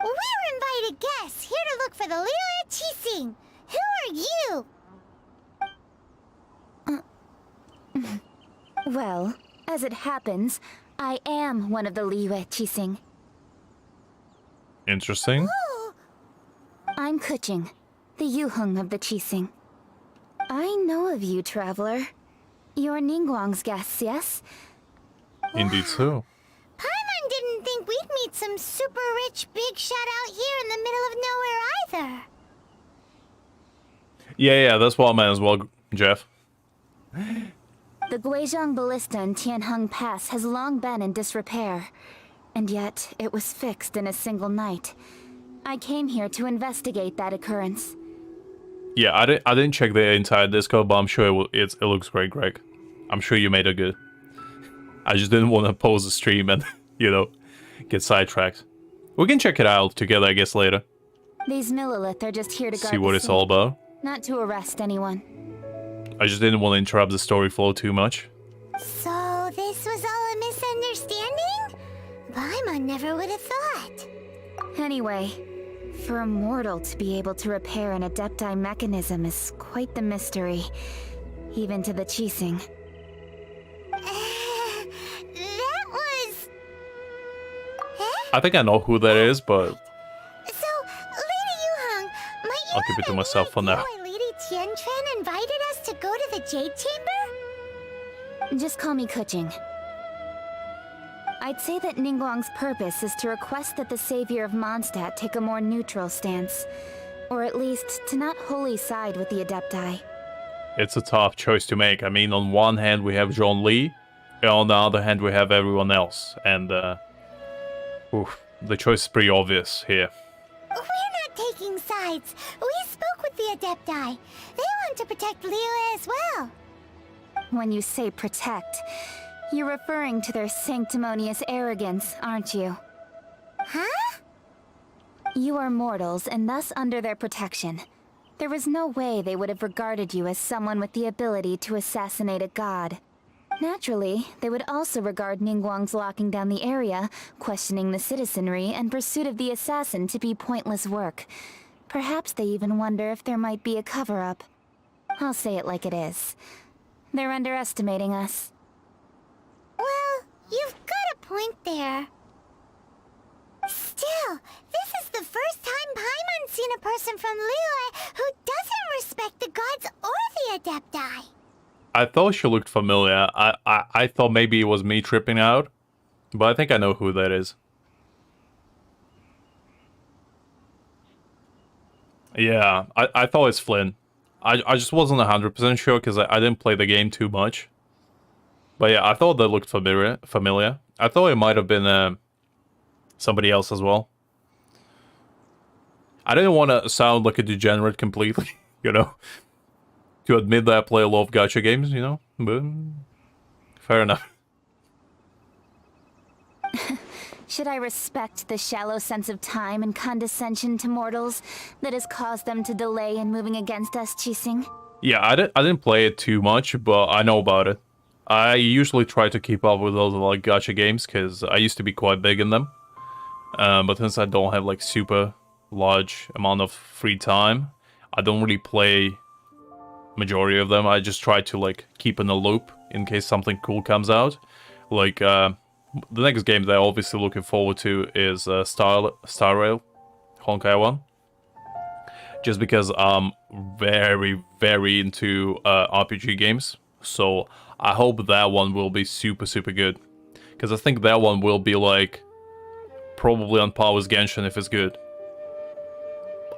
We're invited guests here to look for the Liyue Story. Who are you? Well, as it happens, I am one of the Liyue Story. Interesting. I'm Kuching, the Yuheng of the Qixing. I know of you, traveler. You're Ningguang's guests, yes? Indeed so. Paimon didn't think we'd meet some super rich big shot out here in the middle of nowhere either. Yeah, that's what I meant as well, Jeff. The Guizhong Ballista in Tianheng Pass has long been in disrepair, and yet it was fixed in a single night. I came here to investigate that occurrence. Yeah, I didn't check the entire Discord, but I'm sure it looks great, Greg. I'm sure you made it good. I just didn't want to pause the stream and, you know, get sidetracked. We can check it out together, I guess, later. These Millilith are just here to guard See what the it's scene, all about. not to arrest anyone. I just didn't want to interrupt the story flow too much. So this was all a misunderstanding? Paimon never would have thought. Anyway, for a mortal to be able to repair an Adepti mechanism is quite the mystery, even to the Qixing. That was... I think I know who that is, but So, Lady Yuheng, might you I'll keep it to myself for now. why Lady Tianquan invited us to go to the Jade Chamber? Just call me Kuching. I'd say that Ningguang's purpose is to request that the savior of Mondstadt take a more neutral stance. Or at least, to not wholly side with the Adepti. it's a tough choice to make. I mean, on one hand we have Zhongli, and on the other hand we have everyone else. And Oof, the choice is pretty obvious here. We're not taking sides. We spoke with the Adepti. They want to protect Liyue as well. When you say protect, you're referring to their sanctimonious arrogance, aren't you? Huh? You are mortals and thus under their protection. There was no way they would have regarded you as someone with the ability to assassinate a god. Naturally, they would also regard Ningguang's locking down the area, questioning the citizenry, and pursuit of the assassin to be pointless work. Perhaps they even wonder if there might be a cover-up. I'll say it like it is. They're underestimating us. Well, you've got a point there. Still, this is the first time Paimon's seen a person from Liyue who doesn't respect the gods or the Adepti. I thought she looked familiar. I thought maybe it was me tripping out, but I think I know who that is. Yeah, I thought it's Flynn. I just wasn't 100% sure because I didn't play the game too much. But yeah, I thought that looked familiar. I thought it might have been somebody else as well. I didn't want to sound like a degenerate completely, you know? To admit that I play a lot of gacha games, you know? But fair enough. Should I respect the shallow sense of time and condescension to mortals that has caused them to delay in moving against us, Chising? Yeah, I didn't play it too much, but I know about it. I usually try to keep up with those like gacha games because I used to be quite big in them. But since I don't have like super large amount of free time, I don't really play majority of them. I just try to like keep in the loop in case something cool comes out. Like the next game that I'm obviously looking forward to is Star Rail Honkai 1. Just because I'm very, very into RPG games. So I hope that one will be super, super good. Because I think that one will be like probably on par with Genshin if it's good.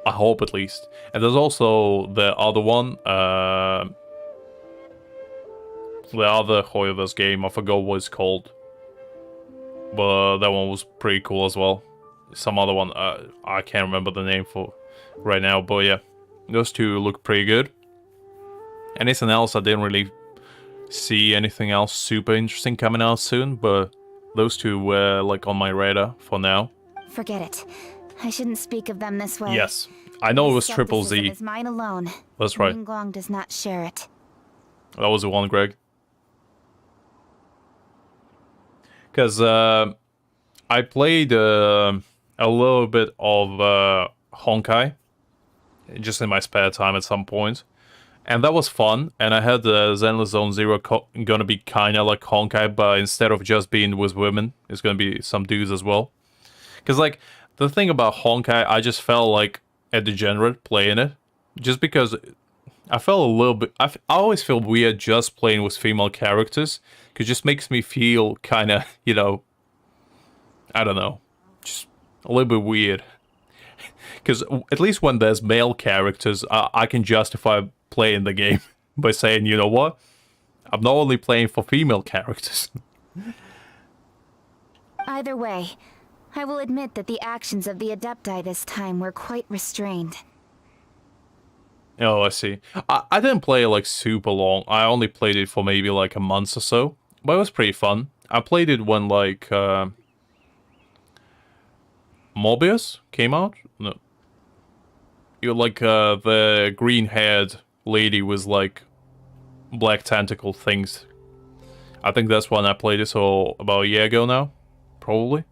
I hope at least. And there's also the other one, the other Hoyoverse game, I forgot what it's called. But that one was pretty cool as well. Some other one, I can't remember the name for right now, but yeah. Those two look pretty good. Anything else, I didn't really see anything else super interesting coming out soon, but those two were like on my radar for now. Forget it. I shouldn't speak of them this way. Yes, I know it was Triple Z. Skepticism is mine alone. That's right. Ningguang does not share it. That was the one, Greg. Because I played a little bit of Honkai just in my spare time at some point. And that was fun. And I had Zenless Zone Zero gonna be kind of like Honkai, but instead of just being with women, it's gonna be some dudes as well. Because, like, the thing about Honkai, I just felt like a degenerate playing it. Just because I felt a little bit... I always feel weird just playing with female characters. Because it just makes me feel kind of, you know... I don't know. Just a little bit weird. Because at least when there's male characters, I can justify playing the game by saying, you know what? I'm not only playing for female characters. Either way, I will admit that the actions of the Adepti this time were quite restrained. Oh, I see. I didn't play it like super long. I only played it for maybe like a month or so. But it was pretty fun. I played it when like Mobius came out? No. You like the green-haired lady with like black tentacle things. I think that's when I played it, so about a year ago now, probably.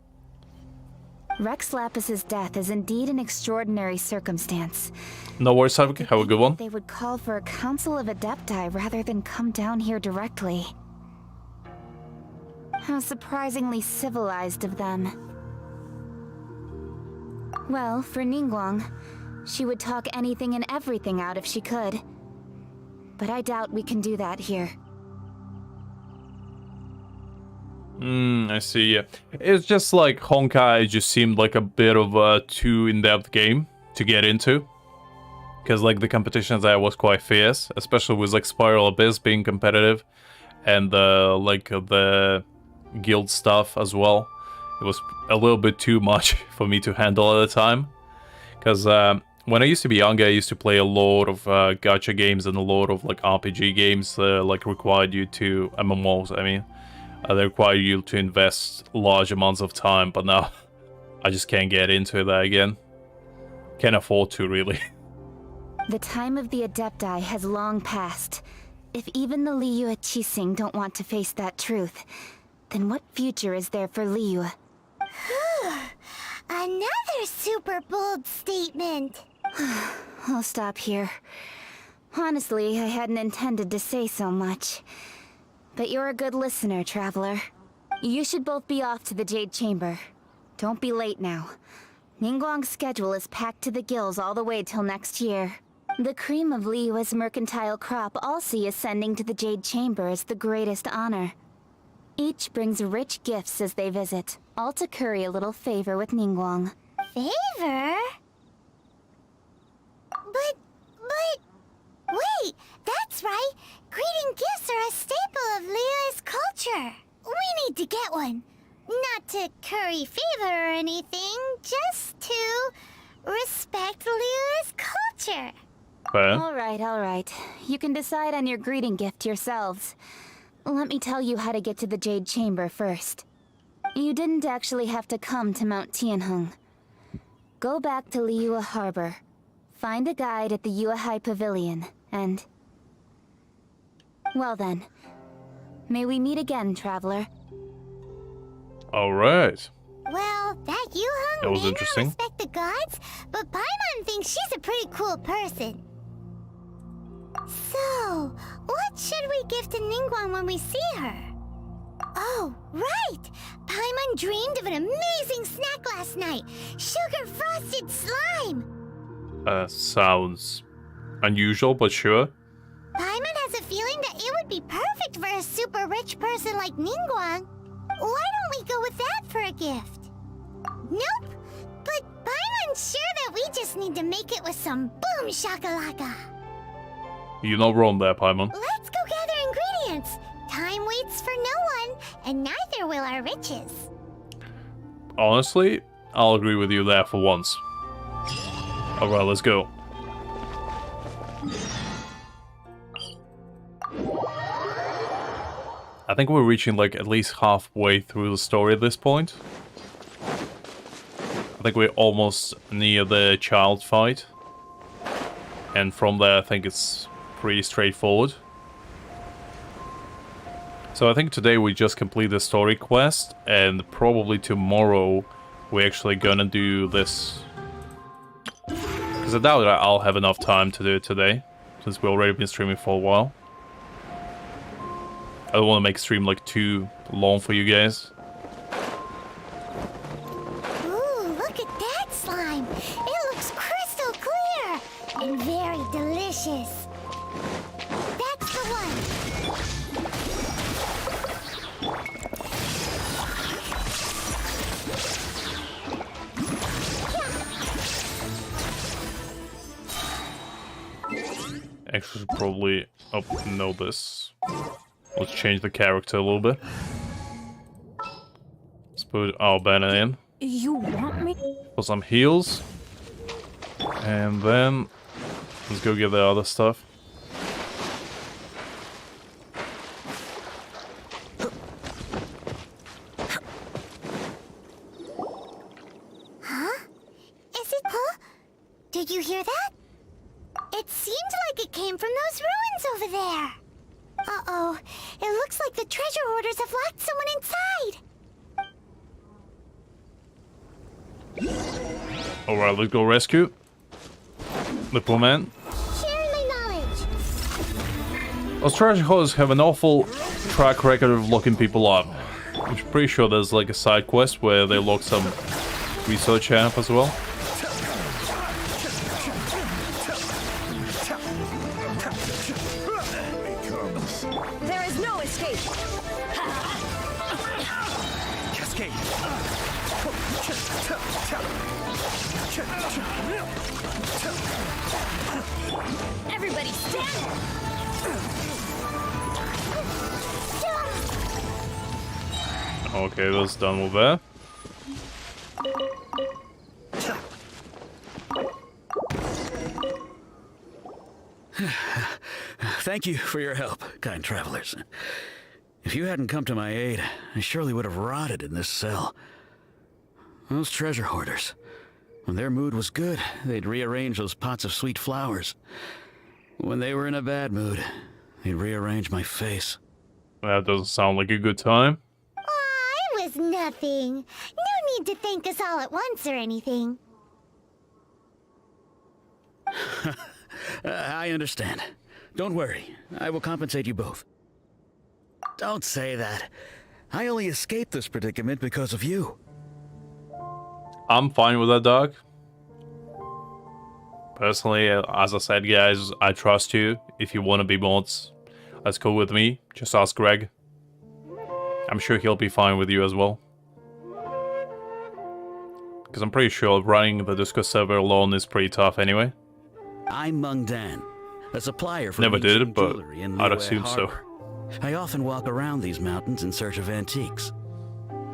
Rex Lapis's death is indeed an extraordinary circumstance. No worries, have a good one. They would call for a council of Adepti rather than come down here directly. How surprisingly civilized of them. Well, for Ningguang, she would talk anything and everything out if she could. But I doubt we can do that here. I see, yeah. It's just like Honkai just seemed like a bit of a too in-depth game to get into. Because like the competition there was quite fierce, especially with like Spiral Abyss being competitive. And like the guild stuff as well. It was a little bit too much for me to handle at the time. Because when I used to be younger, I used to play a lot of gacha games and a lot of like RPG games like required you to, MMOs I mean. They require you to invest large amounts of time, but now I just can't get into that again. Can't afford to, really. The time of the Adepti has long passed. If even the Liyue Qixing don't want to face that truth, then what future is there for Liyue? Another super bold statement. I'll stop here. Honestly, I hadn't intended to say so much. But you're a good listener, Traveler. You should both be off to the Jade Chamber. Don't be late now. Ningguang's schedule is packed to the gills all the way till next year. The cream of Liyue's mercantile crop all see ascending to the Jade Chamber as the greatest honor. Each brings rich gifts as they visit, all to curry a little favor with Ningguang. Favor? But... Wait, that's right! Greeting gifts are a staple of Liyue's culture! We need to get one. Not to curry favor or anything, just to respect Liyue's culture. Alright. You can decide on your greeting gift yourselves. Let me tell you how to get to the Jade Chamber first. You didn't actually have to come to Mount Tianheng. Go back to Liyue Harbor. Find a guide at the Yuehai Pavilion, and... Well then. May we meet again, Traveler. Alright. Well, that Yuheng That was may interesting. not respect the gods, but Paimon thinks she's a pretty cool person. So, what should we give to Ningguang when we see her? Oh, right! Paimon dreamed of an amazing snack last night! Sugar-frosted slime! Sounds unusual, but sure. Paimon has a feeling that it would be perfect for a super rich person like Ningguang. Why don't we go with that for a gift? Nope! But Paimon's sure that we just need to make it with some boom shakalaka. You're not wrong there, Paimon. Let's go gather ingredients. Time waits for no one, and neither will our riches. Honestly, I'll agree with you there for once. Alright, let's go. I think we're reaching like at least halfway through the story at this point. I think we're almost near the child fight. And from there I think it's pretty straightforward. So I think today we just complete the story quest, and probably tomorrow we're actually gonna do this. Because I doubt that I'll have enough time to do it today, since we've already been streaming for a while. I don't want to make stream like too long for you guys. Ooh, look at that slime! It looks crystal clear and very delicious. That's the one. Actually, should probably know this. Let's change the character a little bit. Let's put our banner in. You want me? For some heals. And then let's go get the other stuff. Huh? Is it? Huh? Did you hear that? It seemed like it came from those ruins over there. Uh-oh. It looks like the treasure hoarders have locked someone inside. Alright, let's go rescue the poor man. Sharing my knowledge. Those treasure hoarders have an awful track record of locking people up. I'm pretty sure there's like a side quest where they lock some researcher up as well. There is no escape. Cascade. Everybody stand. Okay, that's done with that. Thank you for your help, kind travelers. If you hadn't come to my aid, I surely would have rotted in this cell. Those treasure hoarders, when their mood was good, they'd rearrange those pots of sweet flowers. When they were in a bad mood, they'd rearrange my face. That doesn't sound like a good time. Aw, it was nothing. No need to thank us all at once or anything. I understand. Don't worry, I will compensate you both. Don't say that. I only escaped this predicament because of you. I'm fine with that, dog. Personally, as I said, guys, I trust you. If you want to be mods, that's cool with me. Just ask Greg. I'm sure he'll be fine with you as well. Because I'm pretty sure running the Discord server alone is pretty tough anyway. I'm Mung Dan, a supplier for Never did it, ancient but jewelry in I'd Liyue assume so. Harbor. I often walk around these mountains in search of antiques.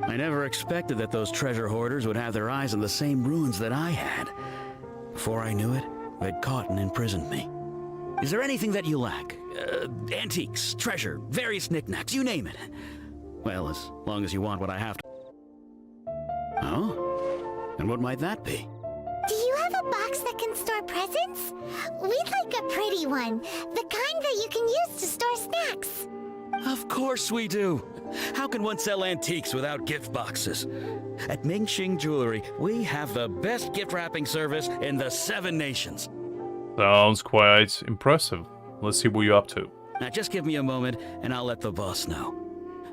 I never expected that those treasure hoarders would have their eyes on the same ruins that I had. Before I knew it, they'd caught and imprisoned me. Is there anything that you lack? Antiques, treasure, various knickknacks, you name it. Well, as long as you want what I have to... Oh? And what might that be? Do you have a box that can store presents? We'd like a pretty one. The kind that you can use to store snacks. Of course we do. How can one sell antiques without gift boxes? At Mingxing Jewelry, we have the best gift wrapping service in the 7 nations. Sounds quite impressive. Let's see what you're up to. Now just give me a moment and I'll let the boss know.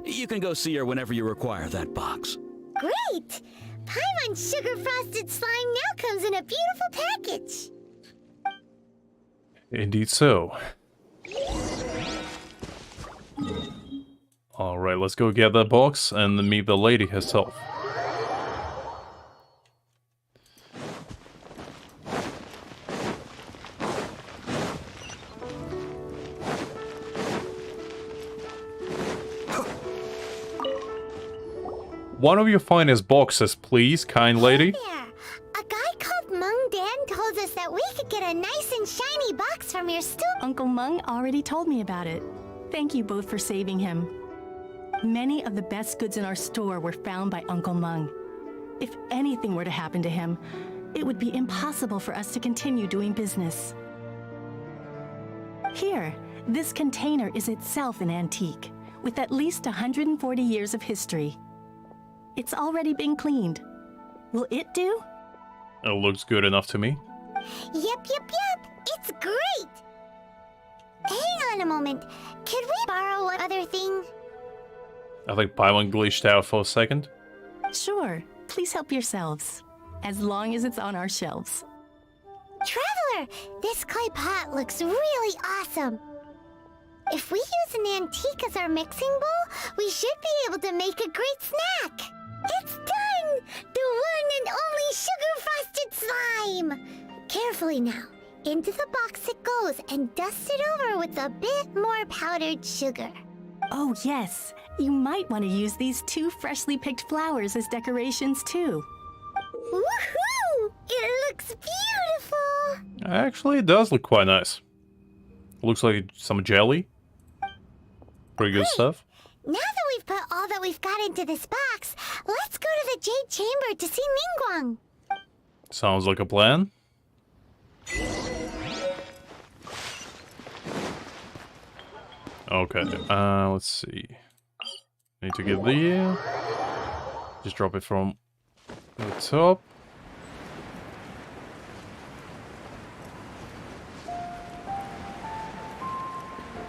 You can go see her whenever you require that box. Great! Paimon Sugar Frosted Slime now comes in a beautiful package. Indeed so. Alright, let's go get that box and meet the lady herself. One of your finest boxes, please, kind lady. There. A guy called Mung Dan told us that we could get a nice and shiny box from your store. Uncle Mung already told me about it. Thank you both for saving him. Many of the best goods in our store were found by Uncle Mung. If anything were to happen to him, it would be impossible for us to continue doing business. Here, this container is itself an antique, with at least 140 years of history. It's already been cleaned. Will it do? It looks good enough to me. Yep. It's great! Hang on a moment. Could we borrow one other thing? I think Paimon glitched out for a second. Sure. Please help yourselves. As long as it's on our shelves. Traveler, this clay pot looks really awesome. If we use an antique as our mixing bowl, we should be able to make a great snack. It's done! The one and only sugar-frosted slime! Carefully now. Into the box it goes and dust it over with a bit more powdered sugar. Oh yes, you might want to use these 2 freshly picked flowers as decorations too. Woohoo! It looks beautiful! Actually, it does look quite nice. Looks like some jelly. Pretty good stuff. Now that we've put all that we've got into this box, let's go to the Jade Chamber to see Ningguang. Sounds like a plan. Okay, let's see. Need to get the... just drop it from the top.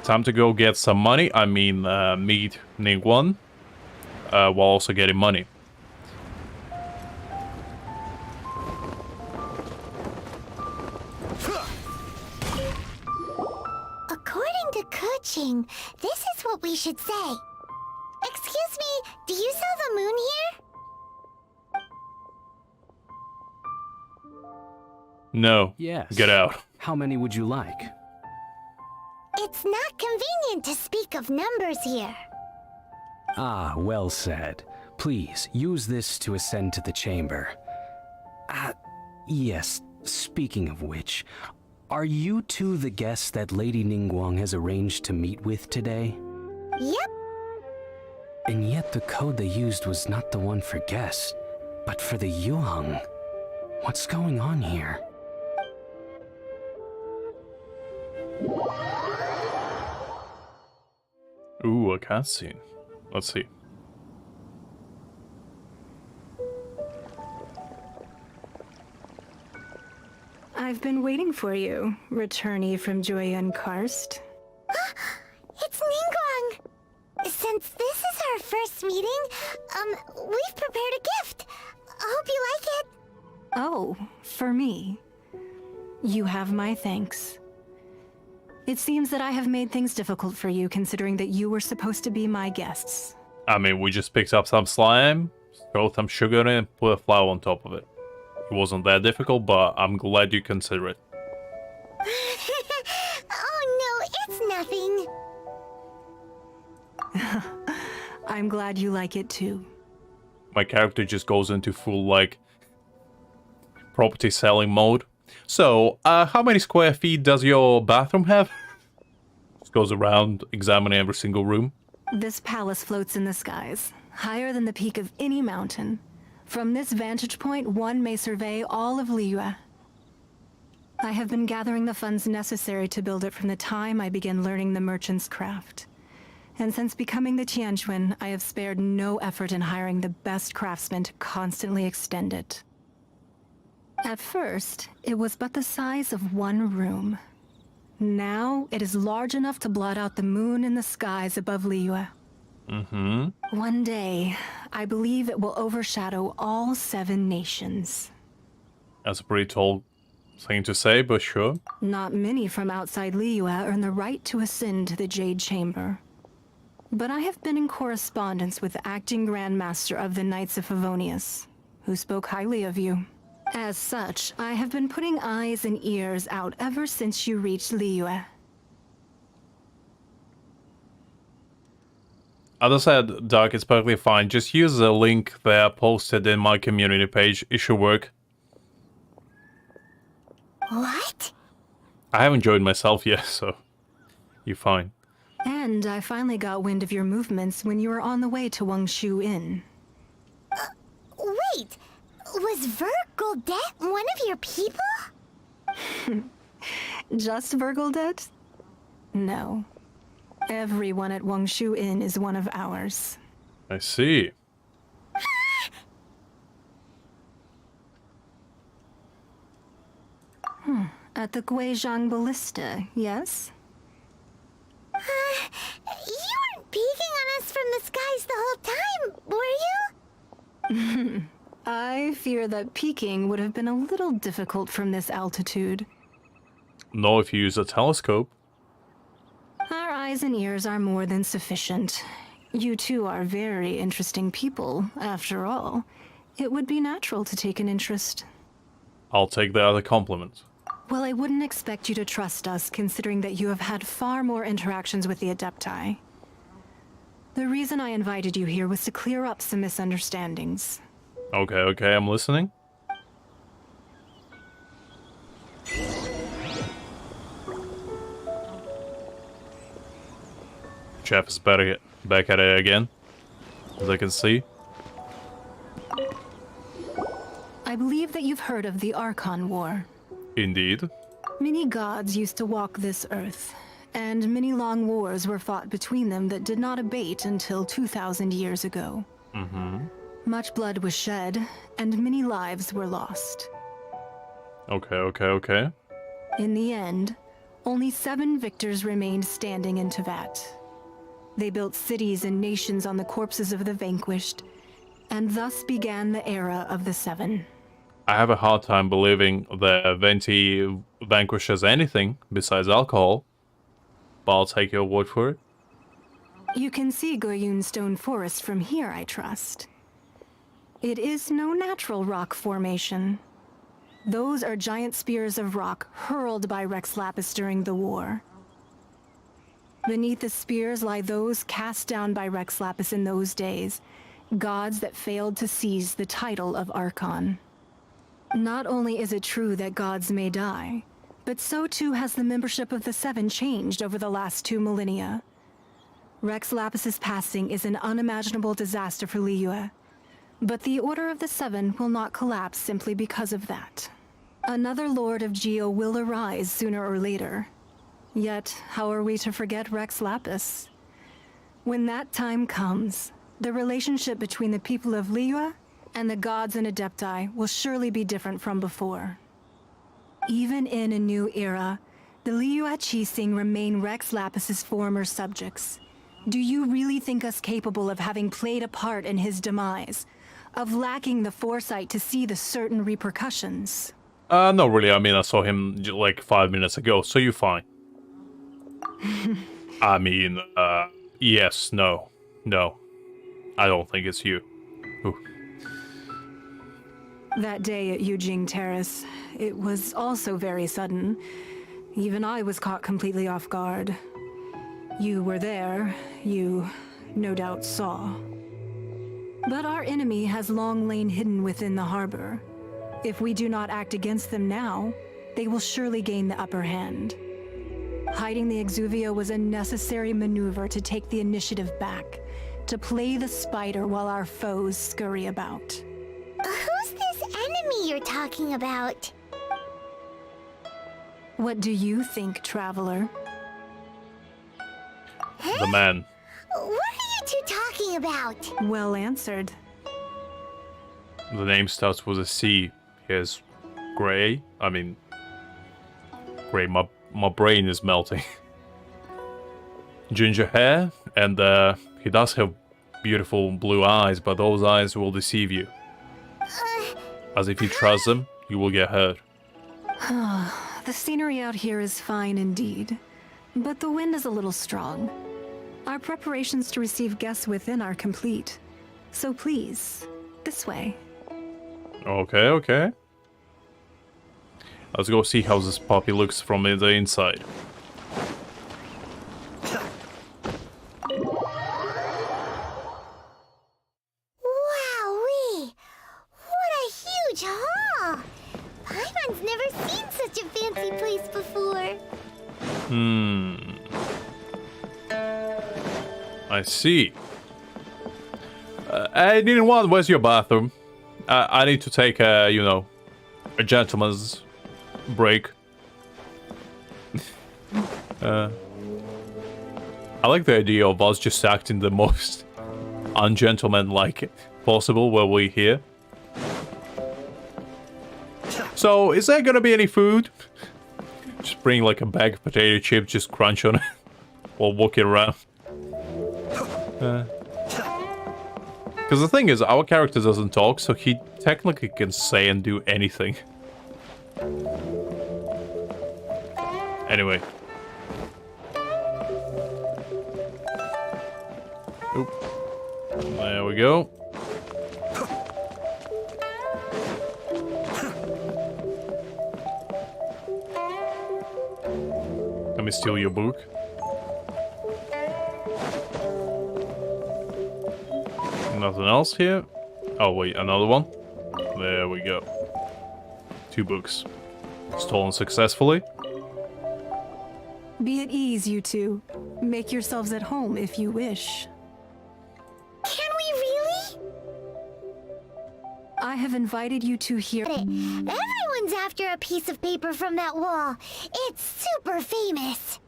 Time to go get some money. I mean, meet Ningguang, while also getting money. According to Kuching, this is what we should say. Excuse me, do you sell the moon here? No. Yes. Get out. How many would you like? It's not convenient to speak of numbers here. Ah, well said. Please, use this to ascend to the chamber. Yes, speaking of which, Are you two the guests that Lady Ningguang has arranged to meet with today? Yep. And yet the code they used was not the one for guests, but for the Yuheng. What's going on here? Ooh, a cutscene. Let's see. I've been waiting for you, returnee from Joyun Karst. It's Ningguang! Since this is our first meeting, we've prepared a gift. Hope you like it. Oh, for me. You have my thanks. It seems that I have made things difficult for you, considering that you were supposed to be my guests. I mean, we just picked up some slime, throw some sugar in it, put a flower on top of it. It wasn't that difficult, but I'm glad you consider it. Oh no, it's nothing. I'm glad you like it too. My character just goes into full, like, property selling mode. So, how many square feet does your bathroom have? Just goes around examining every single room. This palace floats in the skies, higher than the peak of any mountain. From this vantage point, one may survey all of Liyue. I have been gathering the funds necessary to build it from the time I began learning the merchant's craft. And since becoming the Tianjuan, I have spared no effort in hiring the best craftsmen to constantly extend it. At first, it was but the size of one room. Now, it is large enough to blot out the moon in the skies above Liyue. Mm-hmm. One day, I believe it will overshadow all 7 nations. That's a pretty tall thing to say, but sure. Not many from outside Liyue earn the right to ascend to the Jade Chamber. But I have been in correspondence with the acting Grand Master of the Knights of Favonius, who spoke highly of you. As such, I have been putting eyes and ears out ever since you reached Liyue. As I said, Doc, it's perfectly fine. Just use the link there posted in my community page. It should work. What? I haven't joined myself yet, so you're fine. And I finally got wind of your movements when you were on the way to Wangshu Inn. Wait! Was Vergoldet one of your people? Just Vergoldet? No. Everyone at Wangshu Inn is one of ours. I see. At the Guizhang Ballista, yes? You weren't peeking on us from the skies the whole time, were you? I fear that peeking would have been a little difficult from this altitude. No, if you use a telescope. Our eyes and ears are more than sufficient. You two are very interesting people, after all. It would be natural to take an interest. I'll take that as a compliment. Well, I wouldn't expect you to trust us, considering that you have had far more interactions with the Adepti. The reason I invited you here was to clear up some misunderstandings. Okay, I'm listening. Jeff is back at it again, as I can see. I believe that you've heard of the Archon War. Indeed. Many gods used to walk this earth, and many long wars were fought between them that did not abate until 2,000 years ago. Mm-hmm. Much blood was shed, and many lives were lost. Okay. In the end, only 7 victors remained standing in Tevat. They built cities and nations on the corpses of the vanquished, and thus began the era of the 7. I have a hard time believing that Venti vanquishes anything besides alcohol, but I'll take your word for it. You can see Goyun Stone Forest from here, I trust. It is no natural rock formation. Those are giant spears of rock hurled by Rex Lapis during the war. Beneath the spears lie those cast down by Rex Lapis in those days, gods that failed to seize the title of Archon. Not only is it true that gods may die, But so too has the membership of the Seven changed over the last 2 millennia. Rex Lapis's passing is an unimaginable disaster for Liyue. But the Order of the Seven will not collapse simply because of that. Another Lord of Geo will arise sooner or later. Yet, how are we to forget Rex Lapis? When that time comes, the relationship between the people of Liyue and the gods and Adepti will surely be different from before. Even in a new era, the Liyue Qixing remain Rex Lapis's former subjects. Do you really think us capable of having played a part in his demise? Of lacking the foresight to see the certain repercussions? Not really. I mean, I saw him like 5 minutes ago, so you're fine. I mean, yes, no. I don't think it's you. Ooh. That day at Yujing Terrace, it was also very sudden. Even I was caught completely off guard. You were there, you no doubt saw. But our enemy has long lain hidden within the harbor. If we do not act against them now, they will surely gain the upper hand. Hiding the Exuvio was a necessary maneuver to take the initiative back, to play the spider while our foes scurry about. Who's this enemy you're talking about? What do you think, traveler? The man. What are you two talking about? Well answered. The name starts with a C. Here's Gray. I mean, Gray, my brain is melting. Ginger hair, and he does have beautiful blue eyes, but those eyes will deceive you. As if you trust them, you will get hurt. The scenery out here is fine indeed, but the wind is a little strong. Our preparations to receive guests within are complete. So please, this way. Okay. Let's go see how this puppy looks from the inside. Wowee! What a huge hall! Paimon's never seen such a fancy place before. I see. Hey, anyone, where's your bathroom? I need to take a, a gentleman's break. I like the idea of us just acting the most ungentleman-like possible while we're here. So, is there gonna be any food? Just bring like a bag of potato chips, just crunch on it while walking around. Because the thing is, our character doesn't talk, so he technically can say and do anything. Anyway. Oop. There we go. Let me steal your book. Nothing else here? Oh wait, another one? There we go. 2 books. Stolen successfully. Be at ease, you two. Make yourselves at home if you wish. Can we really? I have invited you two here. Everyone's after a piece of paper from that wall. It's super famous.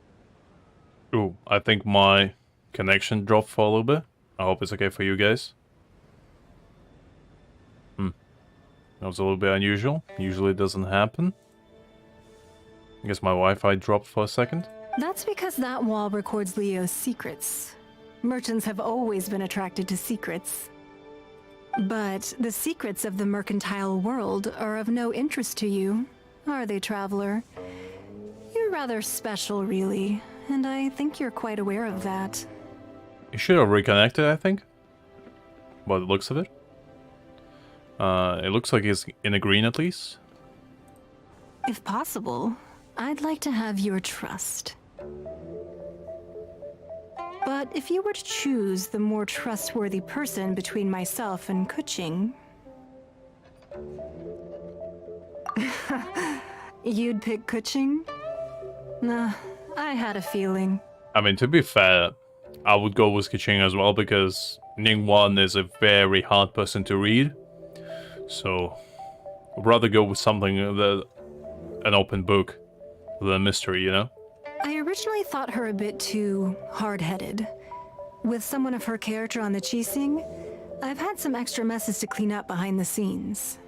Ooh, I think my connection dropped for a little bit. I hope it's okay for you guys. That was a little bit unusual. Usually it doesn't happen. I guess my Wi-Fi dropped for a second. That's because that wall records Leo's secrets. Merchants have always been attracted to secrets. But the secrets of the mercantile world are of no interest to you, are they, traveler? You're rather special, really, and I think you're quite aware of that. You should have reconnected, I think. By the looks of it. It looks like he's in the green at least. If possible, I'd like to have your trust. But if you were to choose the more trustworthy person between myself and Kuching... You'd pick Kuching? Nah, I had a feeling. I mean, to be fair, I would go with Keqing as well because Ningguang is a very hard person to read. So, I'd rather go with something an open book than a mystery, you know? I originally thought her a bit too hard-headed. With someone of her character on the Qixing, I've had some extra messes to clean up behind the scenes.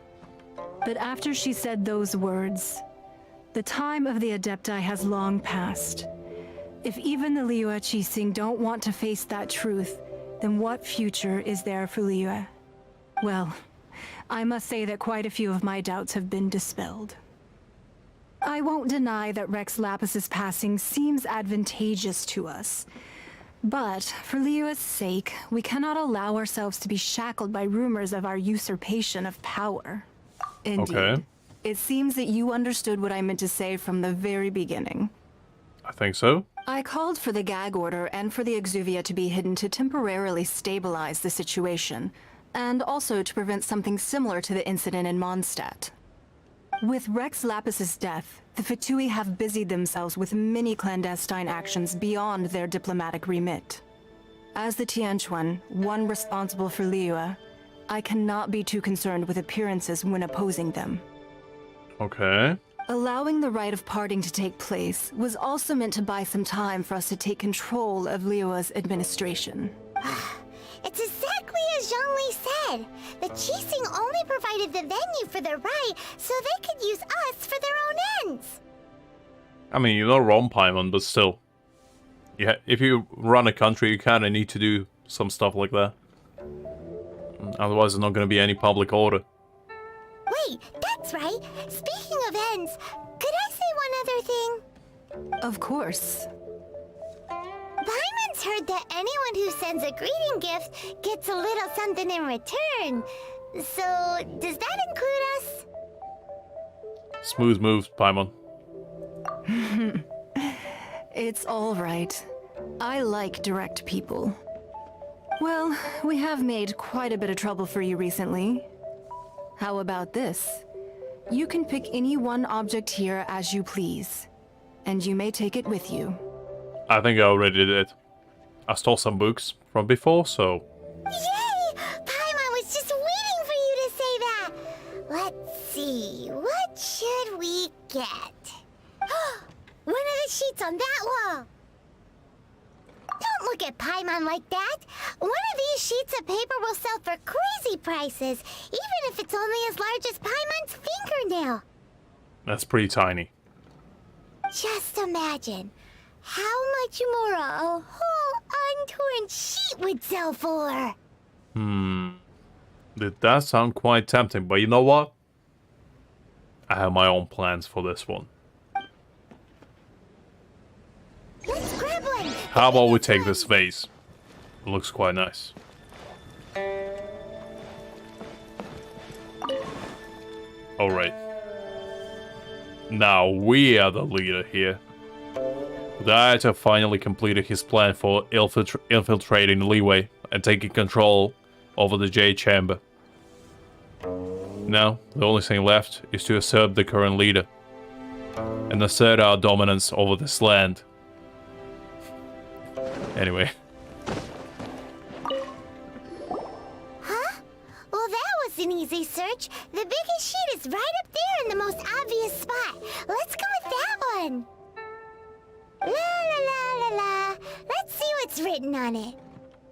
But after she said those words, the time of the Adepti has long passed. If even the Liyue Qixing don't want to face that truth, then what future is there for Liyue? Well, I must say that quite a few of my doubts have been dispelled. I won't deny that Rex Lapis's passing seems advantageous to us. But, for Liyue's sake, we cannot allow ourselves to be shackled by rumors of our usurpation of power. Indeed. Okay. It seems that you understood what I meant to say from the very beginning. I think so. I called for the gag order and for the Exuvia to be hidden to temporarily stabilize the situation, and also to prevent something similar to the incident in Mondstadt. With Rex Lapis's death, the Fatui have busied themselves with many clandestine actions beyond their diplomatic remit. As the Tianquan, one responsible for Liyue, I cannot be too concerned with appearances when opposing them. Okay. Allowing the rite of parting to take place was also meant to buy some time for us to take control of Liyue's administration. It's exactly as Zhongli said. The Qixing only provided the venue for the rite so they could use us for their own ends. I mean, you're not wrong, Paimon, but still. Yeah, if you run a country, you kind of need to do some stuff like that. Otherwise, there's not going to be any public order. Wait, that's right. Speaking of ends, could I say one other thing? Of course. Paimon's heard that anyone who sends a greeting gift gets a little something in return. So, does that include us? Smooth moves, Paimon. It's all right. I like direct people. Well, we have made quite a bit of trouble for you recently. How about this? You can pick any one object here as you please, and you may take it with you. I think I already did it. I stole some books from before, so... Yay! Paimon was just waiting for you to say that! Let's see, what should we get? One of the sheets on that wall! Don't look at Paimon like that! One of these sheets of paper will sell for crazy prices, even if it's only as large as Paimon's fingernail. That's pretty tiny. Just imagine how much more a whole untorn sheet would sell for. It does sound quite tempting, but you know what? I have my own plans for this one. Let's grab one. How about we take this vase? It looks quite nice. Alright. Now we are the leader here. Dieter finally completed his plan for infiltrating Liyue and taking control over the Jade Chamber. Now, the only thing left is to usurp the current leader and assert our dominance over this land. Anyway. Huh? Well, that was an easy search. The biggest sheet is right up there in the most obvious spot. Let's go with that one. La la la la la. Let's see what's written on it.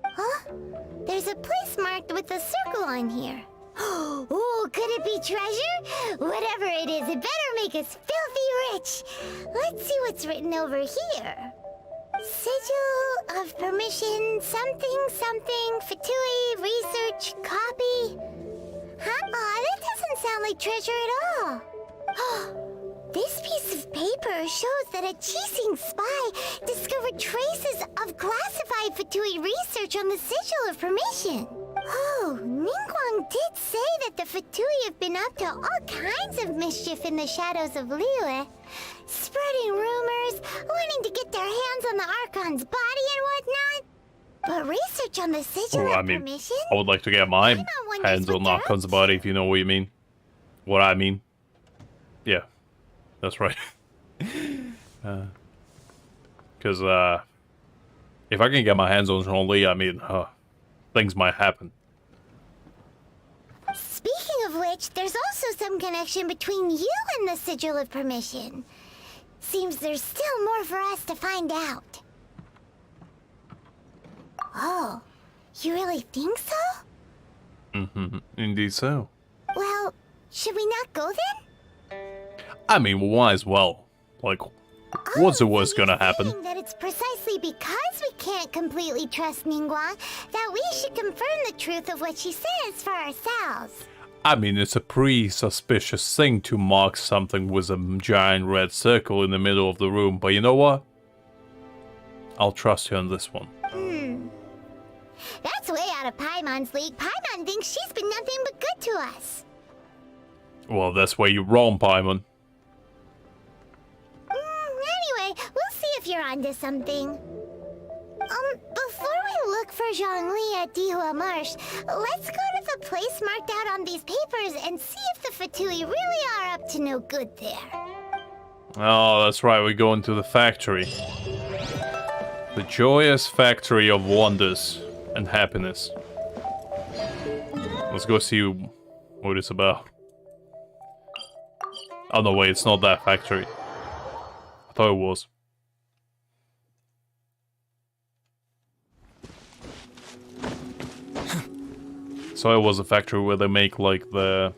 Huh? There's a place marked with a circle on here. Oh, could it be treasure? Whatever it is, it better make us filthy rich. Let's see what's written over here. Sigil of permission, something, Fatui, research, copy. Huh? Aw, that doesn't sound like treasure at all. This piece of paper shows that a Qixing spy discovered traces of classified Fatui research on the Sigil of Permission. Oh, Ningguang did say that the Fatui have been up to all kinds of mischief in the shadows of Liyue. Spreading rumors, wanting to get their hands on the Archon's body and whatnot. But research on the Sigil of Permission? I would like to get my hands on Archon's body, if you know what you mean. What I mean. Yeah. That's right. Because if I can get my hands on Zhongli, I mean, things might happen. Speaking of which, there's also some connection between you and the Sigil of Permission. Seems there's still more for us to find out. Oh, you really think so? Mm-hmm. Indeed so. Well, should we not go then? I mean, we might as well. Like, what's the worst gonna happen? That it's precisely because we can't completely trust Ningguang that we should confirm the truth of what she says for ourselves. I mean, it's a pretty suspicious thing to mark something with a giant red circle in the middle of the room, but you know what? I'll trust you on this one. That's way out of Paimon's league. Paimon thinks she's been nothing but good to us. Well, that's where you're wrong, Paimon. Anyway, we'll see if you're onto something. Before we look for Zhongli at Dihua Marsh, let's go to the place marked out on these papers and see if the Fatui really are up to no good there. Oh, that's right, we're going to the factory. The joyous factory of wonders and happiness. Let's go see what it's about. Oh no, wait, it's not that factory. I thought it was. So it was a factory where they make like the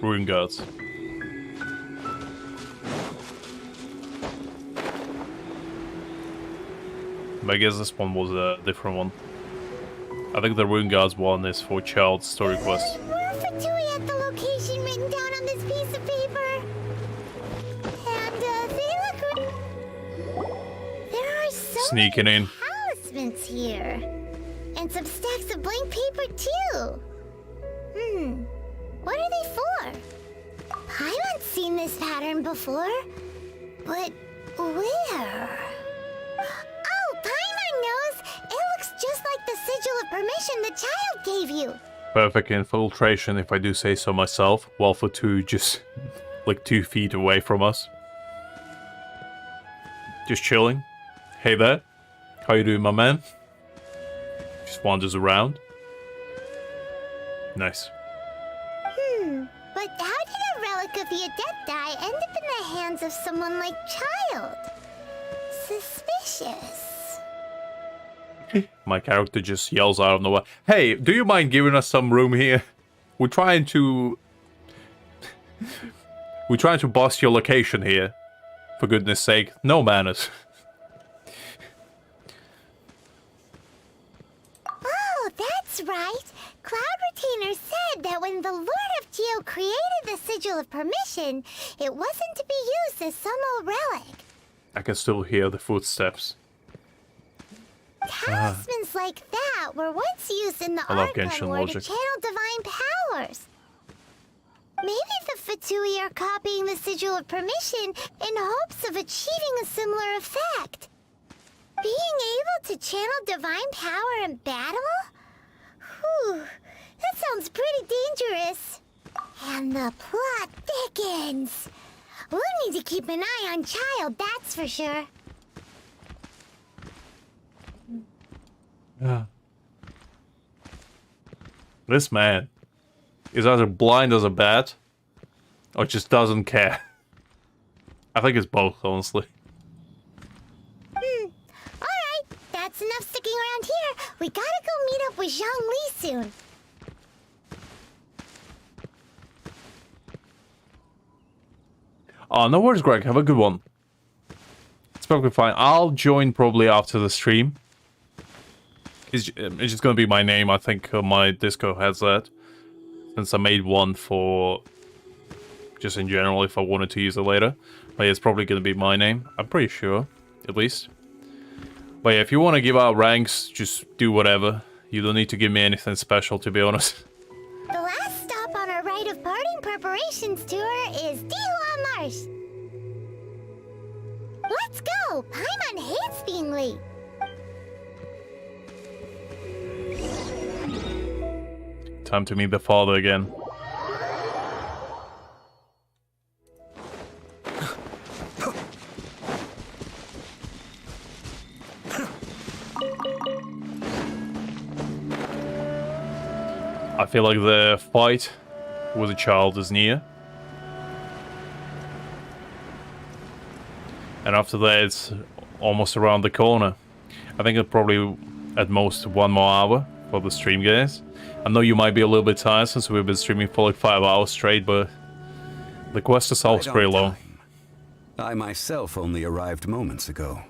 rune guards. But I guess this one was a different one. I think the rune guards one is for Child's story quest. More Fatui at the location written down on this piece of paper. And they look. There are so Sneaking in. talismans here. And some stacks of blank paper too. What are they for? Paimon's seen this pattern before. But where? Oh, Paimon knows! It looks just like the Sigil of Permission the child gave you. Perfect infiltration, if I do say so myself, while Fatui just like 2 feet away from us. Just chilling. Hey there. How you doing, my man? Just wanders around. Nice. But how did a relic of the Adepti end up in the hands of someone like Child? Suspicious. My character just yells out of nowhere. Hey, do you mind giving us some room here? We're trying to boss your location here. For goodness sake, no manners. Oh, that's right. Cloud Retainer said that when the Lord of Geo created the Sigil of Permission, it wasn't to be used as some old relic. I can still hear the footsteps. Talismans like that were once used in the I love Argon Genshin War logic. to channel divine powers. Maybe the Fatui are copying the Sigil of Permission in hopes of achieving a similar effect. Being able to channel divine power in battle? Whew, that sounds pretty dangerous. And the plot thickens. We'll need to keep an eye on Child, that's for sure. This man is either blind as a bat or just doesn't care. I think it's both, honestly. Alright, that's enough sticking around here. We gotta go meet up with Zhongli soon. Oh, no worries, Greg. Have a good one. It's probably fine. I'll join probably after the stream. It's just gonna be my name. I think my Disco has that. Since I made one for just in general if I wanted to use it later. But yeah, it's probably gonna be my name. I'm pretty sure, at least. But yeah, if you want to give out ranks, just do whatever. You don't need to give me anything special, to be honest. The last stop on our rite of parting preparations tour is Dihua Marsh. Let's go! Paimon hates being late. Time to meet the father again. feel like the fight with a child is near. And after that, it's almost around the corner. I think it's probably at most 1 more hour for the stream, guys. I know you might be a little bit tired since we've been streaming for like 5 hours straight, but the quest itself is pretty long. I myself only arrived moments ago.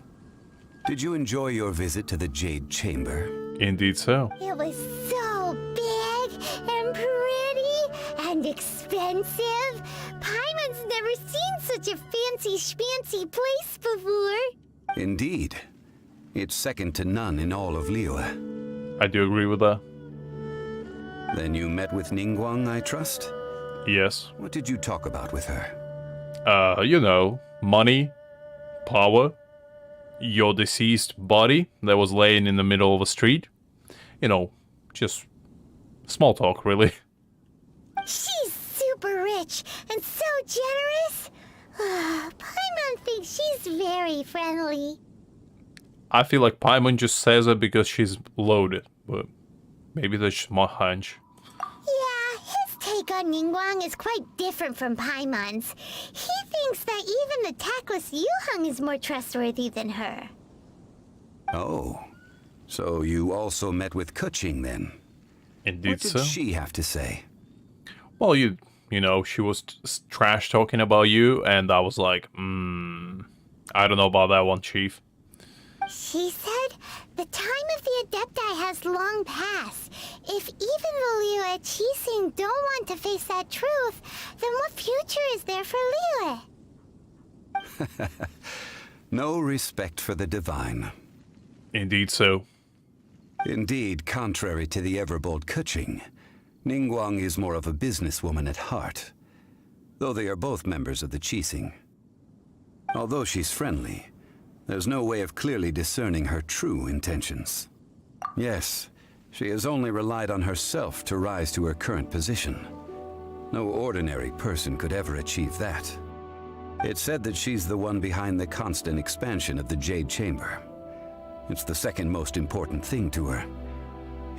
Did you enjoy your visit to the Jade Chamber? Indeed so. It was so big and pretty and expensive. Paimon's never seen such a fancy schmancy place before. Indeed. It's second to none in all of Liyue. I do agree with that. Then you met with Ningguang, I trust? Yes. What did you talk about with her? You know, money, power, your deceased body that was laying in the middle of a street. You know, just small talk, really. She's super rich and so generous. Paimon thinks she's very friendly. I feel like Paimon just says it because she's loaded, but maybe that's just my hunch. Yeah, his take on Ningguang is quite different from Paimon's. He thinks that even the tactless Yuheng is more trustworthy than her. Oh, so you also met with Keqing then? Indeed so. What did she have to say? Well, you know, she was trash talking about you, and I was like, I don't know about that one, Chief. She said the time of the Adepti has long passed. If even the Liyue Qixing don't want to face that truth, then what future is there for Liyue? No respect for the divine. Indeed so. Indeed, contrary to the ever-bold Keqing, Ningguang is more of a businesswoman at heart, though they are both members of the Qixing. Although she's friendly, there's no way of clearly discerning her true intentions. Yes, she has only relied on herself to rise to her current position. No ordinary person could ever achieve that. It's said that she's the one behind the constant expansion of the Jade Chamber. It's the second most important thing to her.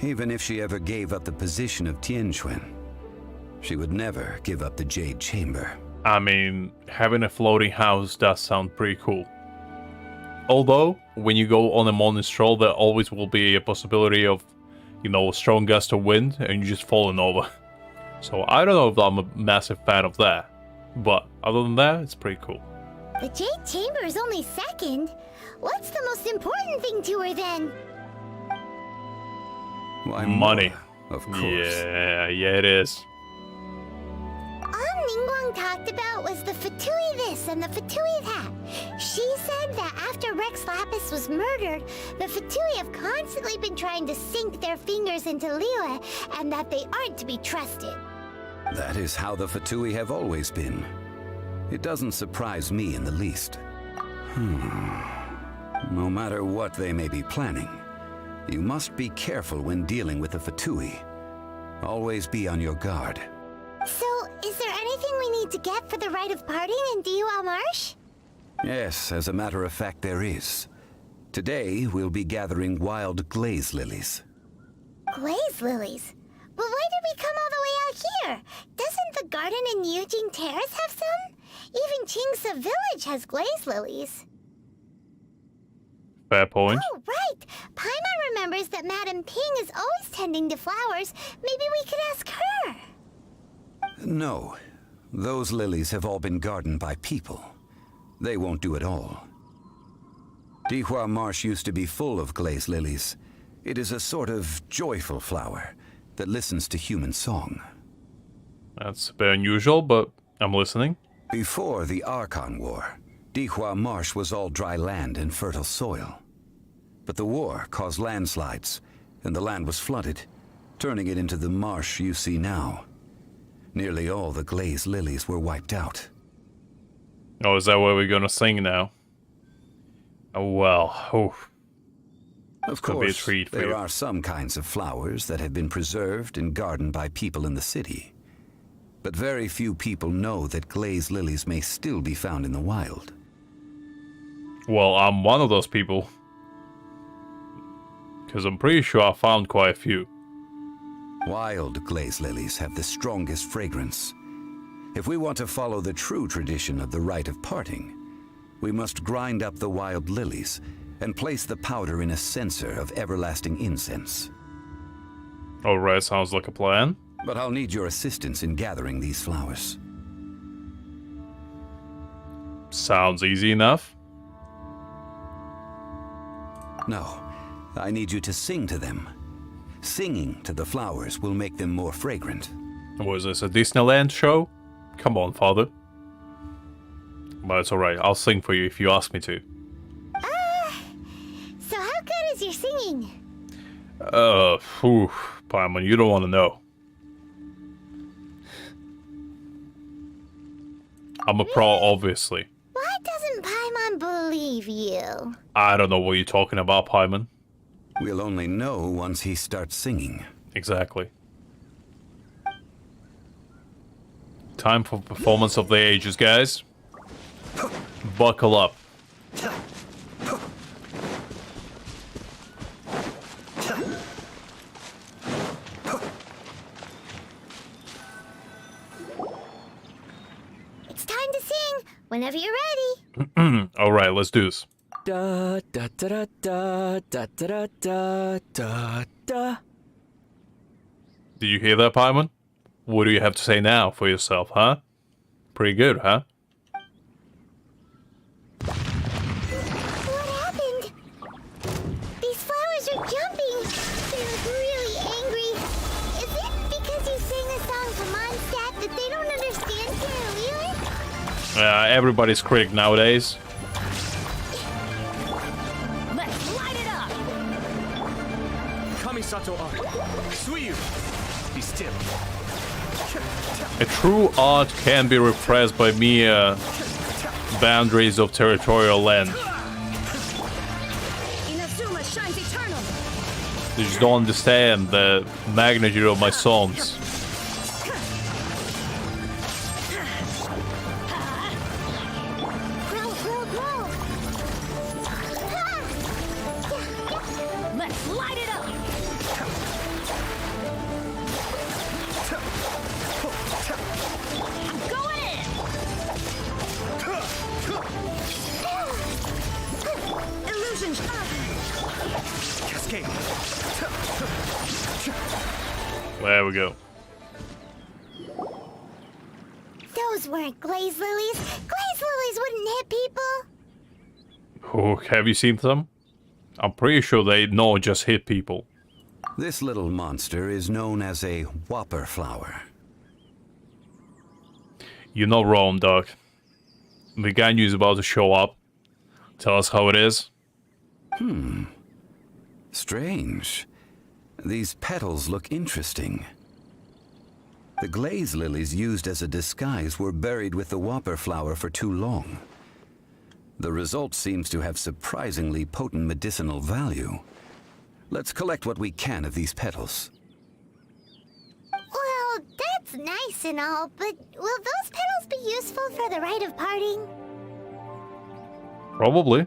Even if she ever gave up the position of Tianquan, she would never give up the Jade Chamber. I mean, having a floating house does sound pretty cool. Although, when you go on a morning stroll, there always will be a possibility of, you know, a strong gust of wind and you just falling over. So I don't know if I'm a massive fan of that. But other than that, it's pretty cool. The Jade Chamber is only second. What's the most important thing to her then? Why, money. Of course. Yeah, it is. All Ningguang talked about was the Fatui this and the Fatui that. She said that after Rex Lapis was murdered, the Fatui have constantly been trying to sink their fingers into Liyue, and that they aren't to be trusted. That is how the Fatui have always been. It doesn't surprise me in the least. No matter what they may be planning, you must be careful when dealing with the Fatui. Always be on your guard. So, is there anything we need to get for the rite of parting in Dihua Marsh? Yes, as a matter of fact, there is. Today, we'll be gathering wild glaze lilies. Glaze lilies? But why did we come all the way out here? Doesn't the garden in Yujing Terrace have some? Even Qingse Village has glaze lilies. Fair point. Oh, right! Paimon remembers that Madame Ping is always tending to flowers. Maybe we could ask her. No. Those lilies have all been gardened by people. They won't do it all. Dihua Marsh used to be full of glaze lilies. It is a sort of joyful flower that listens to human song. That's a bit unusual, but I'm listening. Before the Archon War, Dihua Marsh was all dry land and fertile soil. But the war caused landslides, and the land was flooded, turning it into the marsh you see now. Nearly all the glaze lilies were wiped out. Oh, is that what we're gonna sing now? Oh, well. Oof. Of Could be a course, treat for there you. are some kinds of flowers that have been preserved and gardened by people in the city. But very few people know that glaze lilies may still be found in the wild. Well, I'm one of those people. Because I'm pretty sure I found quite a few. Wild glaze lilies have the strongest fragrance. If we want to follow the true tradition of the rite of parting, we must grind up the wild lilies and place the powder in a censer of everlasting incense. Alright, sounds like a plan. But I'll need your assistance in gathering these flowers. Sounds easy enough. No, I need you to sing to them. Singing to the flowers will make them more fragrant. Was this a Disneyland show? Come on, father. But it's alright, I'll sing for you if you ask me to. So how good is your singing? Paimon, you don't want to know. I'm a pro, obviously. Why doesn't Paimon believe you? I don't know what you're talking about, Paimon. We'll only know once he starts singing. Exactly. Time for performance of the ages, guys. Buckle up. It's time to sing whenever you're ready. Alright, let's do this. Da da da da da da da da da. Did you hear that, Paimon? What do you have to say now for yourself, huh? Pretty good, huh? What happened? These flowers are jumping. They look really angry. Is it because you sang a song to Mondstadt that they don't understand Liyue? Everybody's critic nowadays. Let's light it up! Kamisato art. Suiyu. Be still. A true art can be repressed by mere boundaries of territorial land. Inazuma shines eternal. They just don't understand the magnitude of my songs. Grow, grow, grow. Let's light it up! I'm going in! Illusion. Cascade. There we go. Those weren't glaze lilies. Glaze lilies wouldn't hit people. Oh, have you seen them? I'm pretty sure they don't just hit people. This little monster is known as a whopper flower. You're not wrong, Doc. The guy is about to show up. Tell us how it is. Strange. These petals look interesting. The glaze lilies used as a disguise were buried with the whopper flower for too long. The result seems to have surprisingly potent medicinal value. Let's collect what we can of these petals. Well, that's nice and all, but will those petals be useful for the rite of parting? Probably.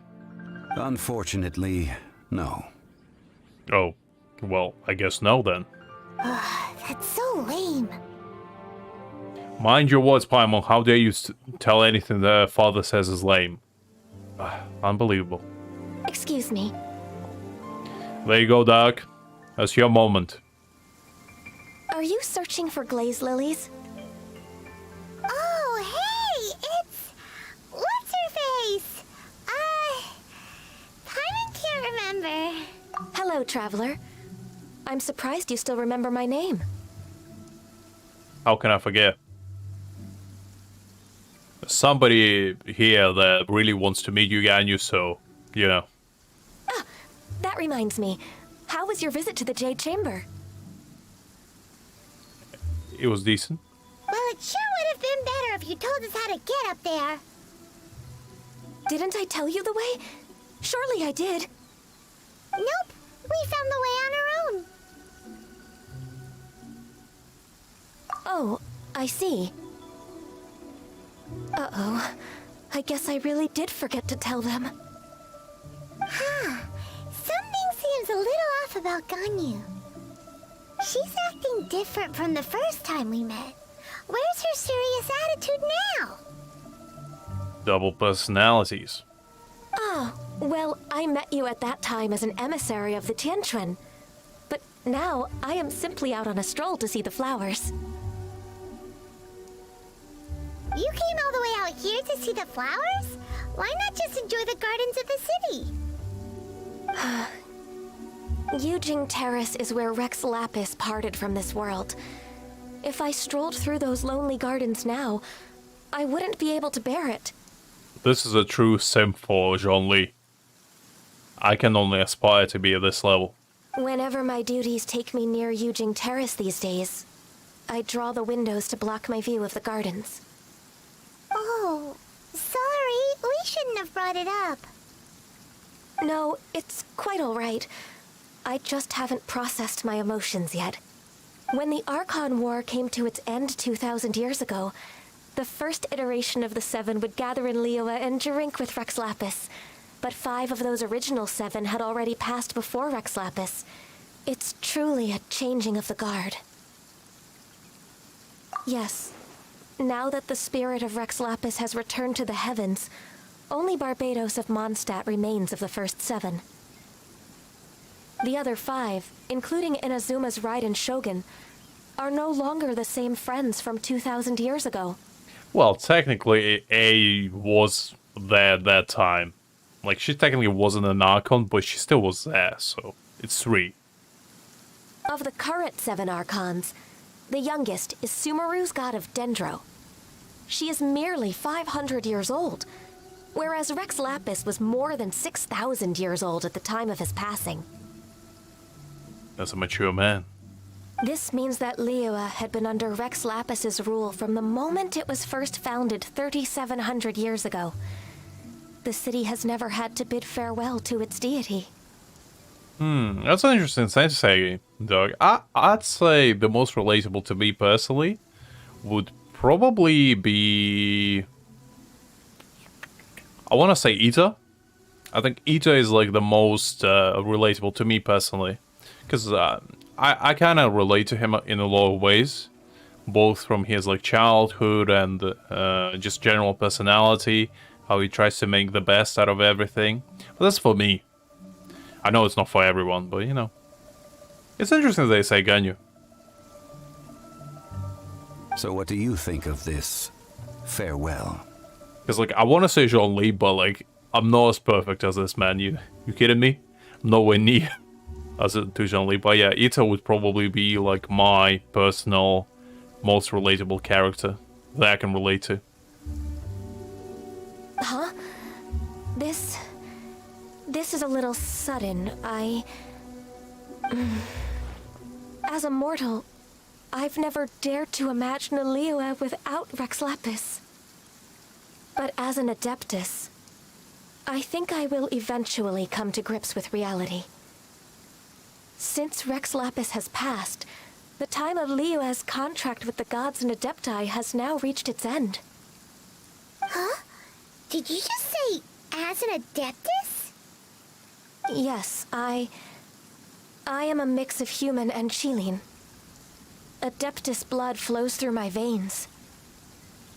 Unfortunately, no. Oh, well, I guess no then. That's so lame. Mind your words, Paimon. How dare you tell anything the father says is lame? Unbelievable. Excuse me. There you go, Doc. That's your moment. Are you searching for glaze lilies? Oh, hey! It's... What's her face? Paimon can't remember. Hello, traveler. I'm surprised you still remember my name. How can I forget? Somebody here that really wants to meet you, Ganyu, so, you know. Ah, that reminds me. How was your visit to the Jade Chamber? It was decent. Well, it sure would have been better if you told us how to get up there. Didn't I tell you the way? Surely I did. Nope. We found the way on our own. Oh, I see. Uh-oh. I guess I really did forget to tell them. Huh. Something seems a little off about Ganyu. She's acting different from the first time we met. Where's her serious attitude now? Double personalities. Ah, well, I met you at that time as an emissary of the Tianquan. But now, I am simply out on a stroll to see the flowers. You came all the way out here to see the flowers? Why not just enjoy the gardens of the city? Yujing Terrace is where Rex Lapis parted from this world. If I strolled through those lonely gardens now, I wouldn't be able to bear it. This is a true sim for Zhongli. I can only aspire to be at this level. Whenever my duties take me near Yujing Terrace these days, I draw the windows to block my view of the gardens. Oh, sorry. We shouldn't have brought it up. No, it's quite all right. I just haven't processed my emotions yet. When the Archon War came to its end 2,000 years ago, the first iteration of the Seven would gather in Liyue and drink with Rex Lapis. But 5 of those original 7 had already passed before Rex Lapis. It's truly a changing of the guard. Yes, now that the spirit of Rex Lapis has returned to the heavens, only Barbados of Mondstadt remains of the first 7. The other 5, including Inazuma's Raiden Shogun, are no longer the same friends from 2,000 years ago. Well, technically, A was there at that time. Like, she technically wasn't an Archon, but she still was there, so it's 3. Of the current 7 Archons, the youngest is Sumeru's god of Dendro. She is merely 500 years old, whereas Rex Lapis was more than 6,000 years old at the time of his passing. That's a mature man. This means that Liyue had been under Rex Lapis's rule from the moment it was first founded 3,700 years ago. The city has never had to bid farewell to its deity. That's an interesting thing to say, Doug. I'd say the most relatable to me personally would probably be... I want to say Ita. I think Ita is like the most relatable to me personally. Because I kind of relate to him in a lot of ways. Both from his like childhood and just general personality. How he tries to make the best out of everything. But that's for me. I know it's not for everyone, but you know. It's interesting they say Ganyu. So what do you think of this farewell? Because like, I want to say Zhongli, but like, I'm not as perfect as this man. You kidding me? I'm nowhere near as to Zhongli. But yeah, Ita would probably be like my personal, most relatable character that I can relate to. Huh? This is a little sudden. As a mortal, I've never dared to imagine a Liyue without Rex Lapis. But as an Adeptus, I think I will eventually come to grips with reality. Since Rex Lapis has passed, the time of Liyue's contract with the gods and Adepti has now reached its end. Huh? Did you just say, as an Adeptus? Yes, I am a mix of human and Qilin. Adeptus blood flows through my veins.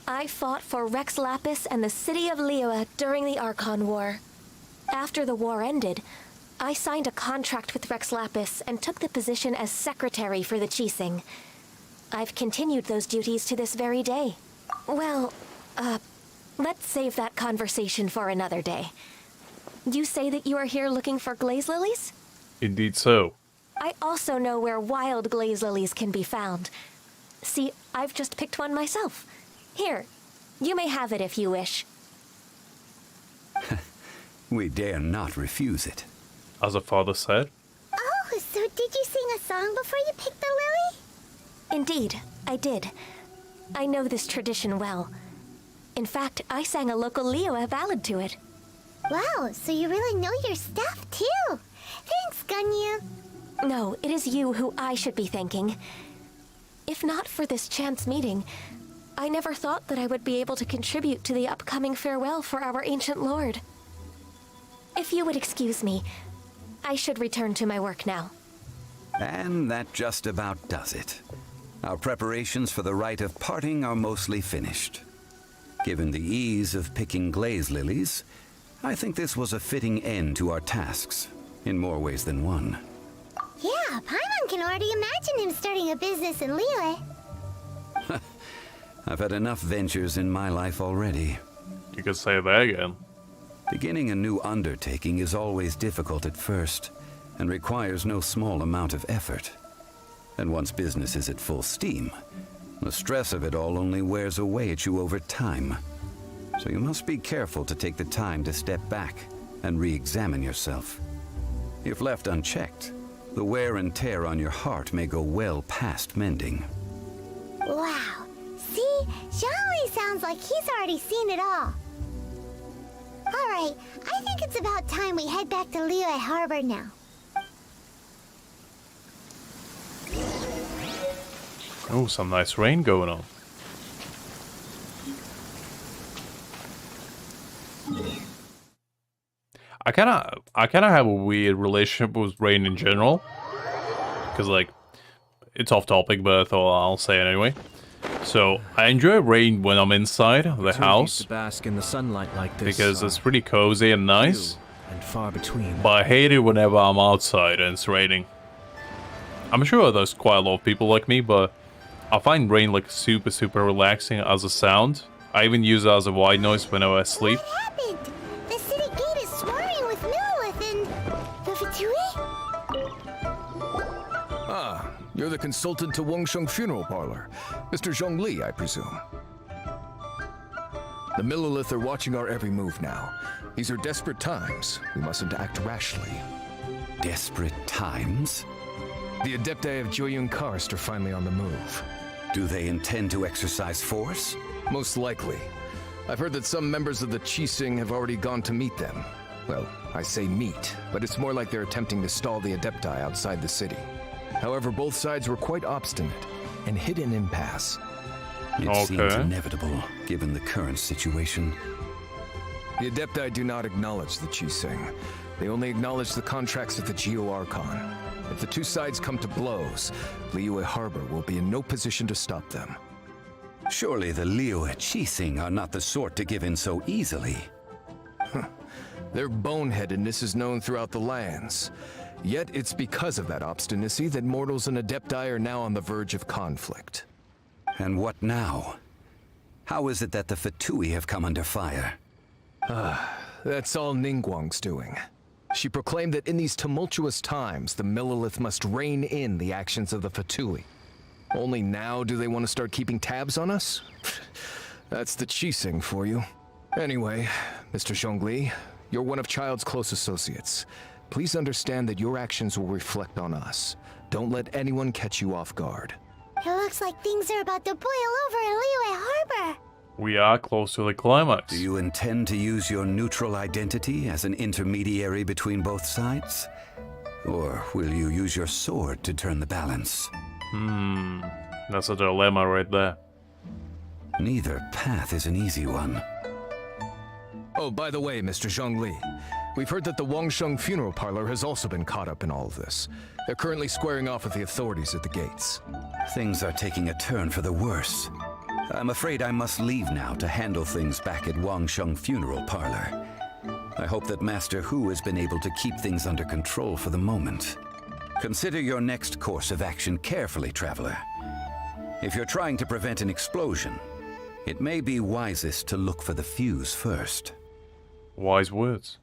I fought for Rex Lapis and the city of Liyue during the Archon War. After the war ended, I signed a contract with Rex Lapis and took the position as secretary for the Qixing. I've continued those duties to this very day. Well, let's save that conversation for another day. You say that you are here looking for glaze lilies? Indeed so. I also know where wild glaze lilies can be found. See, I've just picked one myself. Here, you may have it if you wish. We dare not refuse it. As a father said. Oh, so did you sing a song before you picked the lily? Indeed, I did. I know this tradition well. In fact, I sang a local Liyue ballad to it. Wow, so you really know your stuff, too. Thanks, Ganyu. No, it is you who I should be thanking. If not for this chance meeting, I never thought that I would be able to contribute to the upcoming farewell for our ancient lord. If you would excuse me, I should return to my work now. And that just about does it. Our preparations for the rite of parting are mostly finished. Given the ease of picking glaze lilies, I think this was a fitting end to our tasks, in more ways than one. Yeah, Paimon can already imagine him starting a business in Liyue. I've had enough ventures in my life already. You could say that again. Beginning a new undertaking is always difficult at first, and requires no small amount of effort. And once business is at full steam, the stress of it all only wears away at you over time. So you must be careful to take the time to step back and re-examine yourself. If left unchecked, the wear and tear on your heart may go well past mending. Wow. See? Zhongli sounds like he's already seen it all. Alright, I think it's about time we head back to Liyue Harbor now. Oh, some nice rain going on. I kind of have a weird relationship with rain in general, because like it's off topic, but I thought I'll say it anyway. So I enjoy rain when I'm inside the house to bask in the sunlight like this, because it's pretty cozy and nice. And far between. But I hate it whenever I'm outside and it's raining. I'm sure there's quite a lot of people like me, but I find rain like super relaxing as a sound. I even use it as a white noise whenever I sleep. What happened? The city gate is swarming with Millilith and the Fatui? Ah, you're the consultant to Wangsheng Funeral Parlor. Mr. Zhongli, I presume. The Millilith are watching our every move now. These are desperate times. We mustn't act rashly. Desperate times? The Adepti of Joyun Karst are finally on the move. Do they intend to exercise force? Most likely. I've heard that some members of the Qixing have already gone to meet them. Well, I say meet, but it's more like they're attempting to stall the Adepti outside the city. However, both sides were quite obstinate and hit an impasse. It seems inevitable, given the current situation. The Adepti do not acknowledge the Qixing. They only acknowledge the contracts of the Geo-Archon. If the two sides come to blows, Liyue Harbor will be in no position to stop them. Surely the Liyue Qixing are not the sort to give in so easily. Their boneheadedness is known throughout the lands. Yet it's because of that obstinacy that mortals and Adepti are now on the verge of conflict. And what now? How is it that the Fatui have come under fire? That's all Ningguang's doing. She proclaimed that in these tumultuous times, the Millilith must rein in the actions of the Fatui. Only now do they want to start keeping tabs on us? That's the Qixing for you. Anyway, Mr. Zhongli, you're one of Child's close associates. Please understand that your actions will reflect on us. Don't let anyone catch you off guard. It looks like things are about to boil over in Liyue Harbor. We are close to the climax. Do you intend to use your neutral identity as an intermediary between both sides? Or will you use your sword to turn the balance? That's a dilemma right there. Neither path is an easy one. Oh, by the way, Mr. Zhongli, we've heard that the Wangsheng Funeral Parlor has also been caught up in all of this. They're currently squaring off with the authorities at the gates. Things are taking a turn for the worse. I'm afraid I must leave now to handle things back at Wangsheng Funeral Parlor. I hope that Master Hu has been able to keep things under control for the moment. Consider your next course of action carefully, Traveler. If you're trying to prevent an explosion, it may be wisest to look for the fuse first. Wise words.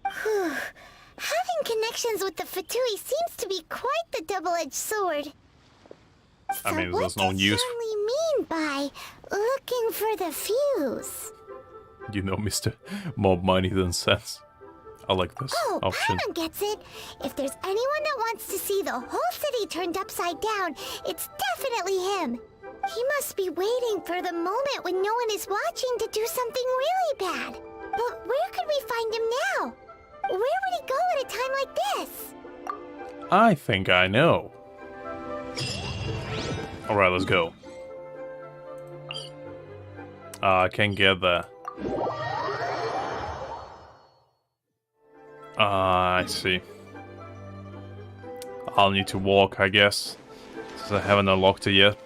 Having connections with the Fatui seems to be quite the double-edged sword. I mean, there's no use. What does Zhongli mean by looking for the fuse? You know, Mr. More money than sense. I like this option. Paimon gets it. If there's anyone that wants to see the whole city turned upside down, it's definitely him. He must be waiting for the moment when no one is watching to do something really bad. But where could we find him now? Where would he go at a time like this? I think I know. Alright, let's go. I can't get that. I see. I'll need to walk, I guess, since I haven't unlocked it yet.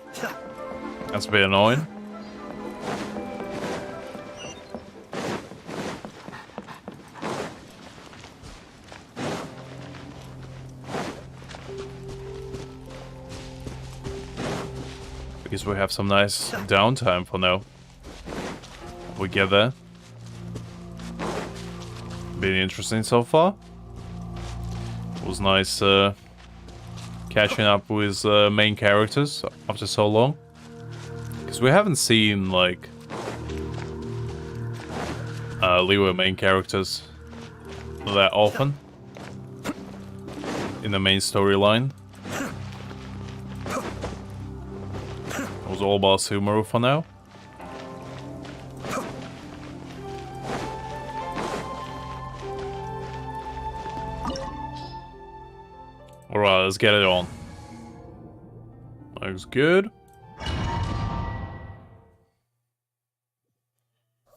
That's a bit annoying. Because we have some nice downtime for now. We get there. Been interesting so far. It was nice catching up with main characters after so long. Because we haven't seen, like, Liyue main characters that often in the main storyline. It was all about Sumeru for now. Alright, let's get it on. Looks good.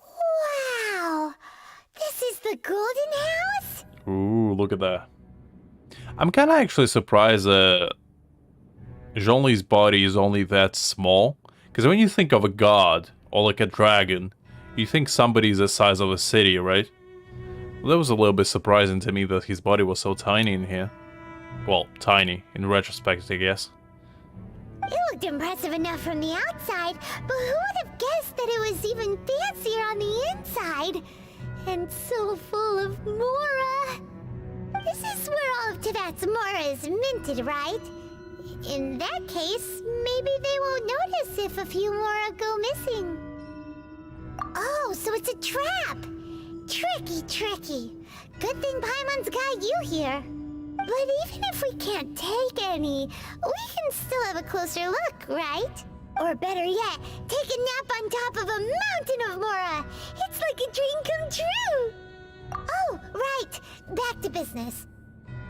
Wow! This is the Golden House? Ooh, look at that. I'm kind of actually surprised that Zhongli's body is only that small. Because when you think of a god, or like a dragon, you think somebody's the size of a city, right? Well, that was a little bit surprising to me that his body was so tiny in here. Well, tiny, in retrospect, I guess. It looked impressive enough from the outside, but who would have guessed that it was even fancier on the inside? And so full of Mora. This is where all of Teyvat's Mora is minted, right? In that case, maybe they won't notice if a few Mora go missing. Oh, so it's a trap! Tricky, tricky. Good thing Paimon's got you here. But even if we can't take any, we can still have a closer look, right? Or better yet, take a nap on top of a mountain of Mora! It's like a dream come true! Oh, right. Back to business.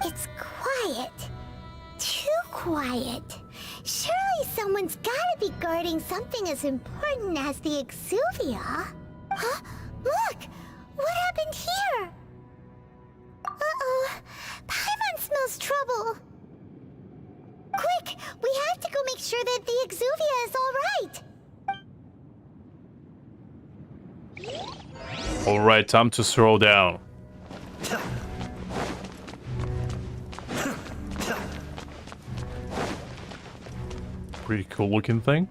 It's quiet. Too quiet. Surely someone's gotta be guarding something as important as the Exuvia. Huh? Look! What happened here? Uh-oh. Paimon smells trouble. Quick! We have to go make sure that the Exuvia is all right. Alright, time to throw down. Pretty cool looking thing.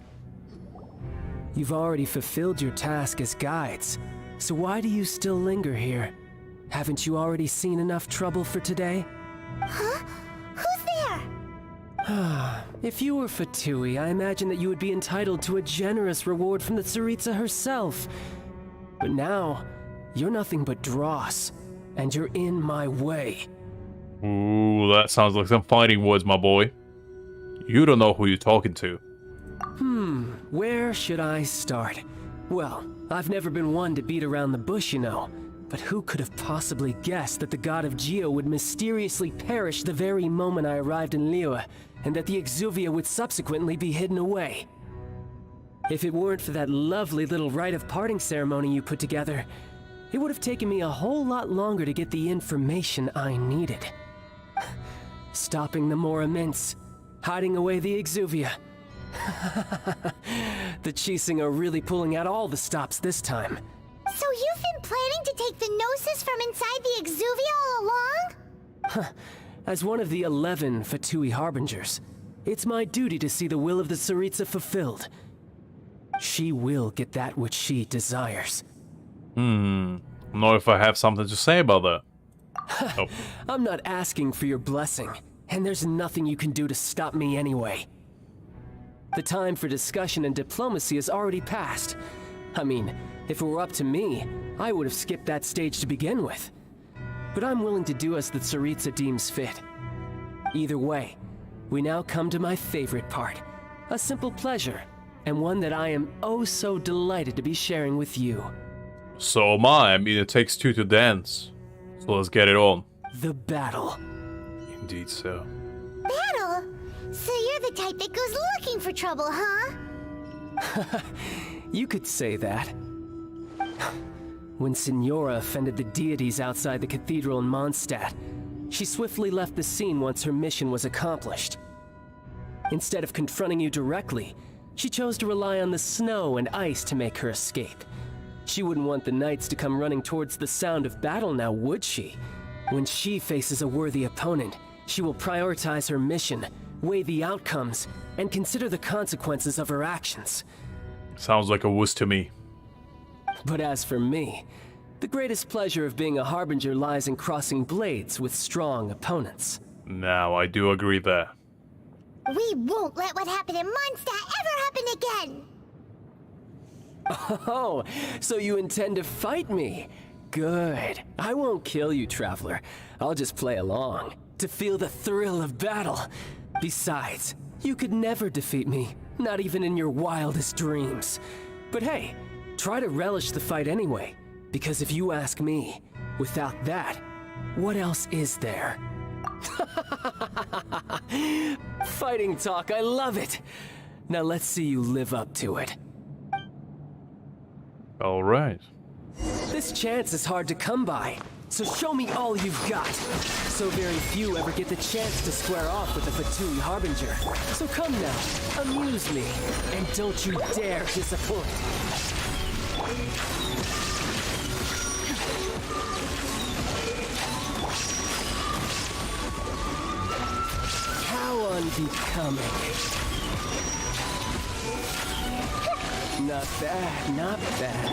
You've already fulfilled your task as guides, so why do you still linger here? Haven't you already seen enough trouble for today? Huh? Who's there? If you were Fatui, I imagine that you would be entitled to a generous reward from the Tsaritsa herself. But now, you're nothing but dross, and you're in my way. Ooh, that sounds like some fighting words, my boy. You don't know who you're talking to. Where should I start? Well, I've never been one to beat around the bush, you know. But who could have possibly guessed that the god of Geo would mysteriously perish the very moment I arrived in Liyue, and that the Exuvia would subsequently be hidden away? If it weren't for that lovely little rite of parting ceremony you put together, it would have taken me a whole lot longer to get the information I needed. Stopping the Mora Mints, hiding away the Exuvia. The Qixing are really pulling out all the stops this time. So you've been planning to take the Gnosis from inside the Exuvia all along? As one of the 11 Fatui Harbingers, it's my duty to see the will of the Tsaritsa fulfilled. She will get that which she desires. Know if I have something to say about that. Oh. I'm not asking for your blessing, and there's nothing you can do to stop me anyway. The time for discussion and diplomacy has already passed. I mean, if it were up to me, I would have skipped that stage to begin with. But I'm willing to do as the Tsaritsa deems fit. Either way, we now come to my favorite part. A simple pleasure, and one that I am oh so delighted to be sharing with you. So am I. I mean, it takes two to dance. So let's get it on. The battle. Indeed so. Battle? So you're the type that goes looking for trouble, huh? You could say that. When Signora offended the deities outside the cathedral in Mondstadt, she swiftly left the scene once her mission was accomplished. Instead of confronting you directly, she chose to rely on the snow and ice to make her escape. She wouldn't want the knights to come running towards the sound of battle now, would she? When she faces a worthy opponent, she will prioritize her mission, weigh the outcomes, and consider the consequences of her actions. Sounds like a wuss to me. But as for me, the greatest pleasure of being a harbinger lies in crossing blades with strong opponents. Now, I do agree there. We won't let what happened in Mondstadt ever happen again! Oh, so you intend to fight me? Good. I won't kill you, Traveler. I'll just play along, to feel the thrill of battle. Besides, you could never defeat me, not even in your wildest dreams. But hey, try to relish the fight anyway, because if you ask me, without that, what else is there? Fighting talk, I love it! Now let's see you live up to it. Alright. This chance is hard to come by, so show me all you've got. So very few ever get the chance to square off with the Fatui Harbinger. So come now, amuse me, and don't you dare disappoint. How unbecoming. Not bad, not bad.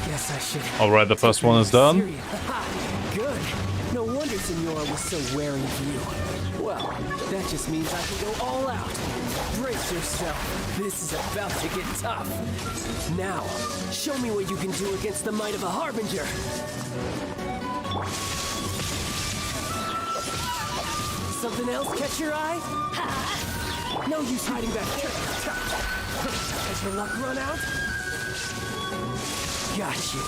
Guess I should. Alright, the first one is done. Good. No wonder Senora was so wary of you. Well, that just means I can go all out. Brace yourself. This is about to get tough. Now, show me what you can do against the might of a Harbinger. Something else catch your eye? No use hiding back here. Has your luck run out? Got you.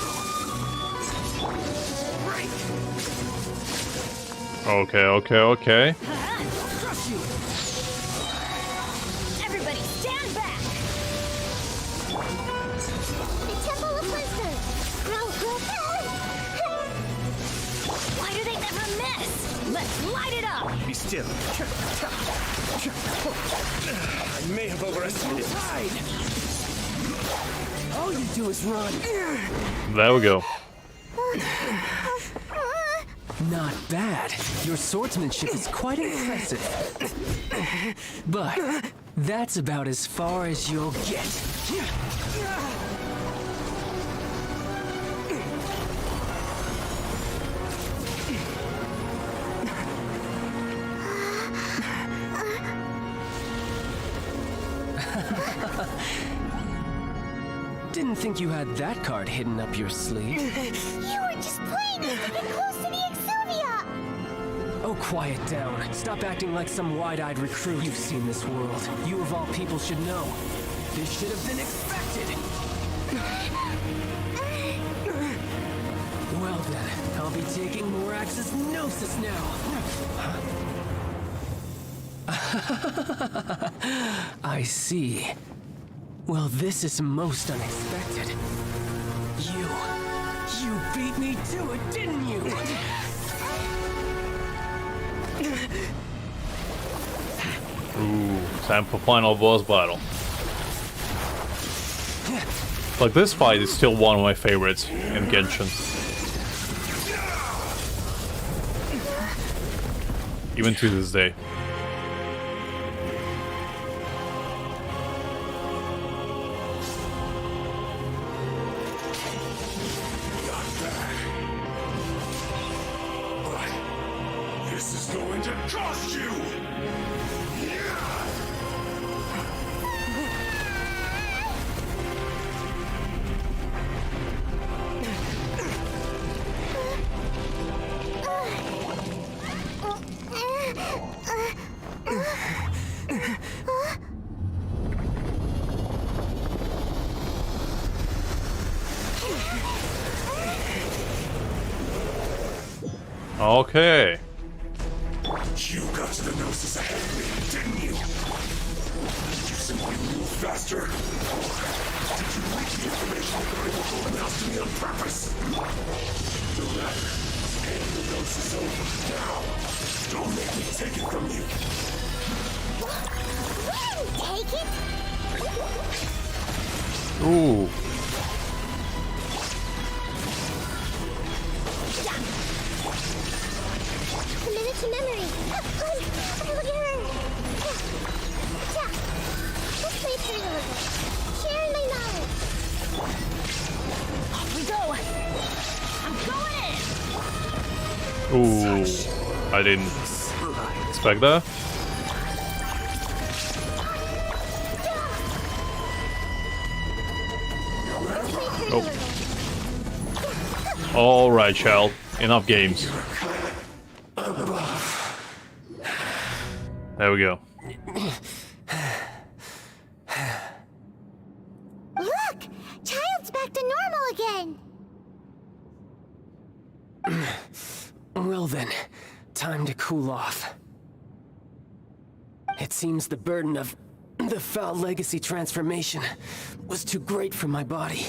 Okay. Crush you. Everybody stand back! The Temple of Wisdom! Why do they never miss? Let's light it up! Be still. I may have overestimated. All you do is run. There we go. Not bad. Your swordsmanship is quite impressive. But that's about as far as you'll get. Didn't think you had that card hidden up your sleeve. You were just playing us to get close to the Exuvia! Oh, quiet down. Stop acting like some wide-eyed recruit. You've seen this world. You of all people should know. This should have been expected. Well then, I'll be taking Morax's Gnosis now. I see. Well, this is most unexpected. You beat me to it, didn't you? Ooh, time for final boss battle. Like, this fight is still one of my favorites in Genshin. Even to this day. This is going to cost you! Okay. You got to the Gnosis ahead of me, didn't you? Did you simply move faster? Did you leak the information that the people announced to me on purpose? No matter. And the Gnosis over now. Don't make me take it from you. Take it? Ooh. Committed to memory. Look at her. Let's play through a little. Sharing my knowledge. Off we go. I'm going in. Ooh. I didn't expect that. Oh. All right, child. Enough games. There we go. Look! Child's back to normal again! Well then, time to cool off. It seems the burden of the foul legacy transformation was too great for my body.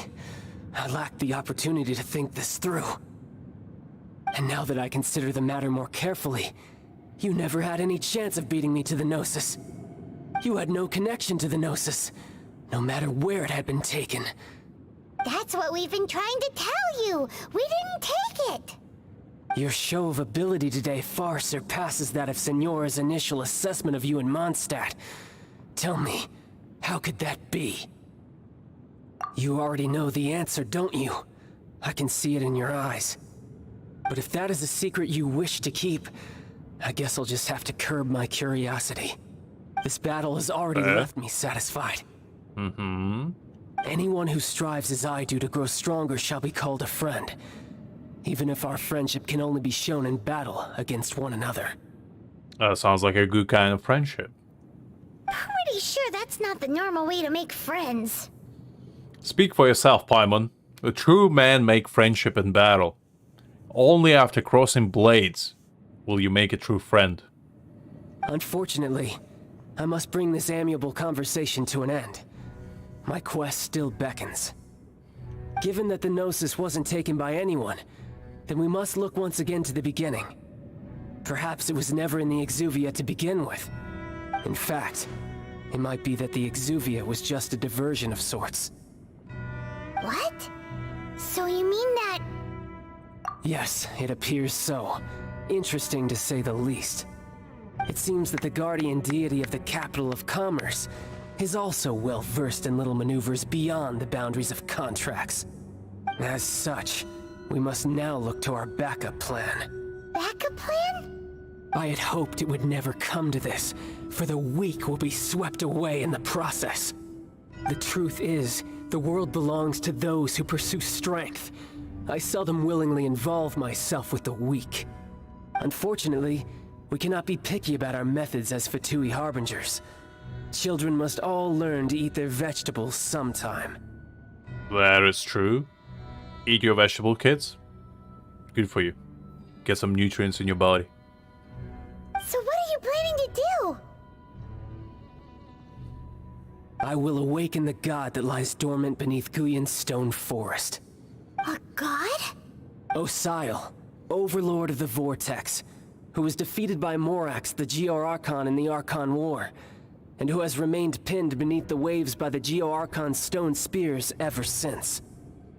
I lacked the opportunity to think this through. And now that I consider the matter more carefully, you never had any chance of beating me to the Gnosis. You had no connection to the Gnosis, no matter where it had been taken. That's what we've been trying to tell you! We didn't take it! Your show of ability today far surpasses that of Signora's initial assessment of you in Mondstadt. Tell me, how could that be? You already know the answer, don't you? I can see it in your eyes. But if that is a secret you wish to keep, I guess I'll just have to curb my curiosity. This battle has already left me satisfied. Mm-hmm. Anyone who strives as I do to grow stronger shall be called a friend, even if our friendship can only be shown in battle against one another. Sounds like a good kind of friendship. Pretty sure that's not the normal way to make friends. Speak for yourself, Paimon. A true man make friendship in battle. Only after crossing blades will you make a true friend. Unfortunately, I must bring this amiable conversation to an end. My quest still beckons. Given that the Gnosis wasn't taken by anyone, then we must look once again to the beginning. Perhaps it was never in the Exuvia to begin with. In fact, it might be that the Exuvia was just a diversion of sorts. What? So you mean that... Yes, it appears so. Interesting to say the least. It seems that the guardian deity of the capital of commerce is also well versed in little maneuvers beyond the boundaries of contracts. As such, we must now look to our backup plan. Backup plan? I had hoped it would never come to this, for the weak will be swept away in the process. The truth is, the world belongs to those who pursue strength. I seldom willingly involve myself with the weak. Unfortunately, we cannot be picky about our methods as Fatui Harbingers. Children must all learn to eat their vegetables sometime. That is true. Eat your vegetable, kids. Good for you. Get some nutrients in your body. So what are you planning to do? I will awaken the god that lies dormant beneath Guyon's stone forest. A god? Osial, overlord of the Vortex, who was defeated by Morax, the Geo-Archon in the Archon War, and who has remained pinned beneath the waves by the Geo-Archon's stone spears ever since.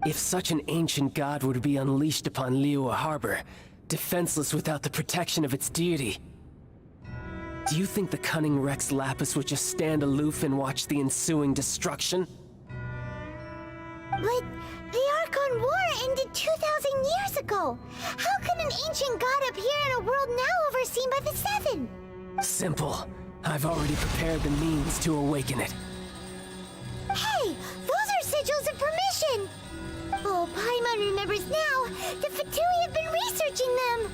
If such an ancient god were to be unleashed upon Liyue Harbor, defenseless without the protection of its deity, do you think the cunning Rex Lapis would just stand aloof and watch the ensuing destruction? But the Archon War ended 2,000 years ago. How can an ancient god appear in a world now overseen by the Seven? Simple. I've already prepared the means to awaken it. Hey, those are sigils of permission! Oh, Paimon remembers now. The Fatui have been researching them.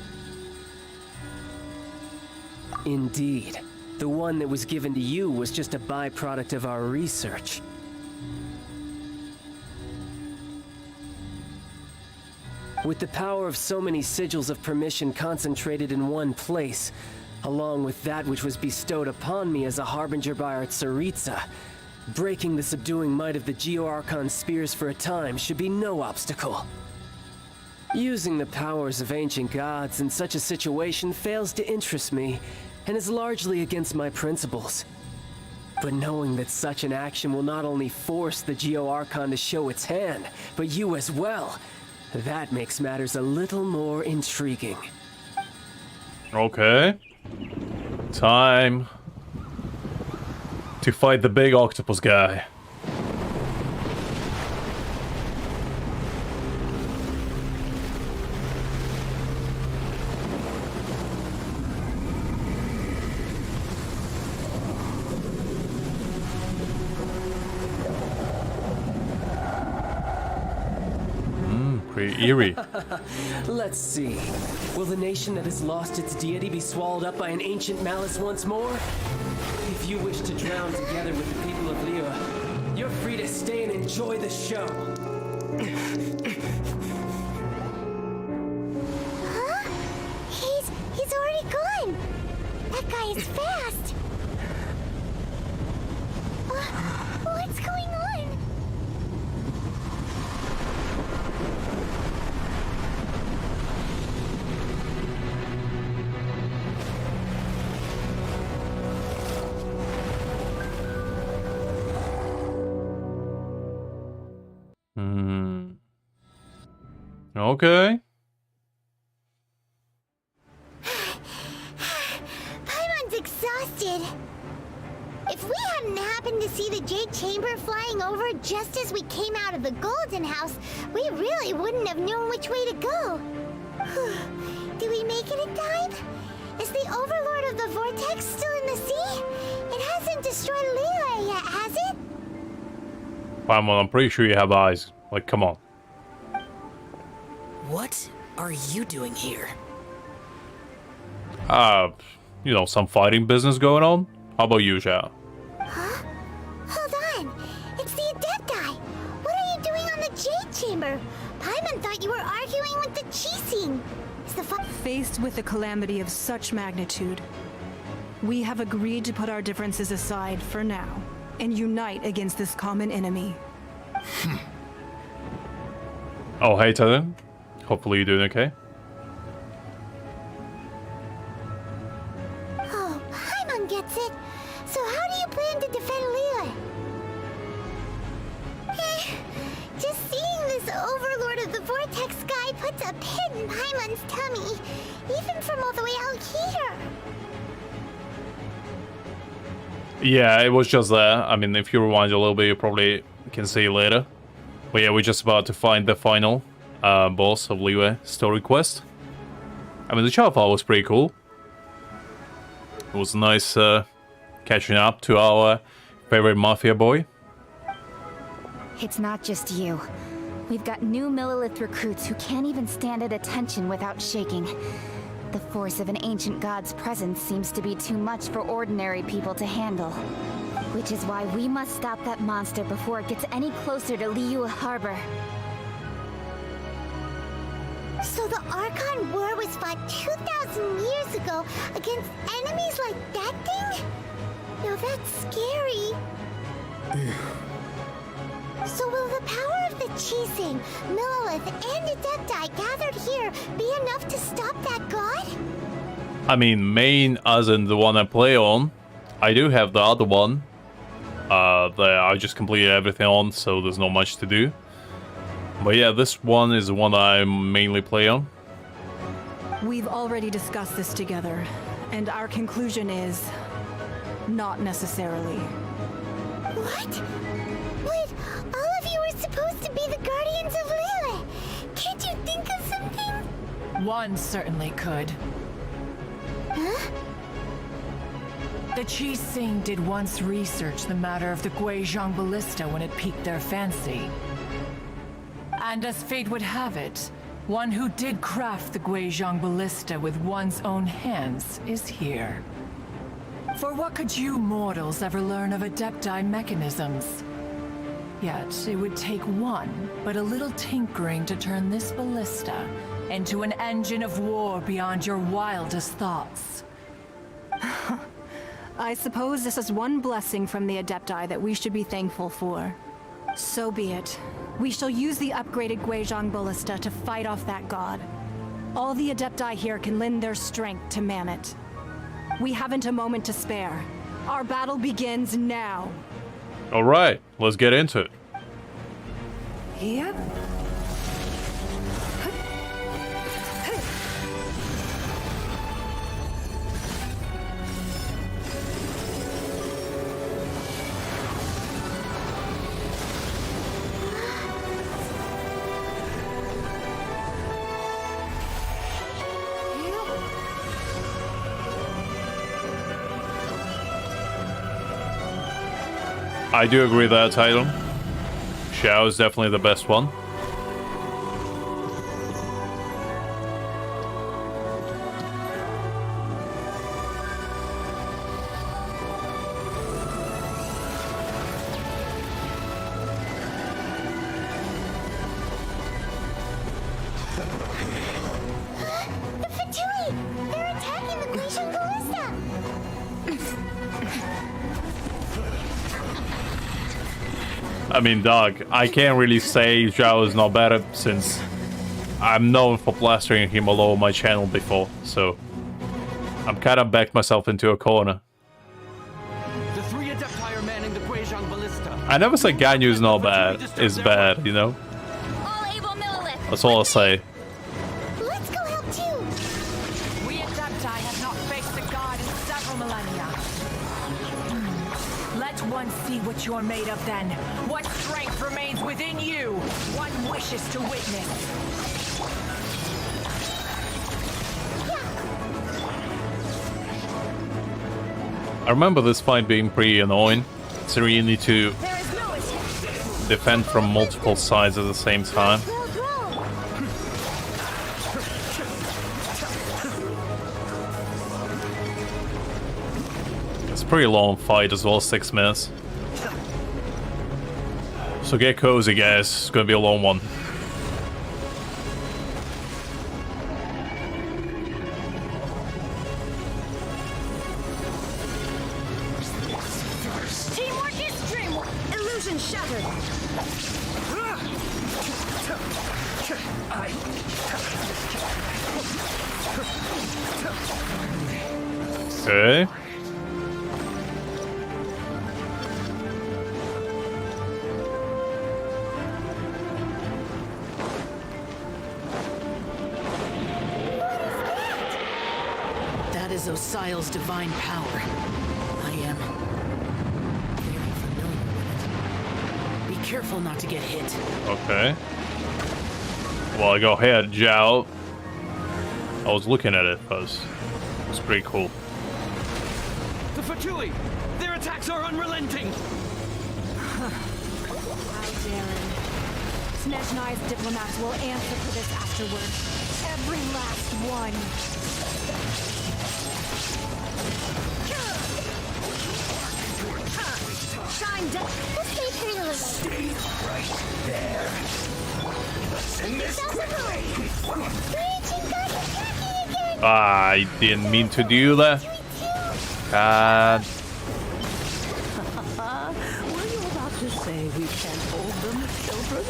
Indeed. The one that was given to you was just a byproduct of our research. With the power of so many sigils of permission concentrated in one place, along with that which was bestowed upon me as a harbinger by our Tsaritsa, breaking the subduing might of the Geo-Archon spears for a time should be no obstacle. Using the powers of ancient gods in such a situation fails to interest me, and is largely against my principles. But knowing that such an action will not only force the Geo Archon to show its hand, but you as well, that makes matters a little more intriguing. Okay. Time to fight the big octopus guy. Pretty eerie. Let's see. Will the nation that has lost its deity be swallowed up by an ancient malice once more? If you wish to drown together with the people of Liyue, you're free to stay and enjoy the show. Huh? He's already gone. That guy is fast. What's going on? Okay. Paimon's exhausted. If we hadn't happened to see the Jade Chamber flying over just as we came out of the Golden House, we really wouldn't have known which way to go. Did we make it in time? Is the Overlord of the Vortex still in the sea? It hasn't destroyed Liyue yet, has it? Paimon, I'm pretty sure you have eyes. Like, come on. What are you doing here? You know, some fighting business going on. How about you, Zhao? Huh? Hold on. It's the Adepti. What are you doing on the Jade Chamber? Paimon thought you were arguing with the Qixing. Is the Faced with a calamity of such magnitude, we have agreed to put our differences aside for now and unite against this common enemy. Oh, hey, Talon. Hopefully you're doing okay. Oh, Paimon gets it. So how do you plan to defend Liyue? Just seeing this Overlord of the Vortex guy puts a pit in Paimon's tummy, even from all the way out here. Yeah, it was just there. I mean, if you rewind a little bit, you probably can see later. But yeah, we're just about to find the final boss of Liyue Story quest. I mean, the child file was pretty cool. It was nice catching up to our favorite mafia boy. It's not just you. We've got new Millilith recruits who can't even stand at attention without shaking. The force of an ancient god's presence seems to be too much for ordinary people to handle. Which is why we must stop that monster before it gets any closer to Liyue Harbor. So the Archon War was fought 2,000 years ago against enemies like that thing? Now that's scary. So will the power of the Qixing, Millilith, and Adepti gathered here be enough to stop that god? I mean, main as in the one I play on. I do have the other one. That I just completed everything on, so there's not much to do. But yeah, this one is the one I mainly play on. We've already discussed this together, and our conclusion is not necessarily. What? But all of you are supposed to be the guardians of Liyue. Can't you think of something? One certainly could. Huh? The Qixing did once research the matter of the Guizhong Ballista when it piqued their fancy. And as fate would have it, one who did craft the Guizhong Ballista with one's own hands is here. For what could you mortals ever learn of Adepti mechanisms? Yet, it would take one, but a little tinkering to turn this ballista into an engine of war beyond your wildest thoughts. I suppose this is one blessing from the Adepti that we should be thankful for. So be it. We shall use the upgraded Guizhong Ballista to fight off that god. All the Adepti here can lend their strength to man it. We haven't a moment to spare. Our battle begins now. Alright, let's get into it. Yep. I do agree with that title. Xiao is definitely the best one. The Fatui! They're attacking the Guizhong Ballista! I mean, dog, I can't really say Zhao is not better since I'm known for blastering him all over my channel before, so I'm kind of backed myself into a corner. The three Adepti are manning the Guizhong Ballista. I never say Ganyu is not bad, is bad, you know? That's all I'll say. Let's go help too! We Adepti have not faced a god in several millennia. Let one see what you're made of then. What strength remains within you? One wishes to witness. I remember this fight being pretty annoying, so you need to defend from multiple sides at the same time. It's a pretty long fight as well, 6 minutes. So get cozy, guys. It's gonna be a long one. Teamwork is dreamwork! Illusion shattered! Okay. That is Osial's divine power. I am very familiar with it. Be careful not to get hit. Okay. Well, go ahead, Zhao. I was looking at it first. It's pretty cool. The Fatui! Their attacks are unrelenting! How daring. Snezhnai's diplomats will answer for this afterward. Every last one. Shine down! Let's stay pretty little. Stay right there. I didn't mean to do that. God. Were you about to say we can't hold them, children?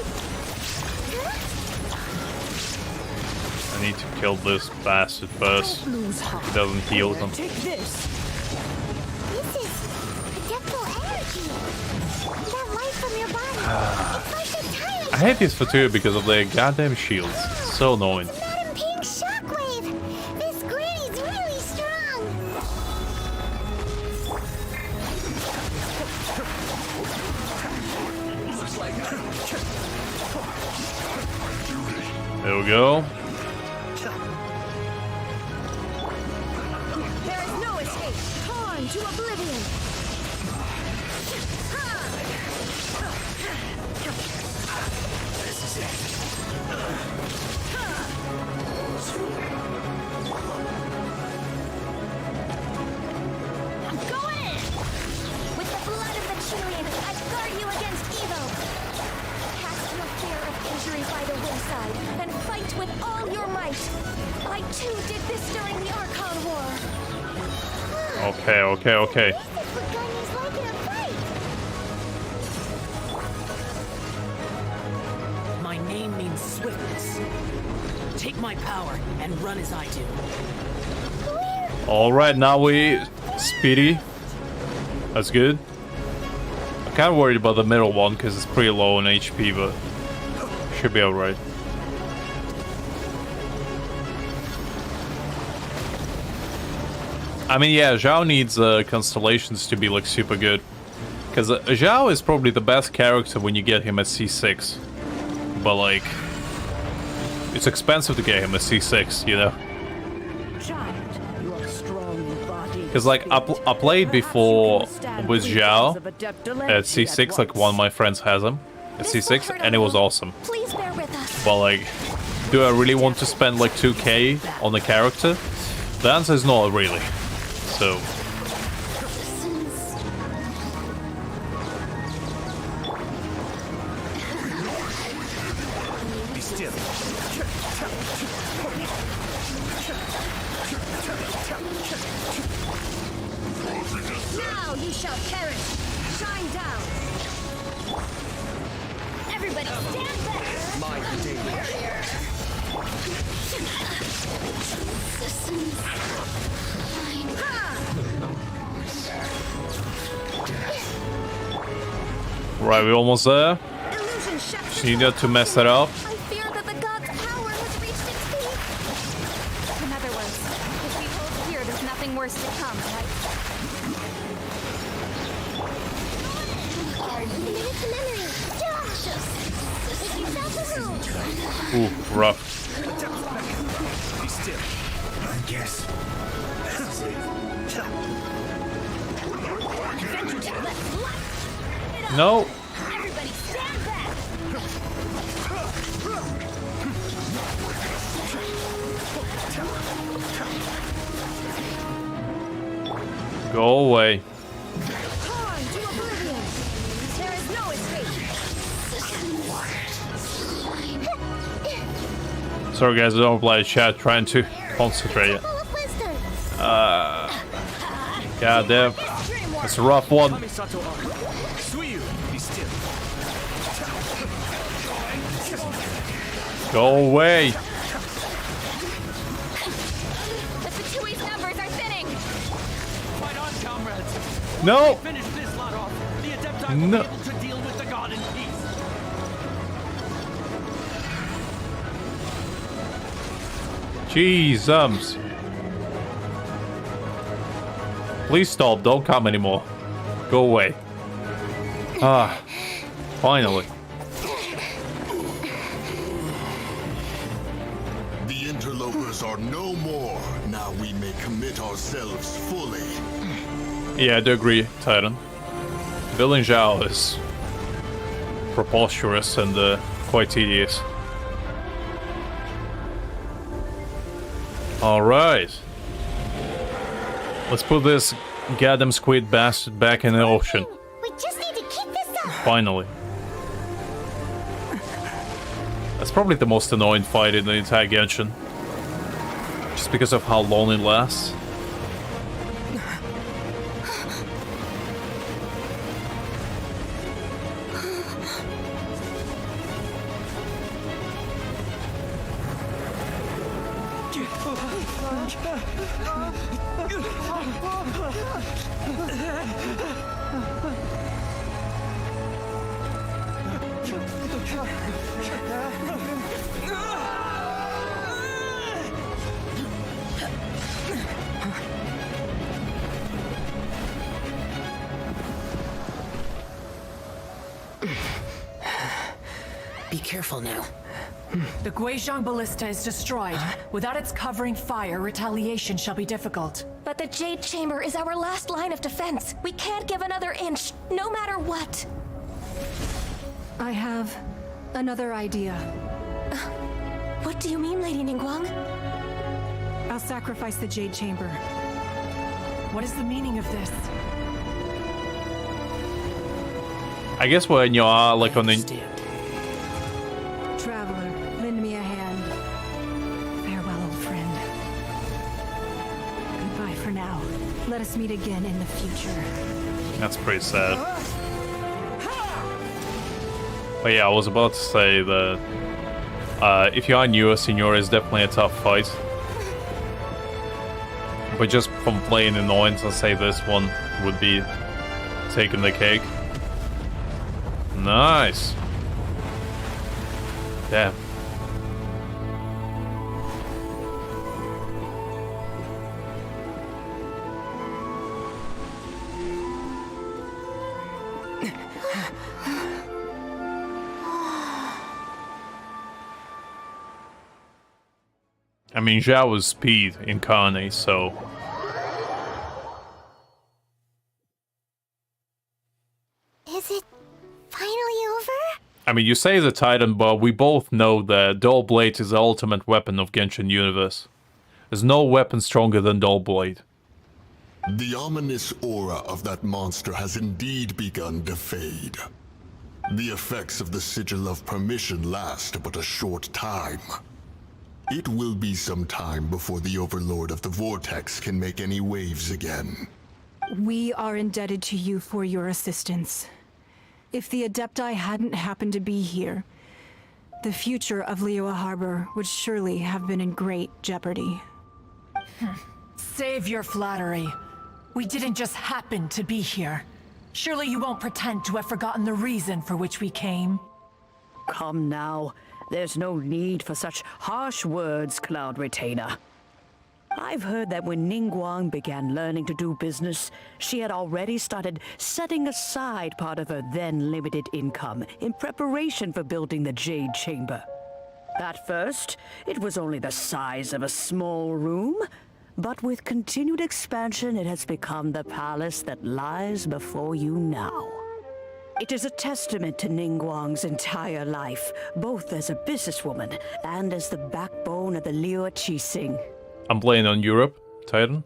I need to kill this bastard first. He doesn't heal them. Take this. This is adeptal energy. That light from your body. It's like the tyrant. I hate these Fatui because of their goddamn shields. So annoying. Madam Pink shockwave. This granny's really strong. There we go. There is no escape. Torn to oblivion. This is it. I'm going in. With the blood of the Chilean, I guard you against evil. Cast your fear of injury by the wayside and fight with all your might. I too did this during the Archon War. Okay. This is what Ganya's like in a fight. Take my power and run as I do. Alright, now we... Speedy. That's good. I'm kind of worried about the middle one because it's pretty low on HP, but should be alright. I mean, yeah, Zhao needs constellations to be like super good. Because Zhao is probably the best character when you get him at C6. But like, it's expensive to get him at C6, you know? Because like, I played before with Zhao at C6, like one of my friends has him at C6, and it was awesome. But like, do I really want to spend like 2k on the character? The answer is not really. So... Now you shall perish. Shine down. Everybody stand back. Mind the danger. Right, we're almost there. Just needed to mess it up. I fear that the god's power has reached its peak. In other words, if we hold here, there's nothing worse to come, right? Commit to memory. Josh! Take yourself a room. Ooh, rough. Be still. I guess. No. Everybody stand back. Go away. Torn to oblivion. There is no escape. Sorry guys, I don't reply to chat, trying to concentrate. God damn. It's a rough one. Go away. The Fatui's numbers are thinning. Fight on, comrades. No. Finish this lot off. The Adepti will No. be able to deal with the god in peace. Jesus. Please stop, don't come anymore. Go away. Ah, finally. The interlopers are no more. Now we may commit ourselves fully. Yeah, I do agree, Titan. Villain Zhao is preposterous and quite tedious. Alright. Let's put this goddamn squid bastard back in the ocean. We just need to keep this up. Finally. That's probably the most annoying fight in the entire Genshin. Just because of how long it lasts. Be careful now. The Guizhong Ballista is destroyed. Without its covering fire, retaliation shall be difficult. But the Jade Chamber is our last line of defense. We can't give another inch, no matter what. I have another idea. What do you mean, Lady Ningguang? I'll sacrifice the Jade Chamber. What is the meaning of this? I guess when you are like on the... Traveler, lend me a hand. Farewell, old friend. Goodbye for now. Let us meet again in the future. That's pretty sad. But yeah, I was about to say that If you are new, Signora is definitely a tough fight. But just from playing annoyance, I'll say this one would be taking the cake. Nice. Damn. I mean, Zhao was speed incarnate, so... Is it finally over? I mean, you say the Titan, but we both know that Dull Blade is the ultimate weapon of Genshin universe. There's no weapon stronger than Dull Blade. The ominous aura of that monster has indeed begun to fade. The effects of the Sigil of Permission last but a short time. It will be some time before the Overlord of the Vortex can make any waves again. We are indebted to you for your assistance. If the Adepti hadn't happened to be here, the future of Liyue Harbor would surely have been in great jeopardy. Save your flattery. We didn't just happen to be here. Surely you won't pretend to have forgotten the reason for which we came. Come now. There's no need for such harsh words, Cloud Retainer. I've heard that when Ningguang began learning to do business, she had already started setting aside part of her then limited income in preparation for building the Jade Chamber. At first, it was only the size of a small room, but with continued expansion, it has become the palace that lies before you now. It is a testament to Ningguang's entire life, both as a businesswoman and as the backbone of the Liyue Qixing. I'm playing on Europe, Titan.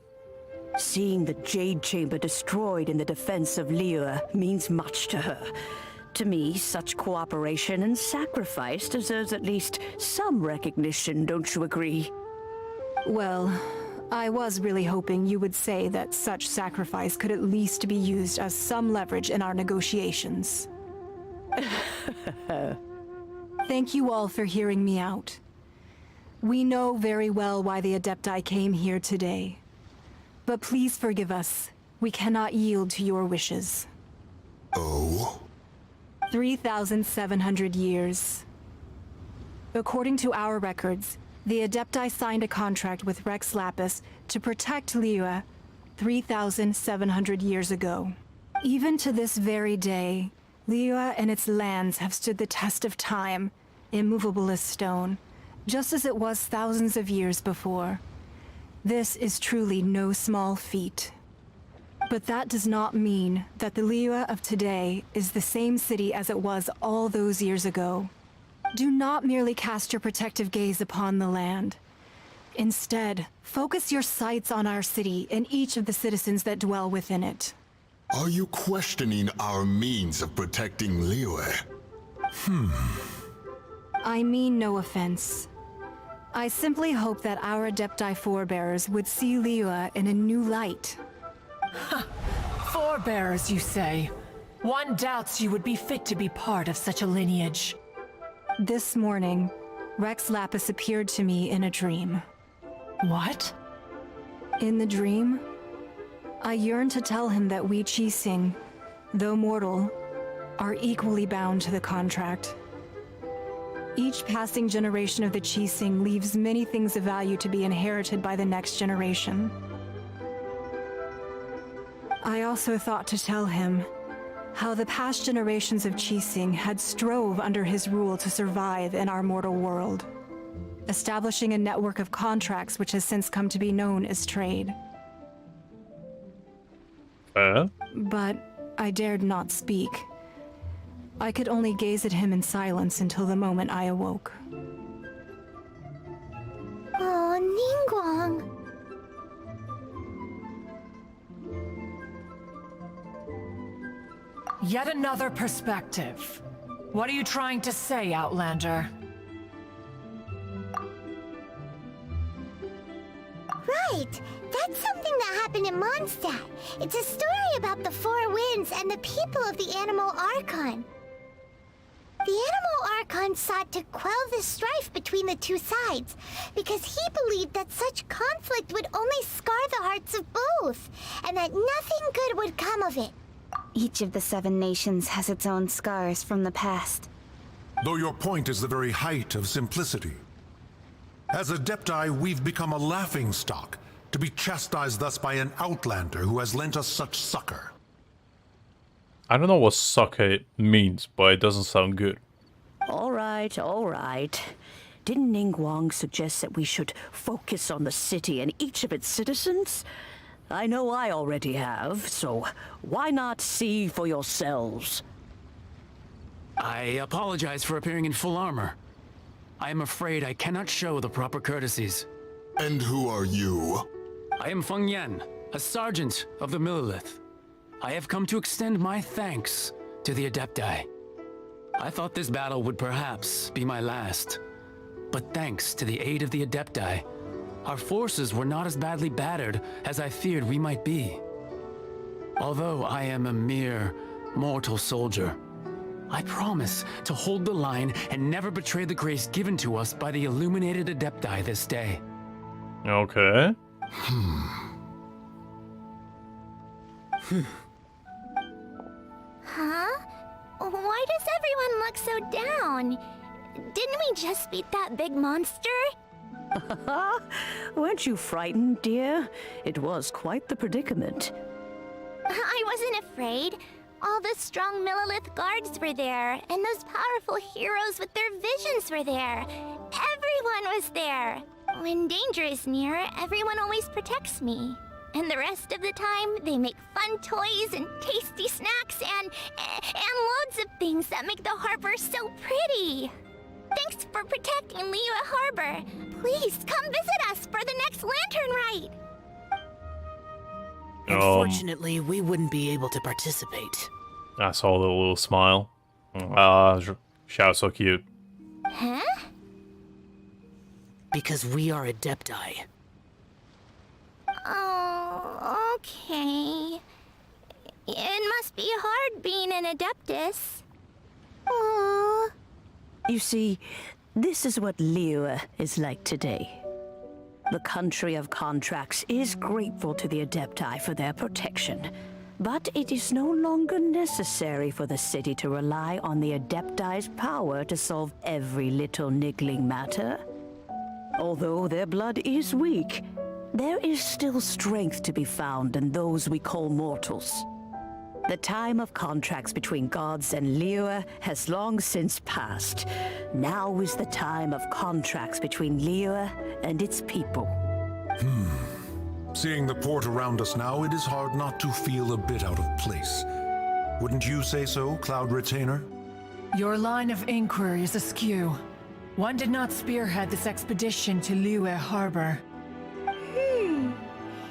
Seeing the Jade Chamber destroyed in the defense of Liyue means much to her. To me, such cooperation and sacrifice deserves at least some recognition, don't you agree? Well, I was really hoping you would say that such sacrifice could at least be used as some leverage in our negotiations. Thank you all for hearing me out. We know very well why the Adepti came here today. But please forgive us. We cannot yield to your wishes. Oh? 3,700 years. According to our records, the Adepti signed a contract with Rex Lapis to protect Liyue 3,700 years ago. Even to this very day, Liyue and its lands have stood the test of time, immovable as stone, just as it was thousands of years before. This is truly no small feat. But that does not mean that the Liyue of today is the same city as it was all those years ago. Do not merely cast your protective gaze upon the land. Instead, focus your sights on our city and each of the citizens that dwell within it. Are you questioning our means of protecting Liyue? I mean no offense. I simply hope that our Adepti forebears would see Liyue in a new light. Forebearers, you say? One doubts you would be fit to be part of such a lineage. This morning, Rex Lapis appeared to me in a dream. What? In the dream, I yearned to tell him that we Qixing, though mortal, are equally bound to the contract. Each passing generation of the Qixing leaves many things of value to be inherited by the next generation. I also thought to tell him how the past generations of Qixing had strove under his rule to survive in our mortal world, establishing a network of contracts which has since come to be known as trade. But I dared not speak. I could only gaze at him in silence until the moment I awoke. Oh, Ningguang. Yet another perspective. What are you trying to say, Outlander? Right! That's something that happened in Mondstadt. It's a story about the Four Winds and the people of the Animal Archon. The Animal Archon sought to quell the strife between the two sides, because he believed that such conflict would only scar the hearts of both, and that nothing good would come of it. Each of the 7 nations has its own scars from the past. Though your point is the very height of simplicity. As Adepti, we've become a laughingstock, to be chastised thus by an outlander who has lent us such succor. I don't know what sucker means, but it doesn't sound good. All right, all right. Didn't Ningguang suggest that we should focus on the city and each of its citizens? I know I already have, so why not see for yourselves? I apologize for appearing in full armor. I am afraid I cannot show the proper courtesies. And who are you? I am Feng Yan, a sergeant of the Millelith. I have come to extend my thanks to the Adepti. I thought this battle would perhaps be my last. But thanks to the aid of the Adepti, our forces were not as badly battered as I feared we might be. Although I am a mere mortal soldier, I promise to hold the line and never betray the grace given to us by the illuminated Adepti this day. Okay. Huh? Why does everyone look so down? Didn't we just beat that big monster? Weren't you frightened, dear? It was quite the predicament. I wasn't afraid. All the strong Millelith guards were there, and those powerful heroes with their visions were there. Everyone was there. When danger is near, everyone always protects me. And the rest of the time, they make fun toys and tasty snacks and loads of things that make the harbor so pretty. Thanks for protecting Liyue Harbor. Please come visit us for the next lantern rite. Unfortunately, we wouldn't be able to participate. I saw the little smile. Xiao's so cute. Huh? Because we are Adepti. Oh, okay. It must be hard being an Adeptus. Aww. You see, this is what Liyue is like today. The country of contracts is grateful to the Adepti for their protection, but it is no longer necessary for the city to rely on the Adepti's power to solve every little niggling matter. Although their blood is weak, there is still strength to be found in those we call mortals. The time of contracts between gods and Liyue has long since passed. Now is the time of contracts between Liyue and its people. Seeing the port around us now, it is hard not to feel a bit out of place. Wouldn't you say so, Cloud Retainer? Your line of inquiry is askew. One did not spearhead this expedition to Liyue Harbor.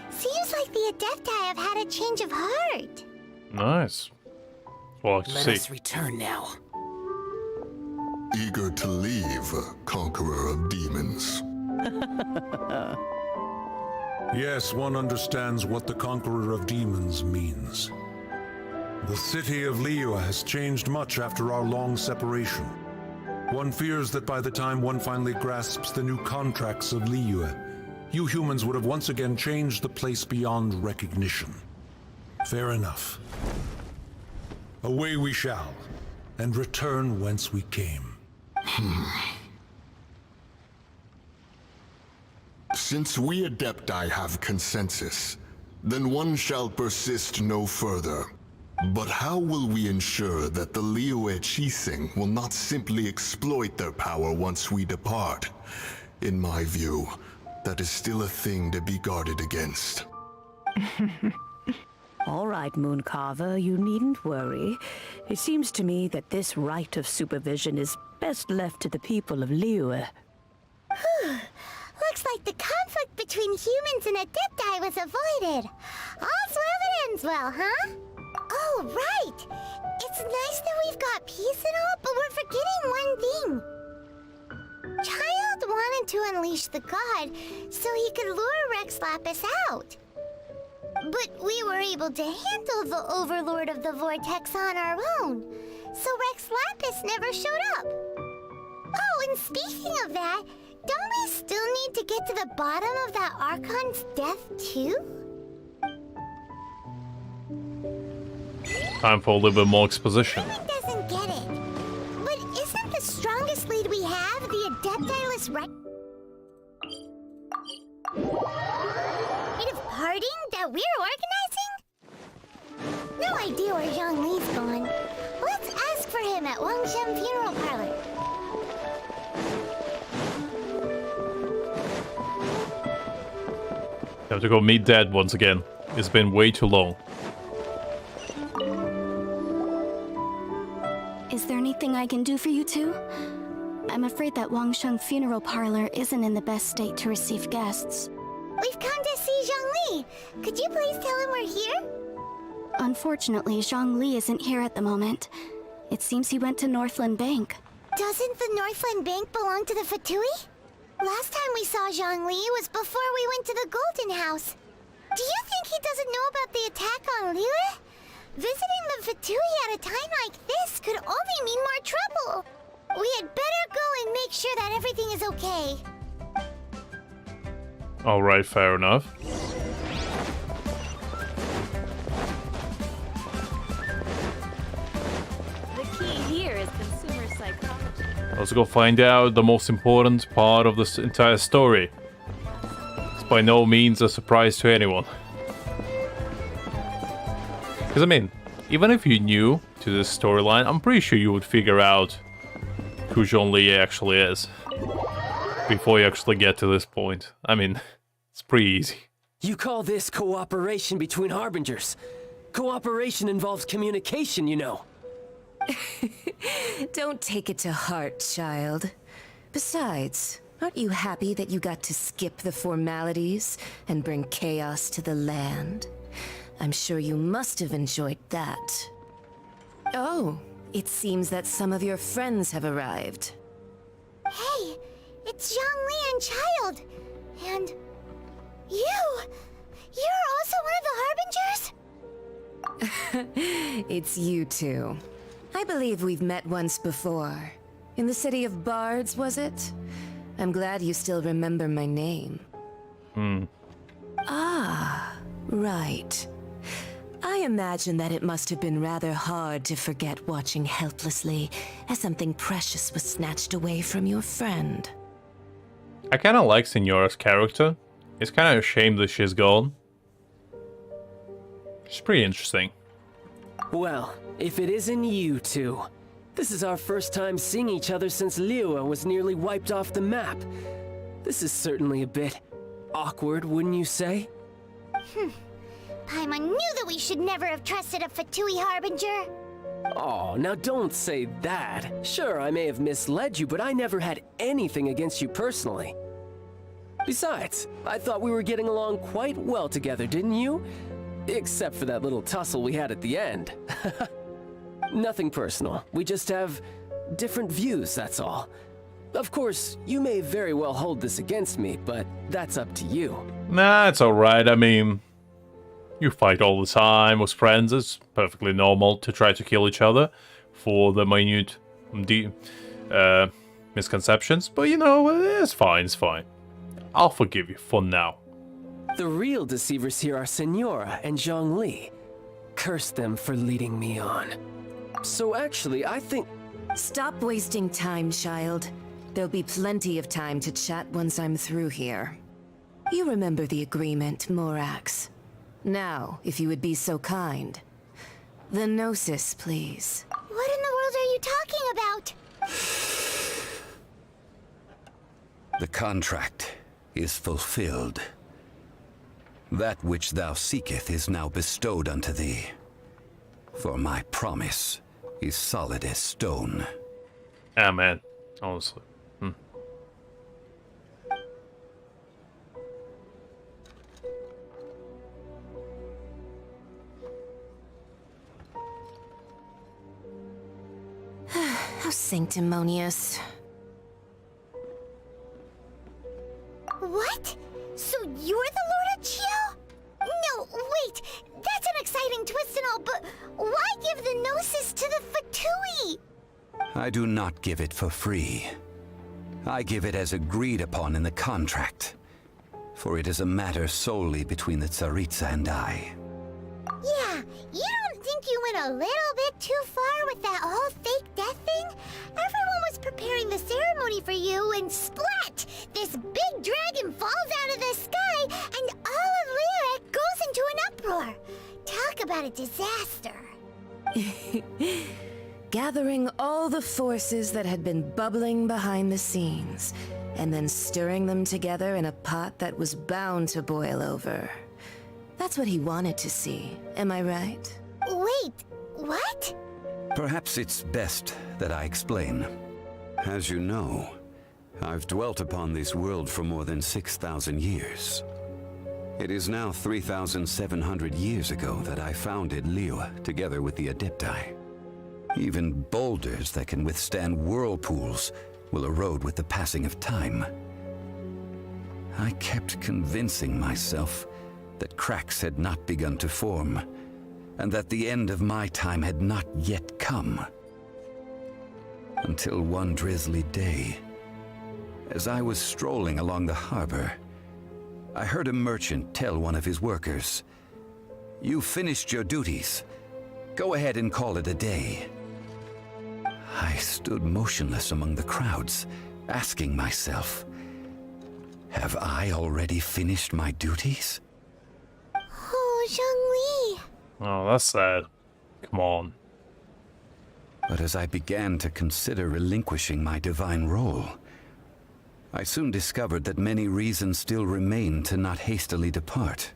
Seems like the Adepti have had a change of heart. Nice. Well, Let us return now. Eager to leave, Conqueror of Demons. Yes, one understands what the Conqueror of Demons means. The city of Liyue has changed much after our long separation. One fears that by the time one finally grasps the new contracts of Liyue, you humans would have once again changed the place beyond recognition. Fair enough. Away we shall, and return whence we came. Since we Adepti have consensus, then one shall persist no further. But how will we ensure that the Liyue Qixing will not simply exploit their power once we depart? In my view, that is still a thing to be guarded against. All right, Mooncarver, you needn't worry. It seems to me that this right of supervision is best left to the people of Liyue. Looks like the conflict between humans and Adepti was avoided. All's well that ends well, huh? Oh, right! It's nice that we've got peace and all, but we're forgetting one thing. Child wanted to unleash the god so he could lure Rex Lapis out. But we were able to handle the Overlord of the Vortex on our own. So Rex Lapis never showed up. Oh, and speaking of that, don't we still need to get to the bottom of that Archon's death too? Time for a little bit more exposition. Doesn't get it. But isn't the strongest lead we have the Adeptilus right? Kind of partying that we're organizing? No idea where Zhongli's gone. Let's ask for him at Wangshan Funeral Parlor. Have to go meet Dad once again. It's been way too long. Is there anything I can do for you two? I'm afraid that Wangsheng Funeral Parlor isn't in the best state to receive guests. We've come to see Zhongli. Could you please tell him we're here? Unfortunately, Zhongli isn't here at the moment. It seems he went to Northland Bank. Doesn't the Northland Bank belong to the Fatui? Last time we saw Zhongli was before we went to the Golden House. Do you think he doesn't know about the attack on Liyue? Visiting the Fatui at a time like this could only mean more trouble. We had better go and make sure that everything is okay. Alright, fair enough. The key here is consumer psychology. Let's go find out the most important part of this entire story. It's by no means a surprise to anyone. Because, I mean, even if you knew to this storyline, I'm pretty sure you would figure out who Zhongli actually is before you actually get to this point. I mean, it's pretty easy. You call this cooperation between Harbingers? Cooperation involves communication, you know. Don't take it to heart, child. Besides, aren't you happy that you got to skip the formalities and bring chaos to the land? I'm sure you must have enjoyed that. Oh, it seems that some of your friends have arrived. Hey, it's Zhongli and Child. And you! You're also one of the Harbingers? It's you two. I believe we've met once before. In the city of Bards, was it? I'm glad you still remember my name. Ah, right. I imagine that it must have been rather hard to forget watching helplessly as something precious was snatched away from your friend. I kind of like Signora's character. It's kind of a shame that she's gone. She's pretty interesting. Well, if it isn't you two. This is our first time seeing each other since Liyue was nearly wiped off the map. This is certainly a bit awkward, wouldn't you say? Paimon knew that we should never have trusted a Fatui Harbinger. Oh, now don't say that. Sure, I may have misled you, but I never had anything against you personally. Besides, I thought we were getting along quite well together, didn't you? Except for that little tussle we had at the end. Nothing personal. We just have different views, that's all. Of course, you may very well hold this against me, but that's up to you. Nah, it's alright. I mean, you fight all the time with friends. It's perfectly normal to try to kill each other for the minute misconceptions. But you know, it's fine, it's fine. I'll forgive you for now. The real deceivers here are Signora and Zhongli. Curse them for leading me on. So actually, I think... Stop wasting time, child. There'll be plenty of time to chat once I'm through here. You remember the agreement, Morax. Now, if you would be so kind. The Gnosis, please. What in the world are you talking about? The contract is fulfilled. That which thou seeketh is now bestowed unto thee. For my promise is solid as stone. Ah, man. Honestly. How sanctimonious. What? So you're the Lord of Chio? No, wait. That's an exciting getting twisted and all, but why give the Gnosis to the Fatui? I do not give it for free. I give it as agreed upon in the contract, for it is a matter solely between the Tsaritsa and I. Yeah, you don't think you went a little bit too far with that whole fake death thing? Everyone was preparing the ceremony for you, and splat! This big dragon falls out of the sky, and all of Liyue goes into an uproar. Talk about a disaster. Gathering all the forces that had been bubbling behind the scenes, and then stirring them together in a pot that was bound to boil over. That's what he wanted to see, am I right? Wait, what? Perhaps it's best that I explain. As you know, I've dwelt upon this world for more than 6,000 years. It is now 3,700 years ago that I founded Liyue together with the Adepti. Even boulders that can withstand whirlpools will erode with the passing of time. I kept convincing myself that cracks had not begun to form, and that the end of my time had not yet come. Until one drizzly day, as I was strolling along the harbor, I heard a merchant tell one of his workers, "You finished your duties. Go ahead and call it a day." I stood motionless among the crowds, asking myself, have I already finished my duties? Oh, Zhongli. Oh, that's sad. Come on. But as I began to consider relinquishing my divine role, I soon discovered that many reasons still remained to not hastily depart.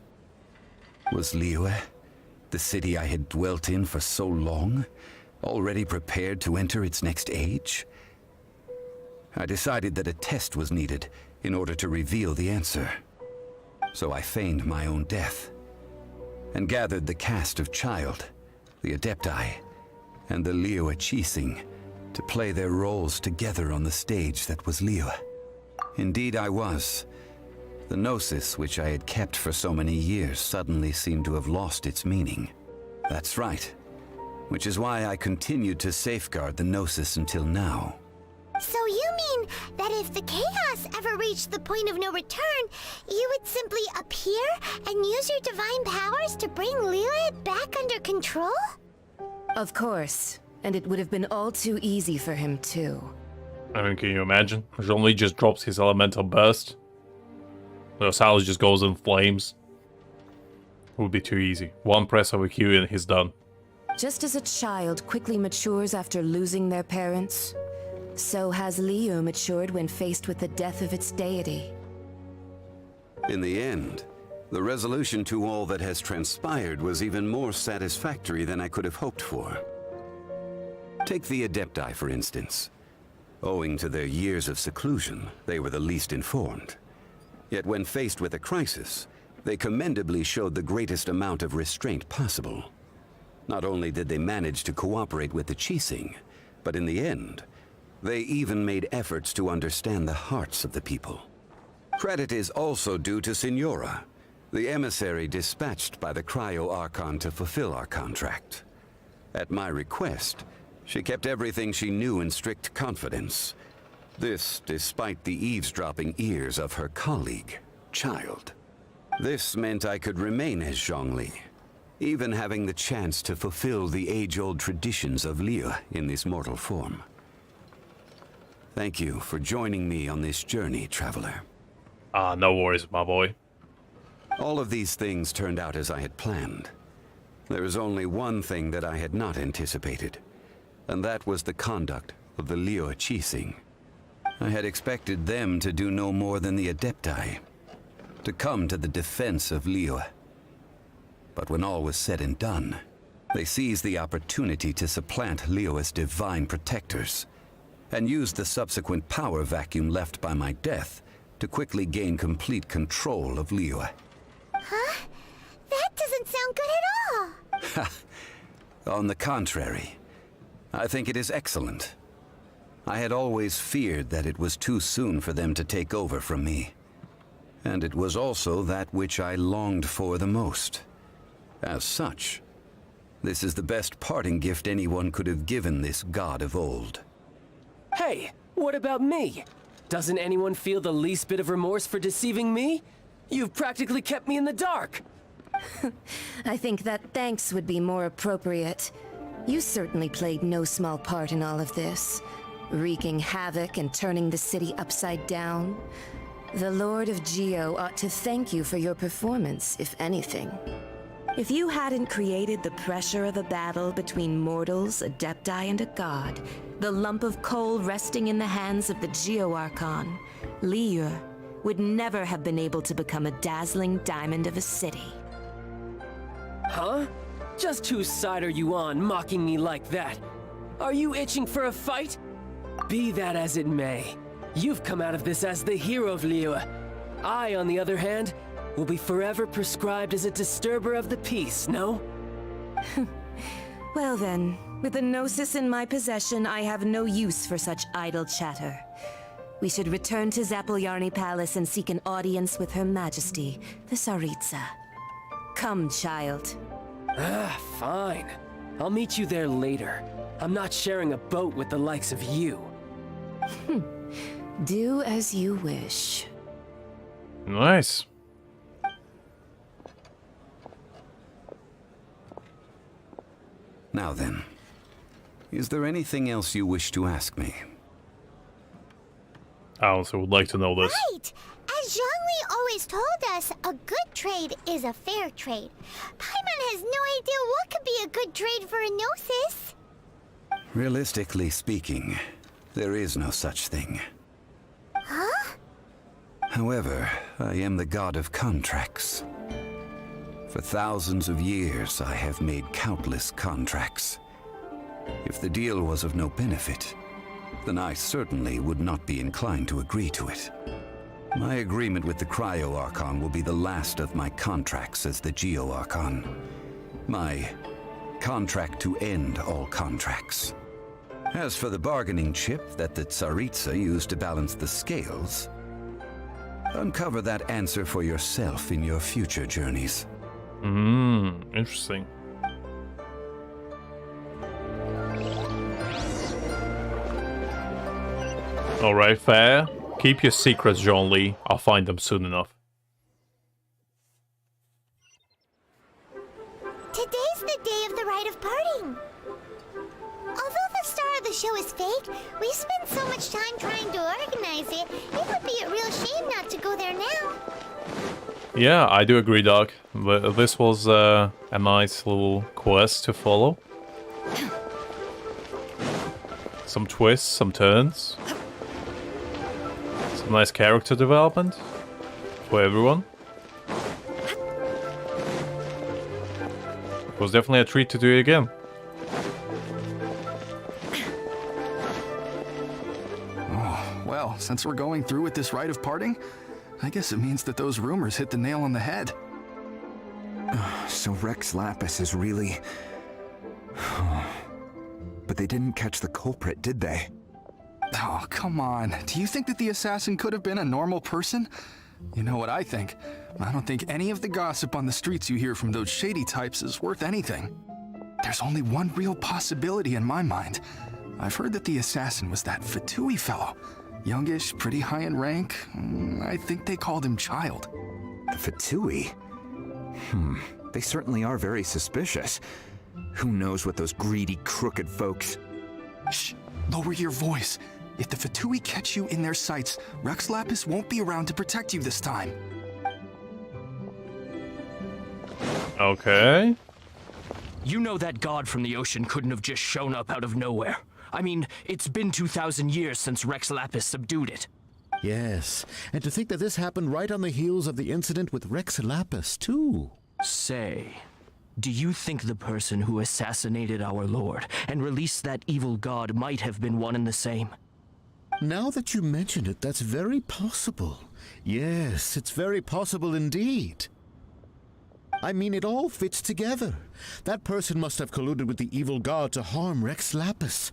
Was Liyue, the city I had dwelt in for so long, already prepared to enter its next age? I decided that a test was needed in order to reveal the answer. So I feigned my own death, and gathered the cast of Child, the Adepti, and the Liyue Qixing to play their roles together on the stage that was Liyue. Indeed I was. The Gnosis, which I had kept for so many years, suddenly seemed to have lost its meaning. That's right. Which is why I continued to safeguard the Gnosis until now. So you mean that if the chaos ever reached the point of no return, you would simply appear and use your divine powers to bring Liyue back under control? Of course, and it would have been all too easy for him too. I mean, can you imagine? Zhongli just drops his elemental burst. The Silas just goes in flames. It would be too easy. One press of a Q and he's done. Just as a child quickly matures after losing their parents, so has Liyue matured when faced with the death of its deity. In the end, the resolution to all that has transpired was even more satisfactory than I could have hoped for. Take the Adepti, for instance. Owing to their years of seclusion, they were the least informed. Yet when faced with a crisis, they commendably showed the greatest amount of restraint possible. Not only did they manage to cooperate with the Qixing, but in the end, they even made efforts to understand the hearts of the people. Credit is also due to Signora, the emissary dispatched by the Cryo-Archon to fulfill our contract. At my request, she kept everything she knew in strict confidence. This despite the eavesdropping ears of her colleague, Child. This meant I could remain as Zhongli, even having the chance to fulfill the age-old traditions of Liyue in this mortal form. Thank you for joining me on this journey, traveler. No worries, my boy. All of these things turned out as I had planned. There is only one thing that I had not anticipated, and that was the conduct of the Liyue Qixing. I had expected them to do no more than the Adepti, to come to the defense of Liyue. But when all was said and done, they seized the opportunity to supplant Liyue's divine protectors, and used the subsequent power vacuum left by my death to quickly gain complete control of Liyue. Huh? That doesn't sound good at all. On the contrary, I think it is excellent. I had always feared that it was too soon for them to take over from me. And it was also that which I longed for the most. As such, This is the best parting gift anyone could have given this god of old. Hey, what about me? Doesn't anyone feel the least bit of remorse for deceiving me? You've practically kept me in the dark. I think that thanks would be more appropriate. You certainly played no small part in all of this, wreaking havoc and turning the city upside down. The Lord of Geo ought to thank you for your performance, if anything. If you hadn't created the pressure of a battle between mortals, adepti, and a god, the lump of coal resting in the hands of the Geo Archon, Liyue, would never have been able to become a dazzling diamond of a city. Huh? Just whose side are you on, mocking me like that? Are you itching for a fight? Be that as it may, you've come out of this as the hero of Liyue. I, on the other hand, will be forever prescribed as a disturber of the peace, no? Well then, with the Gnosis in my possession, I have no use for such idle chatter. We should return to Zapoljarny Palace and seek an audience with Her Majesty, the Tsaritsa. Come, child. Fine. I'll meet you there later. I'm not sharing a boat with the likes of you. Do as you wish. Nice. Now then, is there anything else you wish to ask me? I also would like to know this. Right! As Zhongli always told us, a good trade is a fair trade. Paimon has no idea what could be a good trade for a Gnosis. Realistically speaking, there is no such thing. Huh? However, I am the god of contracts. For thousands of years, I have made countless contracts. If the deal was of no benefit, then I certainly would not be inclined to agree to it. My agreement with the Cryo Archon will be the last of my contracts as the Geo Archon. My contract to end all contracts. As for the bargaining chip that the Tsaritsa used to balance the scales, uncover that answer for yourself in your future journeys. Interesting. Alright, fair. Keep your secrets, Zhongli. I'll find them soon enough. Today's the day of the rite of parting. Although the star of the show is fake, we spent so much time trying to organize it, it would be a real shame not to go there now. Yeah, I do agree, Doc. But this was a nice little quest to follow. Some twists, some turns. Some nice character development for everyone. It was definitely a treat to do it again. Oh, well, since we're going through with this rite of parting, I guess it means that those rumors hit the nail on the head. So Rex Lapis is really... But they didn't catch the culprit, did they? Oh, come on. Do you think that the assassin could have been a normal person? You know what I think. I don't think any of the gossip on the streets you hear from those shady types is worth anything. There's only one real possibility in my mind. I've heard that the assassin was that Fatui fellow. Youngish, pretty high in rank. I think they called him Child. The Fatui? They certainly are very suspicious. Who knows what those greedy, crooked folks... Shh! Lower your voice. If the Fatui catch you in their sights, Rex Lapis won't be around to protect you this time. Okay. You know that god from the ocean couldn't have just shown up out of nowhere. I mean, it's been 2,000 years since Rex Lapis subdued it. Yes, and to think that this happened right on the heels of the incident with Rex Lapis, too. Say, do you think the person who assassinated our lord and released that evil god might have been one and the same? Now that you mention it, that's very possible. Yes, it's very possible indeed. I mean, it all fits together. That person must have colluded with the evil god to harm Rex Lapis.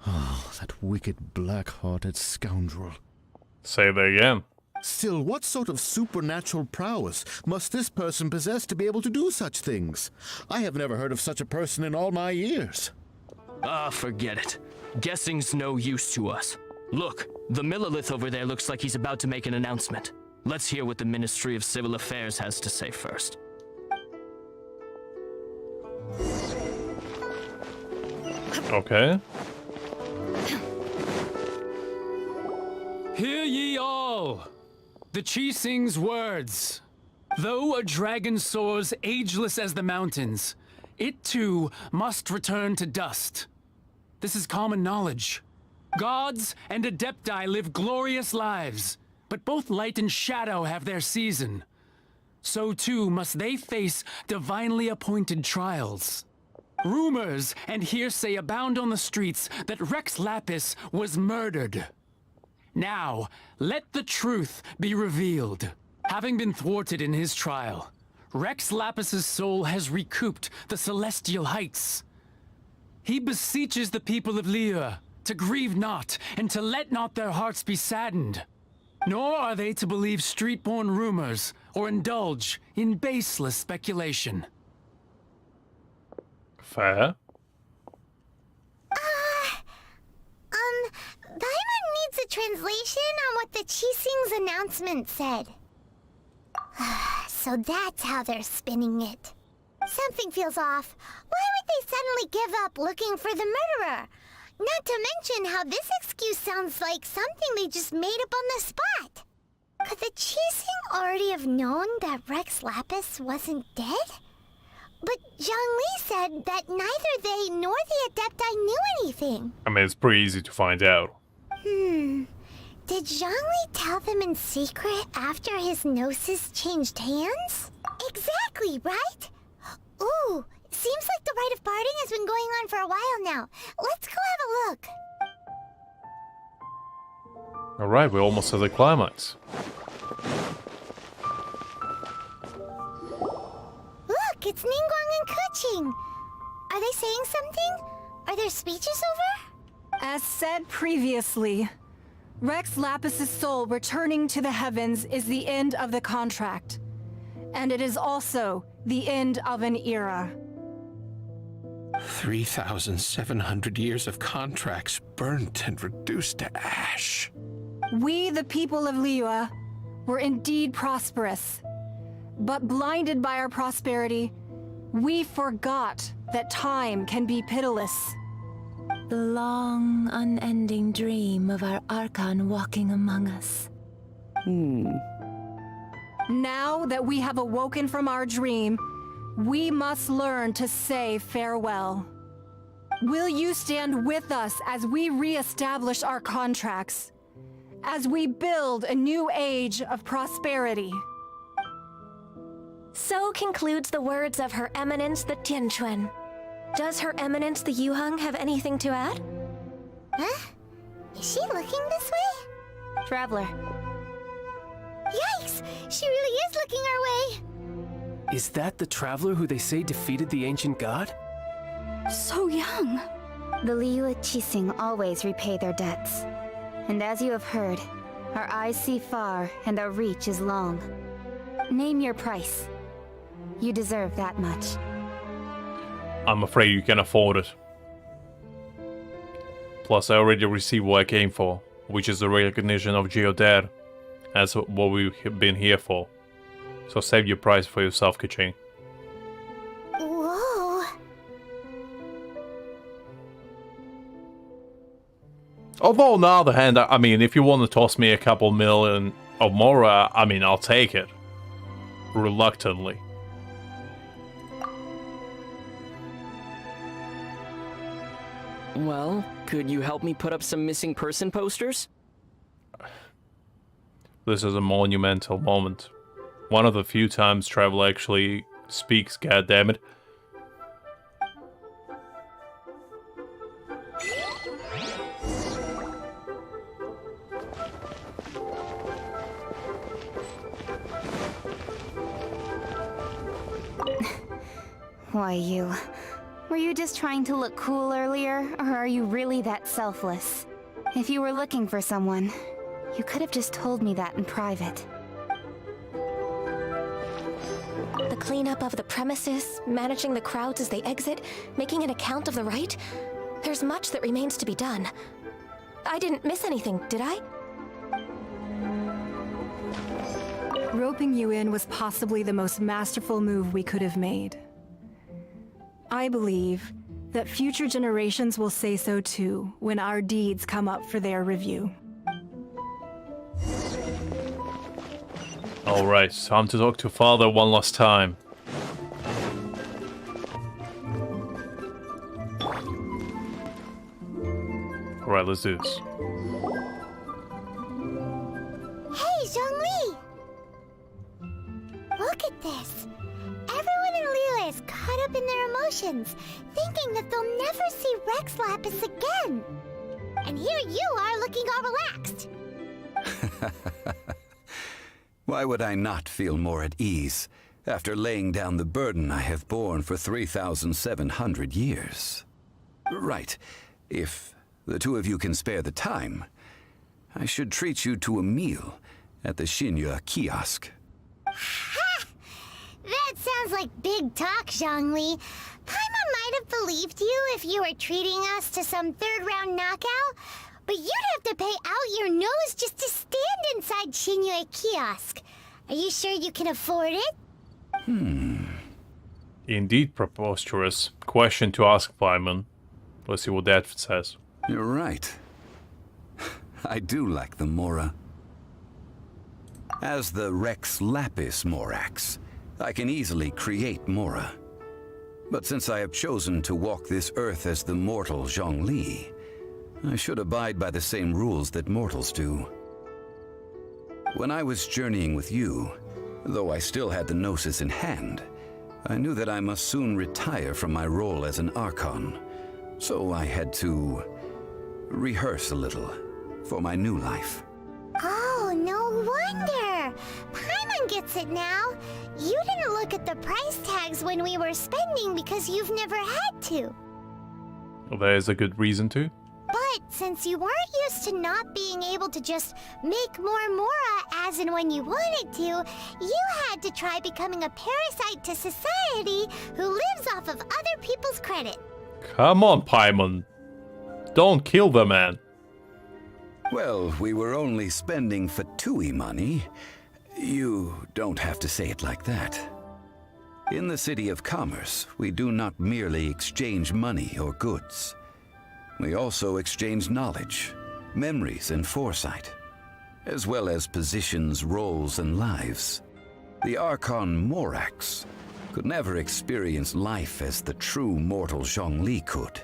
Oh, that wicked, black-hearted scoundrel. Say that again. Still, what sort of supernatural prowess must this person possess to be able to do such things? I have never heard of such a person in all my years. Forget it. Guessing's no use to us. Look, the Millilith over there looks like he's about to make an announcement. Let's hear what the Ministry of Civil Affairs has to say first. Okay. Hear ye all! The Qixing's words. Though a dragon soars ageless as the mountains, it too must return to dust. This is common knowledge. Gods and Adepti live glorious lives, but both light and shadow have their season. So too must they face divinely appointed trials. Rumors and hearsay abound on the streets that Rex Lapis was murdered. Now, let the truth be revealed. Having been thwarted in his trial, Rex Lapis's soul has recouped the celestial heights. He beseeches the people of Liyue to grieve not and to let not their hearts be saddened. Nor are they to believe street-born rumors or indulge in baseless speculation. Fair. Daimon needs a translation on what the Qixing's announcement said. So that's how they're spinning it. Something feels off. Why would they suddenly give up looking for the murderer? Not to mention how this excuse sounds like something they just made up on the spot. Could the Qixing already have known that Rex Lapis wasn't dead? But Zhongli said that neither they nor the Adepti knew anything. I mean, it's pretty easy to find out. Did Zhongli tell them in secret after his gnosis changed hands? Exactly, right? Ooh, seems like the rite of parting has been going on for a while now. Let's go have a look. Alright, we're almost at the climax. Look, it's Ningguang and Keqing. Are they saying something? Are their speeches over? As said previously, Rex Lapis's soul returning to the heavens is the end of the contract. And it is also the end of an era. 3,700 years of contracts burnt and reduced to ash. We, the people of Liyue, were indeed prosperous. But blinded by our prosperity, we forgot that time can be pitiless. The long, unending dream of our Archon walking among us. Now that we have awoken from our dream, we must learn to say farewell. Will you stand with us as we re-establish our contracts? As we build a new age of prosperity? So concludes the words of Her Eminence the Tianquan. Does Her Eminence the Yuheng have anything to add? Huh? Is she looking this way? Traveler. Yikes! She really is looking our way! Is that the traveler who they say defeated the ancient god? So young. The Liyue Qixing always repay their debts. And as you have heard, our eyes see far and our reach is long. Name your price. You deserve that much. I'm afraid you can afford it. Plus, I already received what I came for, which is the recognition of Geodair. That's what we've been here for. So save your price for yourself, Keqing. Whoa. Although, on the other hand, I mean, if you want to toss me a couple million or more, I mean, I'll take it. Reluctantly. Well, could you help me put up some missing person posters? This is a monumental moment. One of the few times Travel actually speaks, goddammit. Why, you... Were you just trying to look cool earlier, or are you really that selfless? If you were looking for someone, You could have just told me that in private. The cleanup of the premises, managing the crowds as they exit, making an account of the rite. There's much that remains to be done. I didn't miss anything, did I? Roping you in was possibly the most masterful move we could have made. I believe that future generations will say so too when our deeds come up for their review. Alright, time to talk to Father one last time. Alright, let's do this. Hey, Zhongli! Look at this. Everyone in Liyue is caught up in their emotions, thinking that they'll never see Rex Lapis again. And here you are looking all relaxed. Why would I not feel more at ease after laying down the burden I have borne for 3,700 years? Right, if the two of you can spare the time, I should treat you to a meal at the Xinyue kiosk. Ha! That sounds like big talk, Zhongli. Paimon might have believed you if you were treating us to some third-round knockout, but you'd have to pay out your nose just to stand inside Xinyue kiosk. Are you sure you can afford it? Indeed preposterous question to ask, Paimon. Let's see what that says. You're right. I do like the Mora. As the Rex Lapis Morax, I can easily create Mora. But since I have chosen to walk this earth as the mortal Zhongli, I should abide by the same rules that mortals do. When I was journeying with you, though I still had the Gnosis in hand, I knew that I must soon retire from my role as an Archon, so I had to rehearse a little for my new life. Oh, no wonder. Paimon gets it now. You didn't look at the price tags when we were spending because you've never had to. Well, there is a good reason to. But since you weren't used to not being able to just make more Mora as and when you wanted to, you had to try becoming a parasite to society who lives off of other people's credit. Come on, Paimon. Don't kill the man. Well, we were only spending Fatui money. You don't have to say it like that. In the City of Commerce, we do not merely exchange money or goods. We also exchange knowledge, memories, and foresight, as well as positions, roles, and lives. The Archon Morax could never experience life as the true mortal Zhongli could,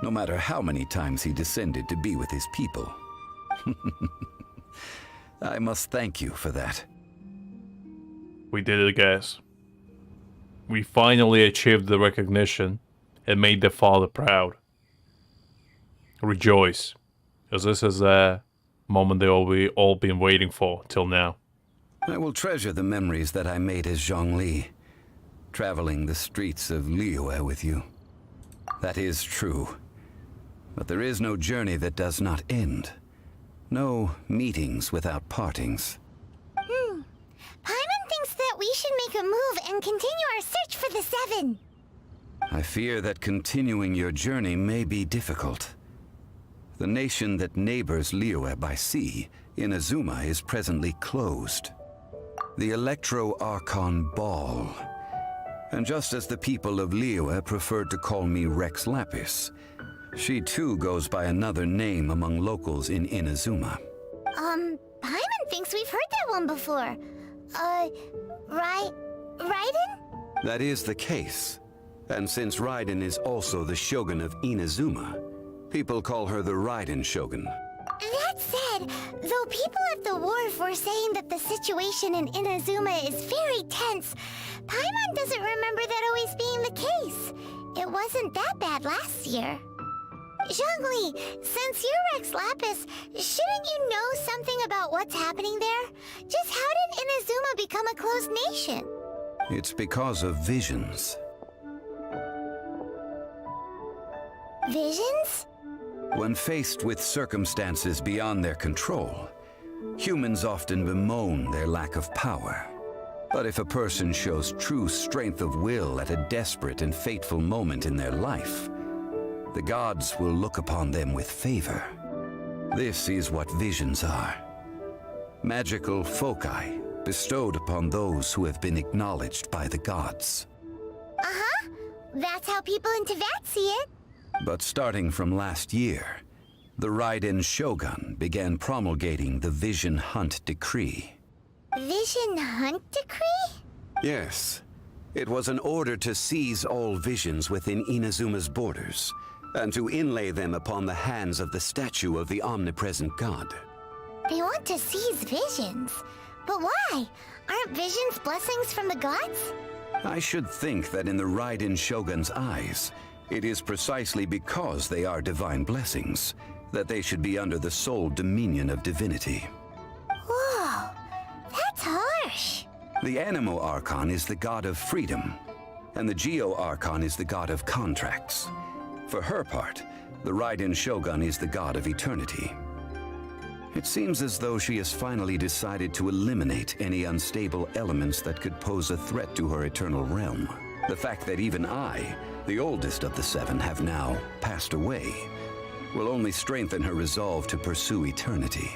no matter how many times he descended to be with his people. I must thank you for that. We did it, guys. We finally achieved the recognition and made the father proud. Rejoice, because this is a moment they all been waiting for till now. I will treasure the memories that I made as Zhongli, traveling the streets of Liyue with you. That is true. But there is no journey that does not end. No meetings without partings. Paimon thinks that we should make a move and continue our search for the Seven. I fear that continuing your journey may be difficult. The nation that neighbors Liyue by sea, Inazuma, is presently closed. The Electro-Archon Ball. And just as the people of Liyue preferred to call me Rex Lapis, she too goes by another name among locals in Inazuma. Paimon thinks we've heard that one before. Raiden? That is the case. And since Raiden is also the Shogun of Inazuma, people call her the Raiden Shogun. That said, though people at the wharf were saying that the situation in Inazuma is very tense, Paimon doesn't remember that always being the case. It wasn't that bad last year. Zhongli, since you're Rex Lapis, shouldn't you know something about what's happening there? Just how did Inazuma become a closed nation? It's because of visions. Visions? When faced with circumstances beyond their control, Humans often bemoan their lack of power. But if a person shows true strength of will at a desperate and fateful moment in their life, the gods will look upon them with favor. This is what visions are. Magical foci bestowed upon those who have been acknowledged by the gods. Uh-huh. That's how people in Teyvat see it. But starting from last year, the Raiden Shogun began promulgating the Vision Hunt Decree. Vision Hunt Decree? Yes. It was an order to seize all visions within Inazuma's borders, and to inlay them upon the hands of the statue of the omnipresent god. They want to seize visions. But why? Aren't visions blessings from the gods? I should think that in the Raiden Shogun's eyes, it is precisely because they are divine blessings that they should be under the sole dominion of divinity. Whoa, that's harsh. The Anemo Archon is the god of freedom, and the Geo Archon is the god of contracts. For her part, the Raiden Shogun is the god of eternity. It seems as though she has finally decided to eliminate any unstable elements that could pose a threat to her eternal realm. The fact that even I, the oldest of the seven, have now passed away will only strengthen her resolve to pursue eternity.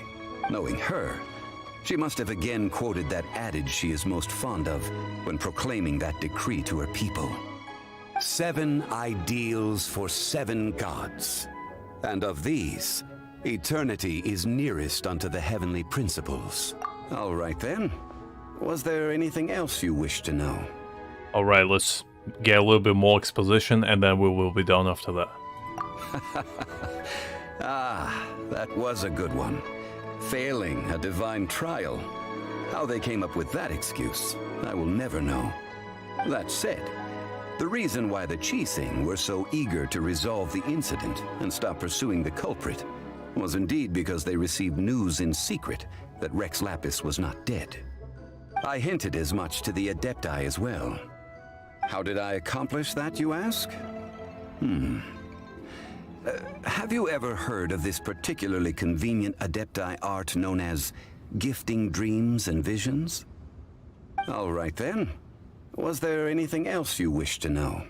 Knowing her, she must have again quoted that adage she is most fond of when proclaiming that decree to her people. 7 ideals for 7 gods, and of these, eternity is nearest unto the heavenly principles. All right then. Was there anything else you wish to know? All right, let's get a little bit more exposition, and then we will be done after that. Ah, that was a good one. Failing a divine trial. How they came up with that excuse, I will never know. That said, the reason why the Qixing were so eager to resolve the incident and stop pursuing the culprit was indeed because they received news in secret that Rex Lapis was not dead. I hinted as much to the Adepti as well. How did I accomplish that, you ask? Have you ever heard of this particularly convenient Adepti art known as gifting dreams and visions? All right then. Was there anything else you wish to know?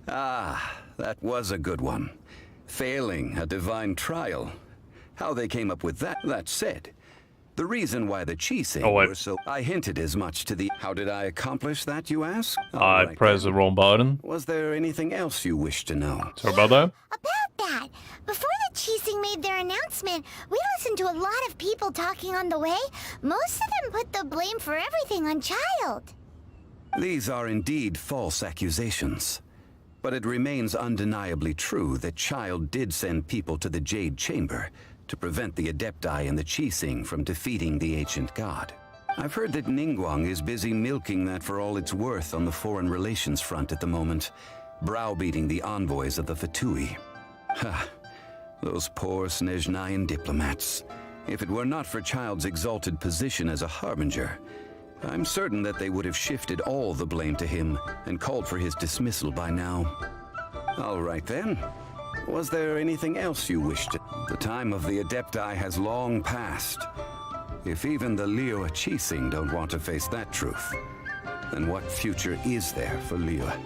Ah, that was a good one. Failing a divine trial. How they came up with that. That said, the reason why the Qixing were so... I hinted as much to the... How did I accomplish that, you ask? I pressed the wrong button. Was there anything else you wish to know? Sorry about that. About that, before the Qixing made their announcement, we listened to a lot of people talking on the way. Most of them put the blame for everything on Child. These are indeed false accusations. But it remains undeniably true that Child did send people to the Jade Chamber to prevent the Adepti and the Qixing from defeating the ancient god. I've heard that Ningguang is busy milking that for all it's worth on the foreign relations front at the moment, browbeating the envoys of the Fatui. Ha! Those poor Snezhnayan diplomats. If it were not for Child's exalted position as a harbinger, I'm certain that they would have shifted all the blame to him and called for his dismissal by now. All right then. Was there anything else you wished to? The time of the Adepti has long passed. If even the Liyue Qixing don't want to face that truth, then what future is there for Liyue?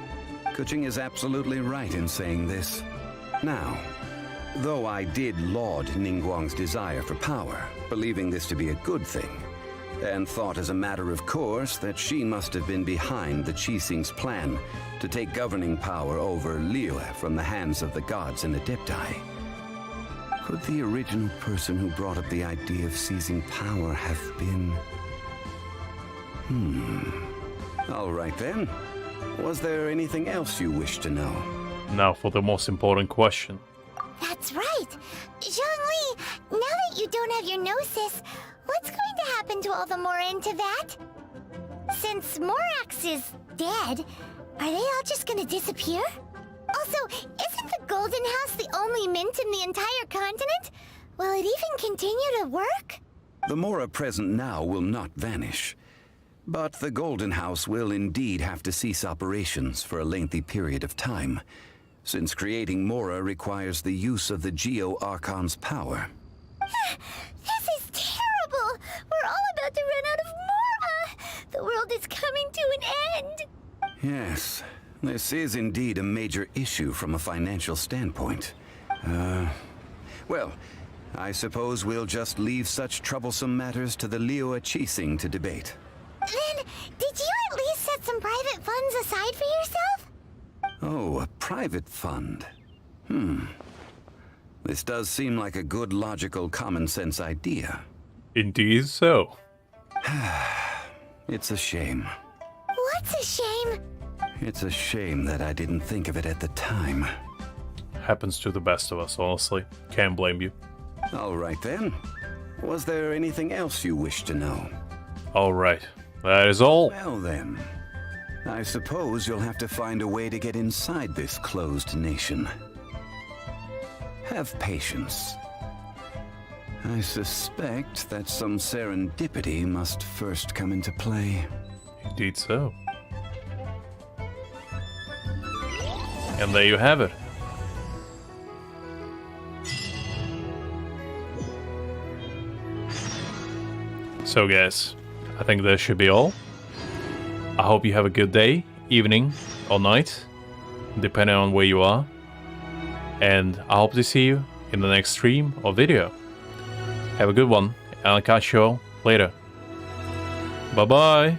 Kuching is absolutely right in saying this. Now, though I did laud Ningguang's desire for power, believing this to be a good thing, and thought as a matter of course that she must have been behind the Qixing's plan to take governing power over Liyue from the hands of the gods and Adepti. Could the original person who brought up the idea of seizing power have been... All right then. Was there anything else you wish to know? Now for the most important question. That's right. Zhongli, now that you don't have your gnosis, what's going to happen to all the Mora in Teyvat? Since Morax is dead, are they all just gonna disappear? Also, isn't the Golden House the only mint in the entire continent? Will it even continue to work? The Mora present now will not vanish. But the Golden House will indeed have to cease operations for a lengthy period of time, since creating Mora requires the use of the Geo Archon's power. This is terrible! We're all about to run out of Mora! The world is coming to an end! Yes, this is indeed a major issue from a financial standpoint. Well, I suppose we'll just leave such troublesome matters to the Liyue Story to debate. Then, did you at least set some private funds aside for yourself? Oh, a private fund. This does seem like a good, logical, common-sense idea. Indeed so. It's a shame. What's a shame? It's a shame that I didn't think of it at the time. Happens to the best of us, honestly. Can't blame you. All right then. Was there anything else you wish to know? All right. That is all. Well then, I suppose you'll have to find a way to get inside this closed nation. Have patience. I suspect that some serendipity must first come into play. Indeed so. And there you have it. So guys, I think that should be all. I hope you have a good day, evening, or night, depending on where you are. And I hope to see you in the next stream or video. Have a good one, and I'll catch you all later. Bye bye!